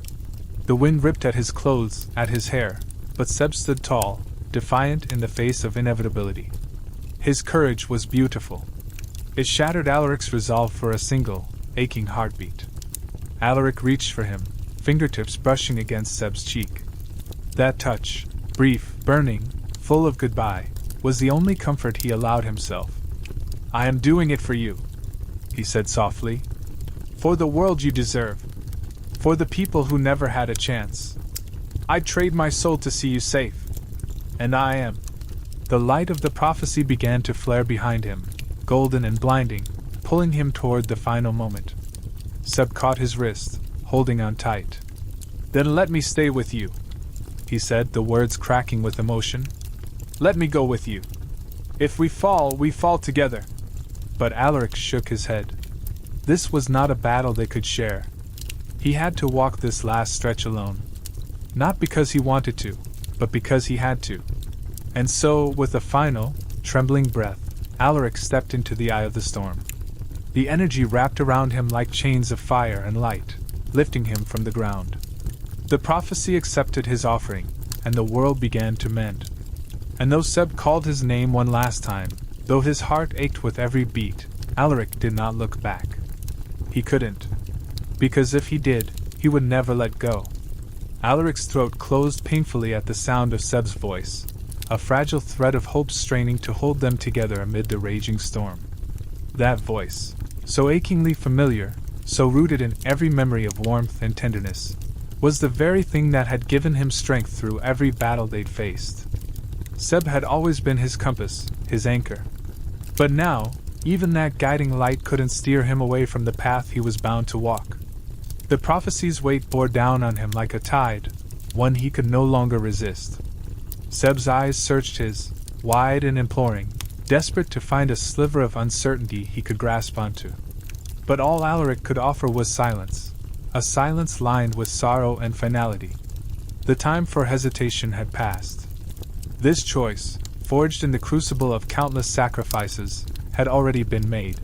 The wind ripped at his clothes, at his hair, but Seb stood tall, defiant in the face of inevitability. His courage was beautiful. It shattered Alaric's resolve for a single, aching heartbeat. Alaric reached for him, fingertips brushing against Seb's cheek. That touch, brief, burning, full of goodbye, was the only comfort he allowed himself. "I am doing it for you," he said softly. "For the world you deserve. For the people who never had a chance. I'd trade my soul to see you safe. And I am." The light of the prophecy began to flare behind him, golden and blinding, pulling him toward the final moment. Seb caught his wrist, holding on tight. "Then let me stay with you," he said, the words cracking with emotion. "Let me go with you. If we fall together." But Alaric shook his head. This was not a battle they could share. He had to walk this last stretch alone. Not because he wanted to, but because he had to. And so, with a final, trembling breath, Alaric stepped into the eye of the storm. The energy wrapped around him like chains of fire and light, lifting him from the ground. The prophecy accepted his offering, and the world began to mend. And though Seb called his name one last time, though his heart ached with every beat, Alaric did not look back. He couldn't. Because if he did, he would never let go. Alaric's throat closed painfully at the sound of Seb's voice, a fragile thread of hope straining to hold them together amid the raging storm. That voice, so achingly familiar, so rooted in every memory of warmth and tenderness, was the very thing that had given him strength through every battle they'd faced. Seb had always been his compass, his anchor. But now, even that guiding light couldn't steer him away from the path he was bound to walk. The prophecy's weight bore down on him like a tide, one he could no longer resist. Seb's eyes searched his, wide and imploring, desperate to find a sliver of uncertainty he could grasp onto. But all Alaric could offer was silence, a silence lined with sorrow and finality. The time for hesitation had passed. This choice, forged in the crucible of countless sacrifices, had already been made.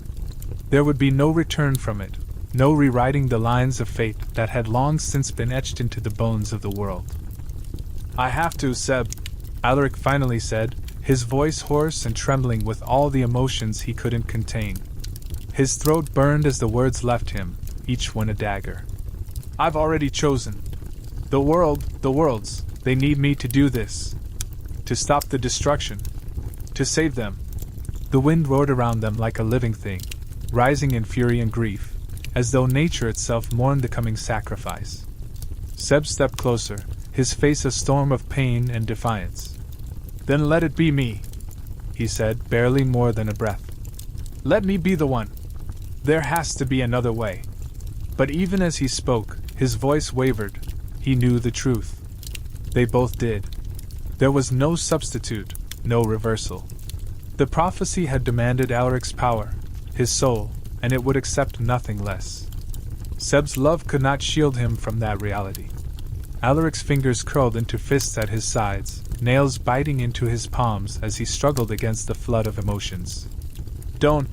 There would be no return from it, no rewriting the lines of fate that had long since been etched into the bones of the world. "I have to, Seb," Alaric finally said, his voice hoarse and trembling with all the emotions he couldn't contain. His throat burned as the words left him, each one a dagger. "I've already chosen. The worlds, they need me to do this. To stop the destruction. To save them." The wind roared around them like a living thing, rising in fury and grief, as though nature itself mourned the coming sacrifice. Seb stepped closer, his face a storm of pain and defiance. "Then let it be me," he said, barely more than a breath. "Let me be the one. There has to be another way." But even as he spoke, his voice wavered. He knew the truth. They both did. There was no substitute, no reversal. The prophecy had demanded Alaric's power, his soul, and it would accept nothing less. Seb's love could not shield him from that reality. Alaric's fingers curled into fists at his sides, nails biting into his palms as he struggled against the flood of emotions. "Don't,"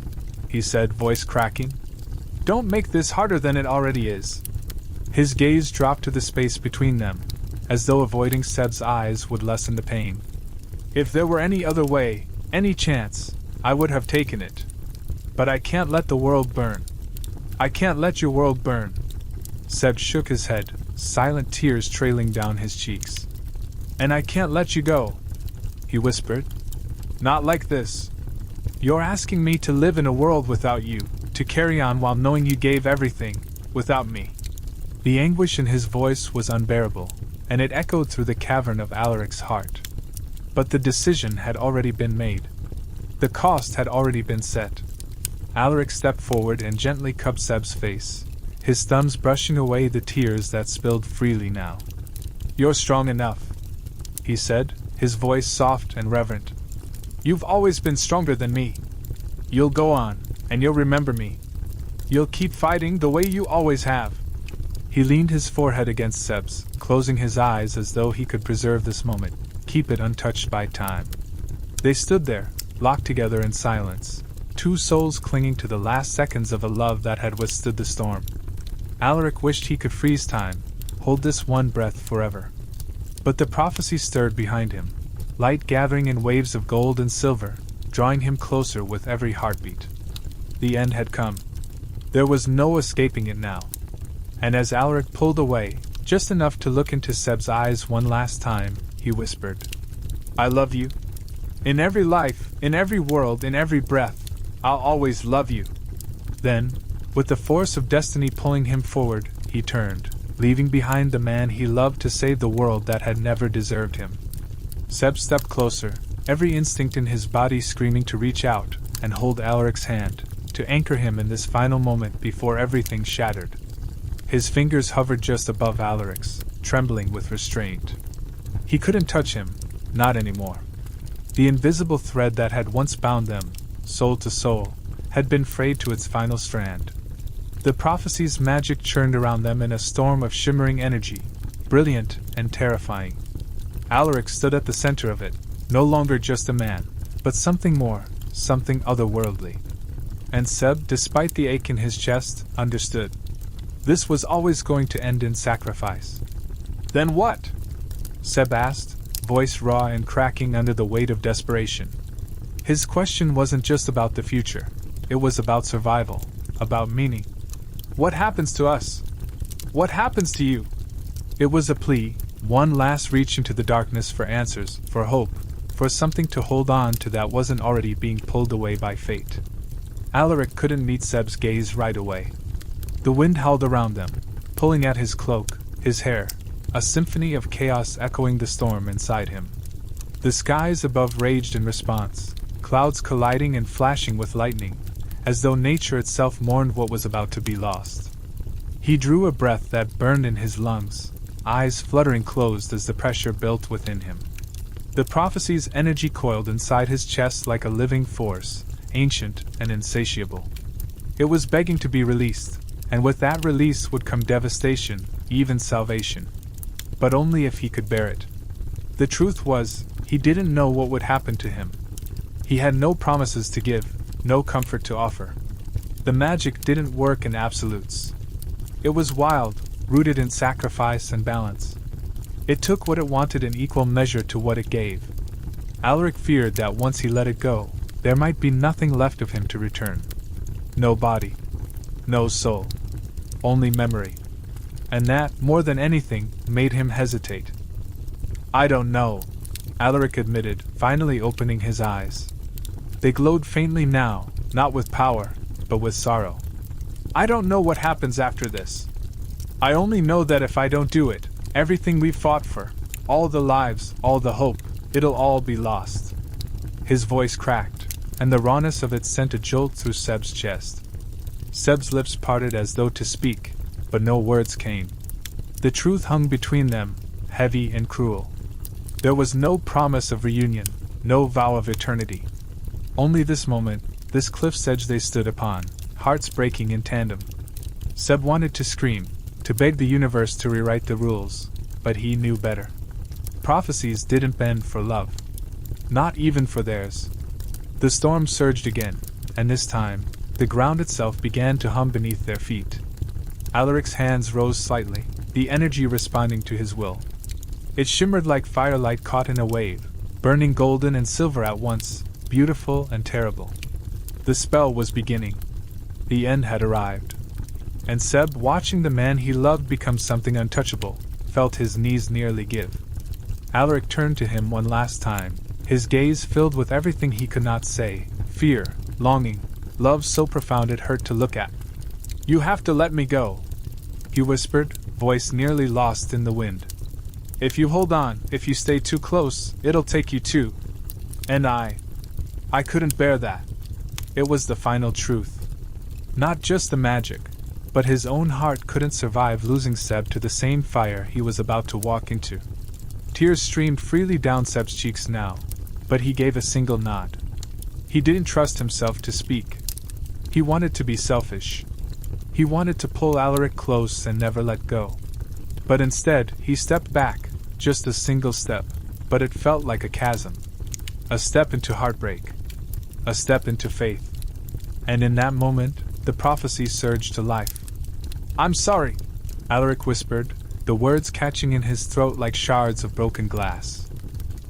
he said, voice cracking. "Don't make this harder than it already is." His gaze dropped to the space between them, as though avoiding Seb's eyes would lessen the pain. "If there were any other way, any chance, I would have taken it. But I can't let the world burn. I can't let your world burn." Seb shook his head, silent tears trailing down his cheeks. "And I can't let you go," he whispered, Not like this. You're asking me to live in a world without you, to carry on while knowing you gave everything, without me. The anguish in his voice was unbearable, and it echoed through the cavern of Alaric's heart. But the decision had already been made. The cost had already been set. Alaric stepped forward and gently cupped Seb's face, his thumbs brushing away the tears that spilled freely now. "You're strong enough," he said, his voice soft and reverent. "You've always been stronger than me. You'll go on, and you'll remember me. You'll keep fighting the way you always have." He leaned his forehead against Seb's, closing his eyes as though he could preserve this moment, keep it untouched by time. They stood there, locked together in silence, two souls clinging to the last seconds of a love that had withstood the storm. Alaric wished he could freeze time, hold this one breath forever. But the prophecy stirred behind him, light gathering in waves of gold and silver, drawing him closer with every heartbeat. The end had come. There was no escaping it now. And as Alaric pulled away, just enough to look into Seb's eyes one last time, he whispered, "I love you. In every life, in every world, in every breath, I'll always love you." Then, with the force of destiny pulling him forward, he turned, leaving behind the man he loved to save the world that had never deserved him. Seb stepped closer, every instinct in his body screaming to reach out and hold Alaric's hand, to anchor him in this final moment before everything shattered. His fingers hovered just above Alaric's, trembling with restraint. He couldn't touch him, not anymore. The invisible thread that had once bound them, soul to soul, had been frayed to its final strand. The prophecy's magic churned around them in a storm of shimmering energy, brilliant and terrifying. Alaric stood at the center of it, no longer just a man, but something more, something otherworldly. And Seb, despite the ache in his chest, understood. This was always going to end in sacrifice. "Then what?" Seb asked, voice raw and cracking under the weight of desperation. His question wasn't just about the future. It was about survival, about meaning. "What happens to us? What happens to you?" It was a plea, one last reach into the darkness for answers, for hope, for something to hold on to that wasn't already being pulled away by fate. Alaric couldn't meet Seb's gaze right away. The wind howled around them, pulling at his cloak, his hair, a symphony of chaos echoing the storm inside him. The skies above raged in response, clouds colliding and flashing with lightning, as though nature itself mourned what was about to be lost. He drew a breath that burned in his lungs, eyes fluttering closed as the pressure built within him. The prophecy's energy coiled inside his chest like a living force, ancient and insatiable. It was begging to be released, and with that release would come devastation, even salvation. But only if he could bear it. The truth was, he didn't know what would happen to him. He had no promises to give, no comfort to offer. The magic didn't work in absolutes. It was wild, rooted in sacrifice and balance. It took what it wanted in equal measure to what it gave. Alaric feared that once he let it go, there might be nothing left of him to return. No body. No soul. Only memory. And that, more than anything, made him hesitate. "I don't know," Alaric admitted, finally opening his eyes. They glowed faintly now, not with power, but with sorrow. "I don't know what happens after this. I only know that if I don't do it, everything we've fought for, all the lives, all the hope, it'll all be lost." His voice cracked, and the rawness of it sent a jolt through Seb's chest. Seb's lips parted as though to speak, but no words came. The truth hung between them, heavy and cruel. There was no promise of reunion, no vow of eternity. Only this moment, this cliff's edge they stood upon, hearts breaking in tandem. Seb wanted to scream, to beg the universe to rewrite the rules, but he knew better. Prophecies didn't bend for love. Not even for theirs. The storm surged again, and this time, the ground itself began to hum beneath their feet. Alaric's hands rose slightly, the energy responding to his will. It shimmered like firelight caught in a wave, burning golden and silver at once, beautiful and terrible. The spell was beginning. The end had arrived. And Seb, watching the man he loved become something untouchable, felt his knees nearly give. Alaric turned to him one last time, his gaze filled with everything he could not say, fear, longing, love so profound it hurt to look at. "You have to let me go," he whispered, voice nearly lost in the wind. "If you hold on, if you stay too close, it'll take you too. And I couldn't bear that." It was the final truth. Not just the magic, but his own heart couldn't survive losing Seb to the same fire he was about to walk into. Tears streamed freely down Seb's cheeks now, but he gave a single nod. He didn't trust himself to speak. He wanted to be selfish. He wanted to pull Alaric close and never let go. But instead, he stepped back, just a single step, but it felt like a chasm. A step into heartbreak. A step into faith. And in that moment, the prophecy surged to life. "I'm sorry," Alaric whispered, the words catching in his throat like shards of broken glass.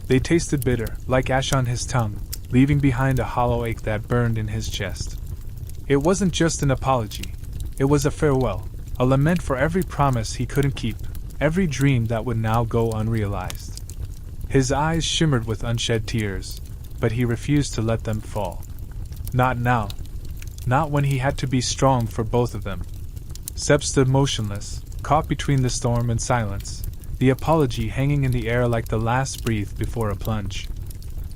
They tasted bitter, like ash on his tongue, leaving behind a hollow ache that burned in his chest. It wasn't just an apology. It was a farewell, a lament for every promise he couldn't keep, every dream that would now go unrealized. His eyes shimmered with unshed tears, but he refused to let them fall. Not now. Not when he had to be strong for both of them. Seb stood motionless, caught between the storm and silence, the apology hanging in the air like the last breath before a plunge.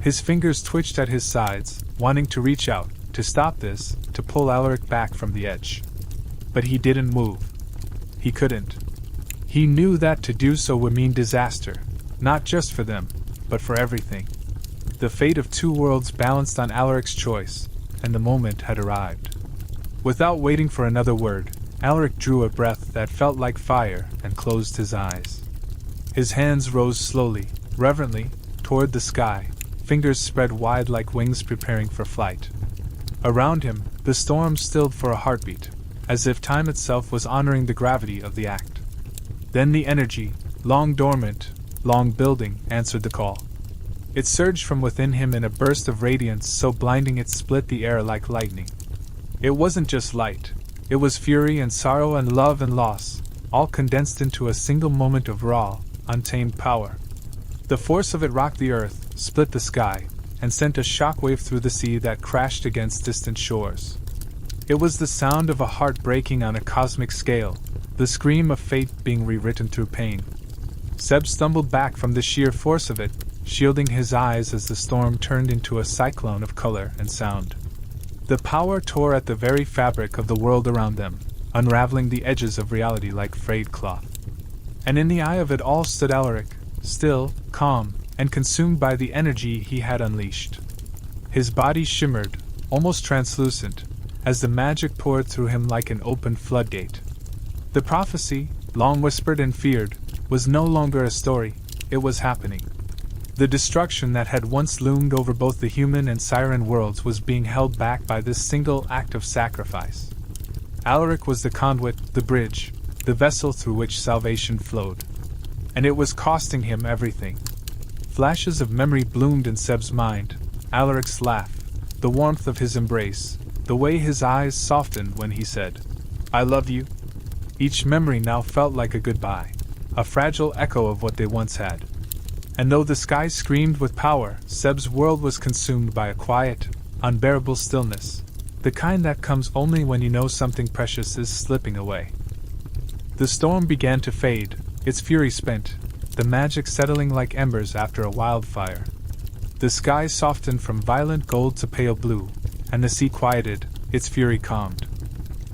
His fingers twitched at his sides, wanting to reach out, to stop this, to pull Alaric back from the edge. But he didn't move. He couldn't. He knew that to do so would mean disaster, not just for them, but for everything. The fate of two worlds balanced on Alaric's choice, and the moment had arrived. Without waiting for another word, Alaric drew a breath that felt like fire and closed his eyes. His hands rose slowly, reverently, toward the sky, fingers spread wide like wings preparing for flight. Around him, the storm stilled for a heartbeat, as if time itself was honoring the gravity of the act. Then the energy, long dormant, long building, answered the call. It surged from within him in a burst of radiance so blinding it split the air like lightning. It wasn't just light. It was fury and sorrow and love and loss, all condensed into a single moment of raw, untamed power. The force of it rocked the earth, split the sky, and sent a shockwave through the sea that crashed against distant shores. It was the sound of a heart breaking on a cosmic scale, the scream of fate being rewritten through pain. Seb stumbled back from the sheer force of it, shielding his eyes as the storm turned into a cyclone of color and sound. The power tore at the very fabric of the world around them, unraveling the edges of reality like frayed cloth. And in the eye of it all stood Alaric, still, calm, and consumed by the energy he had unleashed. His body shimmered, almost translucent, as the magic poured through him like an open floodgate. The prophecy, long whispered and feared, was no longer a story, it was happening. The destruction that had once loomed over both the human and siren worlds was being held back by this single act of sacrifice. Alaric was the conduit, the bridge, the vessel through which salvation flowed. And it was costing him everything. Flashes of memory bloomed in Seb's mind, Alaric's laugh, the warmth of his embrace, the way his eyes softened when he said, "I love you." Each memory now felt like a goodbye, a fragile echo of what they once had. And though the sky screamed with power, Seb's world was consumed by a quiet, unbearable stillness, the kind that comes only when you know something precious is slipping away. The storm began to fade, its fury spent, the magic settling like embers after a wildfire. The sky softened from violent gold to pale blue, and the sea quieted, its fury calmed.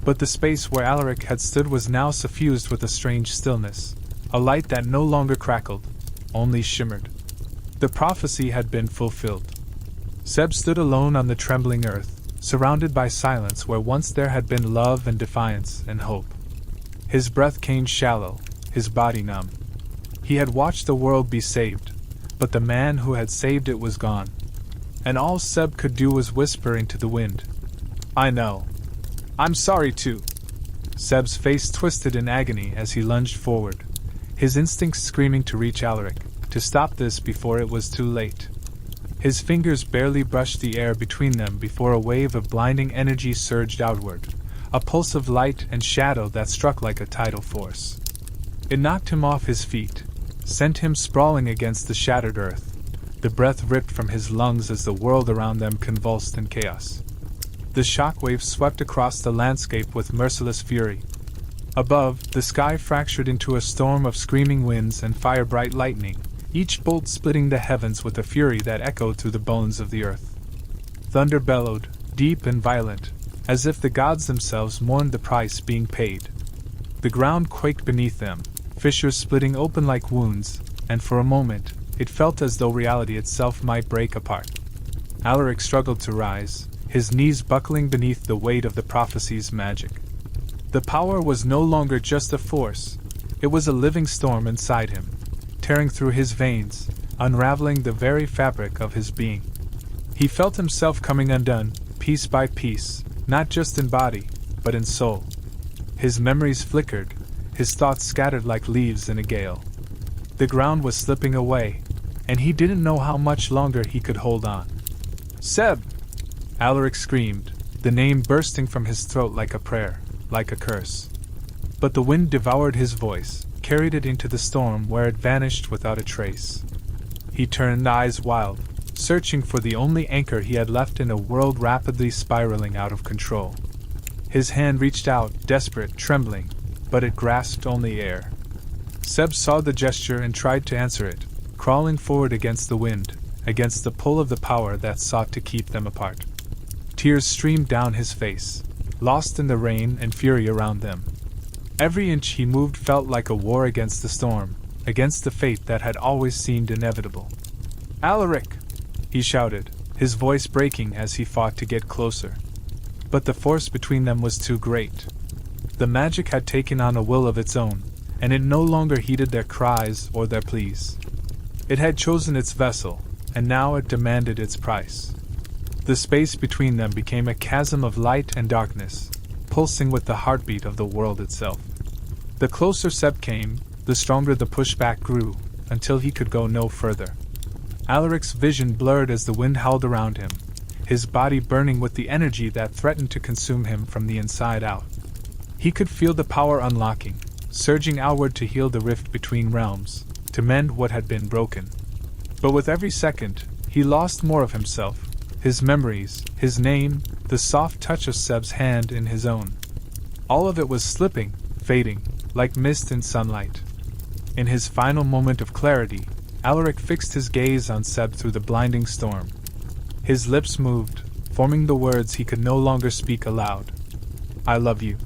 But the space where Alaric had stood was now suffused with a strange stillness, a light that no longer crackled, only shimmered. The prophecy had been fulfilled. Seb stood alone on the trembling earth, surrounded by silence where once there had been love and defiance and hope. His breath came shallow, his body numb. He had watched the world be saved, but the man who had saved it was gone. And all Seb could do was whisper into the wind, "I know. I'm sorry too." Seb's face twisted in agony as he lunged forward, his instincts screaming to reach Alaric, to stop this before it was too late. His fingers barely brushed the air between them before a wave of blinding energy surged outward, a pulse of light and shadow that struck like a tidal force. It knocked him off his feet, sent him sprawling against the shattered earth, The breath ripped from his lungs as the world around them convulsed in chaos. The shock waves swept across the landscape with merciless fury. Above, the sky fractured into a storm of screaming winds and fire-bright lightning, each bolt splitting the heavens with a fury that echoed through the bones of the earth. Thunder bellowed, deep and violent, as if the gods themselves mourned the price being paid. The ground quaked beneath them, fissures splitting open like wounds, and for a moment, it felt as though reality itself might break apart. Alaric struggled to rise, his knees buckling beneath the weight of the prophecy's magic. The power was no longer just a force, it was a living storm inside him, tearing through his veins, unraveling the very fabric of his being. He felt himself coming undone, piece by piece, not just in body, but in soul. His memories flickered, his thoughts scattered like leaves in a gale. The ground was slipping away, and he didn't know how much longer he could hold on. "Seb!" Alaric screamed, the name bursting from his throat like a prayer, like a curse. But the wind devoured his voice, carried it into the storm where it vanished without a trace. He turned, eyes wild, searching for the only anchor he had left in a world rapidly spiraling out of control. His hand reached out, desperate, trembling, but it grasped only air. Seb saw the gesture and tried to answer it, crawling forward against the wind, against the pull of the power that sought to keep them apart. Tears streamed down his face, lost in the rain and fury around them. Every inch he moved felt like a war against the storm, against the fate that had always seemed inevitable. "Alaric!" he shouted, his voice breaking as he fought to get closer. But the force between them was too great. The magic had taken on a will of its own, and it no longer heeded their cries or their pleas. It had chosen its vessel, and now it demanded its price. The space between them became a chasm of light and darkness, pulsing with the heartbeat of the world itself. The closer Seb came, the stronger the pushback grew, until he could go no further. Alaric's vision blurred as the wind howled around him, his body burning with the energy that threatened to consume him from the inside out. He could feel the power unlocking, surging outward to heal the rift between realms, to mend what had been broken. But with every second, he lost more of himself, his memories, his name, the soft touch of Seb's hand in his own. All of it was slipping, fading, like mist in sunlight. In his final moment of clarity, Alaric fixed his gaze on Seb through the blinding storm. His lips moved, forming the words he could no longer speak aloud. "I love you."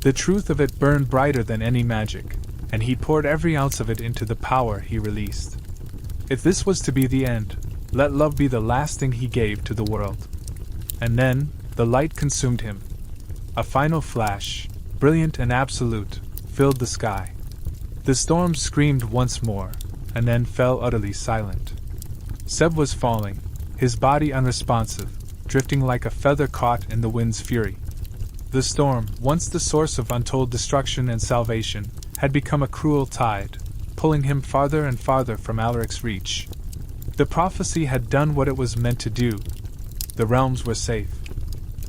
The truth of it burned brighter than any magic, and he poured every ounce of it into the power he released. If this was to be the end, let love be the last thing he gave to the world. And then, the light consumed him. A final flash, brilliant and absolute, filled the sky. The storm screamed once more, and then fell utterly silent. Seb was falling, his body unresponsive, drifting like a feather caught in the wind's fury. The storm, once the source of untold destruction and salvation, had become a cruel tide, pulling him farther and farther from Alaric's reach. The prophecy had done what it was meant to do. The realms were safe.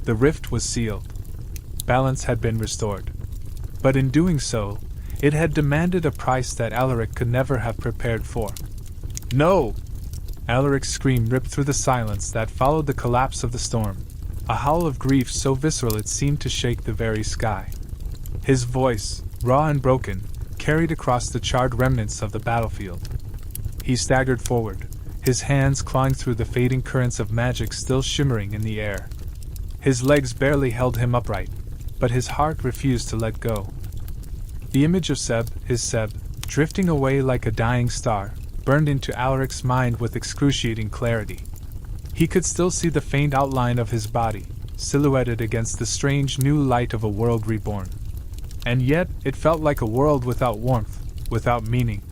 The rift was sealed. Balance had been restored. But in doing so, it had demanded a price that Alaric could never have prepared for. "No!" Alaric's scream ripped through the silence that followed the collapse of the storm, a howl of grief so visceral it seemed to shake the very sky. His voice, raw and broken, carried across the charred remnants of the battlefield. He staggered forward, his hands clawing through the fading currents of magic still shimmering in the air. His legs barely held him upright, but his heart refused to let go. The image of Seb, his Seb, drifting away like a dying star, burned into Alaric's mind with excruciating clarity. He could still see the faint outline of his body, silhouetted against the strange new light of a world reborn. And yet, it felt like a world without warmth, without meaning.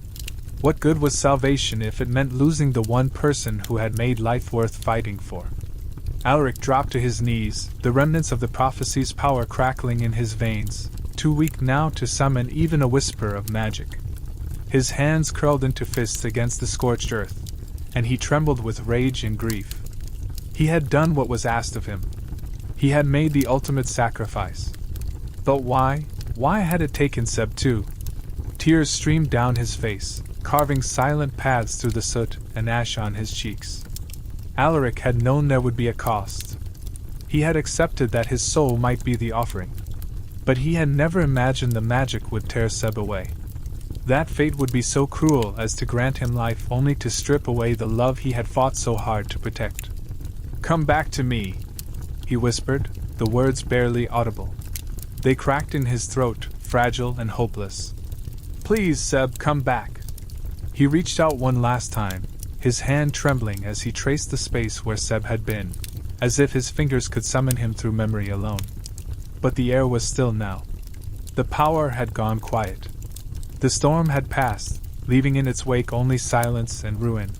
What good was salvation if it meant losing the one person who had made life worth fighting for? Alaric dropped to his knees, the remnants of the prophecy's power crackling in his veins, too weak now to summon even a whisper of magic. His hands curled into fists against the scorched earth, and he trembled with rage and grief. He had done what was asked of him. He had made the ultimate sacrifice. But why? Why had it taken Seb too? Tears streamed down his face, carving silent paths through the soot and ash on his cheeks. Alaric had known there would be a cost. He had accepted that his soul might be the offering. But he had never imagined the magic would tear Seb away. That fate would be so cruel as to grant him life only to strip away the love he had fought so hard to protect. "Come back to me," he whispered, the words barely audible. They cracked in his throat, fragile and hopeless. "Please, Seb, come back." He reached out one last time, his hand trembling as he traced the space where Seb had been, as if his fingers could summon him through memory alone. But the air was still now. The power had gone quiet. The storm had passed, leaving in its wake only silence and ruin.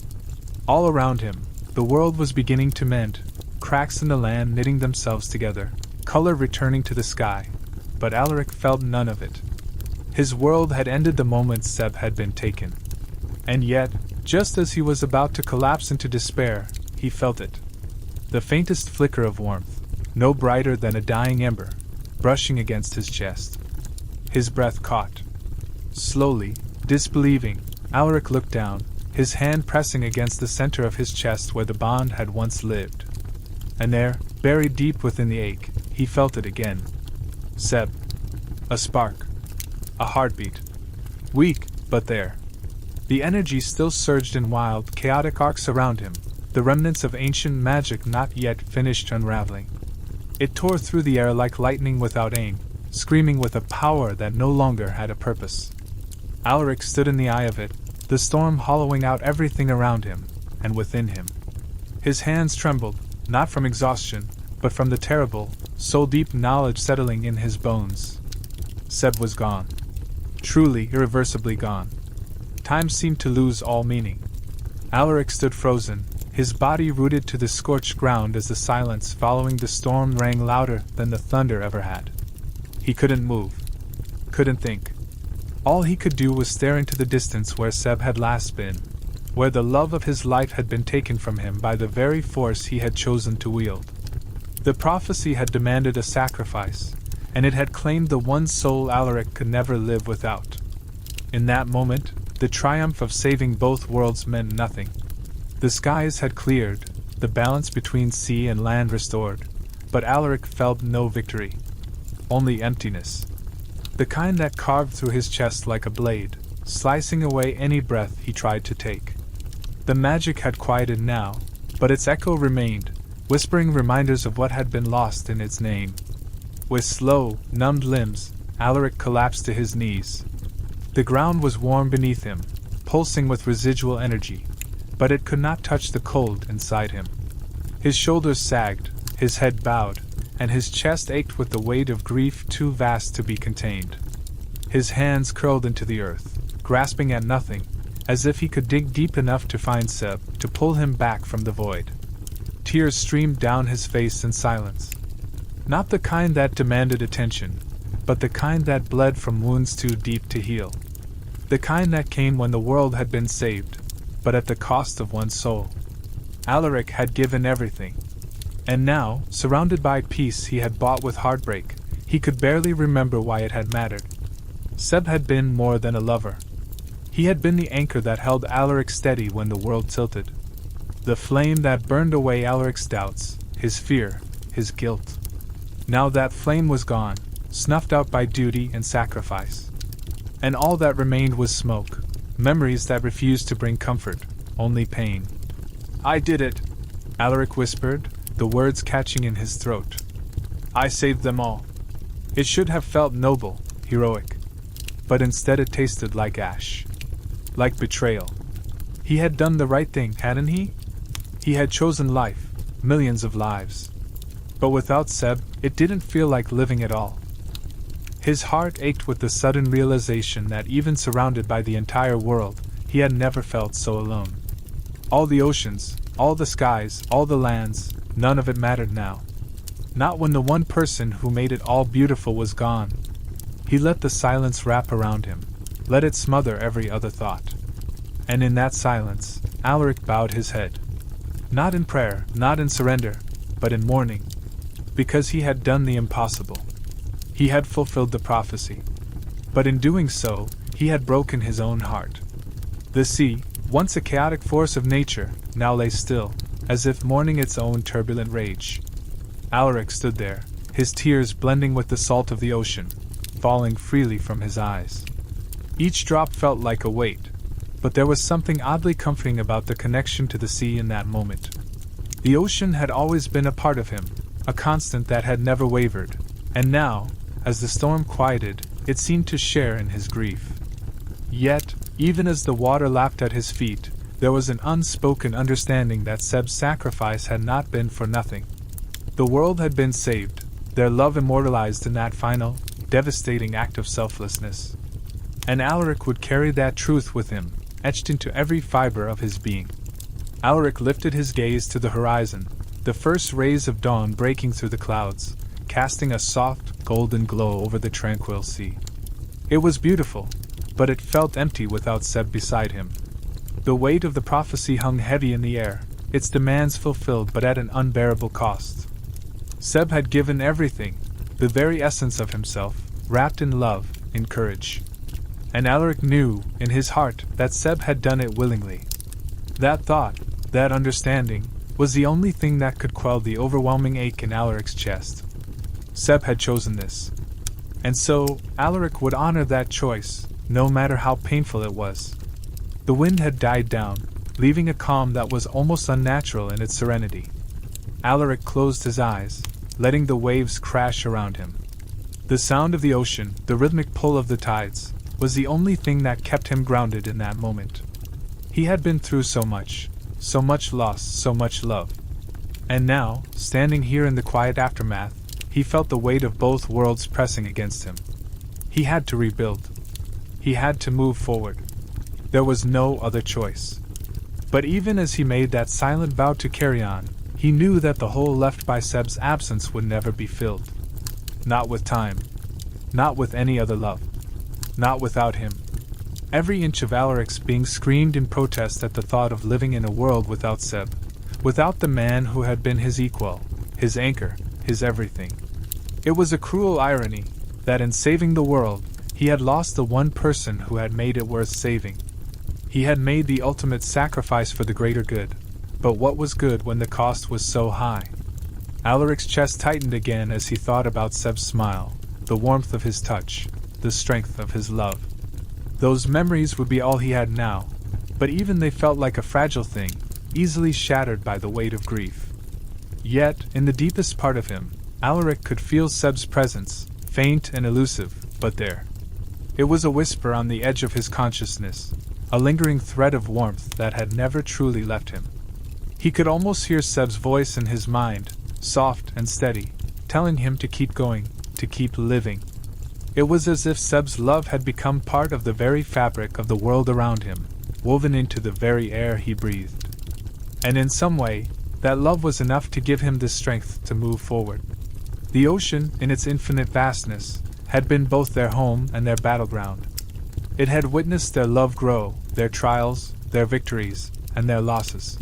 All around him, the world was beginning to mend, cracks in the land knitting themselves together, color returning to the sky, but Alaric felt none of it. His world had ended the moment Seb had been taken. And yet, just as he was about to collapse into despair, he felt it. The faintest flicker of warmth, no brighter than a dying ember, brushing against his chest. His breath caught. Slowly, disbelieving, Alaric looked down, his hand pressing against the center of his chest where the bond had once lived. And there, buried deep within the ache, he felt it again. Seb. A spark. A heartbeat. Weak, but there. The energy still surged in wild, chaotic arcs around him, the remnants of ancient magic not yet finished unraveling. It tore through the air like lightning without aim, screaming with a power that no longer had a purpose. Alaric stood in the eye of it, the storm hollowing out everything around him, and within him. His hands trembled, not from exhaustion, but from the terrible, soul-deep knowledge settling in his bones. Seb was gone. Truly, irreversibly gone. Time seemed to lose all meaning. Alaric stood frozen, his body rooted to the scorched ground as the silence following the storm rang louder than the thunder ever had. He couldn't move. Couldn't think. All he could do was stare into the distance where Seb had last been, where the love of his life had been taken from him by the very force he had chosen to wield. The prophecy had demanded a sacrifice, and it had claimed the one soul Alaric could never live without. In that moment, the triumph of saving both worlds meant nothing. The skies had cleared, the balance between sea and land restored, but Alaric felt no victory. Only emptiness. The kind that carved through his chest like a blade, slicing away any breath he tried to take. The magic had quieted now, but its echo remained, whispering reminders of what had been lost in its name. With slow, numbed limbs, Alaric collapsed to his knees. The ground was warm beneath him, pulsing with residual energy, but it could not touch the cold inside him. His shoulders sagged, his head bowed, and his chest ached with the weight of grief too vast to be contained. His hands curled into the earth, grasping at nothing, as if he could dig deep enough to find Seb, to pull him back from the void. Tears streamed down his face in silence. Not the kind that demanded attention, but the kind that bled from wounds too deep to heal. The kind that came when the world had been saved, but at the cost of one's soul. Alaric had given everything. And now, surrounded by peace he had bought with heartbreak, he could barely remember why it had mattered. Seb had been more than a lover. He had been the anchor that held Alaric steady when the world tilted. The flame that burned away Alaric's doubts, his fear, his guilt. Now that flame was gone, snuffed out by duty and sacrifice. And all that remained was smoke, memories that refused to bring comfort, only pain. "I did it," Alaric whispered, the words catching in his throat. "I saved them all." It should have felt noble, heroic. But instead it tasted like ash. Like betrayal. He had done the right thing, hadn't he? He had chosen life, millions of lives. But without Seb, it didn't feel like living at all. His heart ached with the sudden realization that even surrounded by the entire world, he had never felt so alone. All the oceans, all the skies, all the lands, none of it mattered now. Not when the one person who made it all beautiful was gone. He let the silence wrap around him, let it smother every other thought. And in that silence, Alaric bowed his head. Not in prayer, not in surrender, but in mourning. Because he had done the impossible. He had fulfilled the prophecy. But in doing so, he had broken his own heart. The sea, once a chaotic force of nature, now lay still, as if mourning its own turbulent rage. Alaric stood there, his tears blending with the salt of the ocean, falling freely from his eyes. Each drop felt like a weight, but there was something oddly comforting about the connection to the sea in that moment. The ocean had always been a part of him, a constant that had never wavered, and now, as the storm quieted, it seemed to share in his grief. Yet, even as the water lapped at his feet, there was an unspoken understanding that Seb's sacrifice had not been for nothing. The world had been saved, their love immortalized in that final, devastating act of selflessness. And Alaric would carry that truth with him, etched into every fiber of his being. Alaric lifted his gaze to the horizon, the first rays of dawn breaking through the clouds, casting a soft, golden glow over the tranquil sea. It was beautiful, but it felt empty without Seb beside him. The weight of the prophecy hung heavy in the air, its demands fulfilled but at an unbearable cost. Seb had given everything, the very essence of himself, wrapped in love, in courage. And Alaric knew, in his heart, that Seb had done it willingly. That thought, that understanding, was the only thing that could quell the overwhelming ache in Alaric's chest. Seb had chosen this. And so, Alaric would honor that choice, no matter how painful it was. The wind had died down, leaving a calm that was almost unnatural in its serenity. Alaric closed his eyes, letting the waves crash around him. The sound of the ocean, the rhythmic pull of the tides, was the only thing that kept him grounded in that moment. He had been through so much loss, so much love. And now, standing here in the quiet aftermath, he felt the weight of both worlds pressing against him. He had to rebuild. He had to move forward. There was no other choice. But even as he made that silent vow to carry on, he knew that the hole left by Seb's absence would never be filled. Not with time. Not with any other love. Not without him. Every inch of Alaric's being screamed in protest at the thought of living in a world without Seb, without the man who had been his equal, his anchor, his everything. It was a cruel irony that in saving the world, he had lost the one person who had made it worth saving. He had made the ultimate sacrifice for the greater good, but what was good when the cost was so high? Alaric's chest tightened again as he thought about Seb's smile, the warmth of his touch, the strength of his love. Those memories would be all he had now, but even they felt like a fragile thing, easily shattered by the weight of grief. Yet, in the deepest part of him, Alaric could feel Seb's presence, faint and elusive, but there. It was a whisper on the edge of his consciousness, a lingering thread of warmth that had never truly left him. He could almost hear Seb's voice in his mind, soft and steady, telling him to keep going, to keep living. It was as if Seb's love had become part of the very fabric of the world around him, woven into the very air he breathed. And in some way, that love was enough to give him the strength to move forward. The ocean, in its infinite vastness, had been both their home and their battleground. It had witnessed their love grow, their trials, their victories, and their losses.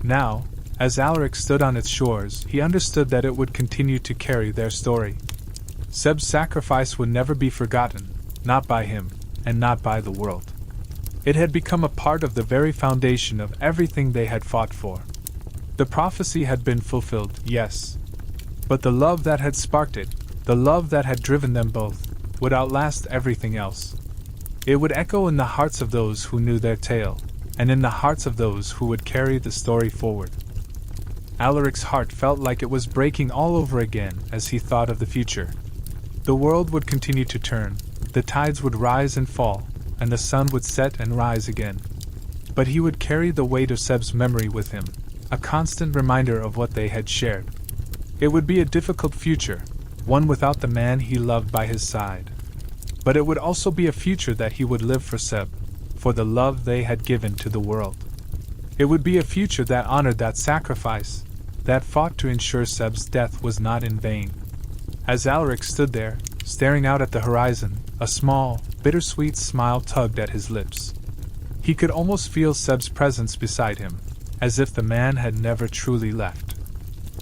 Now, as Alaric stood on its shores, he understood that it would continue to carry their story. Seb's sacrifice would never be forgotten, not by him, and not by the world. It had become a part of the very foundation of everything they had fought for. The prophecy had been fulfilled, yes. But the love that had sparked it, the love that had driven them both, would outlast everything else. It would echo in the hearts of those who knew their tale, and in the hearts of those who would carry the story forward. Alaric's heart felt like it was breaking all over again as he thought of the future. The world would continue to turn, the tides would rise and fall, and the sun would set and rise again. But he would carry the weight of Seb's memory with him, a constant reminder of what they had shared. It would be a difficult future, one without the man he loved by his side. But it would also be a future that he would live for Seb, for the love they had given to the world. It would be a future that honored that sacrifice, that fought to ensure Seb's death was not in vain. As Alaric stood there, staring out at the horizon, a small, bittersweet smile tugged at his lips. He could almost feel Seb's presence beside him, as if the man had never truly left.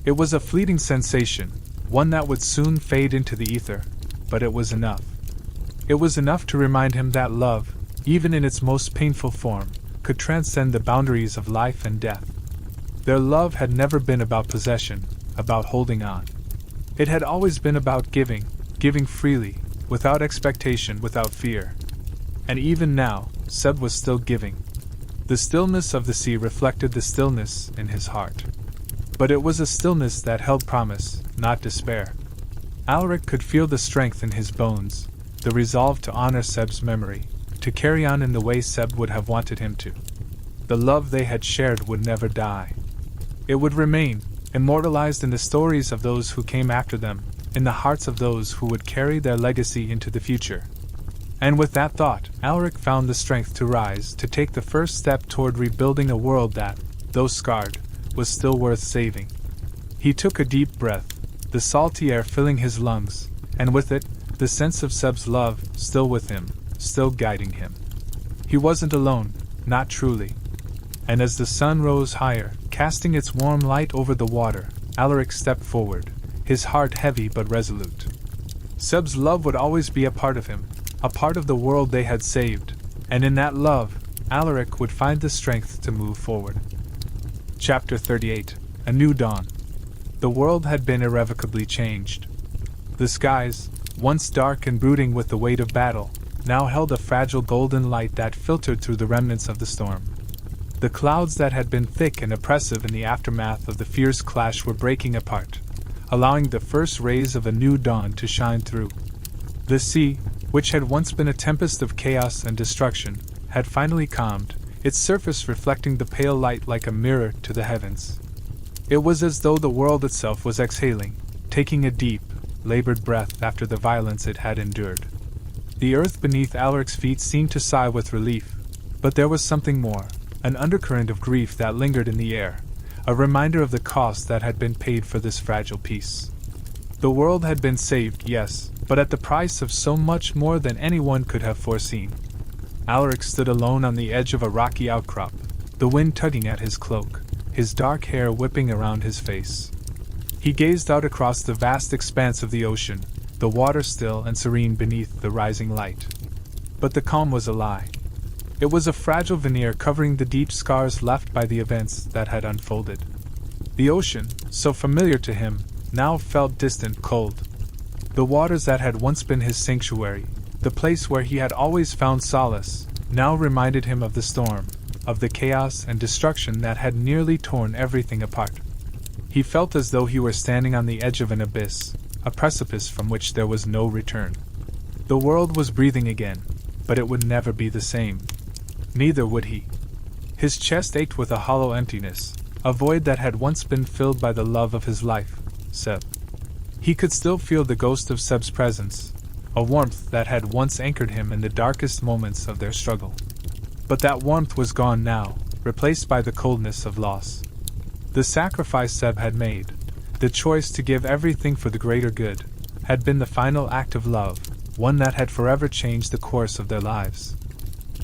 It was a fleeting sensation, one that would soon fade into the ether, but it was enough. It was enough to remind him that love, even in its most painful form, could transcend the boundaries of life and death. Their love had never been about possession, about holding on. It had always been about giving, giving freely, without expectation, without fear. And even now, Seb was still giving. The stillness of the sea reflected the stillness in his heart. But it was a stillness that held promise, not despair. Alaric could feel the strength in his bones, the resolve to honor Seb's memory, to carry on in the way Seb would have wanted him to. The love they had shared would never die. It would remain, immortalized in the stories of those who came after them, in the hearts of those who would carry their legacy into the future. And with that thought, Alaric found the strength to rise, to take the first step toward rebuilding a world that, though scarred, was still worth saving. He took a deep breath, the salty air filling his lungs, and with it, the sense of Seb's love, still with him, still guiding him. He wasn't alone, not truly. And as the sun rose higher, casting its warm light over the water, Alaric stepped forward, his heart heavy but resolute. Seb's love would always be a part of him, a part of the world they had saved, and in that love, Alaric would find the strength to move forward. Chapter 38: A New Dawn. The world had been irrevocably changed. The skies, once dark and brooding with the weight of battle, now held a fragile golden light that filtered through the remnants of the storm. The clouds that had been thick and oppressive in the aftermath of the fierce clash were breaking apart, allowing the first rays of a new dawn to shine through. The sea, which had once been a tempest of chaos and destruction, had finally calmed, its surface reflecting the pale light like a mirror to the heavens. It was as though the world itself was exhaling, taking a deep, labored breath after the violence it had endured. The earth beneath Alaric's feet seemed to sigh with relief, but there was something more, an undercurrent of grief that lingered in the air, a reminder of the cost that had been paid for this fragile peace. The world had been saved, yes, but at the price of so much more than anyone could have foreseen. Alaric stood alone on the edge of a rocky outcrop, the wind tugging at his cloak, his dark hair whipping around his face. He gazed out across the vast expanse of the ocean, the water still and serene beneath the rising light. But the calm was a lie. It was a fragile veneer covering the deep scars left by the events that had unfolded. The ocean, so familiar to him, now felt distant, cold. The waters that had once been his sanctuary, the place where he had always found solace, now reminded him of the storm, of the chaos and destruction that had nearly torn everything apart. He felt as though he were standing on the edge of an abyss, a precipice from which there was no return. The world was breathing again, but it would never be the same. Neither would he. His chest ached with a hollow emptiness, a void that had once been filled by the love of his life, Seb. He could still feel the ghost of Seb's presence, a warmth that had once anchored him in the darkest moments of their struggle. But that warmth was gone now, replaced by the coldness of loss. The sacrifice Seb had made, the choice to give everything for the greater good, had been the final act of love, one that had forever changed the course of their lives.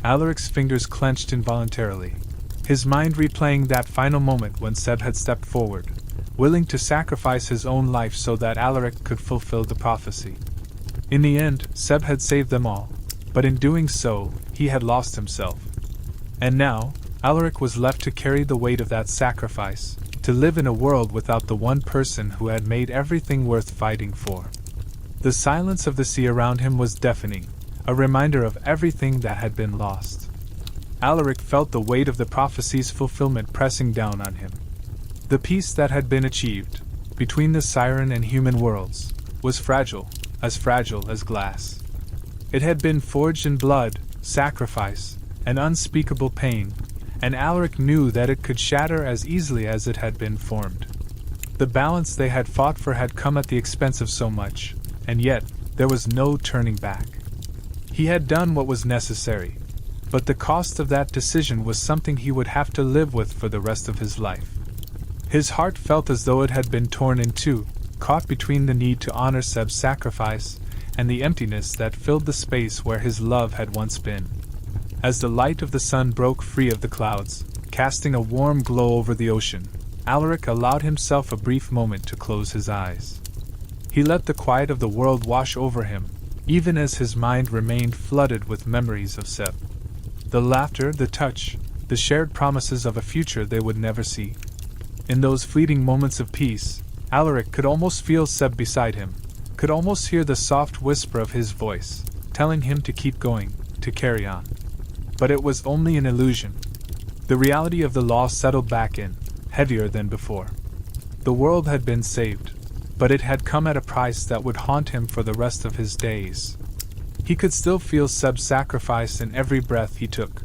Alaric's fingers clenched involuntarily, his mind replaying that final moment when Seb had stepped forward, willing to sacrifice his own life so that Alaric could fulfill the prophecy. In the end, Seb had saved them all, but in doing so, he had lost himself. And now, Alaric was left to carry the weight of that sacrifice, to live in a world without the one person who had made everything worth fighting for. The silence of the sea around him was deafening, a reminder of everything that had been lost. Alaric felt the weight of the prophecy's fulfillment pressing down on him. The peace that had been achieved, between the siren and human worlds, was fragile as glass. It had been forged in blood, sacrifice, and unspeakable pain, and Alaric knew that it could shatter as easily as it had been formed. The balance they had fought for had come at the expense of so much, and yet there was no turning back. He had done what was necessary, but the cost of that decision was something he would have to live with for the rest of his life. His heart felt as though it had been torn in two, caught between the need to honor Seb's sacrifice and the emptiness that filled the space where his love had once been. As the light of the sun broke free of the clouds, casting a warm glow over the ocean, Alaric allowed himself a brief moment to close his eyes. He let the quiet of the world wash over him, even as his mind remained flooded with memories of Seb. The laughter, the touch, the shared promises of a future they would never see. In those fleeting moments of peace, Alaric could almost feel Seb beside him, could almost hear the soft whisper of his voice, telling him to keep going, to carry on. But it was only an illusion. The reality of the loss settled back in, heavier than before. The world had been saved, but it had come at a price that would haunt him for the rest of his days. He could still feel Seb's sacrifice in every breath he took.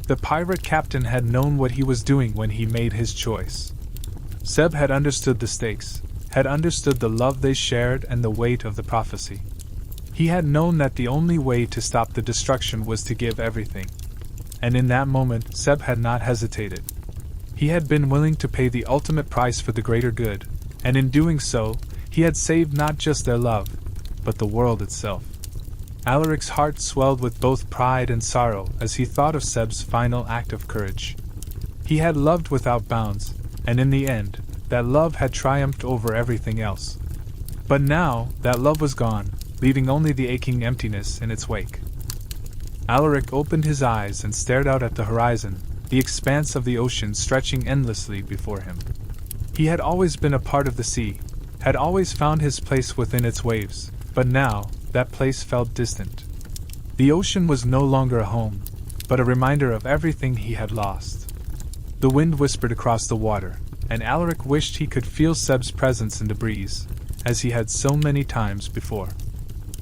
The pirate captain had known what he was doing when he made his choice. Seb had understood the stakes, had understood the love they shared and the weight of the prophecy. He had known that the only way to stop the destruction was to give everything. And in that moment, Seb had not hesitated. He had been willing to pay the ultimate price for the greater good, and in doing so, he had saved not just their love, but the world itself. Alaric's heart swelled with both pride and sorrow as he thought of Seb's final act of courage. He had loved without bounds, and in the end, that love had triumphed over everything else. But now, that love was gone, leaving only the aching emptiness in its wake. Alaric opened his eyes and stared out at the horizon, the expanse of the ocean stretching endlessly before him. He had always been a part of the sea, had always found his place within its waves, but now, that place felt distant. The ocean was no longer a home, but a reminder of everything he had lost. The wind whispered across the water, and Alaric wished he could feel Seb's presence in the breeze, as he had so many times before.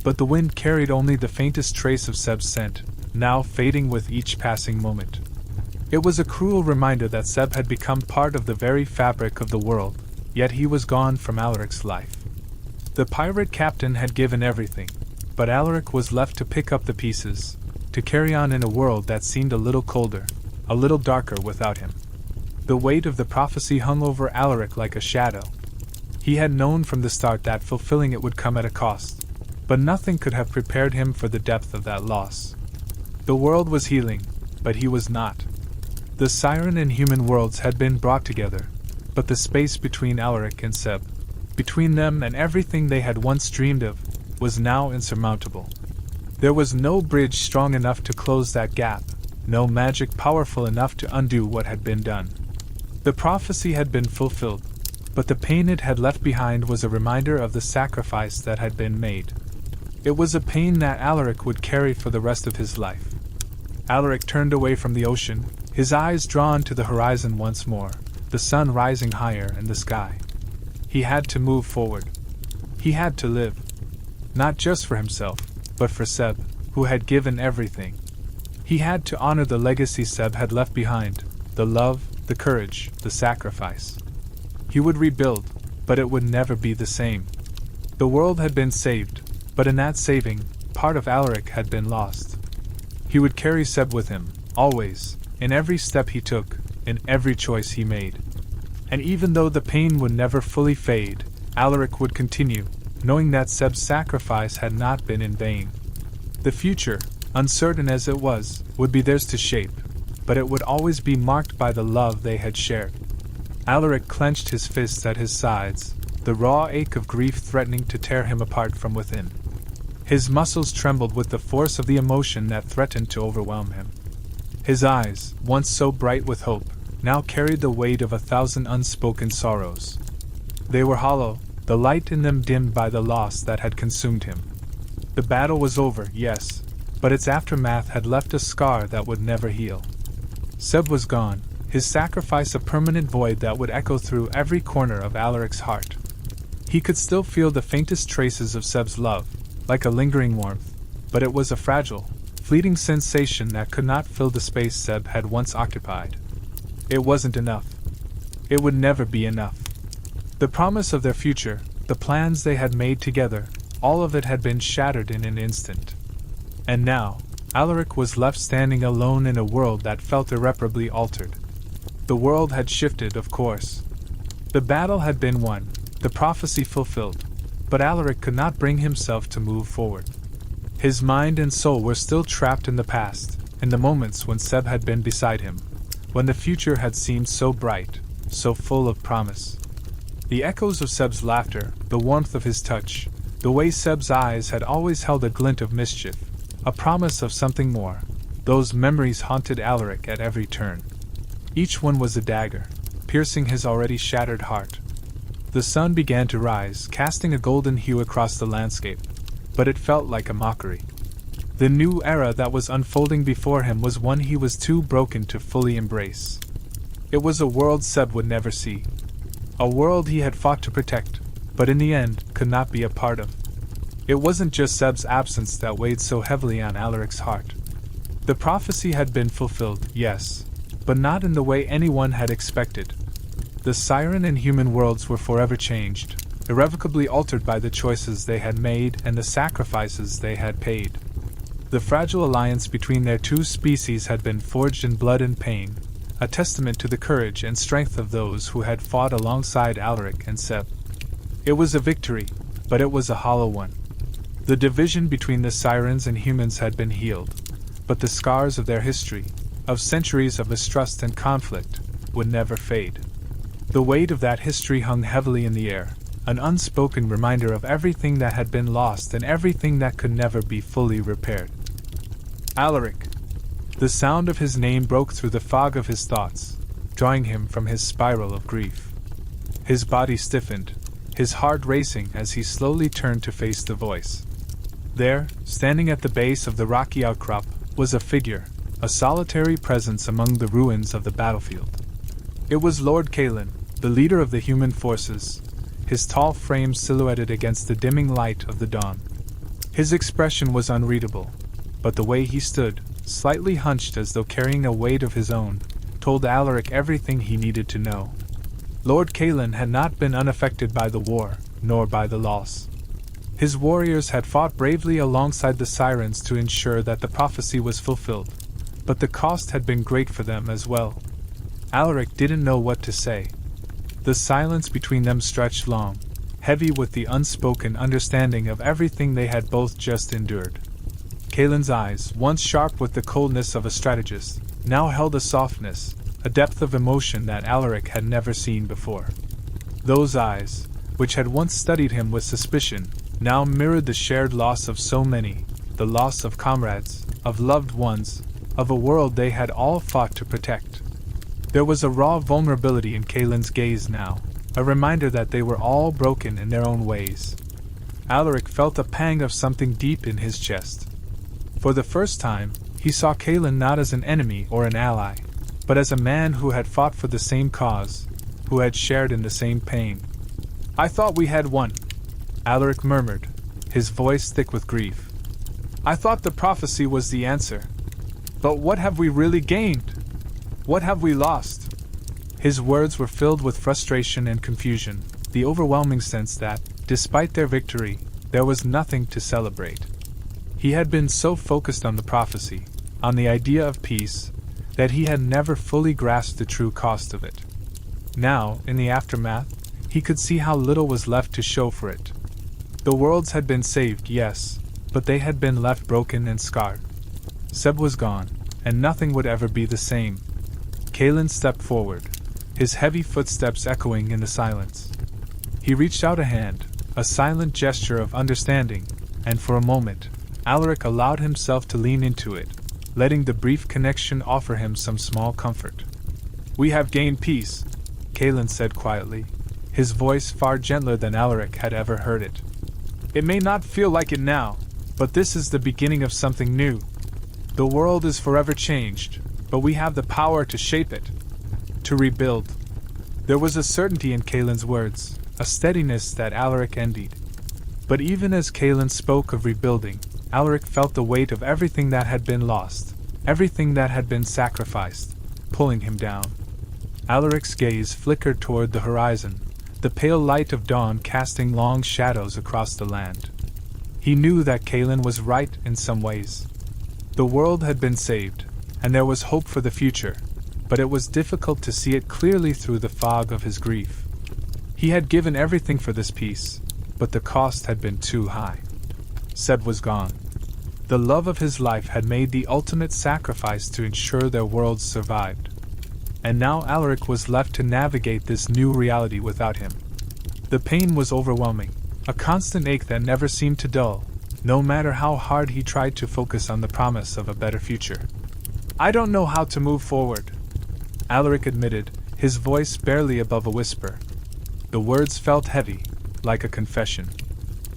But the wind carried only the faintest trace of Seb's scent, now fading with each passing moment. It was a cruel reminder that Seb had become part of the very fabric of the world, yet he was gone from Alaric's life. The pirate captain had given everything, but Alaric was left to pick up the pieces, to carry on in a world that seemed a little colder, a little darker without him. The weight of the prophecy hung over Alaric like a shadow. He had known from the start that fulfilling it would come at a cost, but nothing could have prepared him for the depth of that loss. The world was healing, but he was not. The siren and human worlds had been brought together, but the space between Alaric and Seb, between them and everything they had once dreamed of, was now insurmountable. There was no bridge strong enough to close that gap, no magic powerful enough to undo what had been done. The prophecy had been fulfilled, but the pain it had left behind was a reminder of the sacrifice that had been made. It was a pain that Alaric would carry for the rest of his life. Alaric turned away from the ocean, his eyes drawn to the horizon once more, the sun rising higher in the sky. He had to move forward. He had to live. Not just for himself, but for Seb, who had given everything. He had to honor the legacy Seb had left behind, the love, the courage, the sacrifice. He would rebuild, but it would never be the same. The world had been saved, but in that saving, part of Alaric had been lost. He would carry Seb with him, always, in every step he took, in every choice he made. And even though the pain would never fully fade, Alaric would continue, knowing that Seb's sacrifice had not been in vain. The future, uncertain as it was, would be theirs to shape, but it would always be marked by the love they had shared. Alaric clenched his fists at his sides, the raw ache of grief threatening to tear him apart from within. His muscles trembled with the force of the emotion that threatened to overwhelm him. His eyes, once so bright with hope, now carried the weight of 1,000 unspoken sorrows. They were hollow, the light in them dimmed by the loss that had consumed him. The battle was over, yes, but its aftermath had left a scar that would never heal. Seb was gone, his sacrifice a permanent void that would echo through every corner of Alaric's heart. He could still feel the faintest traces of Seb's love, like a lingering warmth, but it was a fragile, fleeting sensation that could not fill the space Seb had once occupied. It wasn't enough. It would never be enough. The promise of their future, the plans they had made together, all of it had been shattered in an instant. And now, Alaric was left standing alone in a world that felt irreparably altered. The world had shifted, of course. The battle had been won, the prophecy fulfilled, but Alaric could not bring himself to move forward. His mind and soul were still trapped in the past, in the moments when Seb had been beside him, when the future had seemed so bright, so full of promise. The echoes of Seb's laughter, the warmth of his touch, the way Seb's eyes had always held a glint of mischief, a promise of something more. Those memories haunted Alaric at every turn. Each one was a dagger, piercing his already shattered heart. The sun began to rise, casting a golden hue across the landscape, but it felt like a mockery. The new era that was unfolding before him was one he was too broken to fully embrace. It was a world Seb would never see. A world he had fought to protect, but in the end could not be a part of. It wasn't just Seb's absence that weighed so heavily on Alaric's heart. The prophecy had been fulfilled, yes, but not in the way anyone had expected. The siren and human worlds were forever changed, irrevocably altered by the choices they had made and the sacrifices they had paid. The fragile alliance between their two species had been forged in blood and pain, a testament to the courage and strength of those who had fought alongside Alaric and Seb. It was a victory, but it was a hollow one. The division between the sirens and humans had been healed, but the scars of their history, of centuries of mistrust and conflict, would never fade. The weight of that history hung heavily in the air, an unspoken reminder of everything that had been lost and everything that could never be fully repaired. Alaric! The sound of his name broke through the fog of his thoughts, drawing him from his spiral of grief. His body stiffened, his heart racing as he slowly turned to face the voice. There, standing at the base of the rocky outcrop, was a figure, a solitary presence among the ruins of the battlefield. It was Lord Kalen, the leader of the human forces, his tall frame silhouetted against the dimming light of the dawn. His expression was unreadable, but the way he stood, slightly hunched as though carrying a weight of his own, told Alaric everything he needed to know. Lord Kalen had not been unaffected by the war, nor by the loss. His warriors had fought bravely alongside the sirens to ensure that the prophecy was fulfilled, but the cost had been great for them as well. Alaric didn't know what to say. The silence between them stretched long, heavy with the unspoken understanding of everything they had both just endured. Kalen's eyes, once sharp with the coldness of a strategist, now held a softness, a depth of emotion that Alaric had never seen before. Those eyes, which had once studied him with suspicion, now mirrored the shared loss of so many, the loss of comrades, of loved ones, of a world they had all fought to protect. There was a raw vulnerability in Kalen's gaze now, a reminder that they were all broken in their own ways. Alaric felt a pang of something deep in his chest. For the first time, he saw Kalen not as an enemy or an ally, but as a man who had fought for the same cause, who had shared in the same pain. "I thought we had won," Alaric murmured, his voice thick with grief. "I thought the prophecy was the answer. But what have we really gained? What have we lost?" His words were filled with frustration and confusion, the overwhelming sense that, despite their victory, there was nothing to celebrate. He had been so focused on the prophecy, on the idea of peace, that he had never fully grasped the true cost of it. Now, in the aftermath, he could see how little was left to show for it. The worlds had been saved, yes, but they had been left broken and scarred. Seb was gone, and nothing would ever be the same. Kalen stepped forward, his heavy footsteps echoing in the silence. He reached out a hand, a silent gesture of understanding, and for a moment, Alaric allowed himself to lean into it, letting the brief connection offer him some small comfort. "We have gained peace," Kalen said quietly, his voice far gentler than Alaric had ever heard it. "It may not feel like it now, but this is the beginning of something new. The world is forever changed, but we have the power to shape it, to rebuild." There was a certainty in Kalen's words, a steadiness that Alaric envied. But even as Kalen spoke of rebuilding, Alaric felt the weight of everything that had been lost, everything that had been sacrificed, pulling him down. Alaric's gaze flickered toward the horizon, the pale light of dawn casting long shadows across the land. He knew that Kalen was right in some ways. The world had been saved, and there was hope for the future, but it was difficult to see it clearly through the fog of his grief. He had given everything for this peace, but the cost had been too high. Seb was gone. The love of his life had made the ultimate sacrifice to ensure their worlds survived. And now Alaric was left to navigate this new reality without him. The pain was overwhelming, a constant ache that never seemed to dull, no matter how hard he tried to focus on the promise of a better future. I don't know how to move forward, Alaric admitted, his voice barely above a whisper. The words felt heavy, like a confession.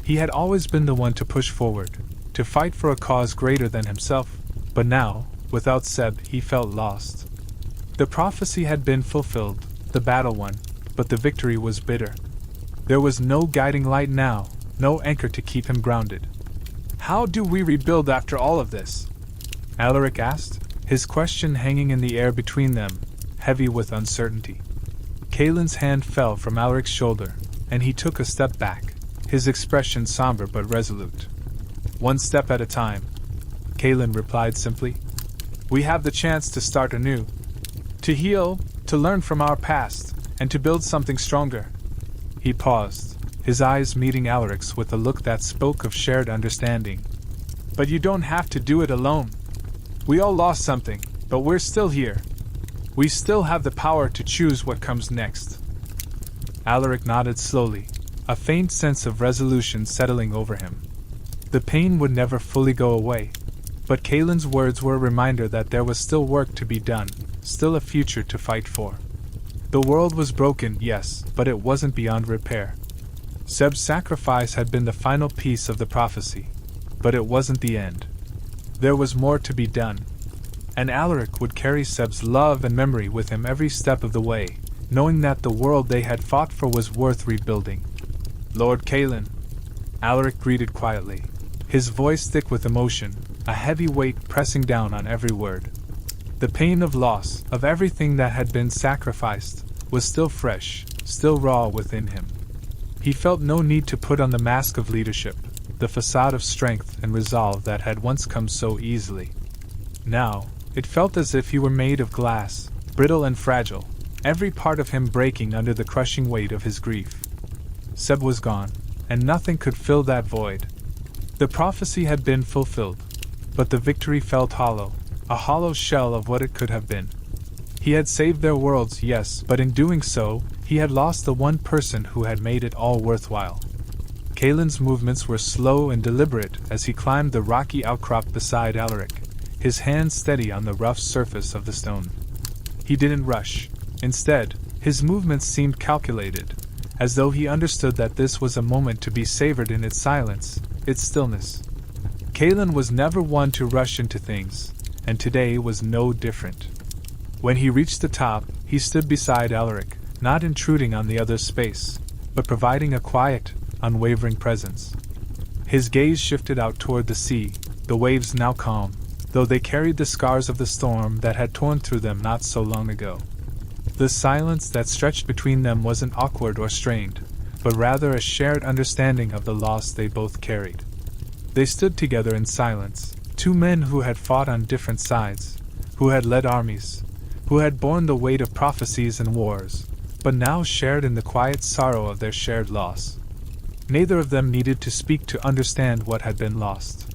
He had always been the one to push forward, to fight for a cause greater than himself, but now, without Seb, he felt lost. The prophecy had been fulfilled, the battle won, but the victory was bitter. There was no guiding light now, no anchor to keep him grounded. How do we rebuild after all of this? Alaric asked, his question hanging in the air between them, heavy with uncertainty. Kalen's hand fell from Alaric's shoulder, and he took a step back, his expression somber but resolute. One step at a time, Kalen replied simply. We have the chance to start anew. To heal, to learn from our past, and to build something stronger. He paused, his eyes meeting Alaric's with a look that spoke of shared understanding. But you don't have to do it alone. We all lost something, but we're still here. We still have the power to choose what comes next. Alaric nodded slowly, a faint sense of resolution settling over him. The pain would never fully go away, but Kalen's words were a reminder that there was still work to be done, still a future to fight for. The world was broken, yes, but it wasn't beyond repair. Seb's sacrifice had been the final piece of the prophecy, but it wasn't the end. There was more to be done, and Alaric would carry Seb's love and memory with him every step of the way, knowing that the world they had fought for was worth rebuilding. Lord Kalen, Alaric greeted quietly, his voice thick with emotion, a heavy weight pressing down on every word. The pain of loss, of everything that had been sacrificed, was still fresh, still raw within him. He felt no need to put on the mask of leadership, the facade of strength and resolve that had once come so easily. Now, it felt as if he were made of glass, brittle and fragile, every part of him breaking under the crushing weight of his grief. Seb was gone, and nothing could fill that void. The prophecy had been fulfilled, but the victory felt hollow, a hollow shell of what it could have been. He had saved their worlds, yes, but in doing so, he had lost the one person who had made it all worthwhile. Kalen's movements were slow and deliberate as he climbed the rocky outcrop beside Alaric, his hands steady on the rough surface of the stone. He didn't rush. Instead, his movements seemed calculated, as though he understood that this was a moment to be savored in its silence, its stillness. Kalen was never one to rush into things, and today was no different. When he reached the top, he stood beside Alaric, not intruding on the other's space, but providing a quiet, unwavering presence. His gaze shifted out toward the sea, the waves now calm, though they carried the scars of the storm that had torn through them not so long ago. The silence that stretched between them wasn't awkward or strained, but rather a shared understanding of the loss they both carried. They stood together in silence, two men who had fought on different sides, who had led armies, who had borne the weight of prophecies and wars, but now shared in the quiet sorrow of their shared loss. Neither of them needed to speak to understand what had been lost.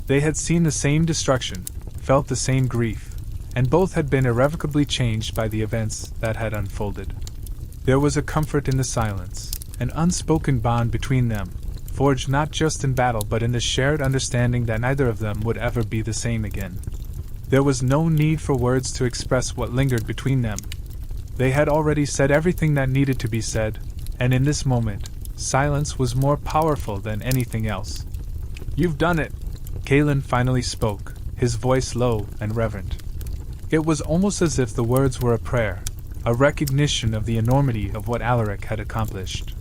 They had seen the same destruction, felt the same grief, and both had been irrevocably changed by the events that had unfolded. There was a comfort in the silence, an unspoken bond between them, forged not just in battle but in the shared understanding that neither of them would ever be the same again. There was no need for words to express what lingered between them. They had already said everything that needed to be said, and in this moment, silence was more powerful than anything else. "You've done it," Kalen finally spoke, his voice low and reverent. It was almost as if the words were a prayer, a recognition of the enormity of what Alaric had accomplished.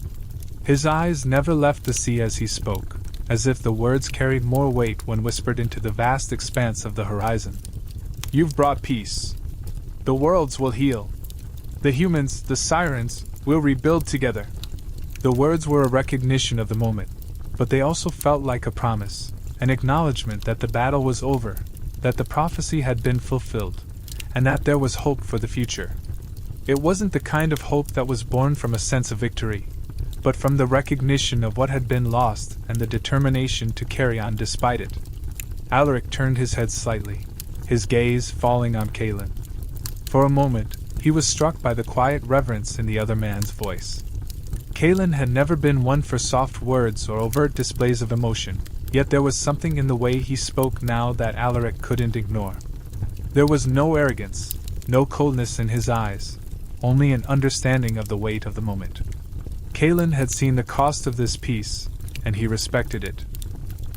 His eyes never left the sea as he spoke, as if the words carried more weight when whispered into the vast expanse of the horizon. "You've brought peace. The worlds will heal. The humans, the sirens, will rebuild together." The words were a recognition of the moment, but they also felt like a promise, an acknowledgement that the battle was over, that the prophecy had been fulfilled, and that there was hope for the future. It wasn't the kind of hope that was born from a sense of victory, but from the recognition of what had been lost and the determination to carry on despite it. Alaric turned his head slightly, his gaze falling on Kalen. For a moment, he was struck by the quiet reverence in the other man's voice. Kalen had never been one for soft words or overt displays of emotion, yet there was something in the way he spoke now that Alaric couldn't ignore. There was no arrogance, no coldness in his eyes, only an understanding of the weight of the moment. Kalen had seen the cost of this peace, and he respected it.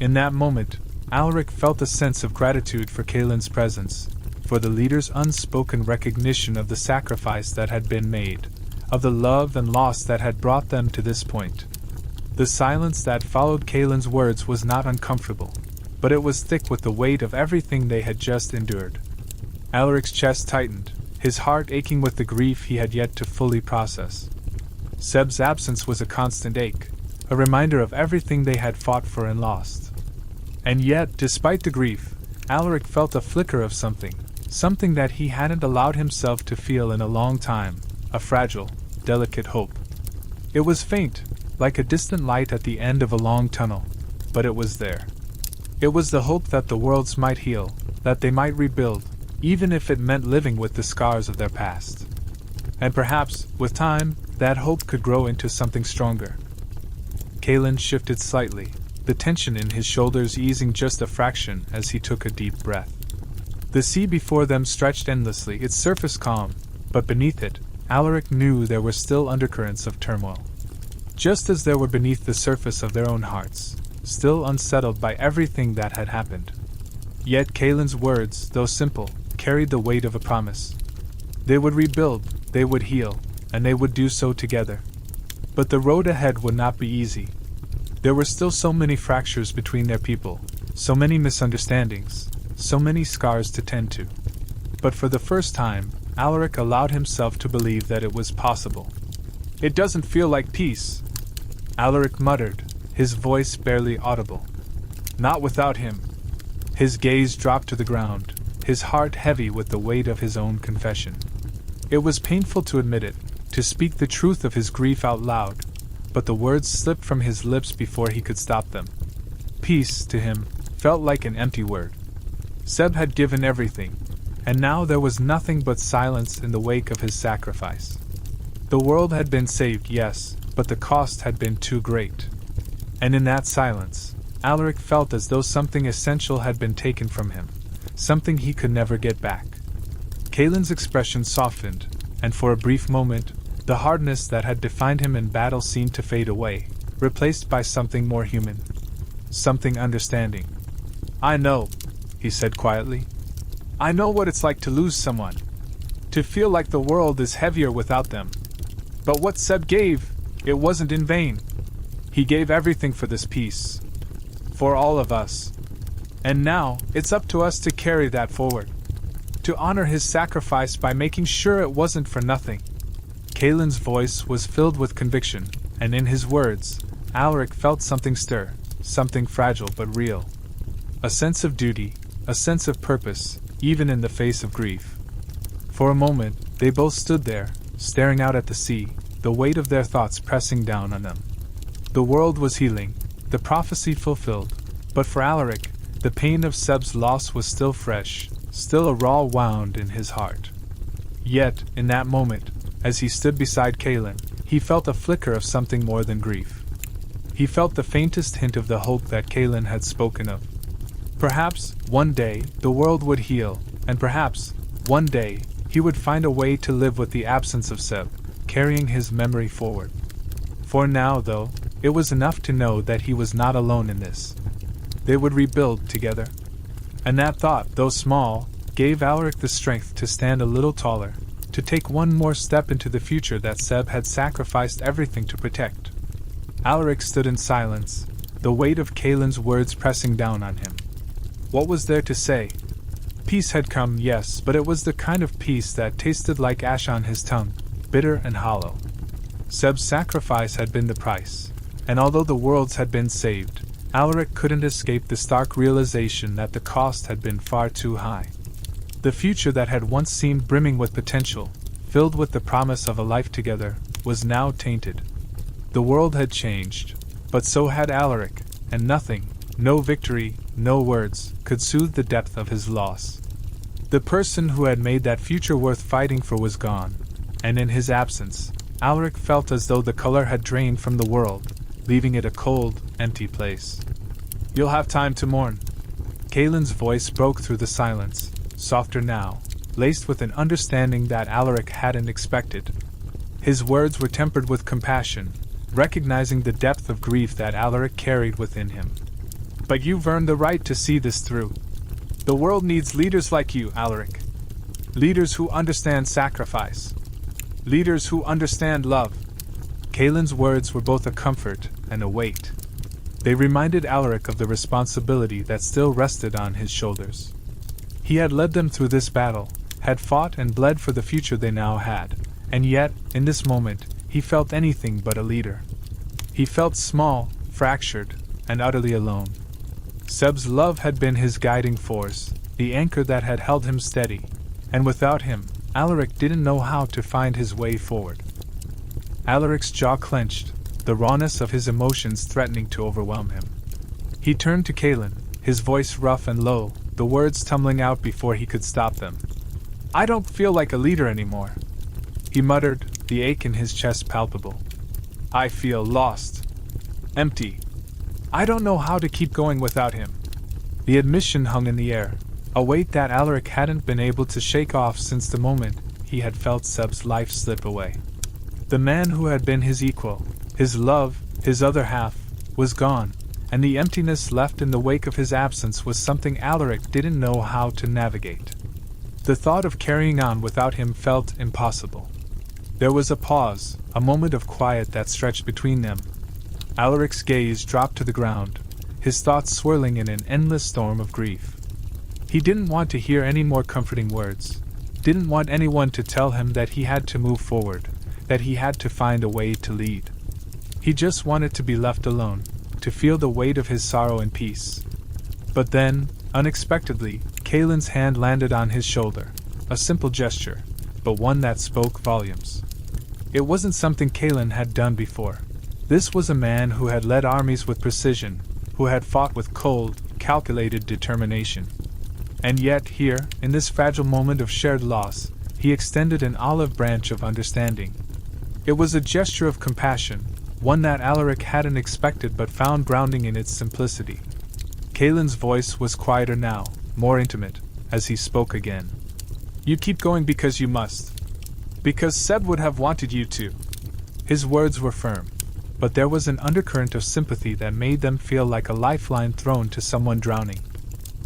In that moment, Alaric felt a sense of gratitude for Kalen's presence, for the leader's unspoken recognition of the sacrifice that had been made, of the love and loss that had brought them to this point. The silence that followed Kalen's words was not uncomfortable, but it was thick with the weight of everything they had just endured. Alaric's chest tightened, his heart aching with the grief he had yet to fully process. Seb's absence was a constant ache, a reminder of everything they had fought for and lost. And yet, despite the grief, Alaric felt a flicker of something that he hadn't allowed himself to feel in a long time, a fragile, delicate hope. It was faint, like a distant light at the end of a long tunnel, but it was there. It was the hope that the worlds might heal, that they might rebuild, even if it meant living with the scars of their past. And perhaps, with time, that hope could grow into something stronger. Kalen shifted slightly, the tension in his shoulders easing just a fraction as he took a deep breath. The sea before them stretched endlessly, its surface calm, but beneath it, Alaric knew there were still undercurrents of turmoil. Just as there were beneath the surface of their own hearts, still unsettled by everything that had happened. Yet Kalen's words, though simple, carried the weight of a promise. They would rebuild, they would heal, and they would do so together. But the road ahead would not be easy. There were still so many fractures between their people, so many misunderstandings, so many scars to tend to. But for the first time, Alaric allowed himself to believe that it was possible. "It doesn't feel like peace," Alaric muttered, his voice barely audible. "Not without him." His gaze dropped to the ground, his heart heavy with the weight of his own confession. It was painful to admit it, to speak the truth of his grief out loud, but the words slipped from his lips before he could stop them. Peace, to him, felt like an empty word. Seb had given everything, and now there was nothing but silence in the wake of his sacrifice. The world had been saved, yes, but the cost had been too great. And in that silence, Alaric felt as though something essential had been taken from him, something he could never get back. Kalen's expression softened, and for a brief moment, the hardness that had defined him in battle seemed to fade away, replaced by something more human. Something understanding. "I know," he said quietly. "I know what it's like to lose someone. To feel like the world is heavier without them. But what Seb gave, it wasn't in vain. He gave everything for this peace. For all of us. And now, it's up to us to carry that forward. To honor his sacrifice by making sure it wasn't for nothing." Kalen's voice was filled with conviction, and in his words, Alaric felt something stir, something fragile but real. A sense of duty, a sense of purpose, even in the face of grief. For a moment, they both stood there, staring out at the sea, the weight of their thoughts pressing down on them. The world was healing, the prophecy fulfilled, but for Alaric, the pain of Seb's loss was still fresh, still a raw wound in his heart. Yet, in that moment, as he stood beside Kalen, he felt a flicker of something more than grief. He felt the faintest hint of the hope that Kalen had spoken of. Perhaps, one day, the world would heal, and perhaps, one day, he would find a way to live with the absence of Seb, carrying his memory forward. For now, though, it was enough to know that he was not alone in this. They would rebuild together. And that thought, though small, gave Alaric the strength to stand a little taller, to take one more step into the future that Seb had sacrificed everything to protect. Alaric stood in silence, the weight of Kalen's words pressing down on him. What was there to say? Peace had come, yes, but it was the kind of peace that tasted like ash on his tongue, bitter and hollow. Seb's sacrifice had been the price, and although the worlds had been saved, Alaric couldn't escape the stark realization that the cost had been far too high. The future that had once seemed brimming with potential, filled with the promise of a life together, was now tainted. The world had changed, but so had Alaric, and nothing, no victory, no words, could soothe the depth of his loss. The person who had made that future worth fighting for was gone, and in his absence, Alaric felt as though the color had drained from the world, leaving it a cold, empty place. "You'll have time to mourn." Kalen's voice broke through the silence, softer now, laced with an understanding that Alaric hadn't expected. His words were tempered with compassion, recognizing the depth of grief that Alaric carried within him. But you've earned the right to see this through. The world needs leaders like you, Alaric. Leaders who understand sacrifice. Leaders who understand love. Kaelin's words were both a comfort and a weight. They reminded Alaric of the responsibility that still rested on his shoulders. He had led them through this battle, had fought and bled for the future they now had, and yet, in this moment, he felt anything but a leader. He felt small, fractured, and utterly alone. Seb's love had been his guiding force, the anchor that had held him steady, and without him, Alaric didn't know how to find his way forward. Alaric's jaw clenched, the rawness of his emotions threatening to overwhelm him. He turned to Kaelin, his voice rough and low, the words tumbling out before he could stop them. "I don't feel like a leader anymore," he muttered, the ache in his chest palpable. "I feel lost. Empty. I don't know how to keep going without him." The admission hung in the air, a weight that Alaric hadn't been able to shake off since the moment he had felt Seb's life slip away. The man who had been his equal, his love, his other half, was gone, and the emptiness left in the wake of his absence was something Alaric didn't know how to navigate. The thought of carrying on without him felt impossible. There was a pause, a moment of quiet that stretched between them. Alaric's gaze dropped to the ground, his thoughts swirling in an endless storm of grief. He didn't want to hear any more comforting words, didn't want anyone to tell him that he had to move forward, that he had to find a way to lead. He just wanted to be left alone, to feel the weight of his sorrow in peace. But then, unexpectedly, Kaelin's hand landed on his shoulder, a simple gesture, but one that spoke volumes. It wasn't something Kaelin had done before. This was a man who had led armies with precision, who had fought with cold, calculated determination. And yet here, in this fragile moment of shared loss, he extended an olive branch of understanding. It was a gesture of compassion, one that Alaric hadn't expected but found grounding in its simplicity. Kaelin's voice was quieter now, more intimate, as he spoke again. "You keep going because you must. Because Seb would have wanted you to." His words were firm, but there was an undercurrent of sympathy that made them feel like a lifeline thrown to someone drowning.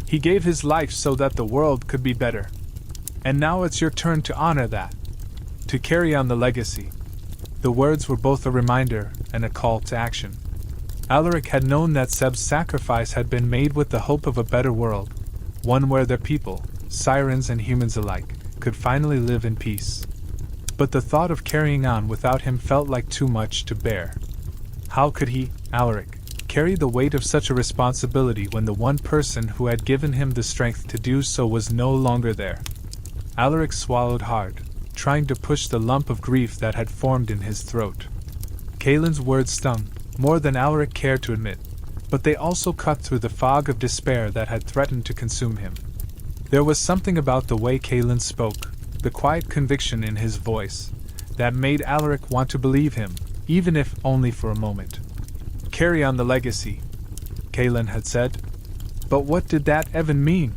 "He gave his life so that the world could be better. And now it's your turn to honor that. To carry on the legacy." The words were both a reminder and a call to action. Alaric had known that Seb's sacrifice had been made with the hope of a better world, one where their people, sirens and humans alike, could finally live in peace. But the thought of carrying on without him felt like too much to bear. How could he, Alaric, carry the weight of such a responsibility when the one person who had given him the strength to do so was no longer there? Alaric swallowed hard, trying to push the lump of grief that had formed in his throat. Kaelin's words stung, more than Alaric cared to admit, but they also cut through the fog of despair that had threatened to consume him. There was something about the way Kaelin spoke, the quiet conviction in his voice, that made Alaric want to believe him, even if only for a moment. "Carry on the legacy," Kaelin had said. But what did that even mean?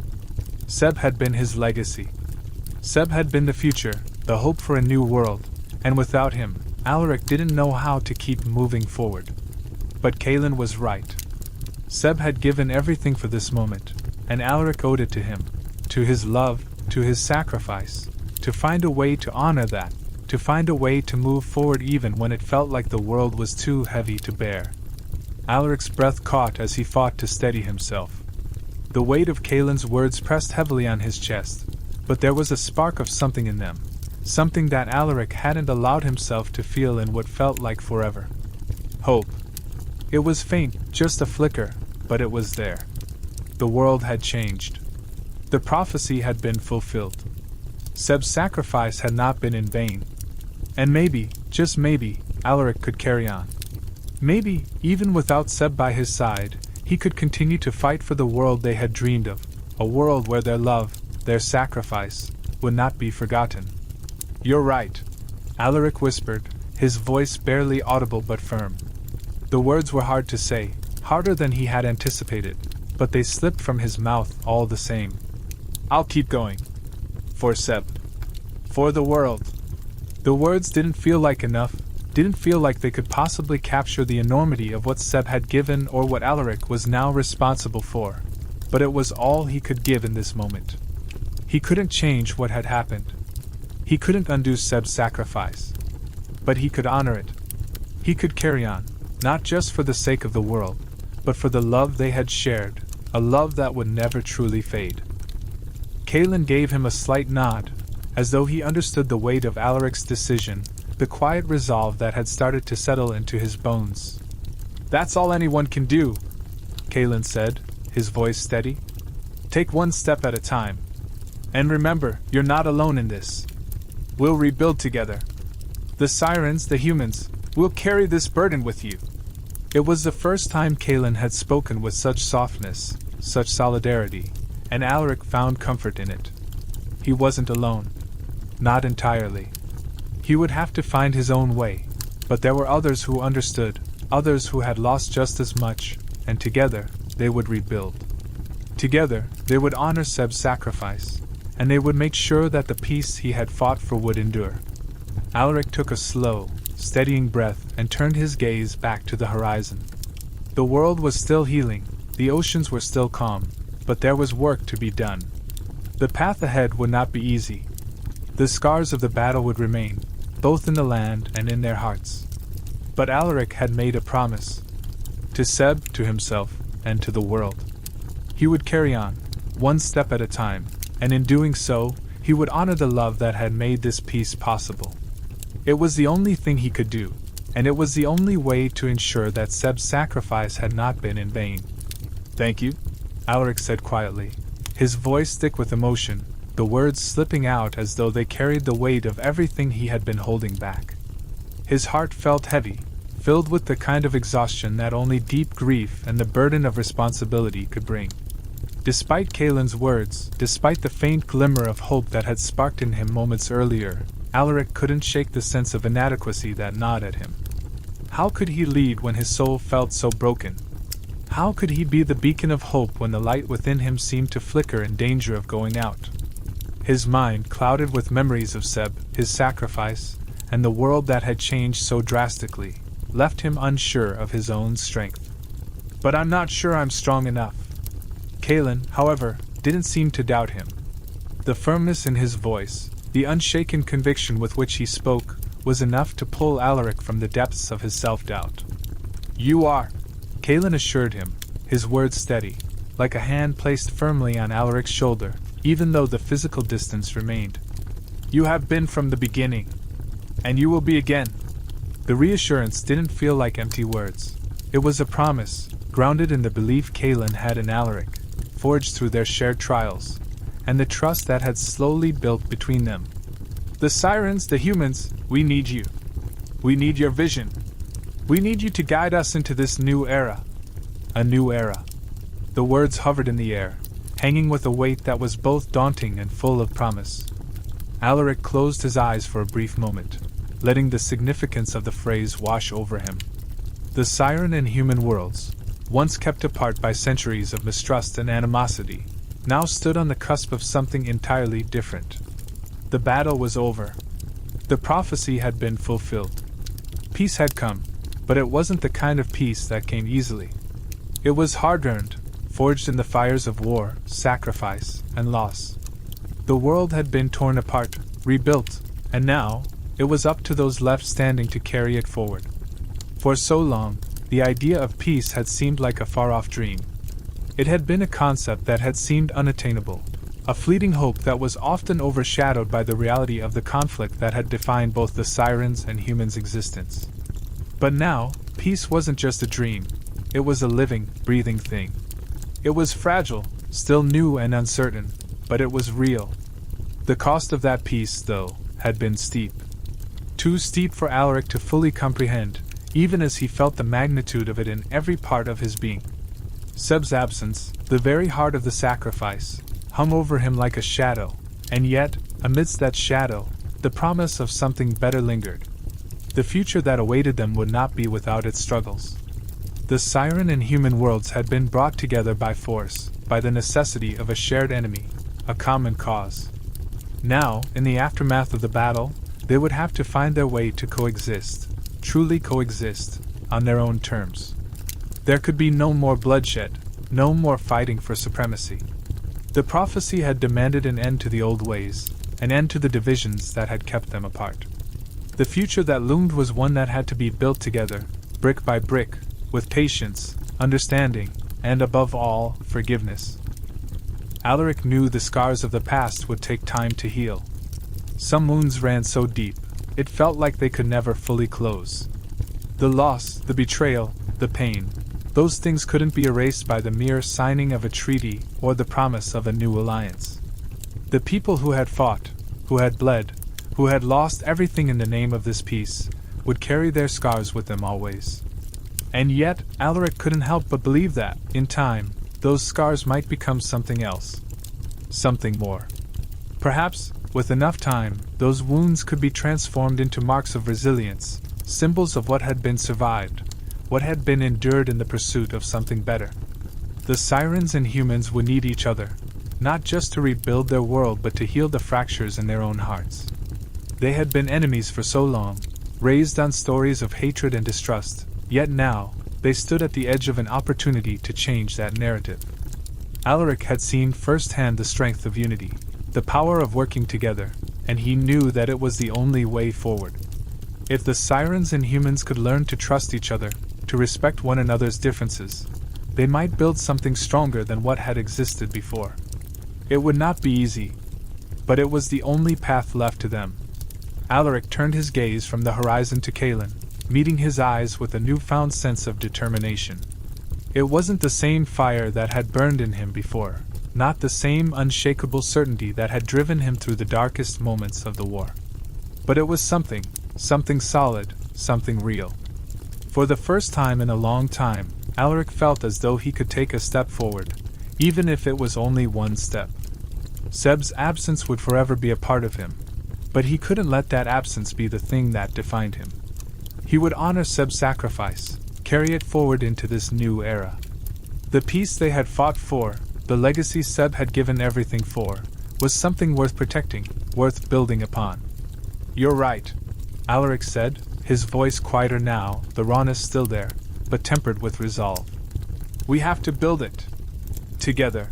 Seb had been his legacy. Seb had been the future, the hope for a new world, and without him, Alaric didn't know how to keep moving forward. But Kaelin was right. Seb had given everything for this moment, and Alaric owed it to him, to his love, to his sacrifice, to find a way to honor that, to find a way to move forward even when it felt like the world was too heavy to bear. Alaric's breath caught as he fought to steady himself. The weight of Kaelin's words pressed heavily on his chest, but there was a spark of something in them, something that Alaric hadn't allowed himself to feel in what felt like forever. Hope. It was faint, just a flicker, but it was there. The world had changed. The prophecy had been fulfilled. Seb's sacrifice had not been in vain. And maybe, just maybe, Alaric could carry on. Maybe, even without Seb by his side, he could continue to fight for the world they had dreamed of, a world where their love, their sacrifice, would not be forgotten. "You're right," Alaric whispered, his voice barely audible but firm. The words were hard to say, harder than he had anticipated, but they slipped from his mouth all the same. I'll keep going. For Seb. For the world. The words didn't feel like enough, didn't feel like they could possibly capture the enormity of what Seb had given or what Alaric was now responsible for. But it was all he could give in this moment. He couldn't change what had happened. He couldn't undo Seb's sacrifice. But he could honor it. He could carry on, not just for the sake of the world, but for the love they had shared, a love that would never truly fade. Kalen gave him a slight nod, as though he understood the weight of Alaric's decision, the quiet resolve that had started to settle into his bones. That's all anyone can do, Kalen said, his voice steady. Take one step at a time. And remember, you're not alone in this. We'll rebuild together. The sirens, the humans, will carry this burden with you. It was the first time Kalen had spoken with such softness, such solidarity, and Alaric found comfort in it. He wasn't alone. Not entirely. He would have to find his own way, but there were others who understood, others who had lost just as much, and together, they would rebuild. Together, they would honor Seb's sacrifice, and they would make sure that the peace he had fought for would endure. Alaric took a slow, steadying breath and turned his gaze back to the horizon. The world was still healing, the oceans were still calm, but there was work to be done. The path ahead would not be easy. The scars of the battle would remain, both in the land and in their hearts. But Alaric had made a promise. To Seb, to himself, and to the world. He would carry on, one step at a time, and in doing so, he would honor the love that had made this peace possible. It was the only thing he could do, and it was the only way to ensure that Seb's sacrifice had not been in vain. Thank you, Alaric said quietly, his voice thick with emotion, the words slipping out as though they carried the weight of everything he had been holding back. His heart felt heavy, filled with the kind of exhaustion that only deep grief and the burden of responsibility could bring. Despite Kalen's words, despite the faint glimmer of hope that had sparked in him moments earlier, Alaric couldn't shake the sense of inadequacy that gnawed at him. How could he lead when his soul felt so broken? How could he be the beacon of hope when the light within him seemed to flicker in danger of going out? His mind, clouded with memories of Seb, his sacrifice, and the world that had changed so drastically, left him unsure of his own strength. But I'm not sure I'm strong enough. Kalen, however, didn't seem to doubt him. The firmness in his voice, the unshaken conviction with which he spoke, was enough to pull Alaric from the depths of his self-doubt. You are, Kalen assured him, his words steady, like a hand placed firmly on Alaric's shoulder, even though the physical distance remained. You have been from the beginning. And you will be again. The reassurance didn't feel like empty words. It was a promise, grounded in the belief Kalen had in Alaric, forged through their shared trials, and the trust that had slowly built between them. The sirens, the humans, we need you. We need your vision. We need you to guide us into this new era. A new era. The words hovered in the air, hanging with a weight that was both daunting and full of promise. Alaric closed his eyes for a brief moment, letting the significance of the phrase wash over him. The siren and human worlds, once kept apart by centuries of mistrust and animosity, now stood on the cusp of something entirely different. The battle was over. The prophecy had been fulfilled. Peace had come, but it wasn't the kind of peace that came easily. It was hard-earned, forged in the fires of war, sacrifice, and loss. The world had been torn apart, rebuilt, and now, it was up to those left standing to carry it forward. For so long, the idea of peace had seemed like a far-off dream. It had been a concept that had seemed unattainable, a fleeting hope that was often overshadowed by the reality of the conflict that had defined both the sirens' and humans' existence. But now, peace wasn't just a dream, it was a living, breathing thing. It was fragile, still new and uncertain, but it was real. The cost of that peace, though, had been steep. Too steep for Alaric to fully comprehend, even as he felt the magnitude of it in every part of his being. Seb's absence, the very heart of the sacrifice, hung over him like a shadow, and yet, amidst that shadow, the promise of something better lingered. The future that awaited them would not be without its struggles. The siren and human worlds had been brought together by force, by the necessity of a shared enemy, a common cause. Now, in the aftermath of the battle, they would have to find their way to coexist, truly coexist, on their own terms. There could be no more bloodshed, no more fighting for supremacy. The prophecy had demanded an end to the old ways, an end to the divisions that had kept them apart. The future that loomed was one that had to be built together, brick by brick, with patience, understanding, and above all, forgiveness. Alaric knew the scars of the past would take time to heal. Some wounds ran so deep, it felt like they could never fully close. The loss, the betrayal, the pain, those things couldn't be erased by the mere signing of a treaty or the promise of a new alliance. The people who had fought, who had bled, who had lost everything in the name of this peace, would carry their scars with them always. And yet, Alaric couldn't help but believe that, in time, those scars might become something else. Something more. Perhaps, with enough time, those wounds could be transformed into marks of resilience, symbols of what had been survived, what had been endured in the pursuit of something better. The Sirens and humans would need each other, not just to rebuild their world but to heal the fractures in their own hearts. They had been enemies for so long, raised on stories of hatred and distrust, yet now, they stood at the edge of an opportunity to change that narrative. Alaric had seen firsthand the strength of unity, the power of working together, and he knew that it was the only way forward. If the Sirens and humans could learn to trust each other, to respect one another's differences, they might build something stronger than what had existed before. It would not be easy, but it was the only path left to them. Alaric turned his gaze from the horizon to Kalen, meeting his eyes with a newfound sense of determination. It wasn't the same fire that had burned in him before, not the same unshakable certainty that had driven him through the darkest moments of the war. But it was something solid, something real. For the first time in a long time, Alaric felt as though he could take a step forward, even if it was only one step. Seb's absence would forever be a part of him, but he couldn't let that absence be the thing that defined him. He would honor Seb's sacrifice, carry it forward into this new era. The peace they had fought for, the legacy Seb had given everything for, was something worth protecting, worth building upon. "You're right," Alaric said, his voice quieter now, the rawness still there, but tempered with resolve. "We have to build it. Together."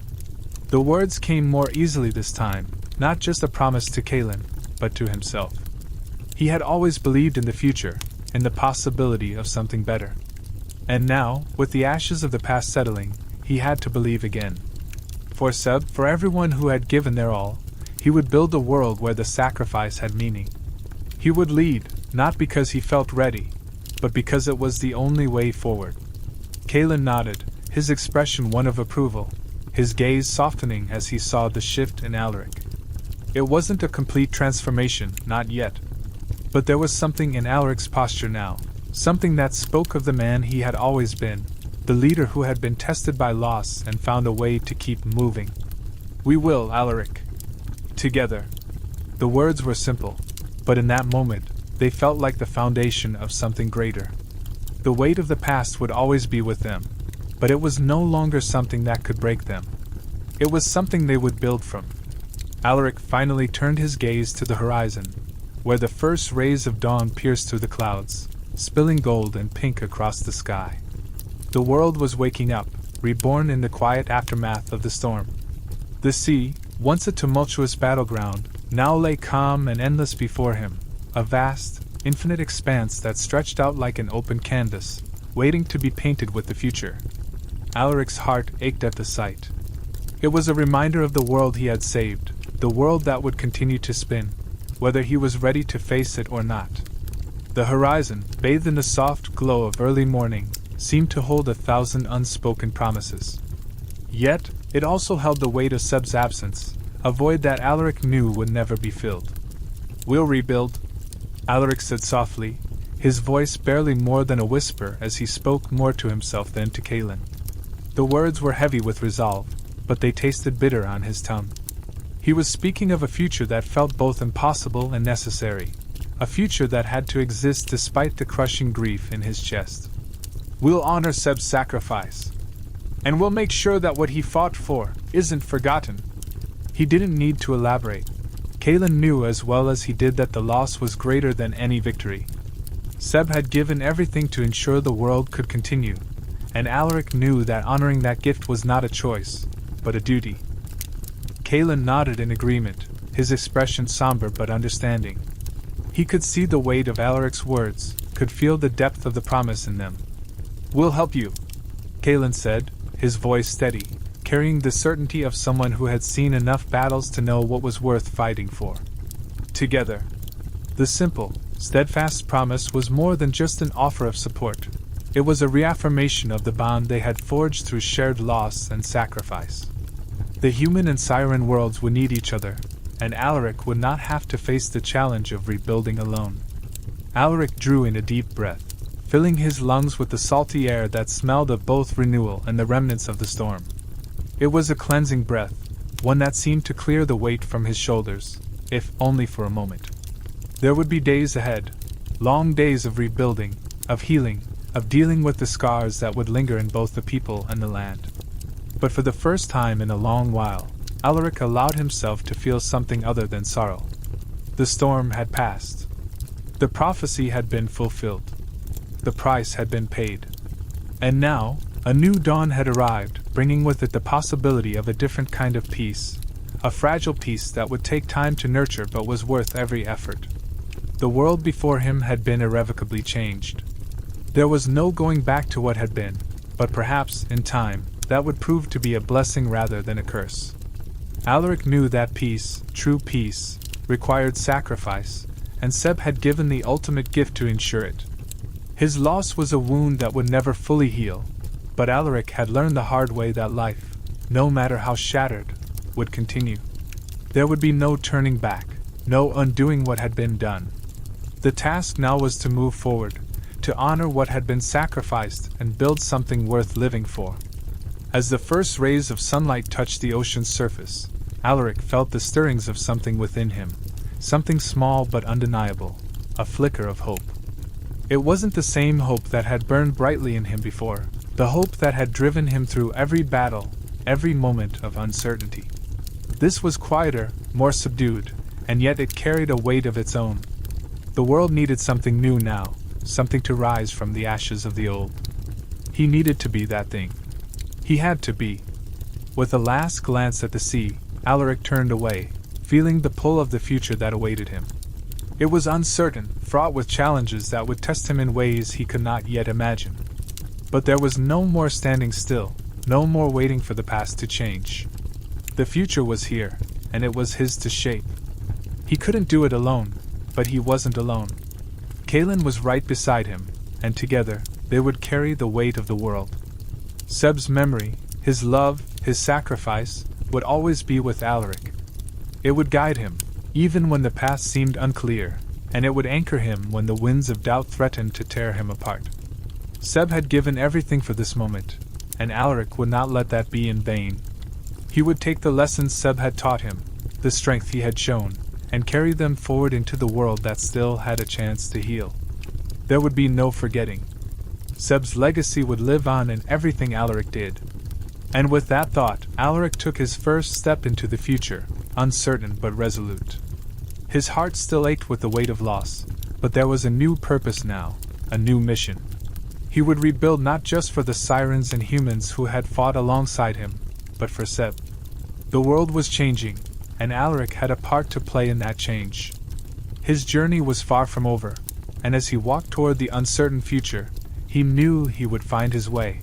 The words came more easily this time, not just a promise to Kalen, but to himself. He had always believed in the future, in the possibility of something better. And now, with the ashes of the past settling, he had to believe again. For Seb, for everyone who had given their all, he would build a world where the sacrifice had meaning. He would lead, not because he felt ready, but because it was the only way forward. Kalen nodded, his expression one of approval, his gaze softening as he saw the shift in Alaric. It wasn't a complete transformation, not yet. But there was something in Alaric's posture now, something that spoke of the man he had always been, the leader who had been tested by loss and found a way to keep moving. "We will, Alaric. Together." The words were simple, but in that moment, they felt like the foundation of something greater. The weight of the past would always be with them, but it was no longer something that could break them. It was something they would build from. Alaric finally turned his gaze to the horizon, where the first rays of dawn pierced through the clouds, spilling gold and pink across the sky. The world was waking up, reborn in the quiet aftermath of the storm. The sea, once a tumultuous battleground, now lay calm and endless before him, a vast, infinite expanse that stretched out like an open canvas, waiting to be painted with the future. Alaric's heart ached at the sight. It was a reminder of the world he had saved, the world that would continue to spin, whether he was ready to face it or not. The horizon, bathed in the soft glow of early morning, seemed to hold 1,000 unspoken promises. Yet, it also held the weight of Seb's absence, a void that Alaric knew would never be filled. "We'll rebuild," Alaric said softly, his voice barely more than a whisper as he spoke more to himself than to Kalen. The words were heavy with resolve, but they tasted bitter on his tongue. He was speaking of a future that felt both impossible and necessary, a future that had to exist despite the crushing grief in his chest. "We'll honor Seb's sacrifice. And we'll make sure that what he fought for isn't forgotten." He didn't need to elaborate. Kalen knew as well as he did that the loss was greater than any victory. Seb had given everything to ensure the world could continue, and Alaric knew that honoring that gift was not a choice, but a duty. Kalen nodded in agreement, his expression somber but understanding. He could see the weight of Alaric's words, could feel the depth of the promise in them. "We'll help you," Kalen said, his voice steady, carrying the certainty of someone who had seen enough battles to know what was worth fighting for. Together. The simple, steadfast promise was more than just an offer of support. It was a reaffirmation of the bond they had forged through shared loss and sacrifice. The human and siren worlds would need each other, and Alaric would not have to face the challenge of rebuilding alone. Alaric drew in a deep breath, filling his lungs with the salty air that smelled of both renewal and the remnants of the storm. It was a cleansing breath, one that seemed to clear the weight from his shoulders, if only for a moment. There would be days ahead, long days of rebuilding, of healing, of dealing with the scars that would linger in both the people and the land. But for the first time in a long while, Alaric allowed himself to feel something other than sorrow. The storm had passed. The prophecy had been fulfilled. The price had been paid. And now, a new dawn had arrived, bringing with it the possibility of a different kind of peace, a fragile peace that would take time to nurture but was worth every effort. The world before him had been irrevocably changed. There was no going back to what had been, but perhaps, in time, that would prove to be a blessing rather than a curse. Alaric knew that peace, true peace, required sacrifice, and Seb had given the ultimate gift to ensure it. His loss was a wound that would never fully heal, but Alaric had learned the hard way that life, no matter how shattered, would continue. There would be no turning back, no undoing what had been done. The task now was to move forward, to honor what had been sacrificed and build something worth living for. As the first rays of sunlight touched the ocean's surface, Alaric felt the stirrings of something within him, something small but undeniable, a flicker of hope. It wasn't the same hope that had burned brightly in him before, the hope that had driven him through every battle, every moment of uncertainty. This was quieter, more subdued, and yet it carried a weight of its own. The world needed something new now, something to rise from the ashes of the old. He needed to be that thing. He had to be. With a last glance at the sea, Alaric turned away, feeling the pull of the future that awaited him. It was uncertain, fraught with challenges that would test him in ways he could not yet imagine. But there was no more standing still, no more waiting for the past to change. The future was here, and it was his to shape. He couldn't do it alone, but he wasn't alone. Kalen was right beside him, and together, they would carry the weight of the world. Seb's memory, his love, his sacrifice, would always be with Alaric. It would guide him, even when the path seemed unclear, and it would anchor him when the winds of doubt threatened to tear him apart. Seb had given everything for this moment, and Alaric would not let that be in vain. He would take the lessons Seb had taught him, the strength he had shown, and carry them forward into the world that still had a chance to heal. There would be no forgetting. Seb's legacy would live on in everything Alaric did. And with that thought, Alaric took his first step into the future, uncertain but resolute. His heart still ached with the weight of loss, but there was a new purpose now, a new mission. He would rebuild not just for the sirens and humans who had fought alongside him, but for Seb. The world was changing, and Alaric had a part to play in that change. His journey was far from over, and as he walked toward the uncertain future, he knew he would find his way.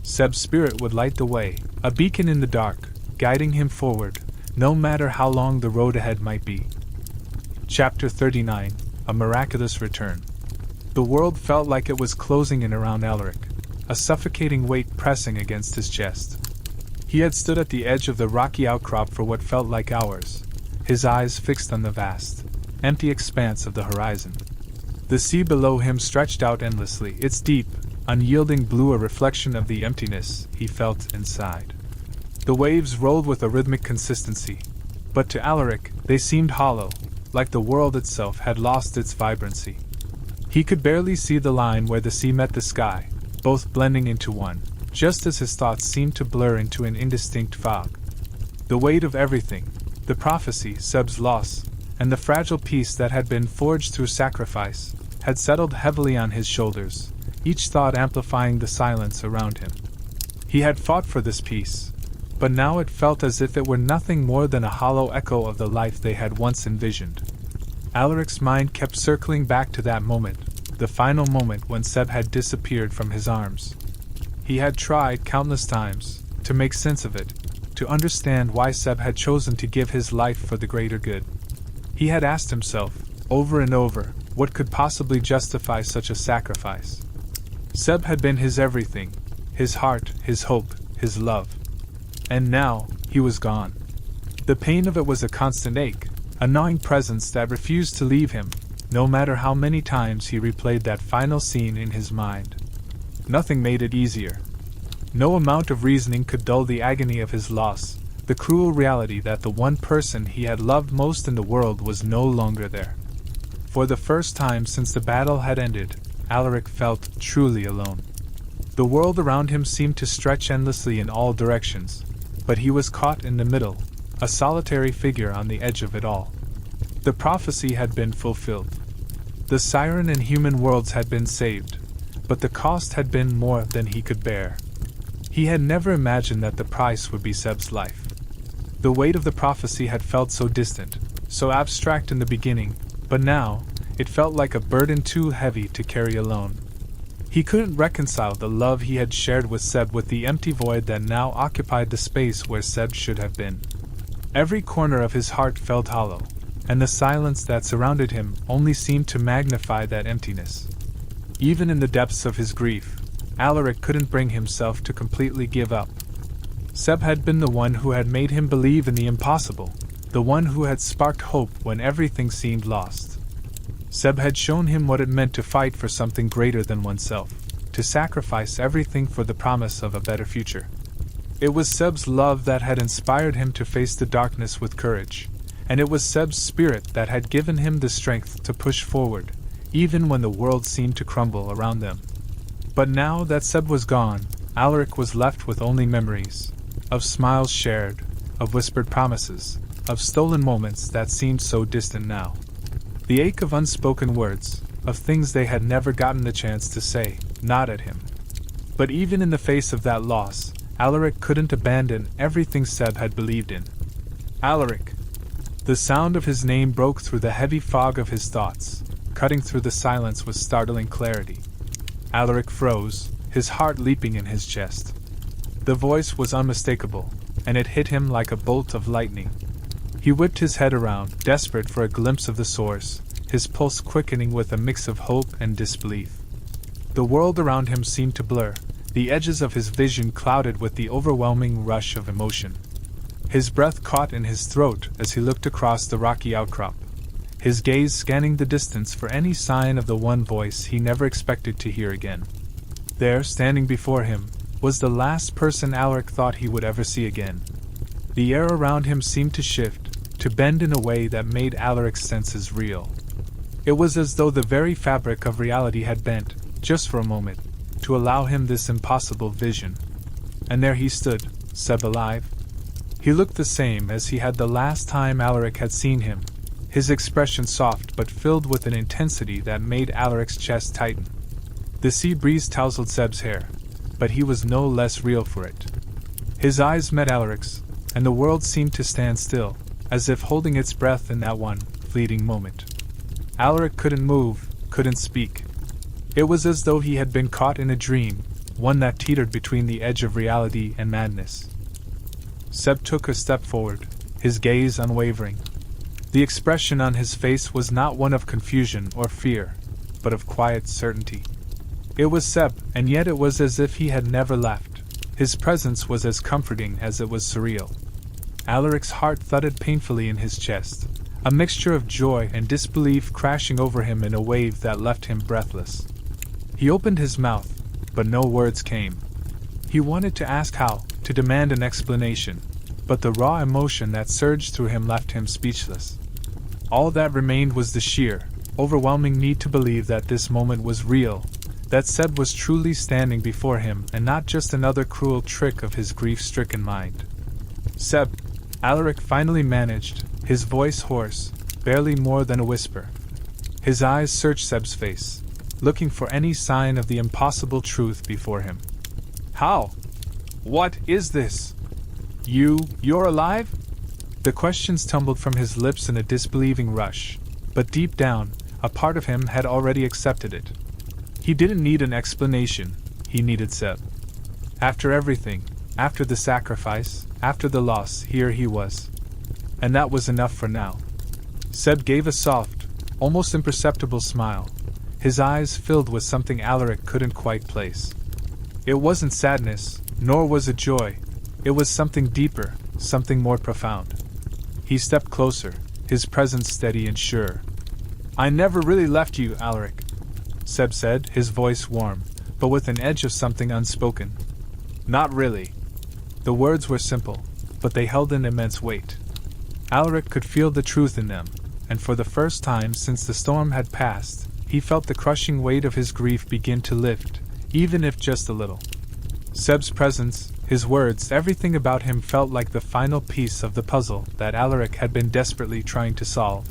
Seb's spirit would light the way, a beacon in the dark, guiding him forward, no matter how long the road ahead might be. Chapter 39: A Miraculous Return. The world felt like it was closing in around Alaric, a suffocating weight pressing against his chest. He had stood at the edge of the rocky outcrop for what felt like hours, his eyes fixed on the vast, empty expanse of the horizon. The sea below him stretched out endlessly, its deep, unyielding blue a reflection of the emptiness he felt inside. The waves rolled with a rhythmic consistency, but to Alaric they seemed hollow, like the world itself had lost its vibrancy. He could barely see the line where the sea met the sky, both blending into one, just as his thoughts seemed to blur into an indistinct fog. The weight of everything, the prophecy, Seb's loss, and the fragile peace that had been forged through sacrifice, had settled heavily on his shoulders, each thought amplifying the silence around him. He had fought for this peace, but now it felt as if it were nothing more than a hollow echo of the life they had once envisioned. Alaric's mind kept circling back to that moment, the final moment when Seb had disappeared from his arms. He had tried countless times to make sense of it, to understand why Seb had chosen to give his life for the greater good. He had asked himself, over and over, what could possibly justify such a sacrifice. Seb had been his everything, his heart, his hope, his love. And now, he was gone. The pain of it was a constant ache, a gnawing presence that refused to leave him, no matter how many times he replayed that final scene in his mind. Nothing made it easier. No amount of reasoning could dull the agony of his loss, the cruel reality that the one person he had loved most in the world was no longer there. For the first time since the battle had ended, Alaric felt truly alone. The world around him seemed to stretch endlessly in all directions, but he was caught in the middle, a solitary figure on the edge of it all. The prophecy had been fulfilled. The siren and human worlds had been saved, but the cost had been more than he could bear. He had never imagined that the price would be Seb's life. The weight of the prophecy had felt so distant, so abstract in the beginning, but now, it felt like a burden too heavy to carry alone. He couldn't reconcile the love he had shared with Seb with the empty void that now occupied the space where Seb should have been. Every corner of his heart felt hollow, and the silence that surrounded him only seemed to magnify that emptiness. Even in the depths of his grief, Alaric couldn't bring himself to completely give up. Seb had been the one who had made him believe in the impossible, the one who had sparked hope when everything seemed lost. Seb had shown him what it meant to fight for something greater than oneself, to sacrifice everything for the promise of a better future. It was Seb's love that had inspired him to face the darkness with courage, and it was Seb's spirit that had given him the strength to push forward, even when the world seemed to crumble around them. But now that Seb was gone, Alaric was left with only memories, of smiles shared, of whispered promises, of stolen moments that seemed so distant now. The ache of unspoken words, of things they had never gotten the chance to say, gnawed at him. But even in the face of that loss, Alaric couldn't abandon everything Seb had believed in. Alaric! The sound of his name broke through the heavy fog of his thoughts, cutting through the silence with startling clarity. Alaric froze, his heart leaping in his chest. The voice was unmistakable, and it hit him like a bolt of lightning. He whipped his head around, desperate for a glimpse of the source, his pulse quickening with a mix of hope and disbelief. The world around him seemed to blur, the edges of his vision clouded with the overwhelming rush of emotion. His breath caught in his throat as he looked across the rocky outcrop, his gaze scanning the distance for any sign of the one voice he never expected to hear again. There, standing before him, was the last person Alaric thought he would ever see again. The air around him seemed to shift, to bend in a way that made Alaric's senses reel. It was as though the very fabric of reality had bent, just for a moment, to allow him this impossible vision. And there he stood, Seb alive. He looked the same as he had the last time Alaric had seen him, his expression soft but filled with an intensity that made Alaric's chest tighten. The sea breeze tousled Seb's hair, but he was no less real for it. His eyes met Alaric's, and the world seemed to stand still, as if holding its breath in that one fleeting moment. Alaric couldn't move, couldn't speak. It was as though he had been caught in a dream, one that teetered between the edge of reality and madness. Seb took a step forward, his gaze unwavering. The expression on his face was not one of confusion or fear, but of quiet certainty. It was Seb, and yet it was as if he had never left. His presence was as comforting as it was surreal. Alaric's heart thudded painfully in his chest, a mixture of joy and disbelief crashing over him in a wave that left him breathless. He opened his mouth, but no words came. He wanted to ask how, to demand an explanation, but the raw emotion that surged through him left him speechless. All that remained was the sheer, overwhelming need to believe that this moment was real, that Seb was truly standing before him and not just another cruel trick of his grief-stricken mind. Seb! Alaric finally managed, his voice hoarse, barely more than a whisper. His eyes searched Seb's face, looking for any sign of the impossible truth before him. How? What is this? You're alive? The questions tumbled from his lips in a disbelieving rush, but deep down, a part of him had already accepted it. He didn't need an explanation, he needed Seb. After everything, after the sacrifice, after the loss, here he was. And that was enough for now. Seb gave a soft, almost imperceptible smile, his eyes filled with something Alaric couldn't quite place. It wasn't sadness, nor was it joy. It was something deeper, something more profound. He stepped closer, his presence steady and sure. I never really left you, Alaric, Seb said, his voice warm, but with an edge of something unspoken. Not really. The words were simple, but they held an immense weight. Alaric could feel the truth in them, and for the first time since the storm had passed, he felt the crushing weight of his grief begin to lift, even if just a little. Seb's presence, his words, everything about him felt like the final piece of the puzzle that Alaric had been desperately trying to solve.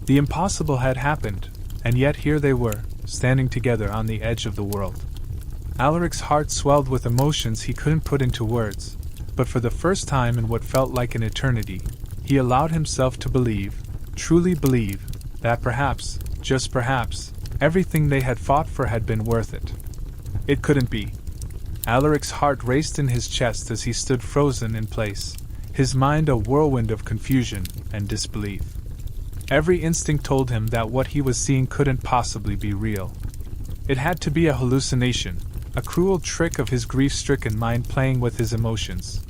The impossible had happened, and yet here they were, standing together on the edge of the world. Alaric's heart swelled with emotions he couldn't put into words, but for the first time in what felt like an eternity, he allowed himself to believe, truly believe, that perhaps, just perhaps, everything they had fought for had been worth it. It couldn't be. Alaric's heart raced in his chest as he stood frozen in place, his mind a whirlwind of confusion and disbelief. Every instinct told him that what he was seeing couldn't possibly be real. It had to be a hallucination, a cruel trick of his grief-stricken mind playing with his emotions.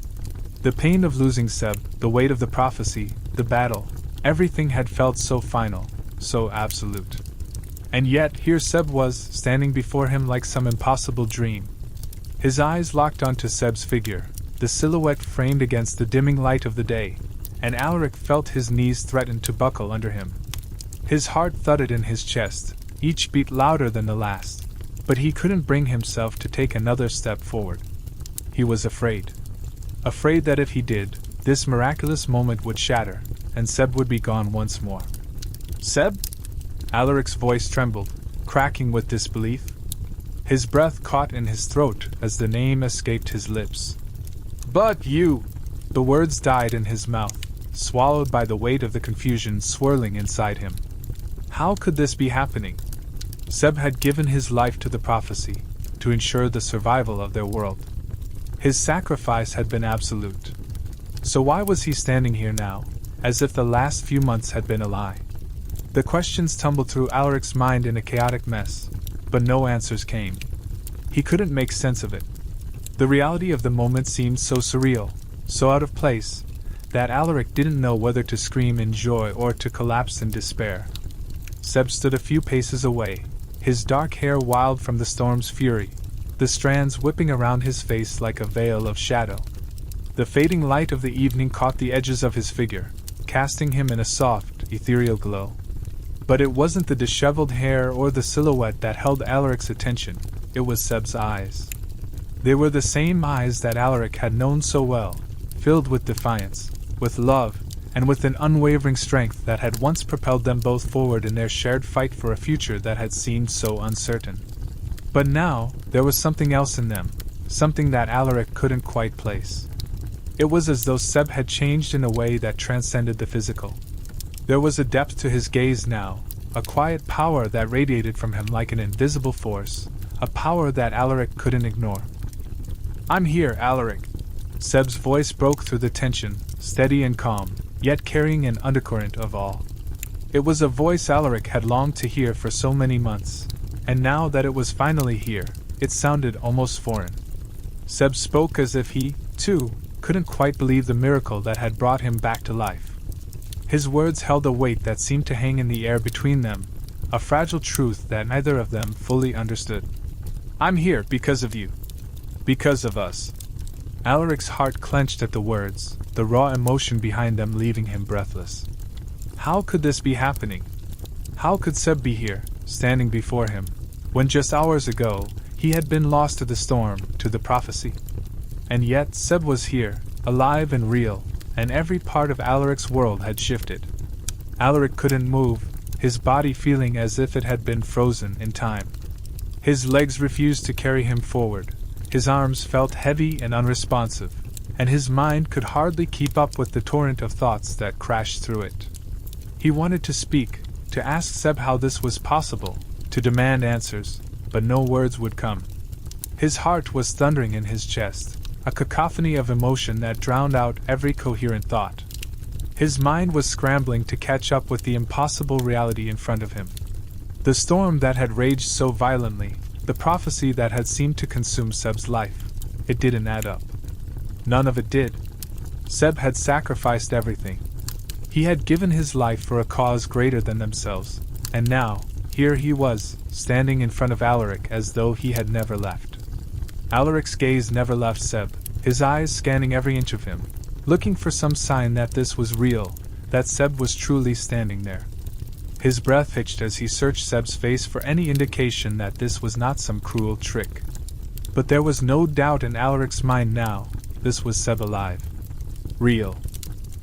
The pain of losing Seb, the weight of the prophecy, the battle, everything had felt so final, so absolute. And yet here Seb was, standing before him like some impossible dream. His eyes locked onto Seb's figure, the silhouette framed against the dimming light of the day, and Alaric felt his knees threaten to buckle under him. His heart thudded in his chest, each beat louder than the last, but he couldn't bring himself to take another step forward. He was afraid. Afraid that if he did, this miraculous moment would shatter, and Seb would be gone once more. Seb? Alaric's voice trembled, cracking with disbelief. His breath caught in his throat as the name escaped his lips. But you! The words died in his mouth, swallowed by the weight of the confusion swirling inside him. How could this be happening? Seb had given his life to the prophecy, to ensure the survival of their world. His sacrifice had been absolute. So why was he standing here now, as if the last few months had been a lie? The questions tumbled through Alaric's mind in a chaotic mess, but no answers came. He couldn't make sense of it. The reality of the moment seemed so surreal, so out of place, that Alaric didn't know whether to scream in joy or to collapse in despair. Seb stood a few paces away, his dark hair wild from the storm's fury, the strands whipping around his face like a veil of shadow. The fading light of the evening caught the edges of his figure, casting him in a soft, ethereal glow. But it wasn't the disheveled hair or the silhouette that held Alaric's attention, it was Seb's eyes. They were the same eyes that Alaric had known so well, filled with defiance, with love, and with an unwavering strength that had once propelled them both forward in their shared fight for a future that had seemed so uncertain. But now, there was something else in them, something that Alaric couldn't quite place. It was as though Seb had changed in a way that transcended the physical. There was a depth to his gaze now, a quiet power that radiated from him like an invisible force, a power that Alaric couldn't ignore. I'm here, Alaric. Seb's voice broke through the tension, steady and calm, yet carrying an undercurrent of awe. It was a voice Alaric had longed to hear for so many months, and now that it was finally here, it sounded almost foreign. Seb spoke as if he, too, couldn't quite believe the miracle that had brought him back to life. His words held a weight that seemed to hang in the air between them, a fragile truth that neither of them fully understood. I'm here because of you. Because of us. Alaric's heart clenched at the words, the raw emotion behind them leaving him breathless. How could this be happening? How could Seb be here, standing before him, when just hours ago he had been lost to the storm, to the prophecy? And yet Seb was here, alive and real, and every part of Alaric's world had shifted. Alaric couldn't move, his body feeling as if it had been frozen in time. His legs refused to carry him forward, his arms felt heavy and unresponsive, and his mind could hardly keep up with the torrent of thoughts that crashed through it. He wanted to speak, to ask Seb how this was possible, to demand answers, but no words would come. His heart was thundering in his chest, a cacophony of emotion that drowned out every coherent thought. His mind was scrambling to catch up with the impossible reality in front of him. The storm that had raged so violently, the prophecy that had seemed to consume Seb's life, it didn't add up. None of it did. Seb had sacrificed everything. He had given his life for a cause greater than themselves, and now, here he was, standing in front of Alaric as though he had never left. Alaric's gaze never left Seb, his eyes scanning every inch of him, looking for some sign that this was real, that Seb was truly standing there. His breath hitched as he searched Seb's face for any indication that this was not some cruel trick. But there was no doubt in Alaric's mind now, this was Seb alive. Real.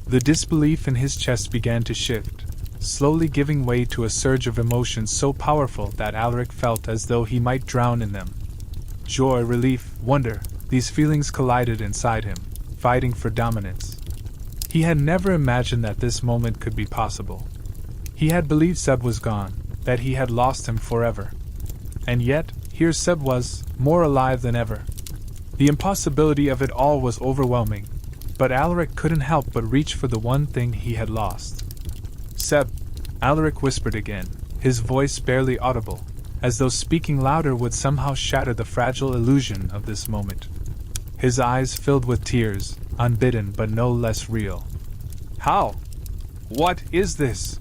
The disbelief in his chest began to shift, slowly giving way to a surge of emotions so powerful that Alaric felt as though he might drown in them. Joy, relief, wonder, these feelings collided inside him, fighting for dominance. He had never imagined that this moment could be possible. He had believed Seb was gone, that he had lost him forever. And yet, here Seb was, more alive than ever. The impossibility of it all was overwhelming, but Alaric couldn't help but reach for the one thing he had lost. Seb, Alaric whispered again, his voice barely audible, as though speaking louder would somehow shatter the fragile illusion of this moment. His eyes filled with tears, unbidden but no less real. How? What is this?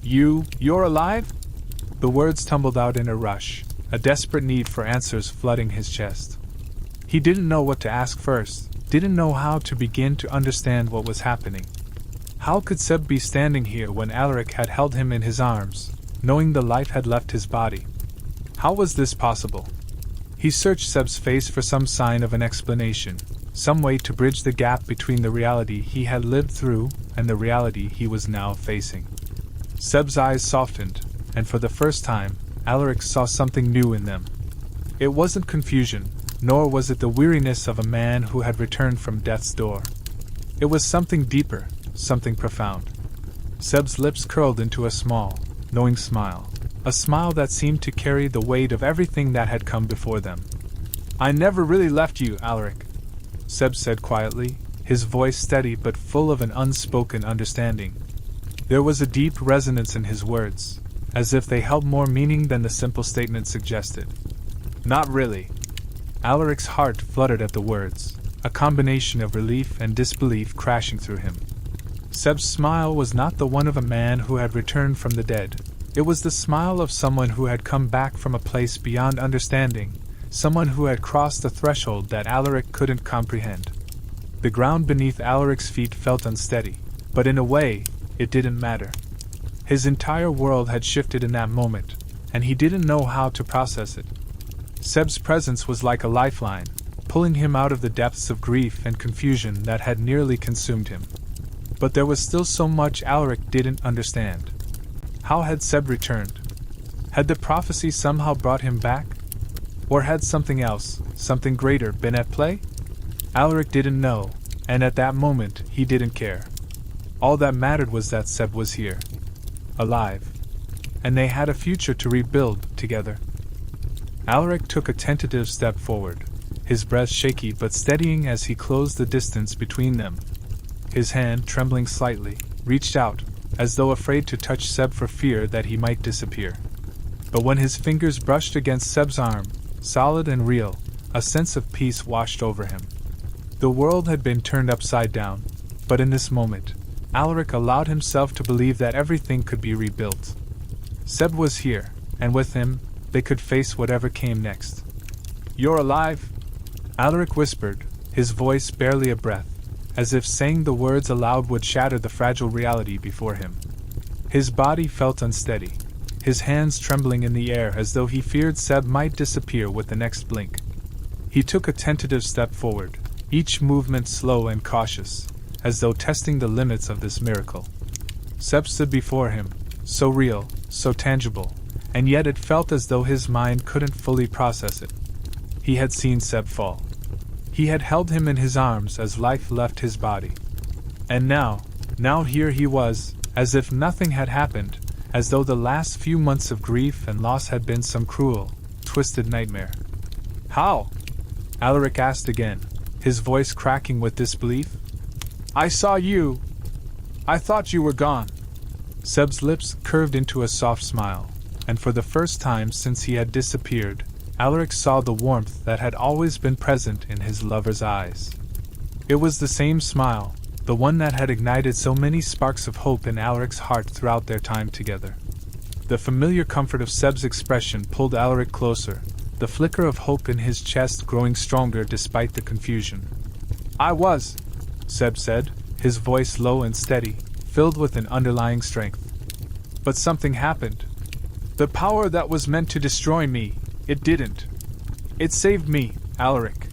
You're alive? The words tumbled out in a rush, a desperate need for answers flooding his chest. He didn't know what to ask first, didn't know how to begin to understand what was happening. How could Seb be standing here when Alaric had held him in his arms, knowing the life had left his body? How was this possible? He searched Seb's face for some sign of an explanation, some way to bridge the gap between the reality he had lived through and the reality he was now facing. Seb's eyes softened, and for the first time, Alaric saw something new in them. It wasn't confusion, nor was it the weariness of a man who had returned from death's door. It was something deeper, something profound. Seb's lips curled into a small, knowing smile, a smile that seemed to carry the weight of everything that had come before them. I never really left you, Alaric, Seb said quietly, his voice steady but full of an unspoken understanding. There was a deep resonance in his words, as if they held more meaning than the simple statement suggested. Not really. Alaric's heart fluttered at the words, a combination of relief and disbelief crashing through him. Seb's smile was not the one of a man who had returned from the dead. It was the smile of someone who had come back from a place beyond understanding, someone who had crossed a threshold that Alaric couldn't comprehend. The ground beneath Alaric's feet felt unsteady, but in a way, it didn't matter. His entire world had shifted in that moment, and he didn't know how to process it. Seb's presence was like a lifeline, pulling him out of the depths of grief and confusion that had nearly consumed him. But there was still so much Alaric didn't understand. How had Seb returned? Had the prophecy somehow brought him back? Or had something else, something greater, been at play? Alaric didn't know, and at that moment he didn't care. All that mattered was that Seb was here, alive, and they had a future to rebuild together. Alaric took a tentative step forward, his breath shaky but steadying as he closed the distance between them. His hand, trembling slightly, reached out, as though afraid to touch Seb for fear that he might disappear. But when his fingers brushed against Seb's arm, solid and real, a sense of peace washed over him. The world had been turned upside down, but in this moment, Alaric allowed himself to believe that everything could be rebuilt. Seb was here, and with him, they could face whatever came next. You're alive? Alaric whispered, his voice barely a breath, as if saying the words aloud would shatter the fragile reality before him. His body felt unsteady, his hands trembling in the air as though he feared Seb might disappear with the next blink. He took a tentative step forward, each movement slow and cautious, as though testing the limits of this miracle. Seb stood before him, so real, so tangible, and yet it felt as though his mind couldn't fully process it. He had seen Seb fall. He had held him in his arms as life left his body. And now here he was, as if nothing had happened, as though the last few months of grief and loss had been some cruel, twisted nightmare. "How?" Alaric asked again, his voice cracking with disbelief. "I saw you. I thought you were gone." Seb's lips curved into a soft smile, and for the first time since he had disappeared, Alaric saw the warmth that had always been present in his lover's eyes. It was the same smile, the one that had ignited so many sparks of hope in Alaric's heart throughout their time together. The familiar comfort of Seb's expression pulled Alaric closer, the flicker of hope in his chest growing stronger despite the confusion. "I was," Seb said, his voice low and steady, filled with an underlying strength. "But something happened. The power that was meant to destroy me, it didn't. It saved me, Alaric.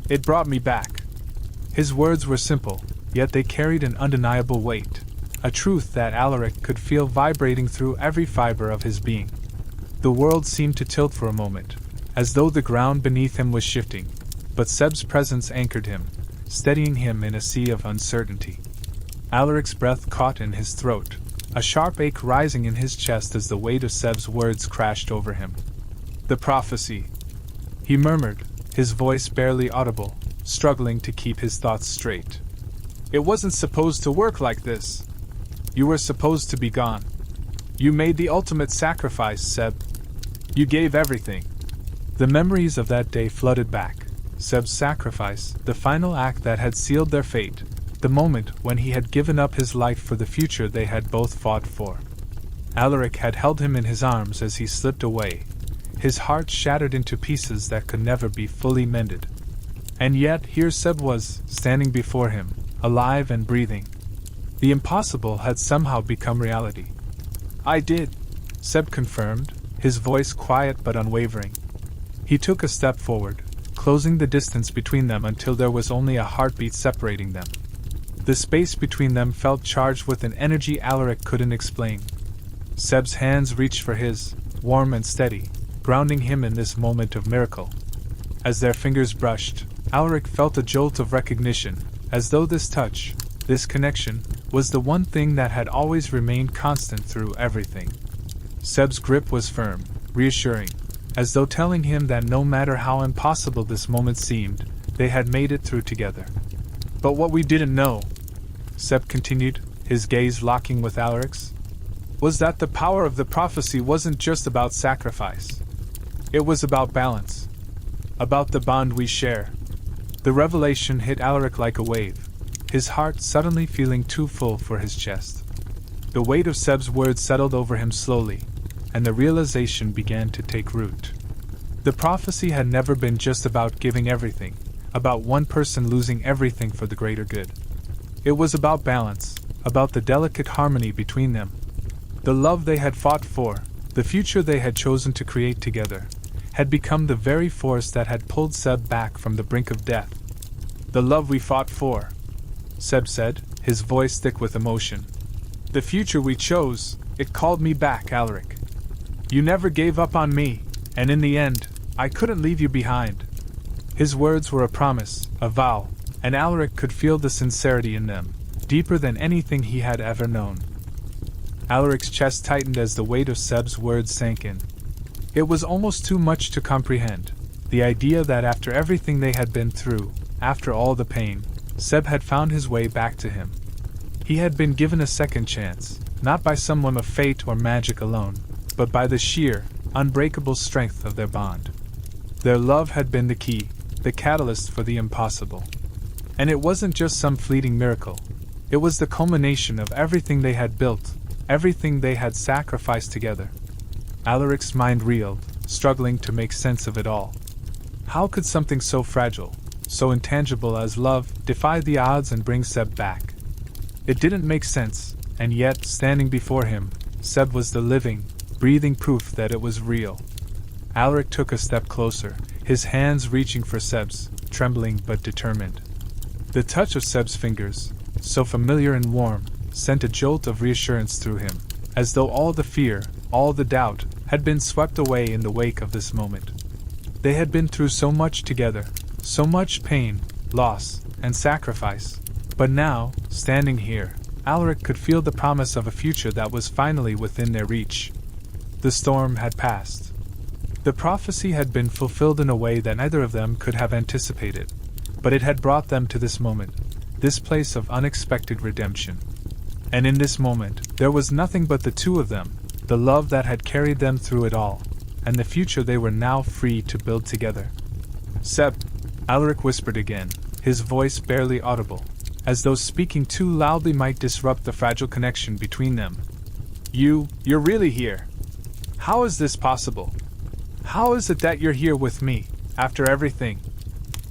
It brought me back." His words were simple, yet they carried an undeniable weight, a truth that Alaric could feel vibrating through every fiber of his being. The world seemed to tilt for a moment, as though the ground beneath him was shifting, but Seb's presence anchored him, steadying him in a sea of uncertainty. Alaric's breath caught in his throat, a sharp ache rising in his chest as the weight of Seb's words crashed over him. "The prophecy," he murmured, his voice barely audible, struggling to keep his thoughts straight. "It wasn't supposed to work like this. You were supposed to be gone. You made the ultimate sacrifice, Seb. You gave everything." The memories of that day flooded back. Seb's sacrifice, the final act that had sealed their fate, the moment when he had given up his life for the future they had both fought for. Alaric had held him in his arms as he slipped away, his heart shattered into pieces that could never be fully mended. And yet here Seb was, standing before him, alive and breathing. The impossible had somehow become reality. "I did," Seb confirmed, his voice quiet but unwavering. He took a step forward, closing the distance between them until there was only a heartbeat separating them. The space between them felt charged with an energy Alaric couldn't explain. Seb's hands reached for his, warm and steady, grounding him in this moment of miracle. As their fingers brushed, Alaric felt a jolt of recognition, as though this touch, this connection, was the one thing that had always remained constant through everything. Seb's grip was firm, reassuring, as though telling him that no matter how impossible this moment seemed, they had made it through together. "But what we didn't know," Seb continued, his gaze locking with Alaric's, "was that the power of the prophecy wasn't just about sacrifice. It was about balance. About the bond we share." The revelation hit Alaric like a wave, his heart suddenly feeling too full for his chest. The weight of Seb's words settled over him slowly, and the realization began to take root. The prophecy had never been just about giving everything, about one person losing everything for the greater good. It was about balance, about the delicate harmony between them. The love they had fought for, the future they had chosen to create together, had become the very force that had pulled Seb back from the brink of death. "The love we fought for," Seb said, his voice thick with emotion. "The future we chose, it called me back, Alaric. You never gave up on me, and in the end, I couldn't leave you behind." His words were a promise, a vow, and Alaric could feel the sincerity in them, deeper than anything he had ever known. Alaric's chest tightened as the weight of Seb's words sank in. It was almost too much to comprehend, the idea that after everything they had been through, after all the pain, Seb had found his way back to him. He had been given a second chance, not by someone of fate or magic alone, but by the sheer, unbreakable strength of their bond. Their love had been the key, the catalyst for the impossible. And it wasn't just some fleeting miracle. It was the culmination of everything they had built, everything they had sacrificed together. Alaric's mind reeled, struggling to make sense of it all. How could something so fragile, so intangible as love, defy the odds and bring Seb back? It didn't make sense, and yet, standing before him, Seb was the living, breathing proof that it was real. Alaric took a step closer, his hands reaching for Seb's, trembling but determined. The touch of Seb's fingers, so familiar and warm, sent a jolt of reassurance through him, as though all the fear, all the doubt, had been swept away in the wake of this moment. They had been through so much together, so much pain, loss, and sacrifice, but now, standing here, Alaric could feel the promise of a future that was finally within their reach. The storm had passed. The prophecy had been fulfilled in a way that neither of them could have anticipated, but it had brought them to this moment, this place of unexpected redemption. And in this moment, there was nothing but the two of them, the love that had carried them through it all, and the future they were now free to build together. "Seb," Alaric whispered again, his voice barely audible, as though speaking too loudly might disrupt the fragile connection between them. You're really here. How is this possible? How is it that you're here with me, after everything?"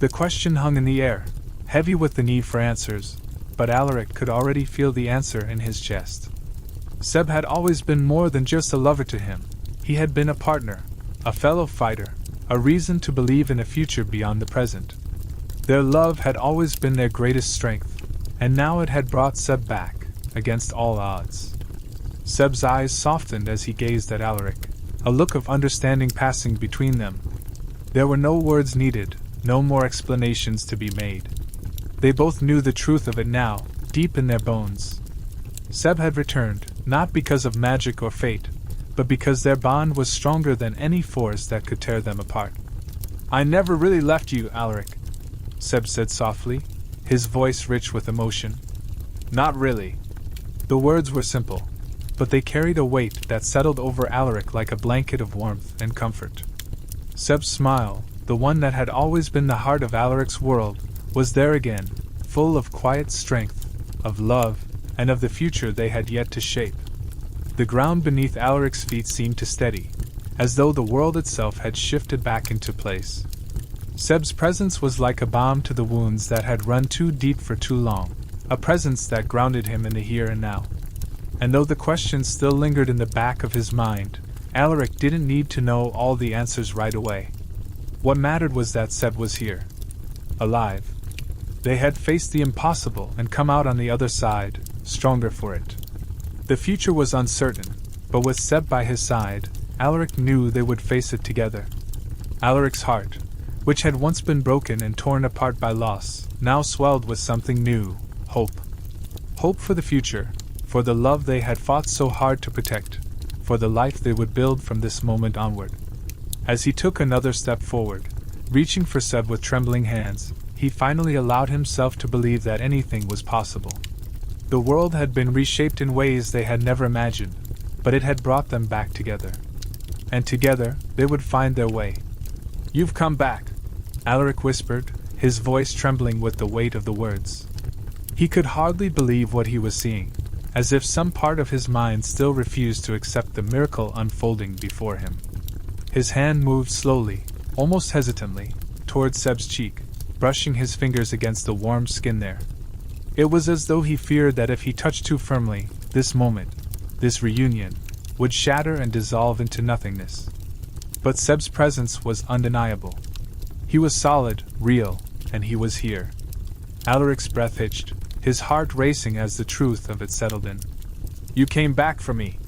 The question hung in the air, heavy with the need for answers, but Alaric could already feel the answer in his chest. Seb had always been more than just a lover to him. He had been a partner, a fellow fighter, a reason to believe in a future beyond the present. Their love had always been their greatest strength, and now it had brought Seb back, against all odds. Seb's eyes softened as he gazed at Alaric, a look of understanding passing between them. There were no words needed, no more explanations to be made. They both knew the truth of it now, deep in their bones. Seb had returned, not because of magic or fate, but because their bond was stronger than any force that could tear them apart. "I never really left you, Alaric," Seb said softly, his voice rich with emotion. "Not really." The words were simple, but they carried a weight that settled over Alaric like a blanket of warmth and comfort. Seb's smile, the one that had always been the heart of Alaric's world, was there again, full of quiet strength, of love, and of the future they had yet to shape. The ground beneath Alaric's feet seemed to steady, as though the world itself had shifted back into place. Seb's presence was like a balm to the wounds that had run too deep for too long, a presence that grounded him in the here and now. And though the questions still lingered in the back of his mind, Alaric didn't need to know all the answers right away. What mattered was that Seb was here, alive. They had faced the impossible and come out on the other side, stronger for it. The future was uncertain, but with Seb by his side, Alaric knew they would face it together. Alaric's heart, which had once been broken and torn apart by loss, now swelled with something new, hope. Hope for the future, for the love they had fought so hard to protect, for the life they would build from this moment onward. As he took another step forward, reaching for Seb with trembling hands, he finally allowed himself to believe that anything was possible. The world had been reshaped in ways they had never imagined, but it had brought them back together. And together, they would find their way. "You've come back," Alaric whispered, his voice trembling with the weight of the words. He could hardly believe what he was seeing, as if some part of his mind still refused to accept the miracle unfolding before him. His hand moved slowly, almost hesitantly, toward Seb's cheek, brushing his fingers against the warm skin there. It was as though he feared that if he touched too firmly, this moment, this reunion, would shatter and dissolve into nothingness. But Seb's presence was undeniable. He was solid, real, and he was here. Alaric's breath hitched, his heart racing as the truth of it settled in. "You came back for me,"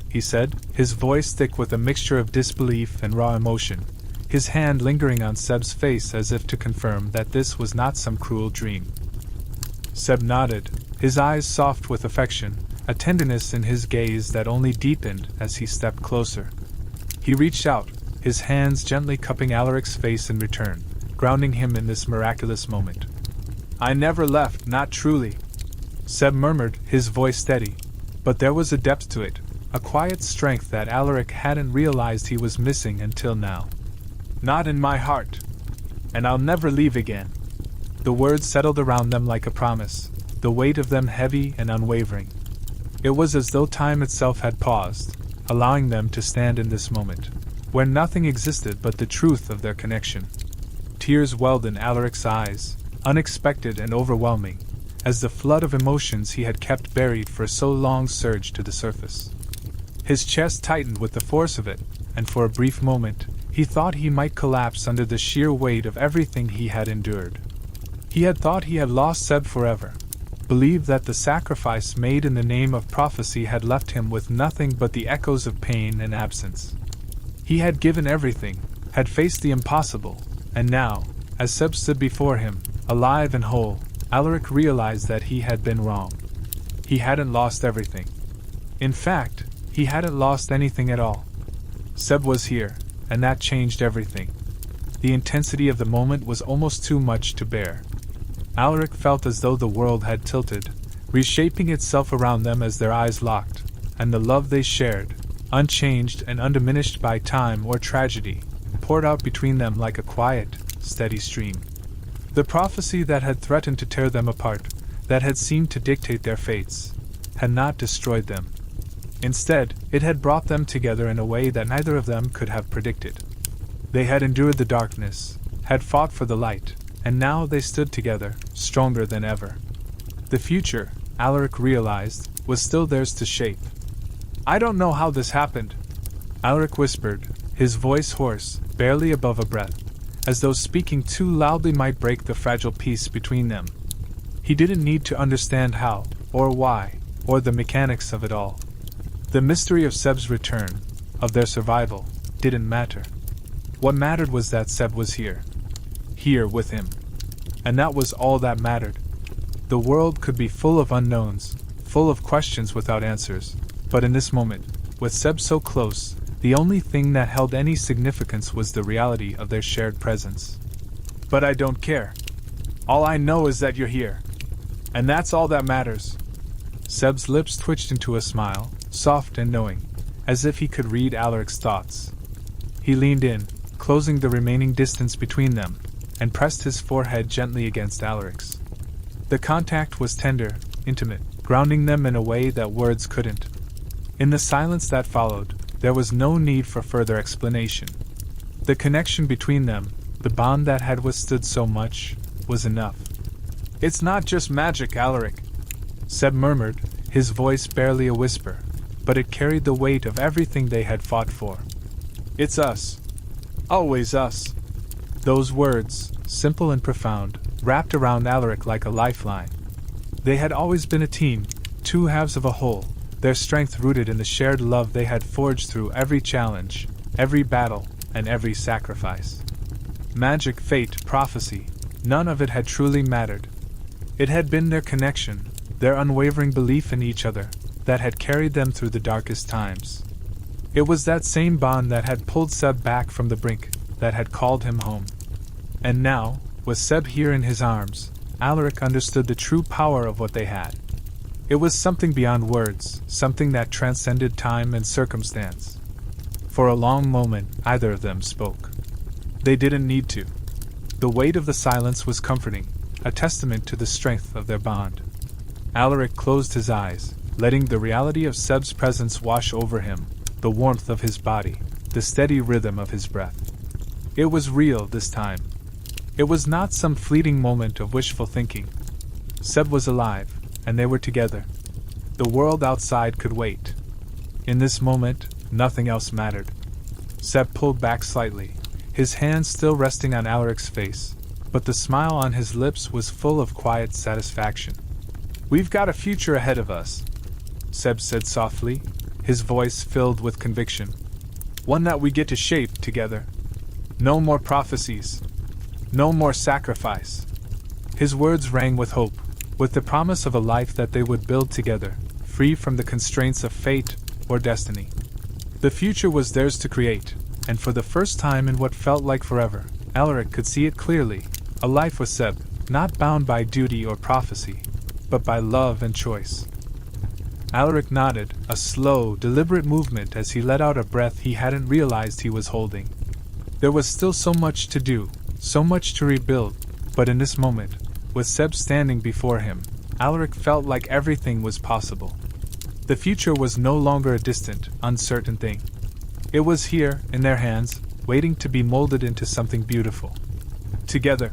he said, his voice thick with a mixture of disbelief and raw emotion, his hand lingering on Seb's face as if to confirm that this was not some cruel dream. Seb nodded, his eyes soft with affection, a tenderness in his gaze that only deepened as he stepped closer. He reached out, his hands gently cupping Alaric's face in return, grounding him in this miraculous moment. "I never left, not truly," Seb murmured, his voice steady, but there was a depth to it, a quiet strength that Alaric hadn't realized he was missing until now. "Not in my heart. And I'll never leave again." The words settled around them like a promise, the weight of them heavy and unwavering. It was as though time itself had paused, allowing them to stand in this moment, where nothing existed but the truth of their connection. Tears welled in Alaric's eyes, unexpected and overwhelming, as the flood of emotions he had kept buried for so long surged to the surface. His chest tightened with the force of it, and for a brief moment, he thought he might collapse under the sheer weight of everything he had endured. He had thought he had lost Seb forever, believed that the sacrifice made in the name of prophecy had left him with nothing but the echoes of pain and absence. He had given everything, had faced the impossible, and now, as Seb stood before him, alive and whole, Alaric realized that he had been wrong. He hadn't lost everything. In fact, he hadn't lost anything at all. Seb was here, and that changed everything. The intensity of the moment was almost too much to bear. Alaric felt as though the world had tilted, reshaping itself around them as their eyes locked, and the love they shared, unchanged and undiminished by time or tragedy, poured out between them like a quiet, steady stream. The prophecy that had threatened to tear them apart, that had seemed to dictate their fates, had not destroyed them. Instead, it had brought them together in a way that neither of them could have predicted. They had endured the darkness, had fought for the light, and now they stood together, stronger than ever. The future, Alaric realized, was still theirs to shape. "I don't know how this happened," Alaric whispered, his voice hoarse, barely above a breath, as though speaking too loudly might break the fragile peace between them. He didn't need to understand how, or why, or the mechanics of it all. The mystery of Seb's return, of their survival, didn't matter. What mattered was that Seb was here with him. And that was all that mattered. The world could be full of unknowns, full of questions without answers, but in this moment, with Seb so close, the only thing that held any significance was the reality of their shared presence. "But I don't care. All I know is that you're here. And that's all that matters." Seb's lips twitched into a smile, soft and knowing, as if he could read Alaric's thoughts. He leaned in, closing the remaining distance between them, and pressed his forehead gently against Alaric's. The contact was tender, intimate, grounding them in a way that words couldn't. In the silence that followed, there was no need for further explanation. The connection between them, the bond that had withstood so much, was enough. "It's not just magic, Alaric," Seb murmured, his voice barely a whisper, but it carried the weight of everything they had fought for. "It's us. Always us." Those words, simple and profound, wrapped around Alaric like a lifeline. They had always been a team, two halves of a whole, their strength rooted in the shared love they had forged through every challenge, every battle, and every sacrifice. Magic, fate, prophecy, none of it had truly mattered. It had been their connection, their unwavering belief in each other, that had carried them through the darkest times. It was that same bond that had pulled Seb back from the brink, that had called him home. And now, with Seb here in his arms, Alaric understood the true power of what they had. It was something beyond words, something that transcended time and circumstance. For a long moment, neither of them spoke. They didn't need to. The weight of the silence was comforting, a testament to the strength of their bond. Alaric closed his eyes, letting the reality of Seb's presence wash over him, the warmth of his body, the steady rhythm of his breath. It was real this time. It was not some fleeting moment of wishful thinking. Seb was alive, and they were together. The world outside could wait. In this moment, nothing else mattered. Seb pulled back slightly, his hands still resting on Alaric's face, but the smile on his lips was full of quiet satisfaction. "We've got a future ahead of us," Seb said softly, his voice filled with conviction. "One that we get to shape together. No more prophecies. No more sacrifice." His words rang with hope, with the promise of a life that they would build together, free from the constraints of fate or destiny. The future was theirs to create, and for the first time in what felt like forever, Alaric could see it clearly, a life with Seb, not bound by duty or prophecy, but by love and choice. Alaric nodded, a slow, deliberate movement as he let out a breath he hadn't realized he was holding. There was still so much to do, so much to rebuild, but in this moment, with Seb standing before him, Alaric felt like everything was possible. The future was no longer a distant, uncertain thing. It was here, in their hands, waiting to be molded into something beautiful. "Together,"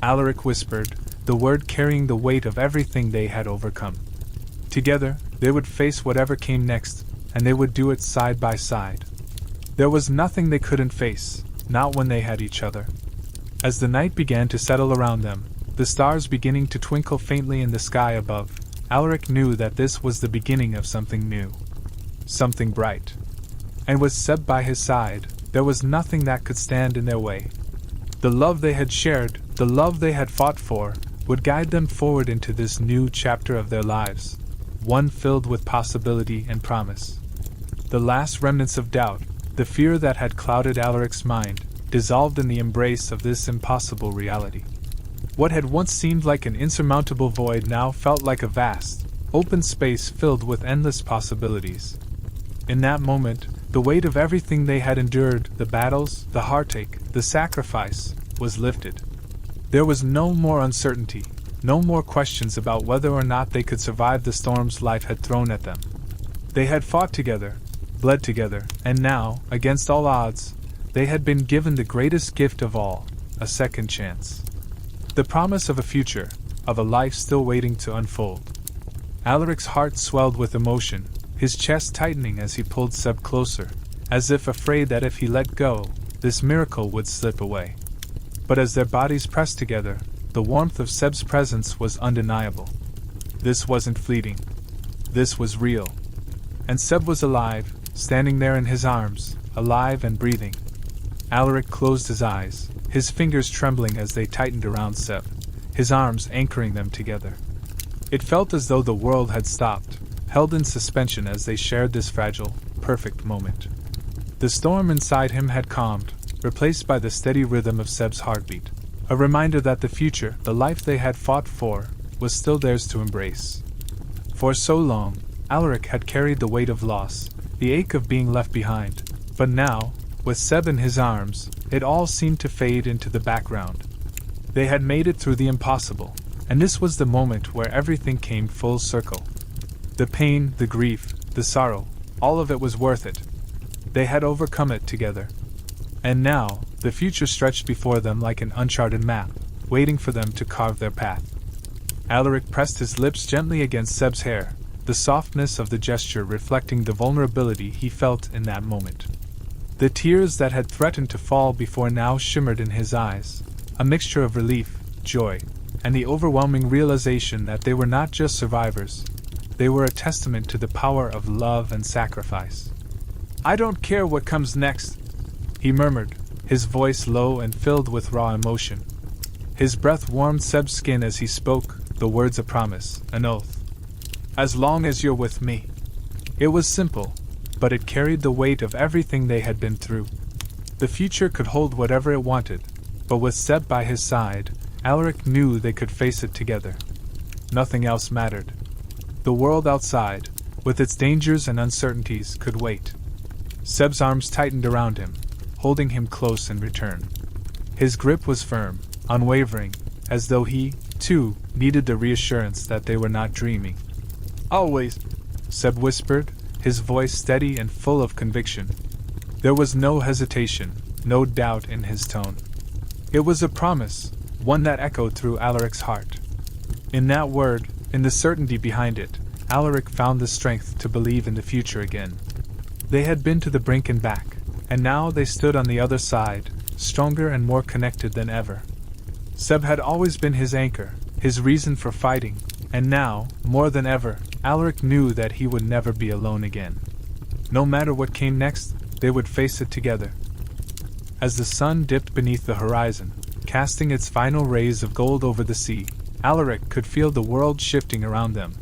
Alaric whispered, the word carrying the weight of everything they had overcome. Together, they would face whatever came next, and they would do it side by side. There was nothing they couldn't face, not when they had each other. As the night began to settle around them, the stars beginning to twinkle faintly in the sky above, Alaric knew that this was the beginning of something new. Something bright. And with Seb by his side, there was nothing that could stand in their way. The love they had shared, the love they had fought for, would guide them forward into this new chapter of their lives, one filled with possibility and promise. The last remnants of doubt, the fear that had clouded Alaric's mind, dissolved in the embrace of this impossible reality. What had once seemed like an insurmountable void now felt like a vast, open space filled with endless possibilities. In that moment, the weight of everything they had endured, the battles, the heartache, the sacrifice, was lifted. There was no more uncertainty, no more questions about whether or not they could survive the storms life had thrown at them. They had fought together, bled together, and now, against all odds, they had been given the greatest gift of all, a second chance. The promise of a future, of a life still waiting to unfold. Alaric's heart swelled with emotion, his chest tightening as he pulled Seb closer, as if afraid that if he let go, this miracle would slip away. But as their bodies pressed together, the warmth of Seb's presence was undeniable. This wasn't fleeting. This was real. And Seb was alive, standing there in his arms, alive and breathing. Alaric closed his eyes, his fingers trembling as they tightened around Seb, his arms anchoring them together. It felt as though the world had stopped, held in suspension as they shared this fragile, perfect moment. The storm inside him had calmed, replaced by the steady rhythm of Seb's heartbeat, a reminder that the future, the life they had fought for, was still theirs to embrace. For so long, Alaric had carried the weight of loss, the ache of being left behind, but now, with Seb in his arms, it all seemed to fade into the background. They had made it through the impossible, and this was the moment where everything came full circle. The pain, the grief, the sorrow, all of it was worth it. They had overcome it together. And now, the future stretched before them like an uncharted map, waiting for them to carve their path. Alaric pressed his lips gently against Seb's hair, the softness of the gesture reflecting the vulnerability he felt in that moment. The tears that had threatened to fall before now shimmered in his eyes, a mixture of relief, joy, and the overwhelming realization that they were not just survivors. They were a testament to the power of love and sacrifice. "I don't care what comes next," he murmured, his voice low and filled with raw emotion. His breath warmed Seb's skin as he spoke, the words a promise, an oath. "As long as you're with me." It was simple, but it carried the weight of everything they had been through. The future could hold whatever it wanted, but with Seb by his side, Alaric knew they could face it together. Nothing else mattered. The world outside, with its dangers and uncertainties, could wait. Seb's arms tightened around him, holding him close in return. His grip was firm, unwavering, as though he, too, needed the reassurance that they were not dreaming. "Always," Seb whispered, his voice steady and full of conviction. There was no hesitation, no doubt in his tone. It was a promise, one that echoed through Alaric's heart. In that word, in the certainty behind it, Alaric found the strength to believe in the future again. They had been to the brink and back, and now they stood on the other side, stronger and more connected than ever. Seb had always been his anchor, his reason for fighting, and now, more than ever, Alaric knew that he would never be alone again. No matter what came next, they would face it together. As the sun dipped beneath the horizon, casting its final rays of gold over the sea, Alaric could feel the world shifting around them.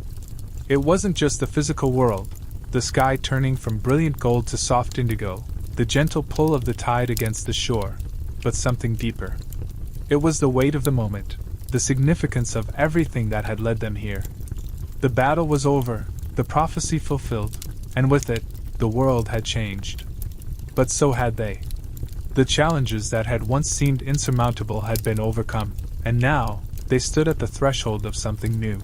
It wasn't just the physical world, the sky turning from brilliant gold to soft indigo, the gentle pull of the tide against the shore, but something deeper. It was the weight of the moment, the significance of everything that had led them here. The battle was over, the prophecy fulfilled, and with it, the world had changed. But so had they. The challenges that had once seemed insurmountable had been overcome, and now, they stood at the threshold of something new.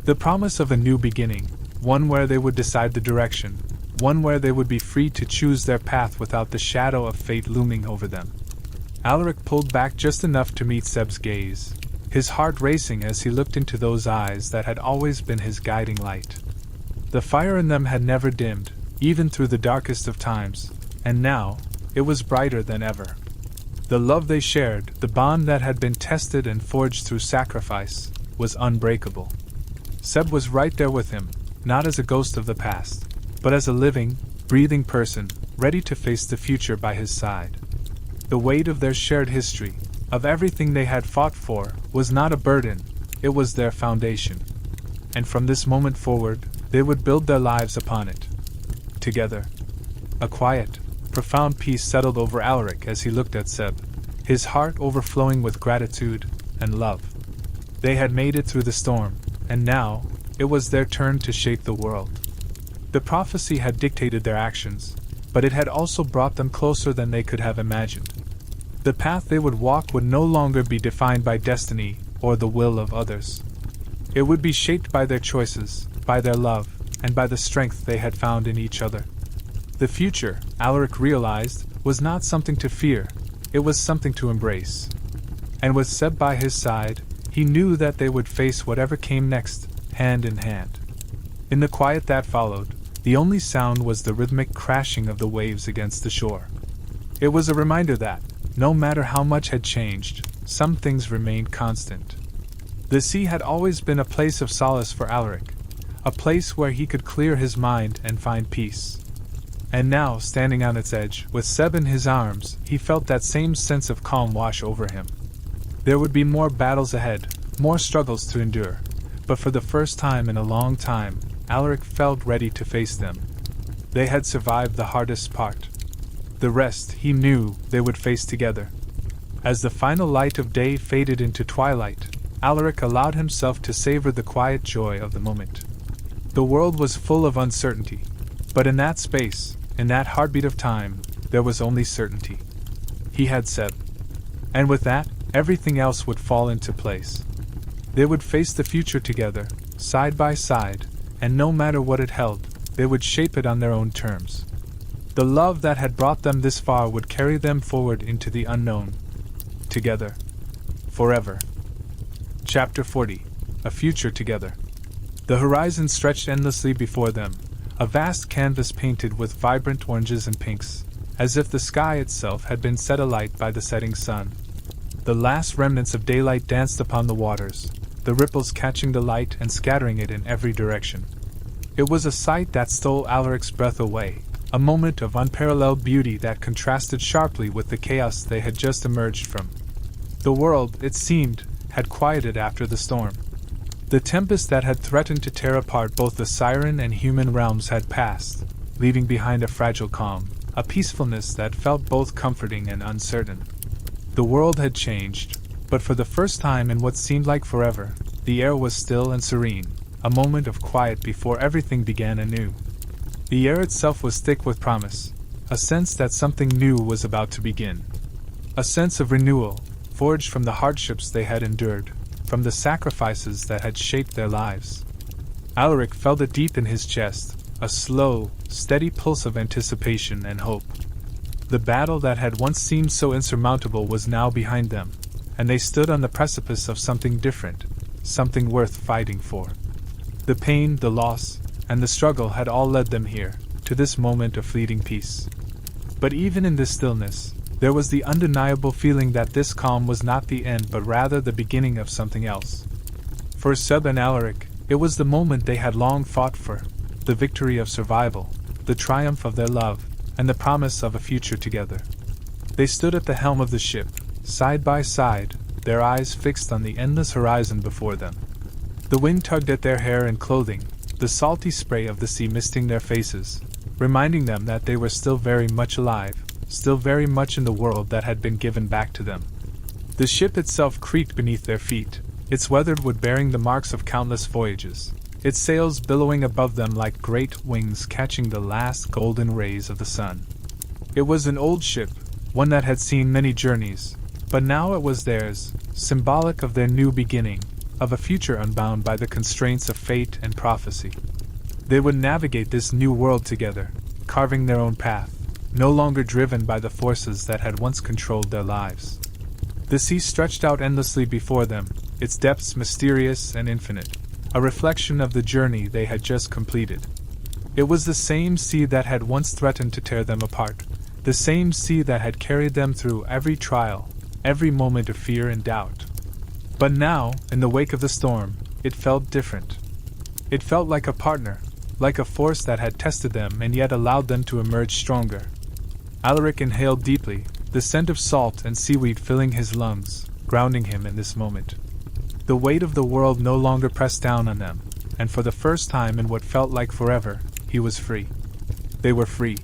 The promise of a new beginning, one where they would decide the direction, one where they would be free to choose their path without the shadow of fate looming over them. Alaric pulled back just enough to meet Seb's gaze, his heart racing as he looked into those eyes that had always been his guiding light. The fire in them had never dimmed, even through the darkest of times, and now, it was brighter than ever. The love they shared, the bond that had been tested and forged through sacrifice, was unbreakable. Seb was right there with him, not as a ghost of the past, but as a living, breathing person, ready to face the future by his side. The weight of their shared history, of everything they had fought for, was not a burden, it was their foundation. And from this moment forward, they would build their lives upon it. Together. A quiet, profound peace settled over Alaric as he looked at Seb, his heart overflowing with gratitude and love. They had made it through the storm, and now, it was their turn to shape the world. The prophecy had dictated their actions, but it had also brought them closer than they could have imagined. The path they would walk would no longer be defined by destiny or the will of others. It would be shaped by their choices, by their love, and by the strength they had found in each other. The future, Alaric realized, was not something to fear, it was something to embrace. And with Seb by his side, he knew that they would face whatever came next, hand in hand. In the quiet that followed, the only sound was the rhythmic crashing of the waves against the shore. It was a reminder that, no matter how much had changed, some things remained constant. The sea had always been a place of solace for Alaric, a place where he could clear his mind and find peace. And now, standing on its edge, with Seb in his arms, he felt that same sense of calm wash over him. There would be more battles ahead, more struggles to endure, but for the first time in a long time, Alaric felt ready to face them. They had survived the hardest part. The rest, he knew, they would face together. As the final light of day faded into twilight, Alaric allowed himself to savor the quiet joy of the moment. The world was full of uncertainty, but in that space, in that heartbeat of time, there was only certainty. He had Seb. And with that, everything else would fall into place. They would face the future together, side by side, and no matter what it held, they would shape it on their own terms. The love that had brought them this far would carry them forward into the unknown. Together. Forever. Chapter 40. A Future Together. The horizon stretched endlessly before them, a vast canvas painted with vibrant oranges and pinks, as if the sky itself had been set alight by the setting sun. The last remnants of daylight danced upon the waters, the ripples catching the light and scattering it in every direction. It was a sight that stole Alaric's breath away, a moment of unparalleled beauty that contrasted sharply with the chaos they had just emerged from. The world, it seemed, had quieted after the storm. The tempest that had threatened to tear apart both the siren and human realms had passed, leaving behind a fragile calm, a peacefulness that felt both comforting and uncertain. The world had changed, but for the first time in what seemed like forever, the air was still and serene, a moment of quiet before everything began anew. The air itself was thick with promise, a sense that something new was about to begin. A sense of renewal, forged from the hardships they had endured, from the sacrifices that had shaped their lives. Alaric felt it deep in his chest, a slow, steady pulse of anticipation and hope. The battle that had once seemed so insurmountable was now behind them, and they stood on the precipice of something different, something worth fighting for. The pain, the loss, and the struggle had all led them here, to this moment of fleeting peace. But even in this stillness, there was the undeniable feeling that this calm was not the end but rather the beginning of something else. For Seb and Alaric, it was the moment they had long fought for, the victory of survival, the triumph of their love, and the promise of a future together. They stood at the helm of the ship, side by side, their eyes fixed on the endless horizon before them. The wind tugged at their hair and clothing, the salty spray of the sea misting their faces, reminding them that they were still very much alive, still very much in the world that had been given back to them. The ship itself creaked beneath their feet, its weathered wood bearing the marks of countless voyages, its sails billowing above them like great wings catching the last golden rays of the sun. It was an old ship, one that had seen many journeys, but now it was theirs, symbolic of their new beginning, of a future unbound by the constraints of fate and prophecy. They would navigate this new world together, carving their own path, no longer driven by the forces that had once controlled their lives. The sea stretched out endlessly before them, its depths mysterious and infinite, a reflection of the journey they had just completed. It was the same sea that had once threatened to tear them apart, the same sea that had carried them through every trial, every moment of fear and doubt. But now, in the wake of the storm, it felt different. It felt like a partner, like a force that had tested them and yet allowed them to emerge stronger. Alaric inhaled deeply, the scent of salt and seaweed filling his lungs, grounding him in this moment. The weight of the world no longer pressed down on them, and for the first time in what felt like forever, he was free. They were free.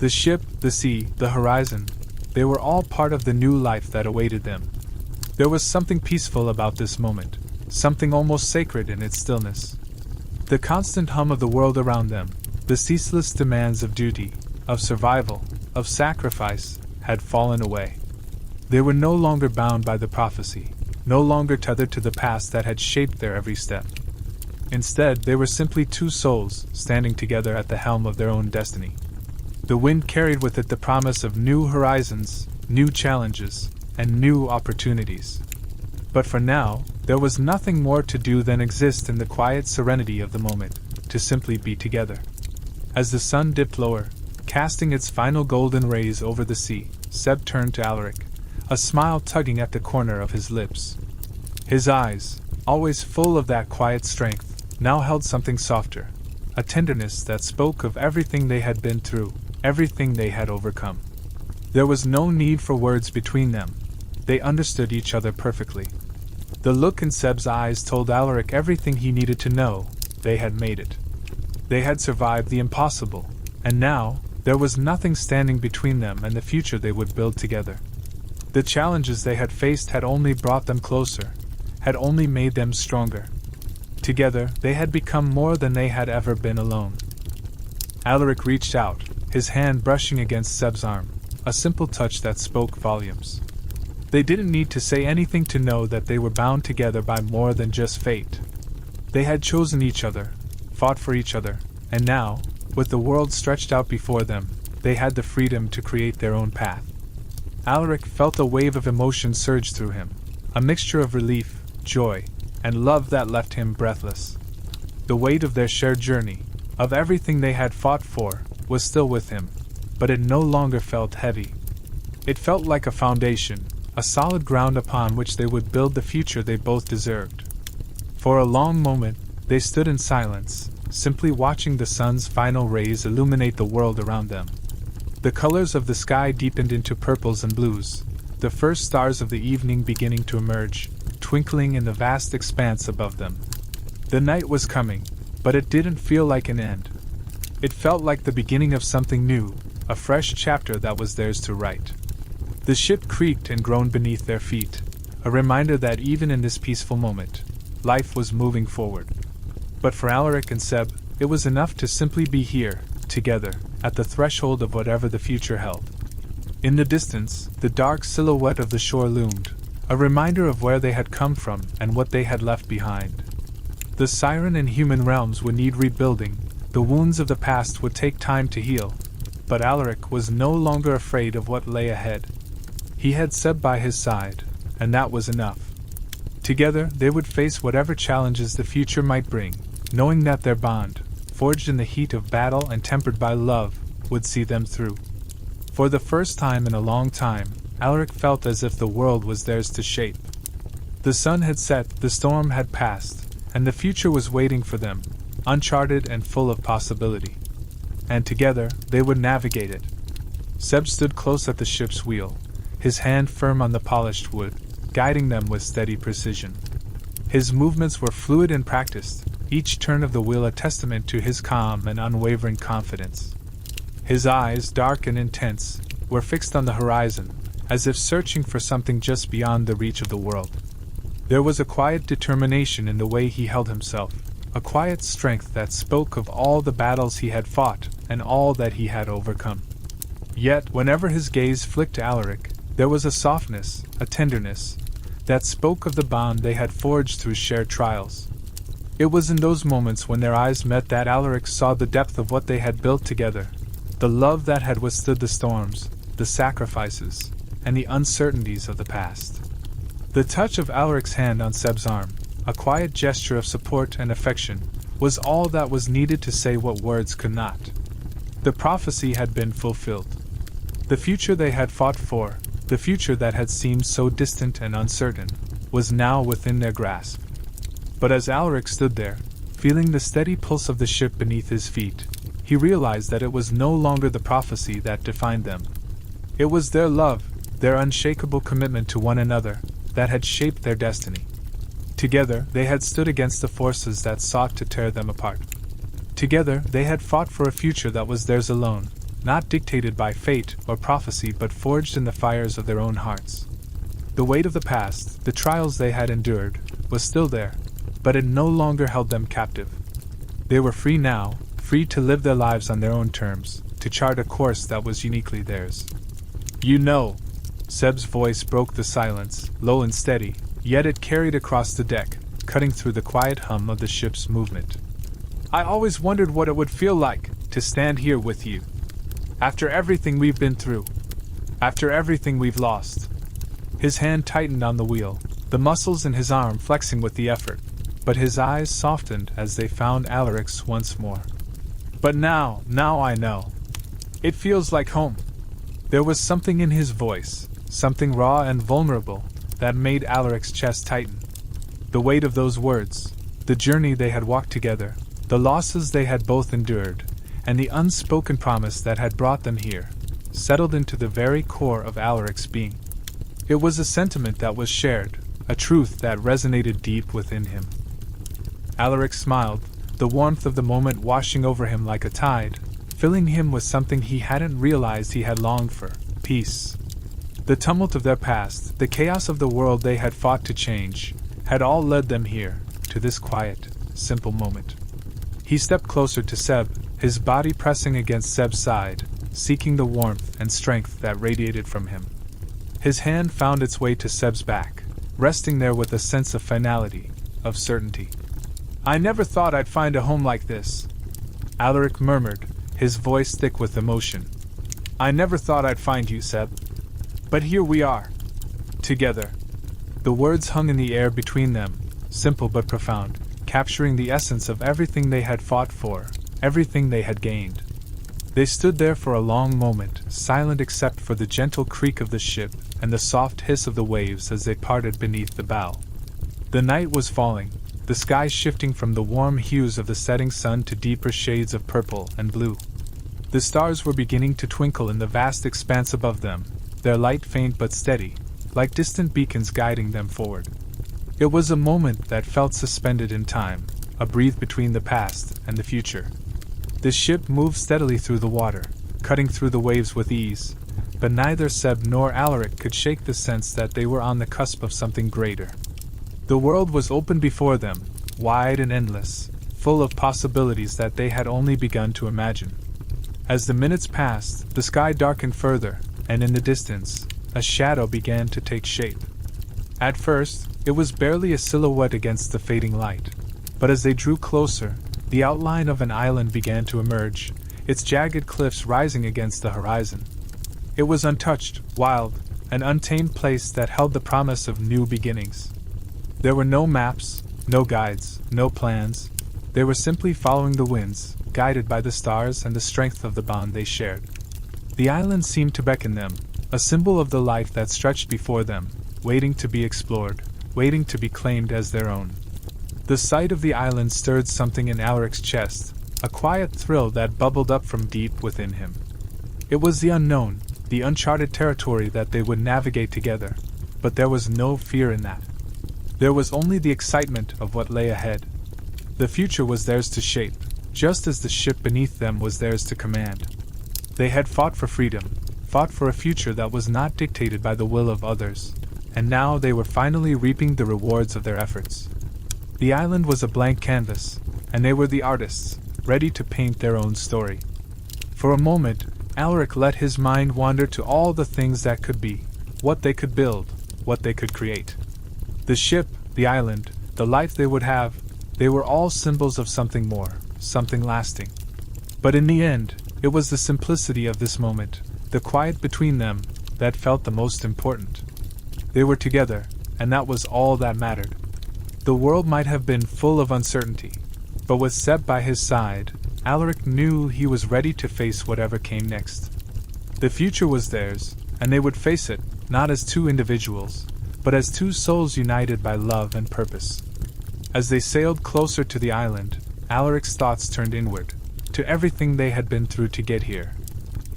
The ship, the sea, the horizon, they were all part of the new life that awaited them. There was something peaceful about this moment, something almost sacred in its stillness. The constant hum of the world around them, the ceaseless demands of duty, of survival, of sacrifice, had fallen away. They were no longer bound by the prophecy, no longer tethered to the past that had shaped their every step. Instead, they were simply two souls standing together at the helm of their own destiny. The wind carried with it the promise of new horizons, new challenges, and new opportunities. But for now, there was nothing more to do than exist in the quiet serenity of the moment, to simply be together. As the sun dipped lower, casting its final golden rays over the sea, Seb turned to Alaric, a smile tugging at the corner of his lips. His eyes, always full of that quiet strength, now held something softer, a tenderness that spoke of everything they had been through, everything they had overcome. There was no need for words between them. They understood each other perfectly. The look in Seb's eyes told Alaric everything he needed to know. They had made it. They had survived the impossible, and now, there was nothing standing between them and the future they would build together. The challenges they had faced had only brought them closer, had only made them stronger. Together, they had become more than they had ever been alone. Alaric reached out, his hand brushing against Seb's arm, a simple touch that spoke volumes. They didn't need to say anything to know that they were bound together by more than just fate. They had chosen each other, fought for each other, and now, with the world stretched out before them, they had the freedom to create their own path. Alaric felt a wave of emotion surge through him, a mixture of relief, joy, and love that left him breathless. The weight of their shared journey, of everything they had fought for, was still with him, but it no longer felt heavy. It felt like a foundation, a solid ground upon which they would build the future they both deserved. For a long moment, they stood in silence, simply watching the sun's final rays illuminate the world around them. The colors of the sky deepened into purples and blues, the first stars of the evening beginning to emerge, twinkling in the vast expanse above them. The night was coming, but it didn't feel like an end. It felt like the beginning of something new, a fresh chapter that was theirs to write. The ship creaked and groaned beneath their feet, a reminder that even in this peaceful moment, life was moving forward. But for Alaric and Seb, it was enough to simply be here, together, at the threshold of whatever the future held. In the distance, the dark silhouette of the shore loomed, a reminder of where they had come from and what they had left behind. The siren and human realms would need rebuilding, the wounds of the past would take time to heal, but Alaric was no longer afraid of what lay ahead. He had Seb by his side, and that was enough. Together, they would face whatever challenges the future might bring, knowing that their bond, forged in the heat of battle and tempered by love, would see them through. For the first time in a long time, Alaric felt as if the world was theirs to shape. The sun had set, the storm had passed, and the future was waiting for them, uncharted and full of possibility. And together, they would navigate it. Seb stood close at the ship's wheel, his hand firm on the polished wood, guiding them with steady precision. His movements were fluid and practiced, each turn of the wheel a testament to his calm and unwavering confidence. His eyes, dark and intense, were fixed on the horizon, as if searching for something just beyond the reach of the world. There was a quiet determination in the way he held himself, a quiet strength that spoke of all the battles he had fought and all that he had overcome. Yet, whenever his gaze flicked to Alaric, there was a softness, a tenderness, that spoke of the bond they had forged through shared trials. It was in those moments when their eyes met that Alaric saw the depth of what they had built together, the love that had withstood the storms, the sacrifices, and the uncertainties of the past. The touch of Alaric's hand on Seb's arm, a quiet gesture of support and affection, was all that was needed to say what words could not. The prophecy had been fulfilled. The future they had fought for, the future that had seemed so distant and uncertain, was now within their grasp. But as Alaric stood there, feeling the steady pulse of the ship beneath his feet, he realized that it was no longer the prophecy that defined them. It was their love, their unshakable commitment to one another, that had shaped their destiny. Together, they had stood against the forces that sought to tear them apart. Together, they had fought for a future that was theirs alone, not dictated by fate or prophecy but forged in the fires of their own hearts. The weight of the past, the trials they had endured, was still there, but it no longer held them captive. They were free now, free to live their lives on their own terms, to chart a course that was uniquely theirs. "You know," Seb's voice broke the silence, low and steady, yet it carried across the deck, cutting through the quiet hum of the ship's movement. "I always wondered what it would feel like to stand here with you. After everything we've been through. After everything we've lost." His hand tightened on the wheel, the muscles in his arm flexing with the effort, but his eyes softened as they found Alaric's once more. "But now I know. It feels like home." There was something in his voice, something raw and vulnerable, that made Alaric's chest tighten. The weight of those words, the journey they had walked together, the losses they had both endured, and the unspoken promise that had brought them here, settled into the very core of Alaric's being. It was a sentiment that was shared, a truth that resonated deep within him. Alaric smiled, the warmth of the moment washing over him like a tide, filling him with something he hadn't realized he had longed for: peace. The tumult of their past, the chaos of the world they had fought to change, had all led them here, to this quiet, simple moment. He stepped closer to Seb, his body pressing against Seb's side, seeking the warmth and strength that radiated from him. His hand found its way to Seb's back, resting there with a sense of finality, of certainty. "I never thought I'd find a home like this," Alaric murmured, his voice thick with emotion. "I never thought I'd find you, Seb. But here we are. Together." The words hung in the air between them, simple but profound, capturing the essence of everything they had fought for, everything they had gained. They stood there for a long moment, silent except for the gentle creak of the ship and the soft hiss of the waves as they parted beneath the bow. The night was falling, the sky shifting from the warm hues of the setting sun to deeper shades of purple and blue. The stars were beginning to twinkle in the vast expanse above them, their light faint but steady, like distant beacons guiding them forward. It was a moment that felt suspended in time, a breath between the past and the future. The ship moved steadily through the water, cutting through the waves with ease, but neither Seb nor Alaric could shake the sense that they were on the cusp of something greater. The world was open before them, wide and endless, full of possibilities that they had only begun to imagine. As the minutes passed, the sky darkened further, and in the distance, a shadow began to take shape. At first, it was barely a silhouette against the fading light, but as they drew closer, the outline of an island began to emerge, its jagged cliffs rising against the horizon. It was untouched, wild, an untamed place that held the promise of new beginnings. There were no maps, no guides, no plans. They were simply following the winds, guided by the stars and the strength of the bond they shared. The island seemed to beckon them, a symbol of the life that stretched before them, waiting to be explored, waiting to be claimed as their own. The sight of the island stirred something in Alaric's chest, a quiet thrill that bubbled up from deep within him. It was the unknown, the uncharted territory that they would navigate together, but there was no fear in that. There was only the excitement of what lay ahead. The future was theirs to shape, just as the ship beneath them was theirs to command. They had fought for freedom, fought for a future that was not dictated by the will of others, and now they were finally reaping the rewards of their efforts. The island was a blank canvas, and they were the artists, ready to paint their own story. For a moment, Alaric let his mind wander to all the things that could be, what they could build, what they could create. The ship, the island, the life they would have, they were all symbols of something more, something lasting. But in the end, it was the simplicity of this moment, the quiet between them, that felt the most important. They were together, and that was all that mattered. The world might have been full of uncertainty, but with Seb by his side, Alaric knew he was ready to face whatever came next. The future was theirs, and they would face it, not as two individuals, but as two souls united by love and purpose. As they sailed closer to the island, Alaric's thoughts turned inward, to everything they had been through to get here.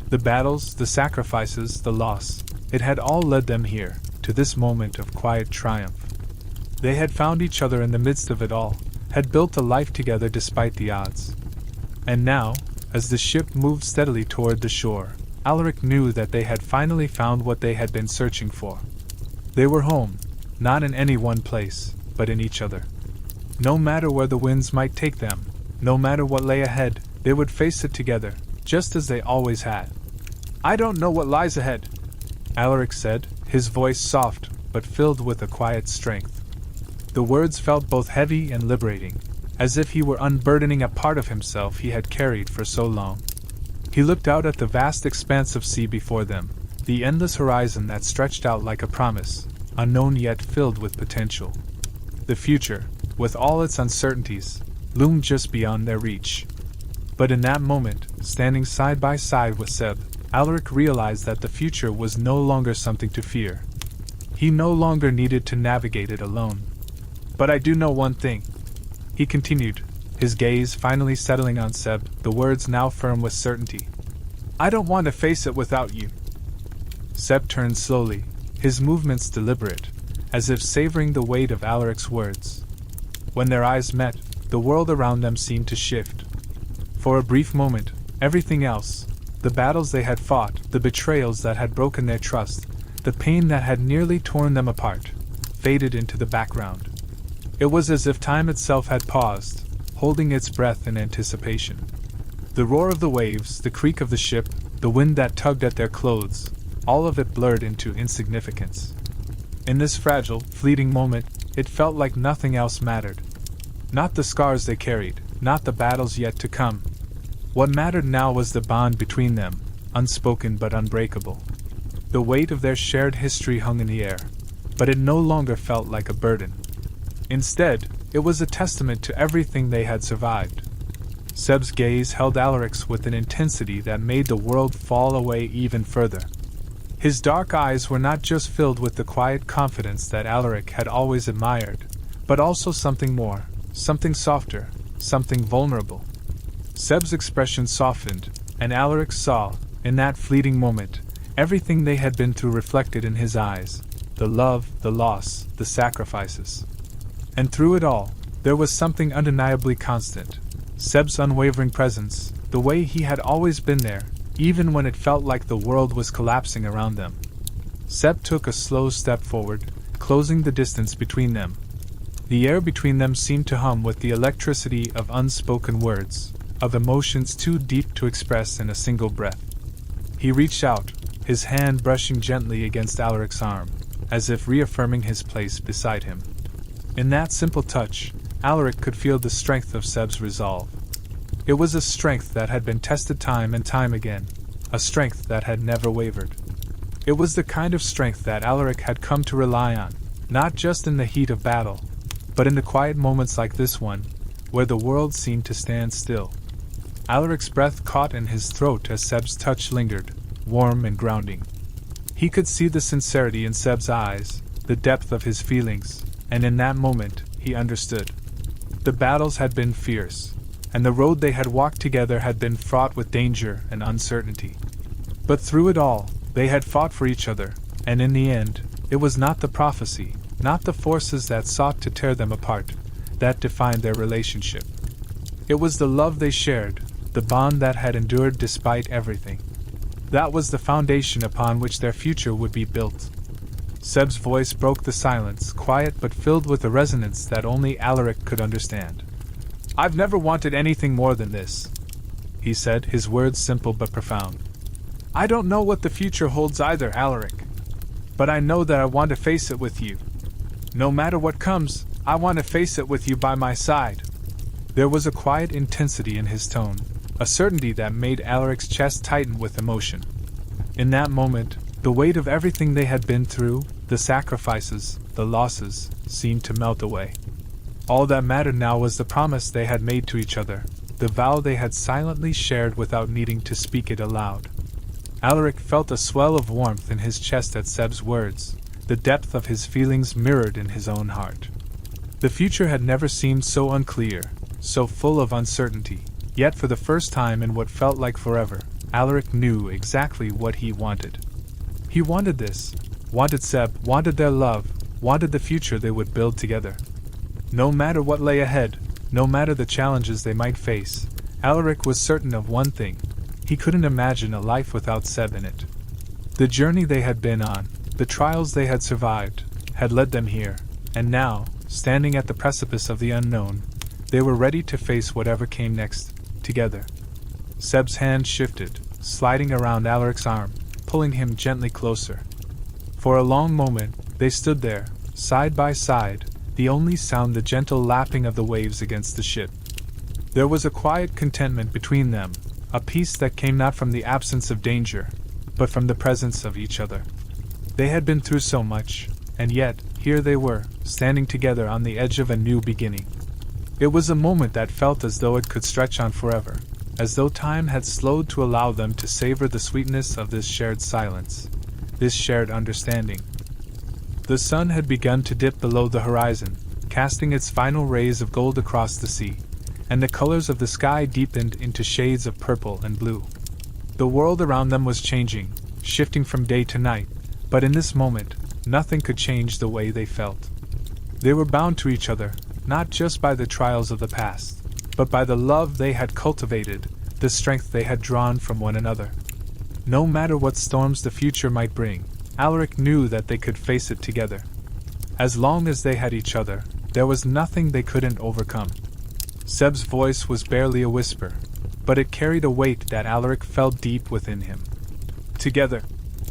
The battles, the sacrifices, the loss, it had all led them here, to this moment of quiet triumph. They had found each other in the midst of it all, had built a life together despite the odds. And now, as the ship moved steadily toward the shore, Alaric knew that they had finally found what they had been searching for. They were home, not in any one place, but in each other. No matter where the winds might take them, no matter what lay ahead, they would face it together, just as they always had. "I don't know what lies ahead," Alaric said, his voice soft, but filled with a quiet strength. The words felt both heavy and liberating, as if he were unburdening a part of himself he had carried for so long. He looked out at the vast expanse of sea before them, the endless horizon that stretched out like a promise, unknown yet filled with potential. The future, with all its uncertainties, loomed just beyond their reach. But in that moment, standing side by side with Seb, Alaric realized that the future was no longer something to fear. He no longer needed to navigate it alone. "But I do know one thing," he continued, his gaze finally settling on Seb, the words now firm with certainty. "I don't want to face it without you." Seb turned slowly, his movements deliberate, as if savoring the weight of Alaric's words. When their eyes met, the world around them seemed to shift. For a brief moment, everything else, the battles they had fought, the betrayals that had broken their trust, the pain that had nearly torn them apart, faded into the background. It was as if time itself had paused, holding its breath in anticipation. The roar of the waves, the creak of the ship, the wind that tugged at their clothes, all of it blurred into insignificance. In this fragile, fleeting moment, it felt like nothing else mattered. Not the scars they carried, not the battles yet to come. What mattered now was the bond between them, unspoken but unbreakable. The weight of their shared history hung in the air, but it no longer felt like a burden. Instead, it was a testament to everything they had survived. Seb's gaze held Alaric's with an intensity that made the world fall away even further. His dark eyes were not just filled with the quiet confidence that Alaric had always admired, but also something more, something softer, something vulnerable. Seb's expression softened, and Alaric saw, in that fleeting moment, everything they had been through reflected in his eyes, the love, the loss, the sacrifices. And through it all, there was something undeniably constant. Seb's unwavering presence, the way he had always been there, even when it felt like the world was collapsing around them. Seb took a slow step forward, closing the distance between them. The air between them seemed to hum with the electricity of unspoken words, of emotions too deep to express in a single breath. He reached out, his hand brushing gently against Alaric's arm, as if reaffirming his place beside him. In that simple touch, Alaric could feel the strength of Seb's resolve. It was a strength that had been tested time and time again, a strength that had never wavered. It was the kind of strength that Alaric had come to rely on, not just in the heat of battle, but in the quiet moments like this one, where the world seemed to stand still. Alaric's breath caught in his throat as Seb's touch lingered, warm and grounding. He could see the sincerity in Seb's eyes, the depth of his feelings, and in that moment, he understood. The battles had been fierce, and the road they had walked together had been fraught with danger and uncertainty. But through it all, they had fought for each other, and in the end, it was not the prophecy, not the forces that sought to tear them apart, that defined their relationship. It was the love they shared, the bond that had endured despite everything. That was the foundation upon which their future would be built. Seb's voice broke the silence, quiet but filled with a resonance that only Alaric could understand. "I've never wanted anything more than this," he said, his words simple but profound. "I don't know what the future holds either, Alaric. But I know that I want to face it with you. No matter what comes, I want to face it with you by my side." There was a quiet intensity in his tone, a certainty that made Alaric's chest tighten with emotion. In that moment, the weight of everything they had been through, the sacrifices, the losses, seemed to melt away. All that mattered now was the promise they had made to each other, the vow they had silently shared without needing to speak it aloud. Alaric felt a swell of warmth in his chest at Seb's words, the depth of his feelings mirrored in his own heart. The future had never seemed so unclear, so full of uncertainty, yet for the first time in what felt like forever, Alaric knew exactly what he wanted. He wanted this, wanted Seb, wanted their love, wanted the future they would build together. No matter what lay ahead, no matter the challenges they might face, Alaric was certain of one thing: he couldn't imagine a life without Seb in it. The journey they had been on, the trials they had survived, had led them here, and now, standing at the precipice of the unknown, they were ready to face whatever came next, together. Seb's hand shifted, sliding around Alaric's arm, pulling him gently closer. For a long moment, they stood there, side by side, the only sound the gentle lapping of the waves against the ship. There was a quiet contentment between them, a peace that came not from the absence of danger, but from the presence of each other. They had been through so much, and yet, here they were, standing together on the edge of a new beginning. It was a moment that felt as though it could stretch on forever, as though time had slowed to allow them to savor the sweetness of this shared silence, this shared understanding. The sun had begun to dip below the horizon, casting its final rays of gold across the sea, and the colors of the sky deepened into shades of purple and blue. The world around them was changing, shifting from day to night, but in this moment, nothing could change the way they felt. They were bound to each other, not just by the trials of the past, but by the love they had cultivated, the strength they had drawn from one another. No matter what storms the future might bring, Alaric knew that they could face it together. As long as they had each other, there was nothing they couldn't overcome. Seb's voice was barely a whisper, but it carried a weight that Alaric felt deep within him. "Together,"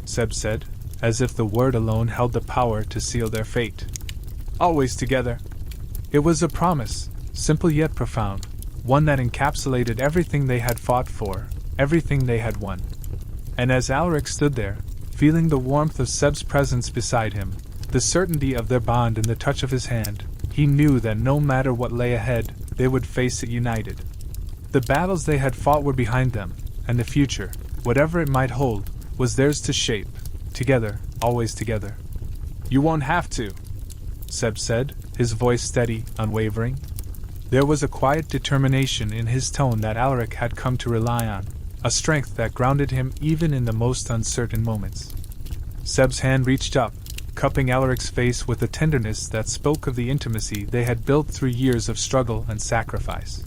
Seb said, as if the word alone held the power to seal their fate. "Always together." It was a promise, simple yet profound, one that encapsulated everything they had fought for, everything they had won. And as Alaric stood there, feeling the warmth of Seb's presence beside him, the certainty of their bond in the touch of his hand, he knew that no matter what lay ahead, they would face it united. The battles they had fought were behind them, and the future, whatever it might hold, was theirs to shape, together, always together. "You won't have to," Seb said, his voice steady, unwavering. There was a quiet determination in his tone that Alaric had come to rely on, a strength that grounded him even in the most uncertain moments. Seb's hand reached up, cupping Alaric's face with a tenderness that spoke of the intimacy they had built through years of struggle and sacrifice.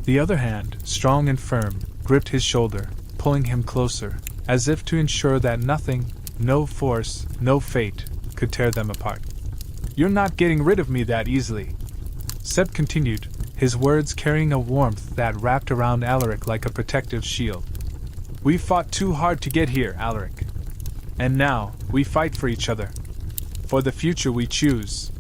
The other hand, strong and firm, gripped his shoulder, pulling him closer, as if to ensure that nothing, no force, no fate, could tear them apart. "You're not getting rid of me that easily," Seb continued, his words carrying a warmth that wrapped around Alaric like a protective shield. "We fought too hard to get here, Alaric. And now, we fight for each other. For the future we choose."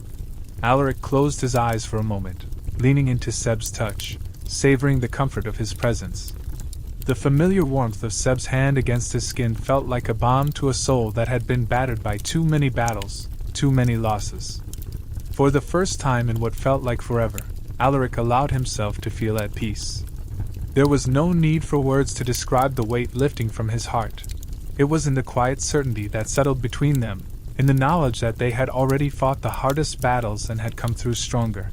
Alaric closed his eyes for a moment, leaning into Seb's touch, savoring the comfort of his presence. The familiar warmth of Seb's hand against his skin felt like a balm to a soul that had been battered by too many battles, too many losses. For the first time in what felt like forever, Alaric allowed himself to feel at peace. There was no need for words to describe the weight lifting from his heart. It was in the quiet certainty that settled between them, in the knowledge that they had already fought the hardest battles and had come through stronger.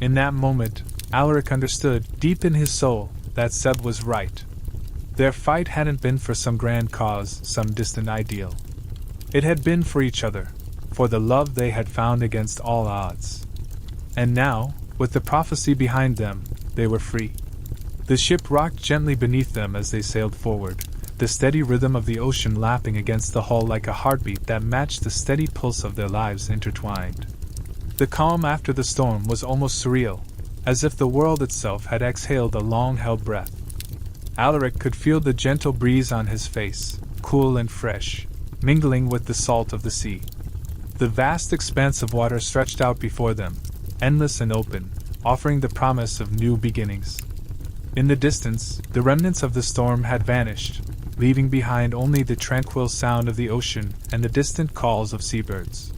In that moment, Alaric understood, deep in his soul, that Seb was right. Their fight hadn't been for some grand cause, some distant ideal. It had been for each other, for the love they had found against all odds. And now, with the prophecy behind them, they were free. The ship rocked gently beneath them as they sailed forward, the steady rhythm of the ocean lapping against the hull like a heartbeat that matched the steady pulse of their lives intertwined. The calm after the storm was almost surreal, as if the world itself had exhaled a long-held breath. Alaric could feel the gentle breeze on his face, cool and fresh, mingling with the salt of the sea. The vast expanse of water stretched out before them, endless and open, offering the promise of new beginnings. In the distance, the remnants of the storm had vanished, leaving behind only the tranquil sound of the ocean and the distant calls of seabirds.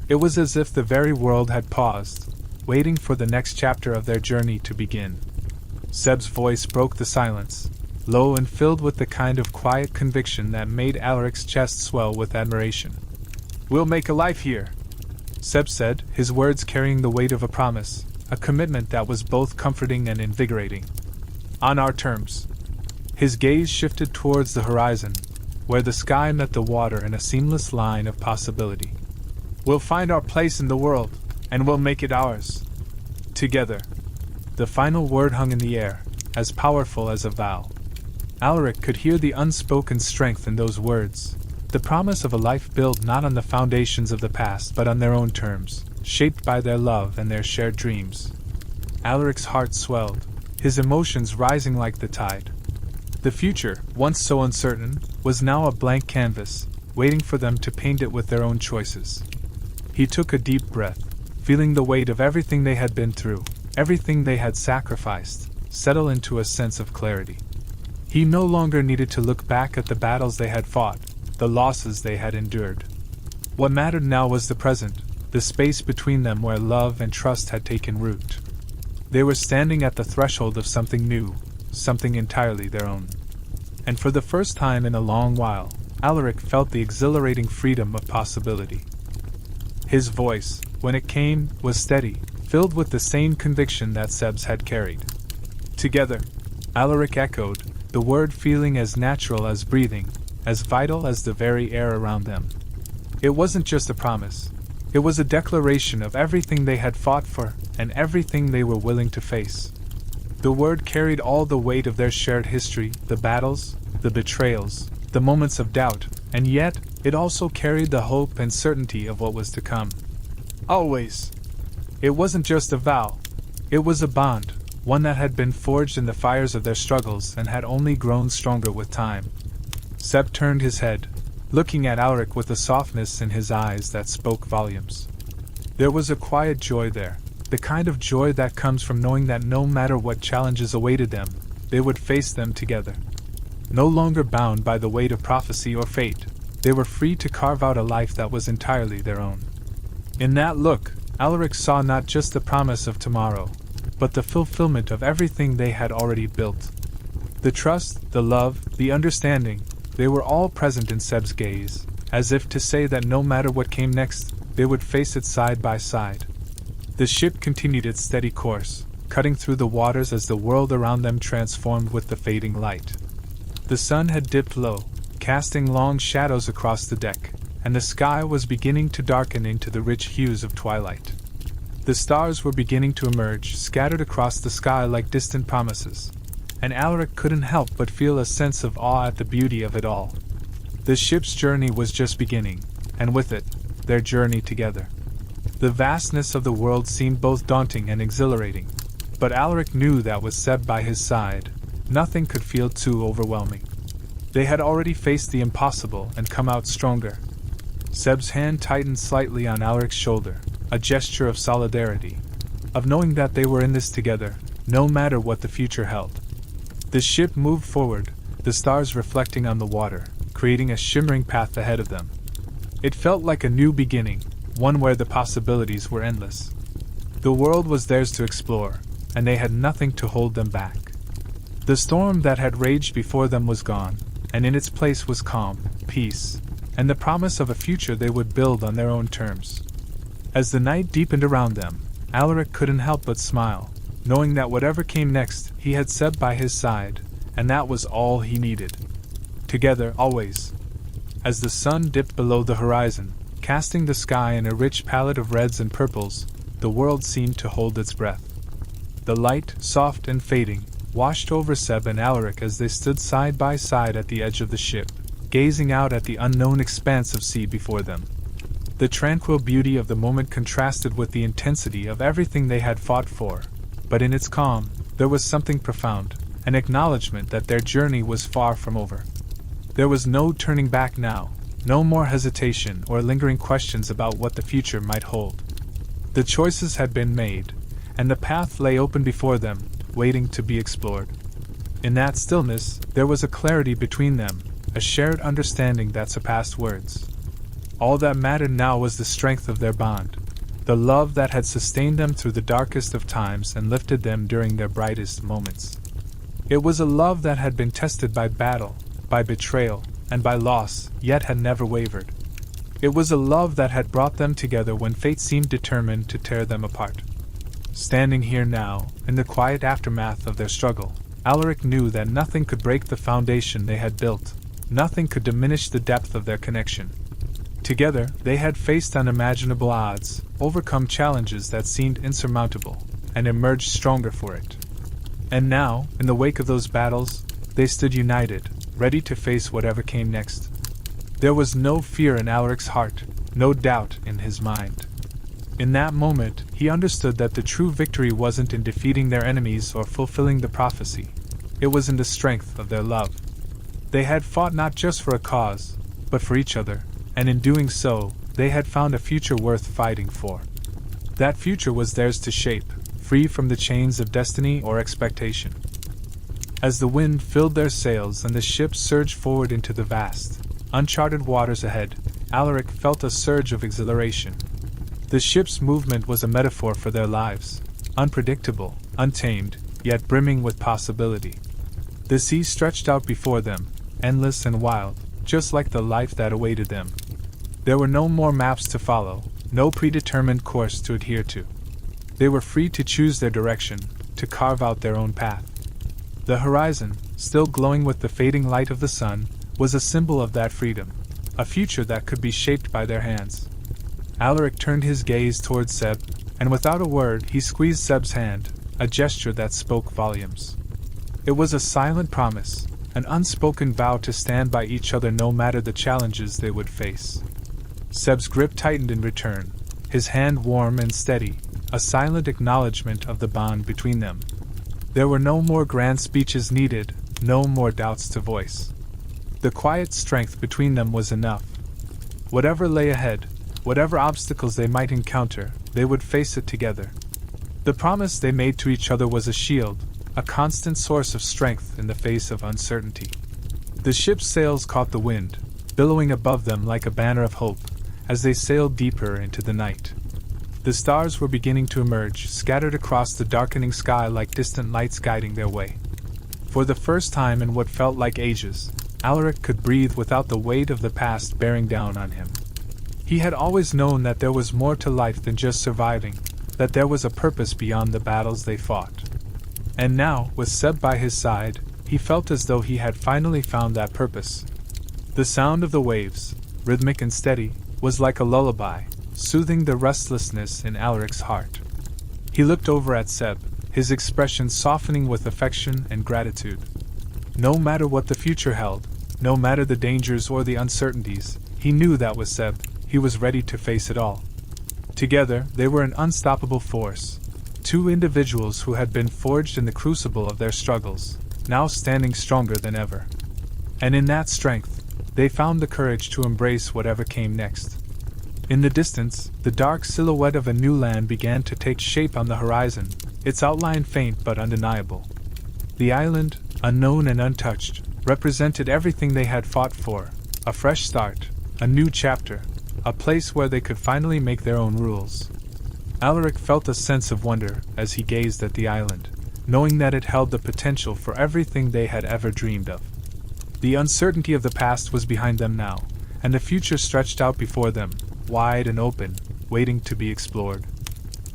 It was as if the very world had paused, waiting for the next chapter of their journey to begin. Seb's voice broke the silence. low and filled with the kind of quiet conviction that made Alaric's chest swell with admiration. "We'll make a life here," Seb said, his words carrying the weight of a promise, a commitment that was both comforting and invigorating. "On our terms." His gaze shifted towards the horizon, where the sky met the water in a seamless line of possibility. "We'll find our place in the world, and we'll make it ours. Together." The final word hung in the air, as powerful as a vow. Alaric could hear the unspoken strength in those words, the promise of a life built not on the foundations of the past but on their own terms, shaped by their love and their shared dreams. Alaric's heart swelled, his emotions rising like the tide. The future, once so uncertain, was now a blank canvas, waiting for them to paint it with their own choices. He took a deep breath, feeling the weight of everything they had been through, everything they had sacrificed, settle into a sense of clarity. He no longer needed to look back at the battles they had fought, the losses they had endured. What mattered now was the present, the space between them where love and trust had taken root. They were standing at the threshold of something new, something entirely their own. And for the first time in a long while, Alaric felt the exhilarating freedom of possibility. His voice, when it came, was steady, filled with the same conviction that Seb's had carried. "Together," Alaric echoed, the word feeling as natural as breathing, as vital as the very air around them. It wasn't just a promise. It was a declaration of everything they had fought for, and everything they were willing to face. The word carried all the weight of their shared history, the battles, the betrayals, the moments of doubt, and yet, it also carried the hope and certainty of what was to come. Always. It wasn't just a vow. It was a bond, one that had been forged in the fires of their struggles and had only grown stronger with time. Seb turned his head, looking at Alaric with a softness in his eyes that spoke volumes. There was a quiet joy there, the kind of joy that comes from knowing that no matter what challenges awaited them, they would face them together. No longer bound by the weight of prophecy or fate, they were free to carve out a life that was entirely their own. In that look, Alaric saw not just the promise of tomorrow, but the fulfillment of everything they had already built. The trust, the love, the understanding, they were all present in Seb's gaze, as if to say that no matter what came next, they would face it side by side. The ship continued its steady course, cutting through the waters as the world around them transformed with the fading light. The sun had dipped low, casting long shadows across the deck, and the sky was beginning to darken into the rich hues of twilight. The stars were beginning to emerge, scattered across the sky like distant promises, and Alaric couldn't help but feel a sense of awe at the beauty of it all. The ship's journey was just beginning, and with it, their journey together. The vastness of the world seemed both daunting and exhilarating, but Alaric knew that with Seb by his side, nothing could feel too overwhelming. They had already faced the impossible and come out stronger. Seb's hand tightened slightly on Alaric's shoulder, a gesture of solidarity, of knowing that they were in this together, no matter what the future held. The ship moved forward, the stars reflecting on the water, creating a shimmering path ahead of them. It felt like a new beginning, one where the possibilities were endless. The world was theirs to explore, and they had nothing to hold them back. The storm that had raged before them was gone, and in its place was calm, peace, and the promise of a future they would build on their own terms. As the night deepened around them, Alaric couldn't help but smile, knowing that whatever came next, he had Seb by his side, and that was all he needed. Together, always. As the sun dipped below the horizon, casting the sky in a rich palette of reds and purples, the world seemed to hold its breath. The light, soft and fading, washed over Seb and Alaric as they stood side by side at the edge of the ship, gazing out at the unknown expanse of sea before them. The tranquil beauty of the moment contrasted with the intensity of everything they had fought for, but in its calm, there was something profound, an acknowledgement that their journey was far from over. There was no turning back now, no more hesitation or lingering questions about what the future might hold. The choices had been made, and the path lay open before them, waiting to be explored. In that stillness, there was a clarity between them, a shared understanding that surpassed words. All that mattered now was the strength of their bond, the love that had sustained them through the darkest of times and lifted them during their brightest moments. It was a love that had been tested by battle, by betrayal, and by loss, yet had never wavered. It was a love that had brought them together when fate seemed determined to tear them apart. Standing here now, in the quiet aftermath of their struggle, Alaric knew that nothing could break the foundation they had built, nothing could diminish the depth of their connection. Together, they had faced unimaginable odds, overcome challenges that seemed insurmountable, and emerged stronger for it. And now, in the wake of those battles, they stood united, ready to face whatever came next. There was no fear in Alaric's heart, no doubt in his mind. In that moment, he understood that the true victory wasn't in defeating their enemies or fulfilling the prophecy. It was in the strength of their love. They had fought not just for a cause, but for each other, and in doing so, they had found a future worth fighting for. That future was theirs to shape, free from the chains of destiny or expectation. As the wind filled their sails and the ship surged forward into the vast, uncharted waters ahead, Alaric felt a surge of exhilaration. The ship's movement was a metaphor for their lives, unpredictable, untamed, yet brimming with possibility. The sea stretched out before them, endless and wild, just like the life that awaited them. There were no more maps to follow, no predetermined course to adhere to. They were free to choose their direction, to carve out their own path. The horizon, still glowing with the fading light of the sun, was a symbol of that freedom, a future that could be shaped by their hands. Alaric turned his gaze towards Seb, and without a word he squeezed Seb's hand, a gesture that spoke volumes. It was a silent promise, an unspoken vow to stand by each other no matter the challenges they would face. Seb's grip tightened in return, his hand warm and steady, a silent acknowledgement of the bond between them. There were no more grand speeches needed, no more doubts to voice. The quiet strength between them was enough. Whatever lay ahead, whatever obstacles they might encounter, they would face it together. The promise they made to each other was a shield, a constant source of strength in the face of uncertainty. The ship's sails caught the wind, billowing above them like a banner of hope, as they sailed deeper into the night. The stars were beginning to emerge, scattered across the darkening sky like distant lights guiding their way. For the first time in what felt like ages, Alaric could breathe without the weight of the past bearing down on him. He had always known that there was more to life than just surviving, that there was a purpose beyond the battles they fought. And now, with Seb by his side, he felt as though he had finally found that purpose. The sound of the waves, rhythmic and steady, was like a lullaby, soothing the restlessness in Alaric's heart. He looked over at Seb, his expression softening with affection and gratitude. No matter what the future held, no matter the dangers or the uncertainties, he knew that with Seb, he was ready to face it all. Together, they were an unstoppable force. Two individuals who had been forged in the crucible of their struggles, now standing stronger than ever. And in that strength, they found the courage to embrace whatever came next. In the distance, the dark silhouette of a new land began to take shape on the horizon, its outline faint but undeniable. The island, unknown and untouched, represented everything they had fought for, a fresh start, a new chapter, a place where they could finally make their own rules. Alaric felt a sense of wonder as he gazed at the island, knowing that it held the potential for everything they had ever dreamed of. The uncertainty of the past was behind them now, and the future stretched out before them, wide and open, waiting to be explored.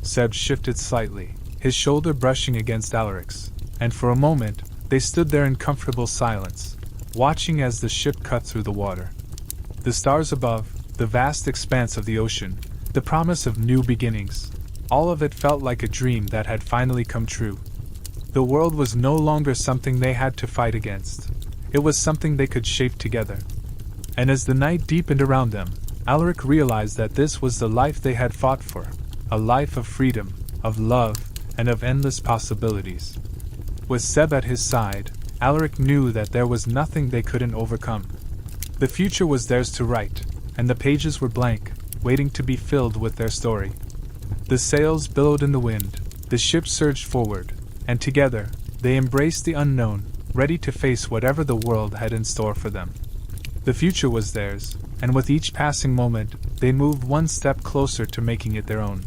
Seb shifted slightly, his shoulder brushing against Alaric's, and for a moment, they stood there in comfortable silence, watching as the ship cut through the water. The stars above, the vast expanse of the ocean, the promise of new beginnings, all of it felt like a dream that had finally come true. The world was no longer something they had to fight against. It was something they could shape together. And as the night deepened around them, Alaric realized that this was the life they had fought for, a life of freedom, of love, and of endless possibilities. With Seb at his side, Alaric knew that there was nothing they couldn't overcome. The future was theirs to write, and the pages were blank, waiting to be filled with their story. The sails billowed in the wind, the ship surged forward, and together, they embraced the unknown, ready to face whatever the world had in store for them. The future was theirs, and with each passing moment, they moved one step closer to making it their own.